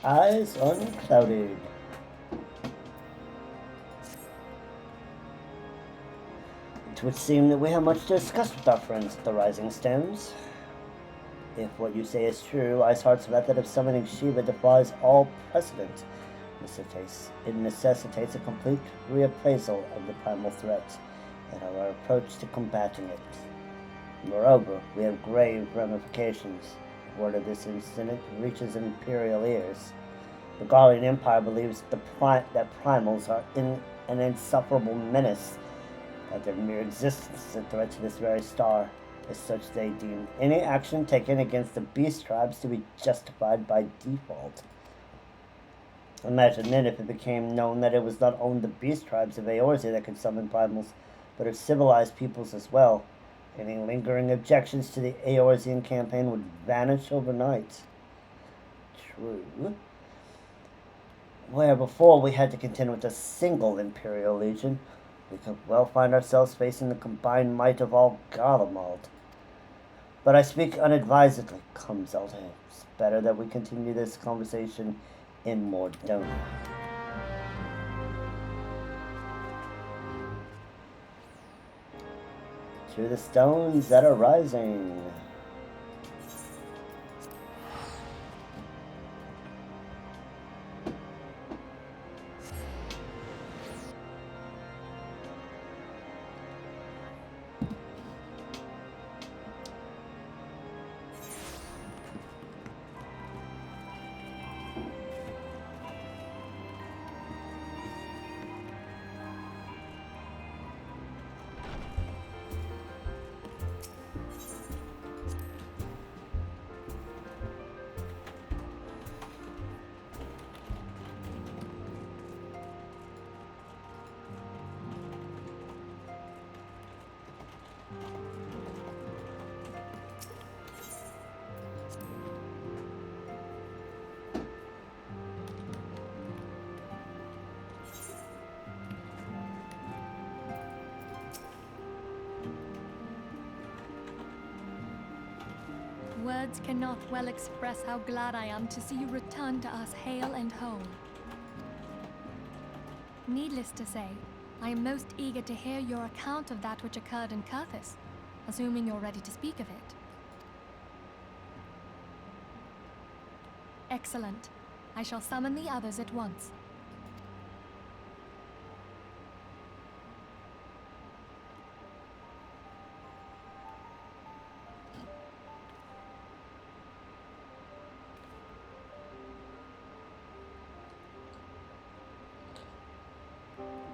Eyes unclouded. It would seem that we have much to discuss with our friends at the Rising Stones. If what you say is true, Iceheart's method of summoning Shiva defies all precedent. It necessitates a complete reappraisal of the primal threat and our approach to combating it. Moreover, we have grave ramifications. If word of this incident reaches Imperial ears, the Garlean Empire believes that primals are an insufferable menace, that their mere existence is a threat to this very star. As such, they deem any action taken against the beast tribes to be justified by default. Imagine then if it became known that it was not only the beast tribes of Eorzea that could summon primals, but of civilized peoples as well. Any lingering objections to the Eorzean campaign would vanish overnight. True. Where before we had to contend with a single Imperial Legion, we could well find ourselves facing the combined might of all Garlemald. But I speak unadvisedly, come Zelda. It's better that we continue this conversation in Mordonia. To the stones that are rising. Words cannot well express how glad I am to see you return to us hale and whole. Needless to say, I am most eager to hear your account of that which occurred in Kurthis, assuming you're ready to speak of it. Excellent. I shall summon the others at once.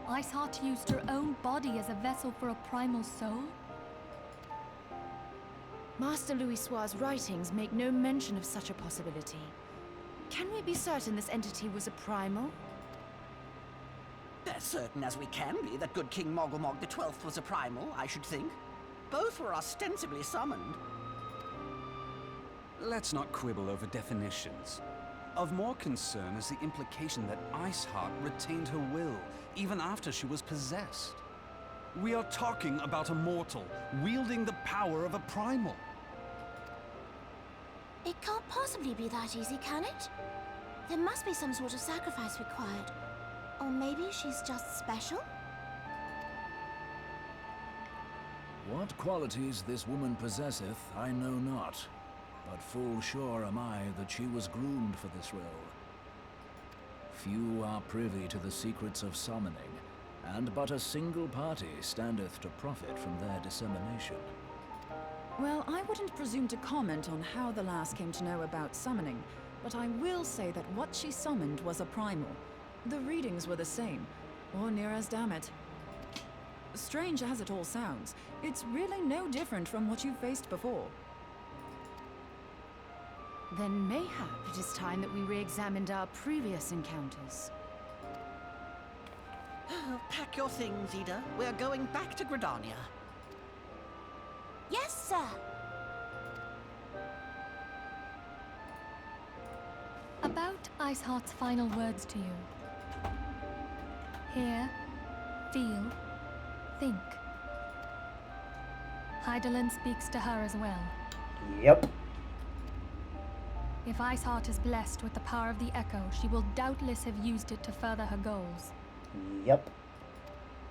Iceheart used her own body as a vessel for a primal soul? Master Louisoir's writings make no mention of such a possibility. Can we be certain this entity was a primal? As certain as we can be that good King Mogulmog the 12th was a primal, I should think. Both were ostensibly summoned. Let's not quibble over definitions. Of more concern is the implication that Iceheart retained her will, even after she was possessed. We are talking about a mortal, wielding the power of a primal. It can't possibly be that easy, can it? There must be some sort of sacrifice required. Or maybe she's just special? What qualities this woman possesseth, I know not. But full sure am I that she was groomed for this role. Few are privy to the secrets of summoning, and but a single party standeth to profit from their dissemination. Well, I wouldn't presume to comment on how the lass came to know about summoning, but I will say that what she summoned was a primal. The readings were the same, or near as damn it. Strange as it all sounds, it's really no different from what you've faced before. Then mayhap it is time that we re-examined our previous encounters. Pack your things, Ida. We're going back to Gridania. Yes, sir. About Iceheart's final words to you. Hear, feel, think. Hydaelyn speaks to her as well. Yep. If Iceheart is blessed with the power of the Echo, she will doubtless have used it to further her goals. Yep.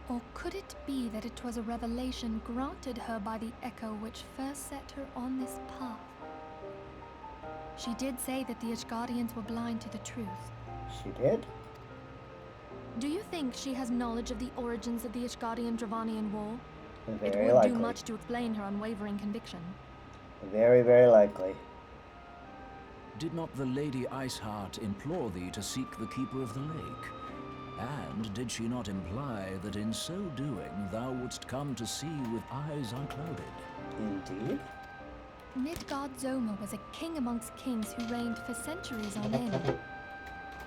Or could it be that it was a revelation granted her by the Echo which first set her on this path? She did say that the Ishgardians were blind to the truth. She did? Do you think she has knowledge of the origins of the Ishgardian-Dravanian War? Very it would likely. do much to explain her unwavering conviction. Very, very likely. Did not the Lady Iceheart implore thee to seek the Keeper of the Lake? And did she not imply that in so doing thou wouldst come to see with eyes unclouded? Indeed. Midgard-Zoma was a king amongst kings who reigned for centuries on end.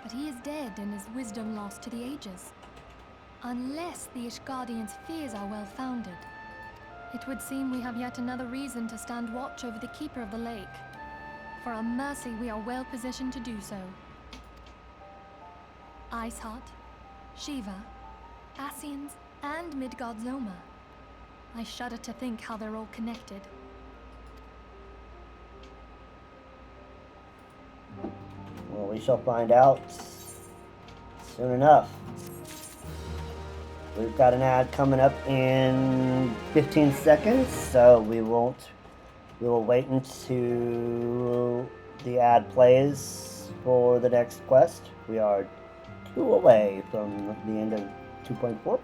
But he is dead and his wisdom lost to the ages. Unless the Ishgardians' fears are well-founded, it would seem we have yet another reason to stand watch over the Keeper of the Lake. For a mercy, we are well positioned to do so. Iceheart, Shiva, Ascians, and Midgard-Zoma. I shudder to think how they're all connected. Well, we shall find out soon enough. We've got an ad coming up in 15 seconds, so we will wait until the ad plays for the next quest. We are 2 away from the end of 2.4.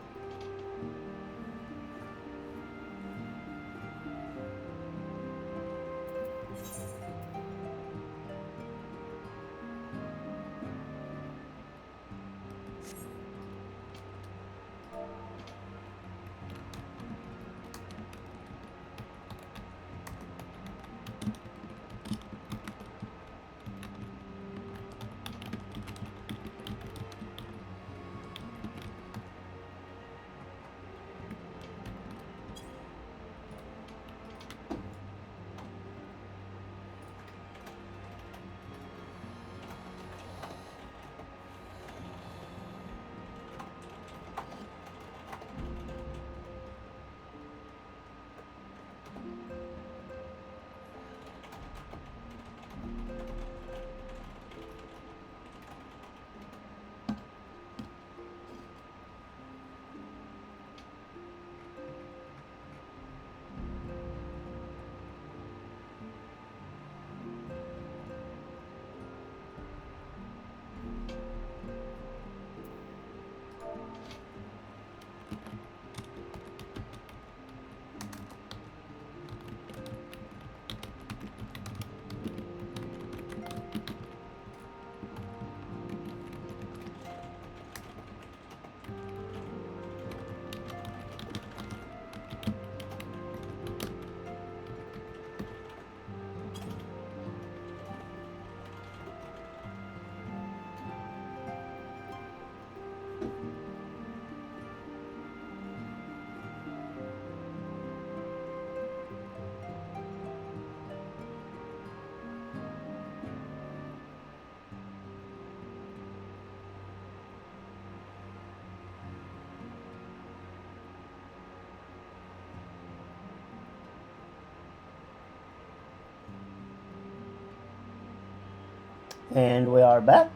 And we are back.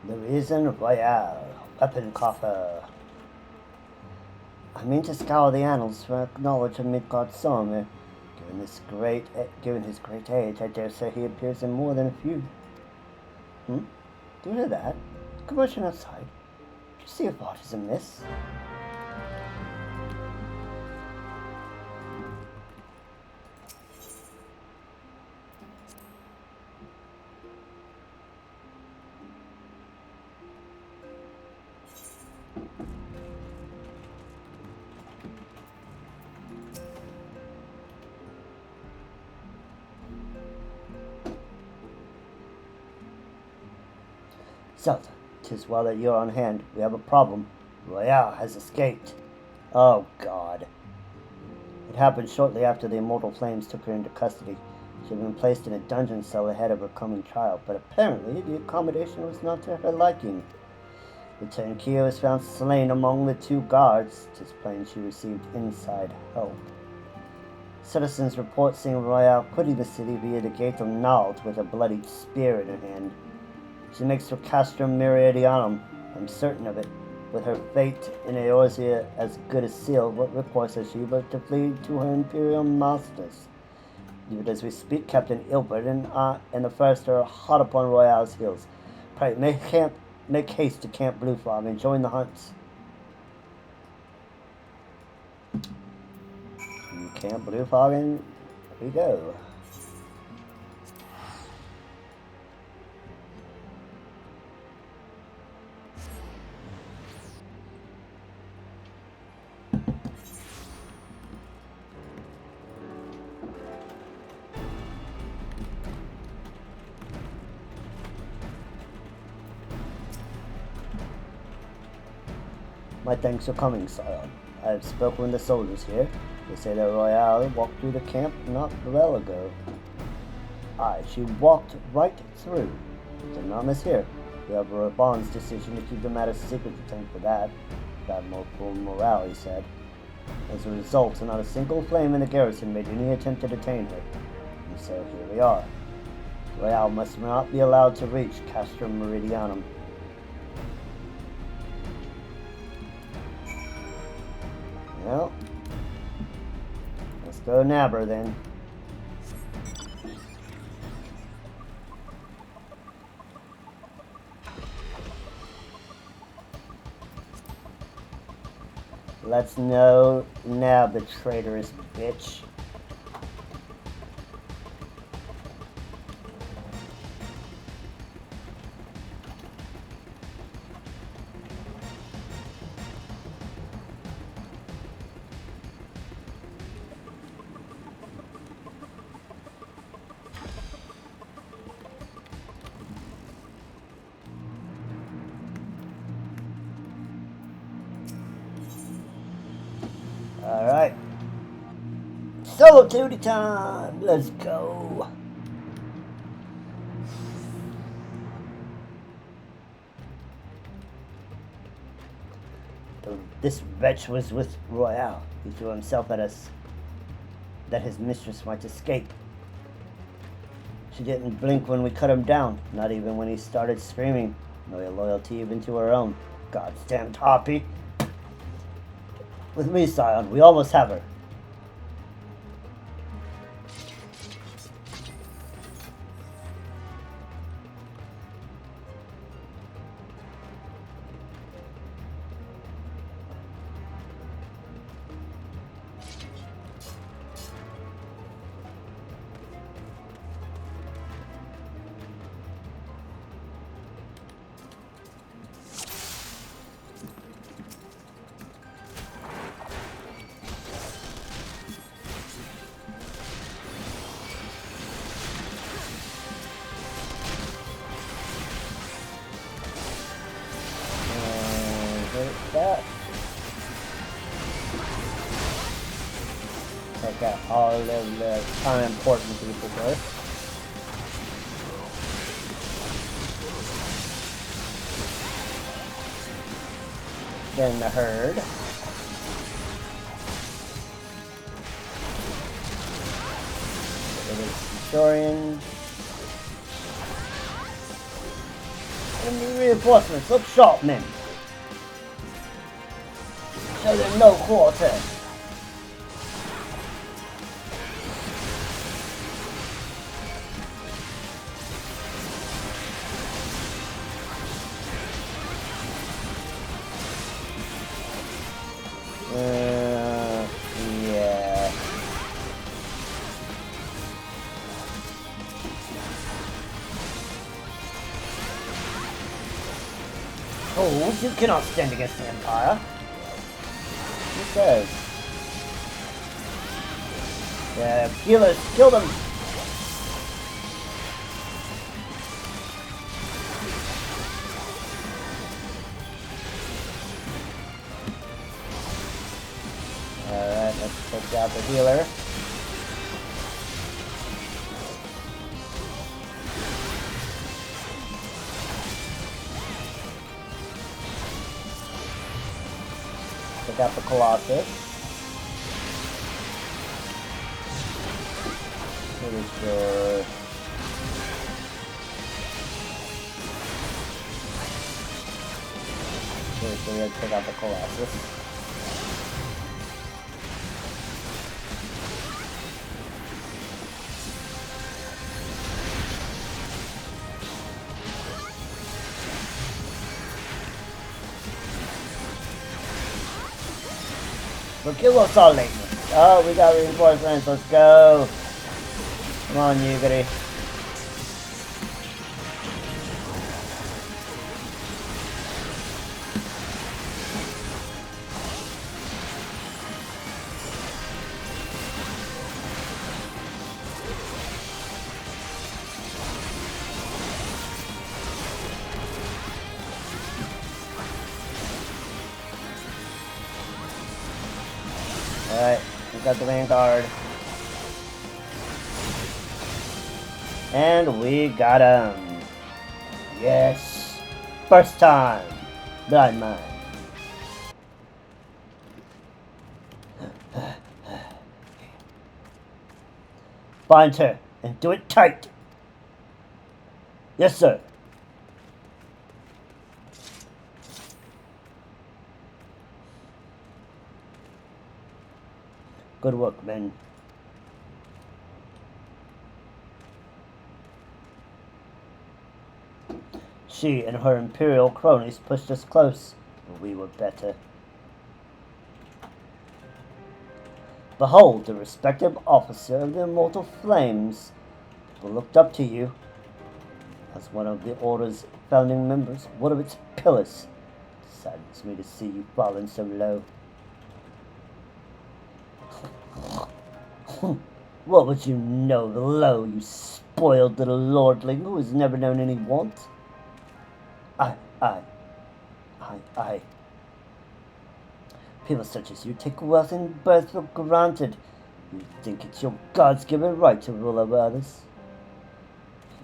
The reason Royale, weapon coffer. I mean to scour the annals for knowledge of Midgard-Zoma. Given his great age, I dare say he appears in more than a few. Do you hear that? Commotion outside. Do you see if aught is amiss? Zelda, 'tis well that you're on hand. We have a problem. Royale has escaped. Oh, God. It happened shortly after the Immortal Flames took her into custody. She had been placed in a dungeon cell ahead of her coming trial, but apparently the accommodation was not to her liking. Lieutenant Kyo was found slain among the 2 guards. 'Tis plain she received inside help. Citizens report seeing Royale quitting the city via the Gate of Nald with a bloodied spear in her hand. She makes for Castrum Meridianum. I'm certain of it. With her fate in Eorzea as good as sealed, what recourse has she but to flee to her imperial masters? Even as we speak, Captain Ilbert and the first are hot upon Royale's heels. Pray, make haste to Camp Blue Fog and join the hunt. Camp Blue Fog, and here we go. My thanks for coming, Scion. I have spoken with the soldiers here. They say that Royale walked through the camp not well ago. Aye, she walked right through. The Nam is here. We have Raban's decision to keep the matter secret to thank for that. Bad morale, he said. As a result, not a single flame in the garrison made any attempt to detain her. And so here we are. Royale must not be allowed to reach Castrum Meridianum. Well, let's go nab her then. Let's nab the traitorous bitch. Alright. Solo duty time! Let's go! This wretch was with Royale. He threw himself at us, that his mistress might escape. She didn't blink when we cut him down, not even when he started screaming. No loyalty even to her own. Goddamn harpy. With me, Scion, we almost have her. That. Take out all of the unimportant people first. Then the herd. It is historian. Enemy reinforcements, look sharp, men. Show them no quarter. Yeah. Oh, you cannot stand against the Empire. Who says? Yeah, healers, kill them! Alright, let's take out the healer. Take out the Colossus. Pretty sure. Pretty sure we had to take out the Colossus. But kill us all later. Oh, we got reinforcements. Let's go. Come on, Yugiri. Alright, we got the Vanguard. And we got him. Yes. First time. Blind mine. Bind her and do it tight. Yes, sir. Good work, men. She and her Imperial cronies pushed us close, but we were better. Behold, the respected officer of the Immortal Flames, who looked up to you as one of the Order's founding members, one of its pillars. It saddens me to see you fallen so low. What would you know of the low, you spoiled little lordling who has never known any want? I. People such as you take wealth and birth for granted. You think it's your God's-given right to rule over others.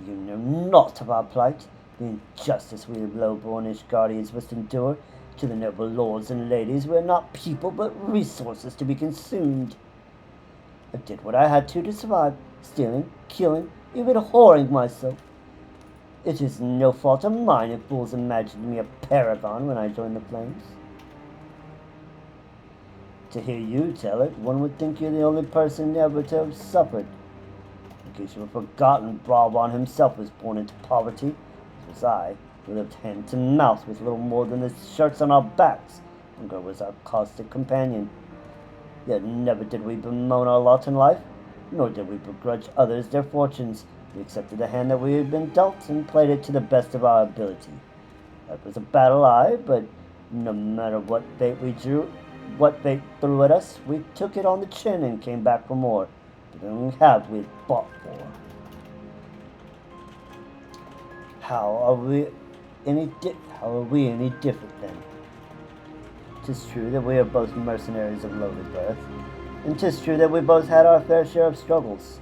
You know not of our plight, the injustice we low-bornish guardians must endure. To the noble lords and ladies, we are not people but resources to be consumed. I did what I had to survive, stealing, killing, even whoring myself. It is no fault of mine if fools imagined me a paragon when I joined the Flames. To hear you tell it, one would think you're the only person ever to have suffered. In case you have forgotten, Brabon himself was born into poverty, as was I. We lived hand to mouth with little more than the shirts on our backs. Hunger was our caustic companion. Yet never did we bemoan our lot in life, nor did we begrudge others their fortunes. We accepted the hand that we had been dealt and played it to the best of our ability. That was a battle, aye, but no matter what fate threw at us, we took it on the chin and came back for more. The only have we had fought for. How are we any different then? 'Tis true that we are both mercenaries of lowly birth, and 'tis true that we both had our fair share of struggles.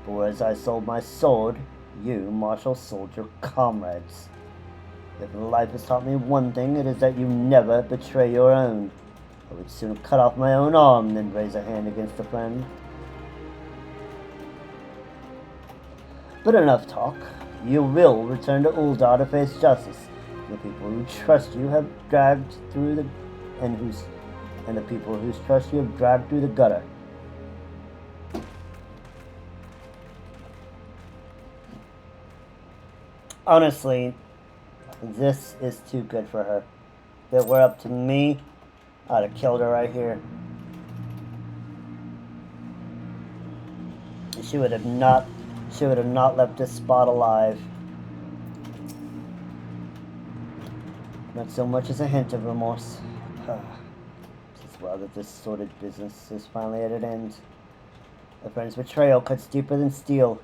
But whereas I sold my sword, you, martial, sold your comrades. If life has taught me one thing, it is that you never betray your own. I would sooner cut off my own arm than raise a hand against a friend. But enough talk. You will return to Uldar to face justice. The people who trust you have dragged through the and the people whose trust you have dragged through the gutter. Honestly, this is too good for her. If it were up to me, I'd have killed her right here. She would have not left this spot alive. Not so much as a hint of remorse. It's well that this sordid business is finally at an end. A friend's betrayal cuts deeper than steel.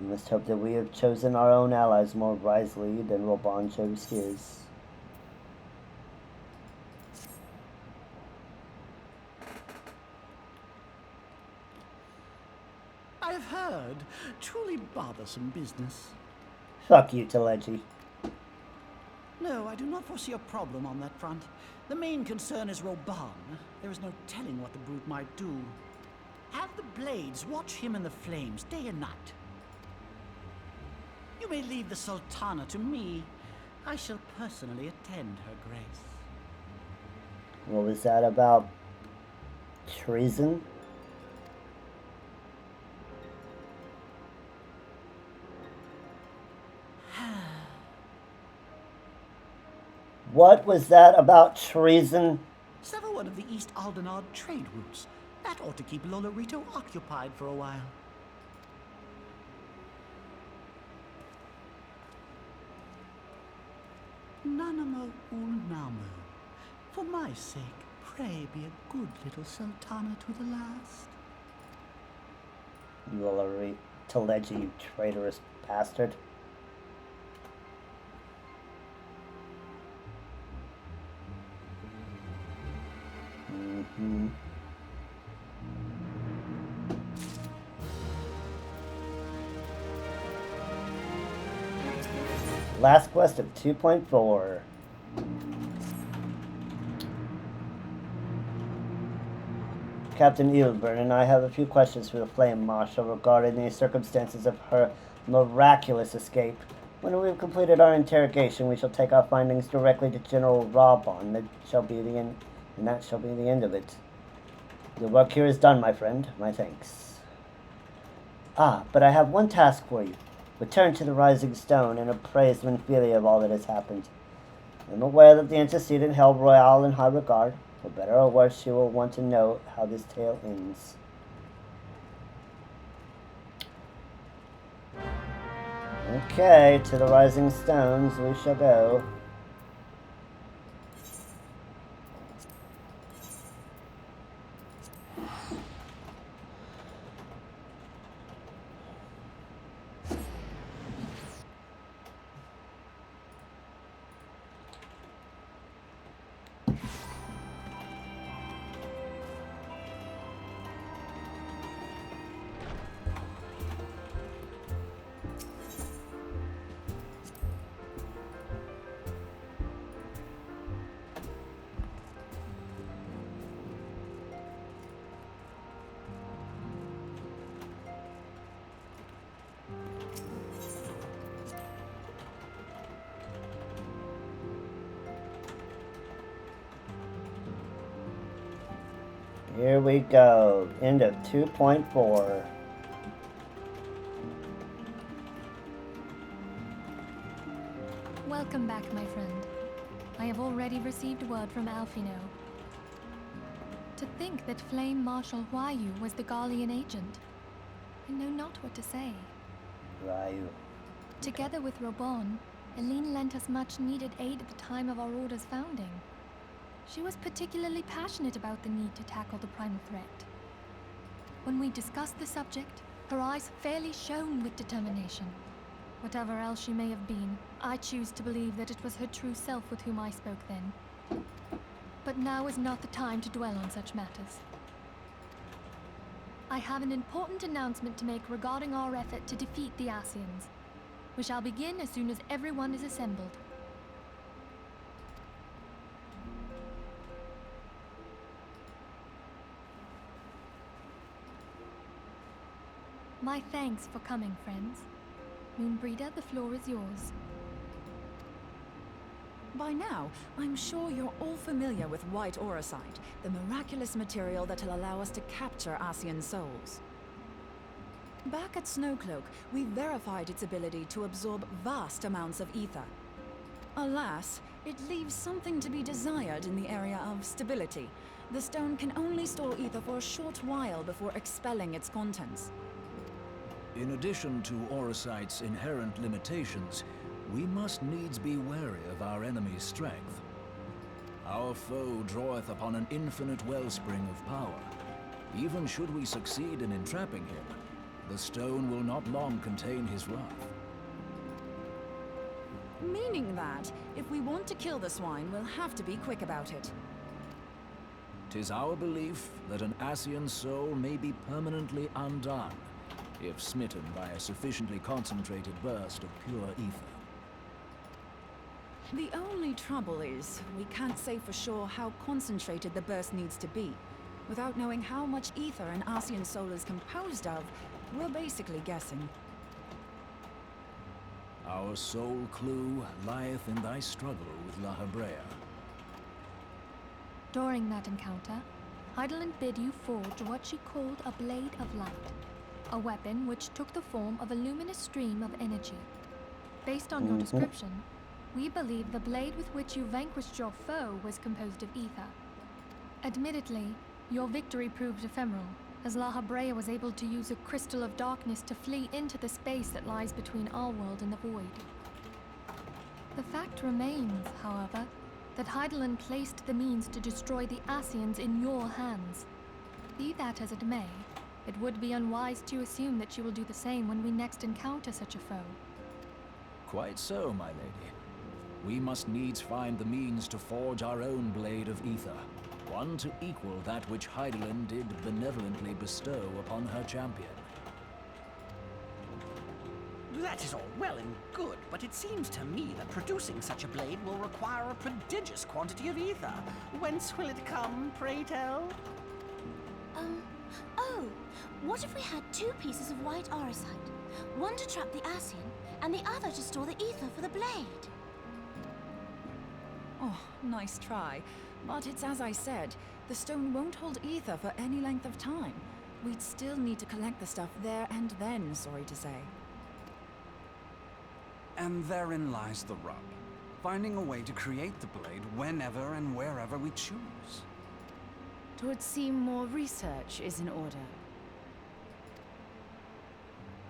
We must hope that we have chosen our own allies more wisely than Roban chose his. I've heard. Truly bothersome business. Fuck you, Teleji. No, I do not foresee a problem on that front. The main concern is Roban. There is no telling what the brute might do. Have the Blades watch him in the flames day and night. You may leave the Sultana to me. I shall personally attend her grace. What was that about? Treason? What was that about treason? Sever one of the East Aldenard trade routes. That ought to keep Lolorito occupied for a while. Nanamo Ulnamo. For my sake, pray be a good little Sultana to the last. You will Teleji, you traitorous bastard. Last quest of 2.4. Captain Edelburn and I have a few questions for the Flame Marshal regarding the circumstances of her miraculous escape. When we've completed our interrogation, we shall take our findings directly to General Robon. That shall be the end, and that shall be the end of it. Your work here is done, my friend. My thanks. Ah, but I have one task for you. Return to the Rising Stone and appraise Winfilia of all that has happened. I am aware that the antecedent held Royale in high regard. For better or worse, she will want to know how this tale ends. Okay, to the Rising Stones we shall go. Here we go. End of 2.4. Welcome back, my friend. I have already received word from Alfino. To think that Flame Marshal Huayu was the Garlean agent. I know not what to say. Ryu. Together with Robon, Eileen lent us much-needed aid at the time of our Order's founding. She was particularly passionate about the need to tackle the primal threat. When we discussed the subject, her eyes fairly shone with determination. Whatever else she may have been, I choose to believe that it was her true self with whom I spoke then. But now is not the time to dwell on such matters. I have an important announcement to make regarding our effort to defeat the Ascians. We shall begin as soon as everyone is assembled. My thanks for coming, friends. Moonbreeder, the floor is yours. By now, I'm sure you're all familiar with White Auracite, the miraculous material that'll allow us to capture Ascian souls. Back at Snowcloak, we verified its ability to absorb vast amounts of ether. Alas, it leaves something to be desired in the area of stability. The stone can only store ether for a short while before expelling its contents. In addition to Auracite's inherent limitations, we must needs be wary of our enemy's strength. Our foe draweth upon an infinite wellspring of power. Even should we succeed in entrapping him, the stone will not long contain his wrath. Meaning that, if we want to kill the swine, we'll have to be quick about it. 'Tis our belief that an Ascian soul may be permanently undone, if smitten by a sufficiently concentrated burst of pure ether. The only trouble is, we can't say for sure how concentrated the burst needs to be. Without knowing how much ether an Ascian soul is composed of, we're basically guessing. Our sole clue lieth in thy struggle with La Habrea. During that encounter, Heidelin bid you forge what she called a Blade of Light. A weapon which took the form of a luminous stream of energy. Based on your description, we believe the blade with which you vanquished your foe was composed of ether. Admittedly, your victory proved ephemeral, as La Habrea was able to use a crystal of darkness to flee into the space that lies between our world and the void. The fact remains, however, that Heidelin placed the means to destroy the Ascians in your hands. Be that as it may, it would be unwise to assume that she will do the same when we next encounter such a foe. Quite so, my lady. We must needs find the means to forge our own blade of ether, one to equal that which Heidelin did benevolently bestow upon her champion. That is all well and good, but it seems to me that producing such a blade will require a prodigious quantity of ether. Whence will it come, pray tell? Oh, what if we had 2 pieces of white auricite? One to trap the Ascian, and the other to store the ether for the blade. Oh, nice try. But it's as I said, the stone won't hold ether for any length of time. We'd still need to collect the stuff there and then, sorry to say. And therein lies the rub. Finding a way to create the blade whenever and wherever we choose. It would seem more research is in order.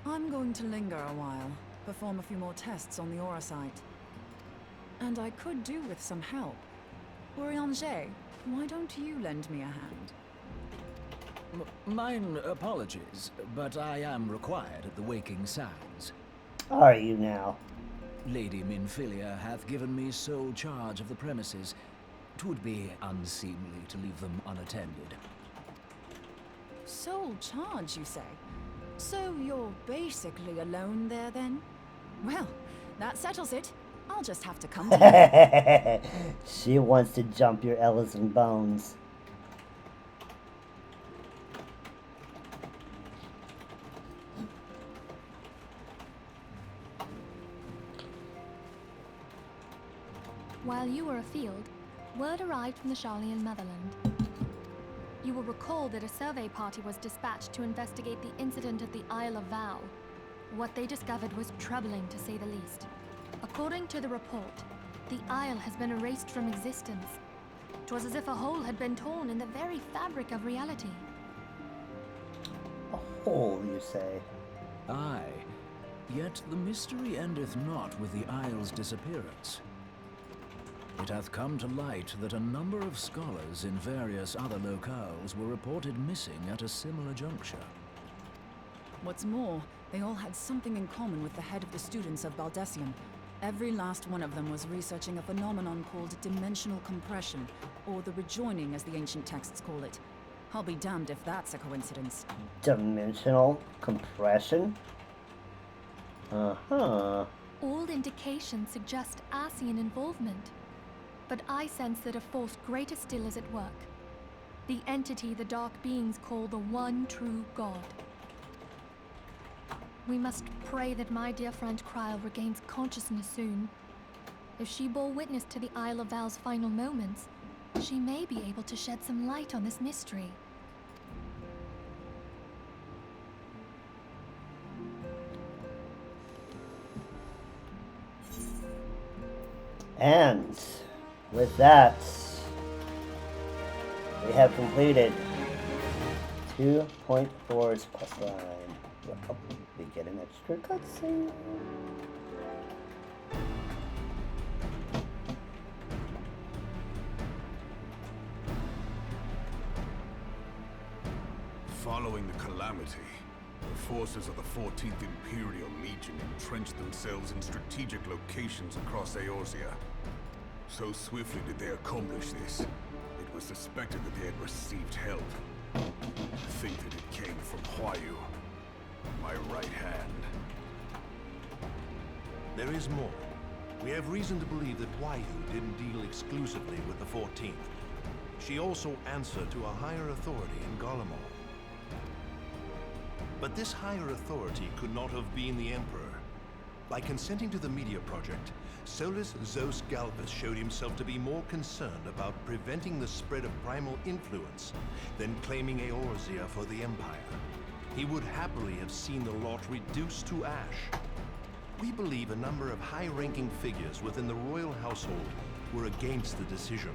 I'm going to linger a while, perform a few more tests on the auricite. And I could do with some help. Urianger, why don't you lend me a hand? Mine apologies, but I am required at the Waking Sands. Are you now? Lady Minfilia hath given me sole charge of the premises. 'Twould be unseemly to leave them unattended. Sole charge, you say? So you're basically alone there, then? Well, that settles it. I'll just have to come to you. She wants to jump your Ellison bones. While you were afield, word arrived from the Sharlayan motherland. You will recall that a survey party was dispatched to investigate the incident at the Isle of Val. What they discovered was troubling, to say the least. According to the report, the Isle has been erased from existence. 'Twas as if a hole had been torn in the very fabric of reality. A hole, you say? Aye. Yet the mystery endeth not with the Isle's disappearance. It hath come to light that a number of scholars in various other locales were reported missing at a similar juncture. What's more, they all had something in common with the head of the students of Baldessian. Every last one of them was researching a phenomenon called dimensional compression, or the rejoining as the ancient texts call it. I'll be damned if that's a coincidence. Dimensional compression? Uh-huh. All indications suggest Ascian involvement. But I sense that a force greater still is at work. The entity the Dark Beings call the one true God. We must pray that my dear friend Kryl regains consciousness soon. If she bore witness to the Isle of Val's final moments, she may be able to shed some light on this mystery. And with that, we have completed 2.4's questline. We get an extra cutscene. Following the calamity, the forces of the 14th Imperial Legion entrenched themselves in strategic locations across Eorzea. So swiftly did they accomplish this, it was suspected that they had received help. I think that it came from Huayu, my right hand. There is more. We have reason to believe that Huayu didn't deal exclusively with the 14th. She also answered to a higher authority in Garlemald. But this higher authority could not have been the Emperor. By consenting to the Meteor Project, Solus Zos Galvus showed himself to be more concerned about preventing the spread of primal influence than claiming Eorzea for the Empire. He would happily have seen the lot reduced to ash. We believe a number of high-ranking figures within the royal household were against the decision,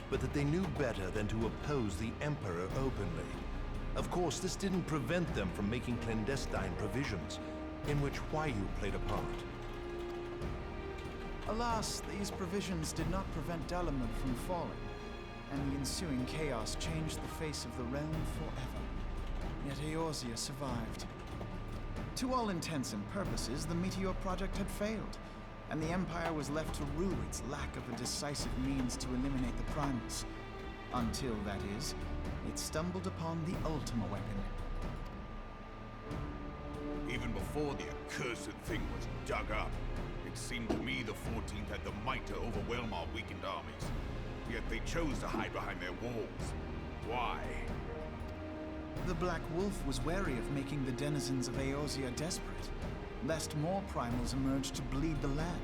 but that they knew better than to oppose the Emperor openly. Of course, this didn't prevent them from making clandestine provisions, in which Huayu played a part. Alas, these provisions did not prevent Dalamud from falling, and the ensuing chaos changed the face of the realm forever. Yet Eorzea survived. To all intents and purposes, the Meteor Project had failed, and the Empire was left to rue its lack of a decisive means to eliminate the primals. Until, that is, it stumbled upon the Ultima weapon. Even before the accursed thing was dug up, it seemed to me the 14th had the might to overwhelm our weakened armies. Yet they chose to hide behind their walls. Why? The Black Wolf was wary of making the denizens of Eorzea desperate, lest more primals emerge to bleed the land.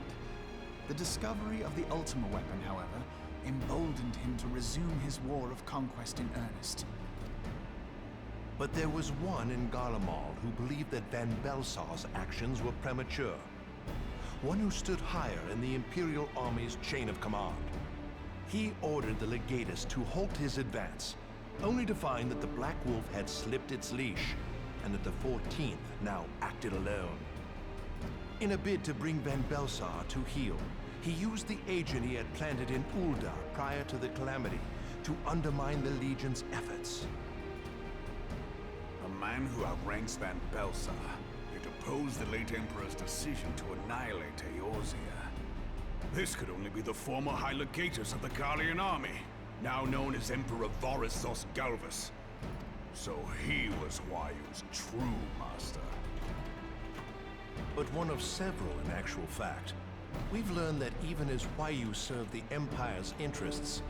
The discovery of the Ultima weapon, however, emboldened him to resume his war of conquest in earnest. But there was one in Garlemald who believed that Van Belsar's actions were premature. One who stood higher in the Imperial Army's chain of command. He ordered the Legatus to halt his advance, only to find that the Black Wolf had slipped its leash, and that the 14th now acted alone. In a bid to bring Van Belsar to heel, he used the agent he had planted in Uldar prior to the Calamity to undermine the Legion's efforts. A man who outranks Van Belsar, yet opposed the late Emperor's decision to annihilate Eorzea. This could only be the former High Legatus of the Garlean army, now known as Emperor Varus Zosgalvus. So he was Huayu's true master. But one of several in actual fact. We've learned that even as Huayu served the Empire's interests,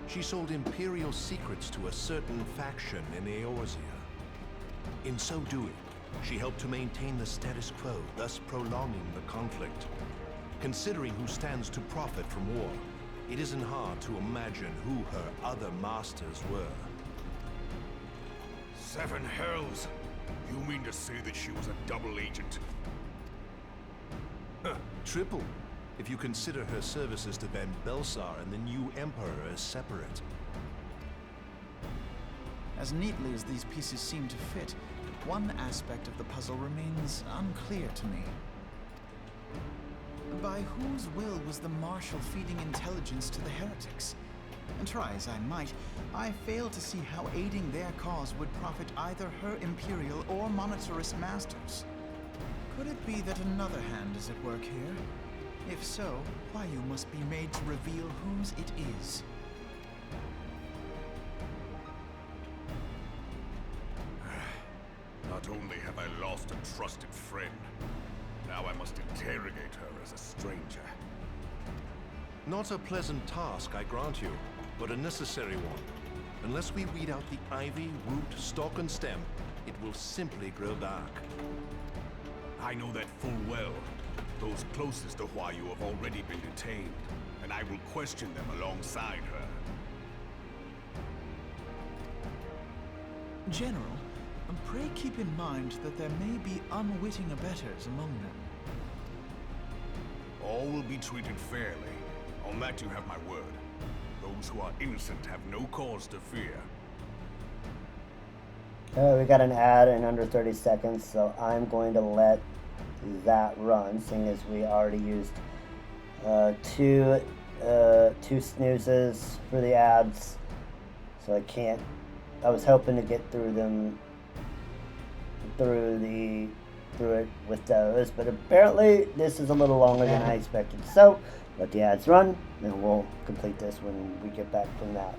she sold Imperial secrets to a certain faction in Eorzea. In so doing, she helped to maintain the status quo, thus prolonging the conflict. Considering who stands to profit from war, it isn't hard to imagine who her other masters were. Seven hells! You mean to say that she was a double agent? Triple, if you consider her services to Van Belsar and the new Emperor as separate. As neatly as these pieces seem to fit, one aspect of the puzzle remains unclear to me. By whose will was the Marshal feeding intelligence to the heretics? And try as I might, I fail to see how aiding their cause would profit either her Imperial or monetarist masters. Could it be that another hand is at work here? If so, Huayu must be made to reveal whose it is. Not only have I lost a trusted friend, now I must interrogate her as a stranger. Not a pleasant task, I grant you, but a necessary one. Unless we weed out the ivy, root, stalk, and stem, it will simply grow back. I know that full well. Those closest to Huayu have already been detained, and I will question them alongside her. General, pray keep in mind that there may be unwitting abettors among them. All will be treated fairly. On that you have my word. Those who are innocent have no cause to fear. We got an ad in under 30 seconds, so I'm going to let that run, seeing as we already used two snoozes for the ads, so I was hoping to get through it with those, but apparently this is a little longer than I expected. So let the ads run, and we'll complete this when we get back from that.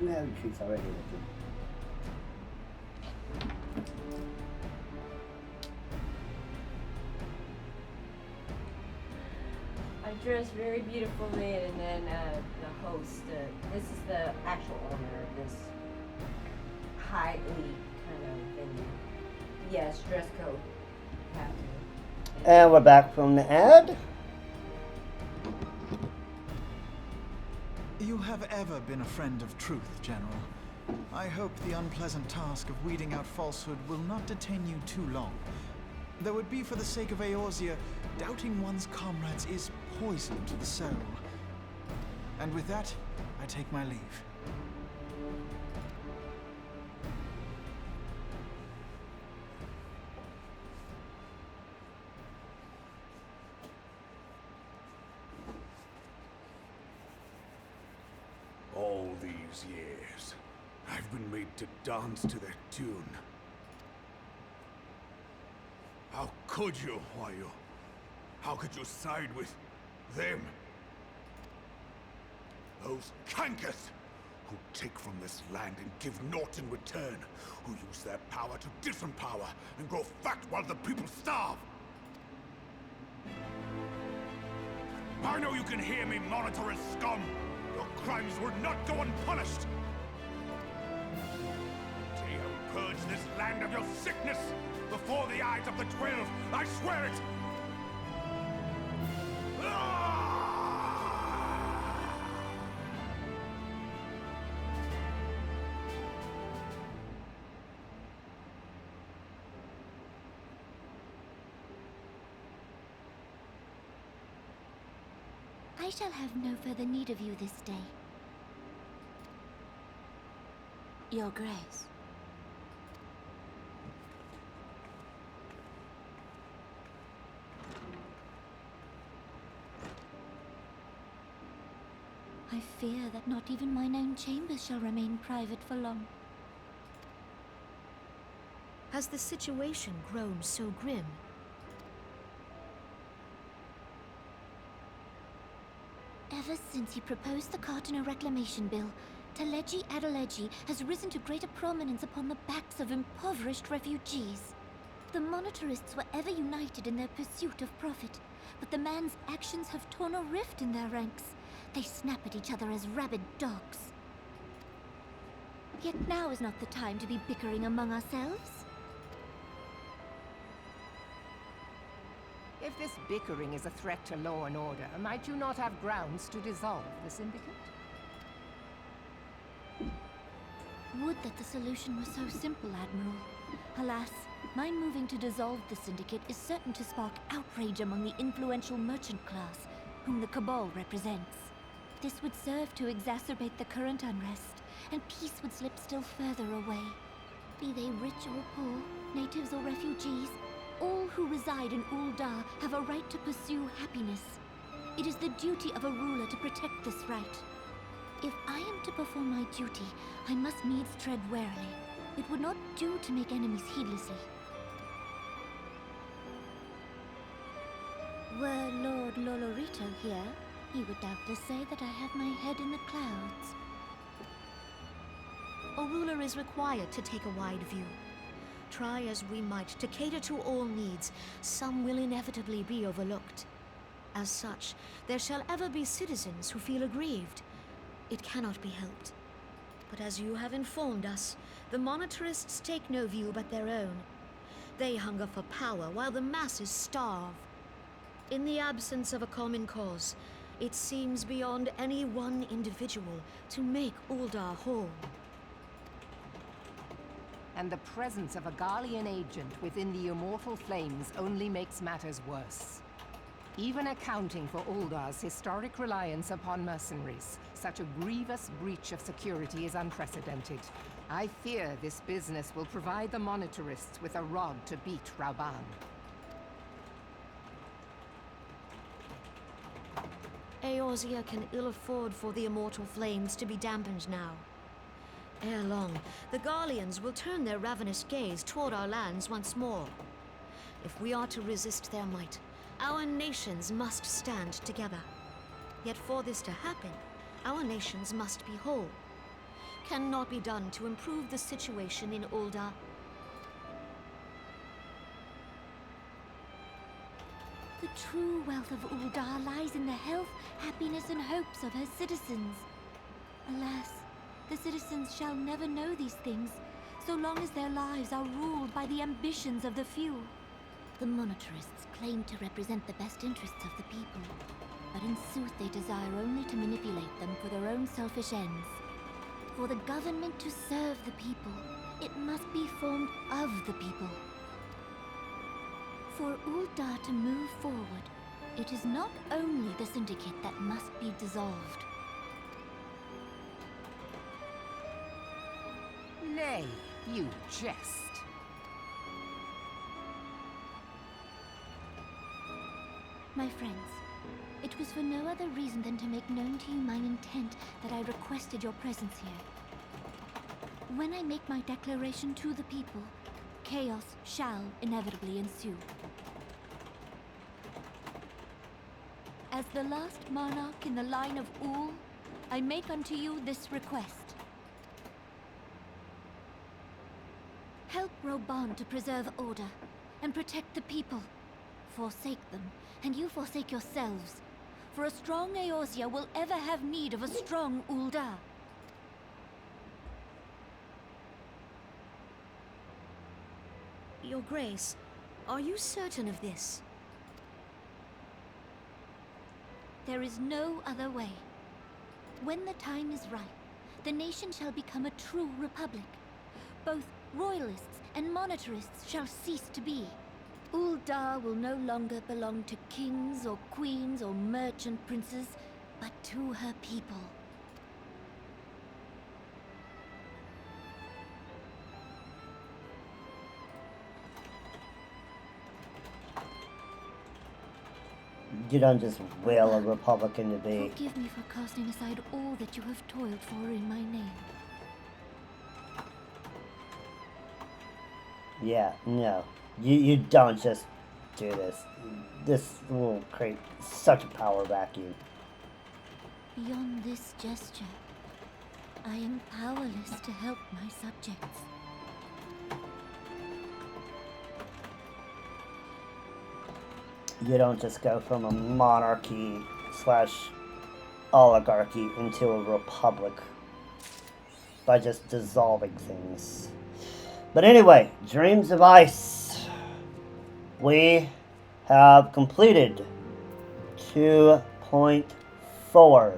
No, she's already looking. I dressed very beautifully, and then the host, this is the actual owner of this highly kind of venue. Yes, dress code. Have to. And we're back from the ad. You have ever been a friend of truth, General. I hope the unpleasant task of weeding out falsehood will not detain you too long. Though it be for the sake of Eorzea, doubting one's comrades is poison to the soul. And with that, I take my leave. All these years, I've been made to dance to their tune. How could you, Wayu? How could you side with them? Those cankers who take from this land and give naught in return, who use their power to disempower and grow fat while the people starve. I know you can hear me, monitorous scum. Your crimes will not go unpunished. They have purged this land of your sickness before the eyes of the 12. I swear it. I shall have no further need of you this day. Your Grace. I fear that not even mine own chambers shall remain private for long. Has the situation grown so grim? Ever since he proposed the Cartiner Reclamation Bill, Teleji Adeleji has risen to greater prominence upon the backs of impoverished refugees. The monetarists were ever united in their pursuit of profit, but the man's actions have torn a rift in their ranks. They snap at each other as rabid dogs. Yet now is not the time to be bickering among ourselves. If this bickering is a threat to law and order, might you not have grounds to dissolve the syndicate? Would that the solution were so simple, Admiral. Alas, my moving to dissolve the syndicate is certain to spark outrage among the influential merchant class, whom the Cabal represents. This would serve to exacerbate the current unrest, and peace would slip still further away. Be they rich or poor, natives or refugees, all who reside in Ul'dah have a right to pursue happiness. It is the duty of a ruler to protect this right. If I am to perform my duty, I must needs tread warily. It would not do to make enemies heedlessly. Were Lord Lolorito here, he would doubtless say that I have my head in the clouds. A ruler is required to take a wide view. Try as we might to cater to all needs, some will inevitably be overlooked. As such, there shall ever be citizens who feel aggrieved. It cannot be helped. But as you have informed us, the monetarists take no view but their own. They hunger for power while the masses starve. In the absence of a common cause, it seems beyond any one individual to make Ul'dah whole. And the presence of a Garlean agent within the Immortal Flames only makes matters worse. Even accounting for Ul'dah's historic reliance upon mercenaries, such a grievous breach of security is unprecedented. I fear this business will provide the monetarists with a rod to beat Rauban. Eorzea can ill afford for the Immortal Flames to be dampened now. Ere long, the Garleans will turn their ravenous gaze toward our lands once more. If we are to resist their might, our nations must stand together. Yet for this to happen, our nations must be whole. cannot be done to improve the situation in Ul'dah? The true wealth of Ul'dah lies in the health, happiness, and hopes of her citizens. Alas, the citizens shall never know these things, so long as their lives are ruled by the ambitions of the few. The monetarists claim to represent the best interests of the people, but in sooth they desire only to manipulate them for their own selfish ends. For the government to serve the people, it must be formed of the people. For Ul'dah to move forward, it is not only the Syndicate that must be dissolved. Nay, you jest. My friends, it was for no other reason than to make known to you mine intent that I requested your presence here. When I make my declaration to the people, chaos shall inevitably ensue. As the last monarch in the line of Ul, I make unto you this request. Help Roban to preserve order and protect the people. Forsake them, and you forsake yourselves. For a strong Eorzea will ever have need of a strong Ul'dah. Your Grace, are you certain of this? There is no other way. When the time is ripe, the nation shall become a true republic. Both royalists and monetarists shall cease to be. Ul'dah will no longer belong to kings or queens or merchant princes, but to her people. You don't just will a Republican to be. Forgive me for casting aside all that you have toiled for in my name. Yeah, no. You don't just do this. This will create such a power vacuum. Beyond this gesture, I am powerless to help my subjects. You don't just go from a monarchy / oligarchy into a republic by just dissolving things. But anyway, Dreams of Ice. We have completed 2.4.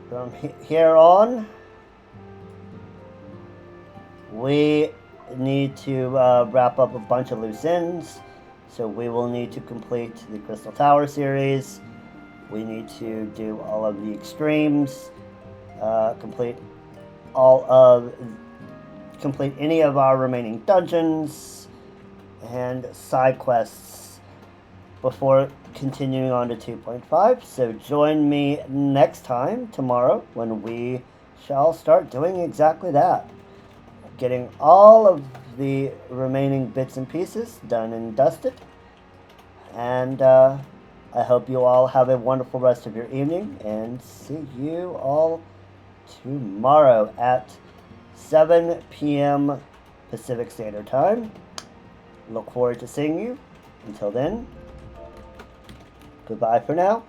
From here on, we need to wrap up a bunch of loose ends. So we will need to complete the Crystal Tower series. We need to do all of the extremes, complete any of our remaining dungeons and side quests before continuing on to 2.5. So join me next time, tomorrow, when we shall start doing exactly that. Getting all of the remaining bits and pieces done and dusted. And I hope you all have a wonderful rest of your evening, and see you all tomorrow at 7 p.m. Pacific Standard Time. Look forward to seeing you. Until then, goodbye for now.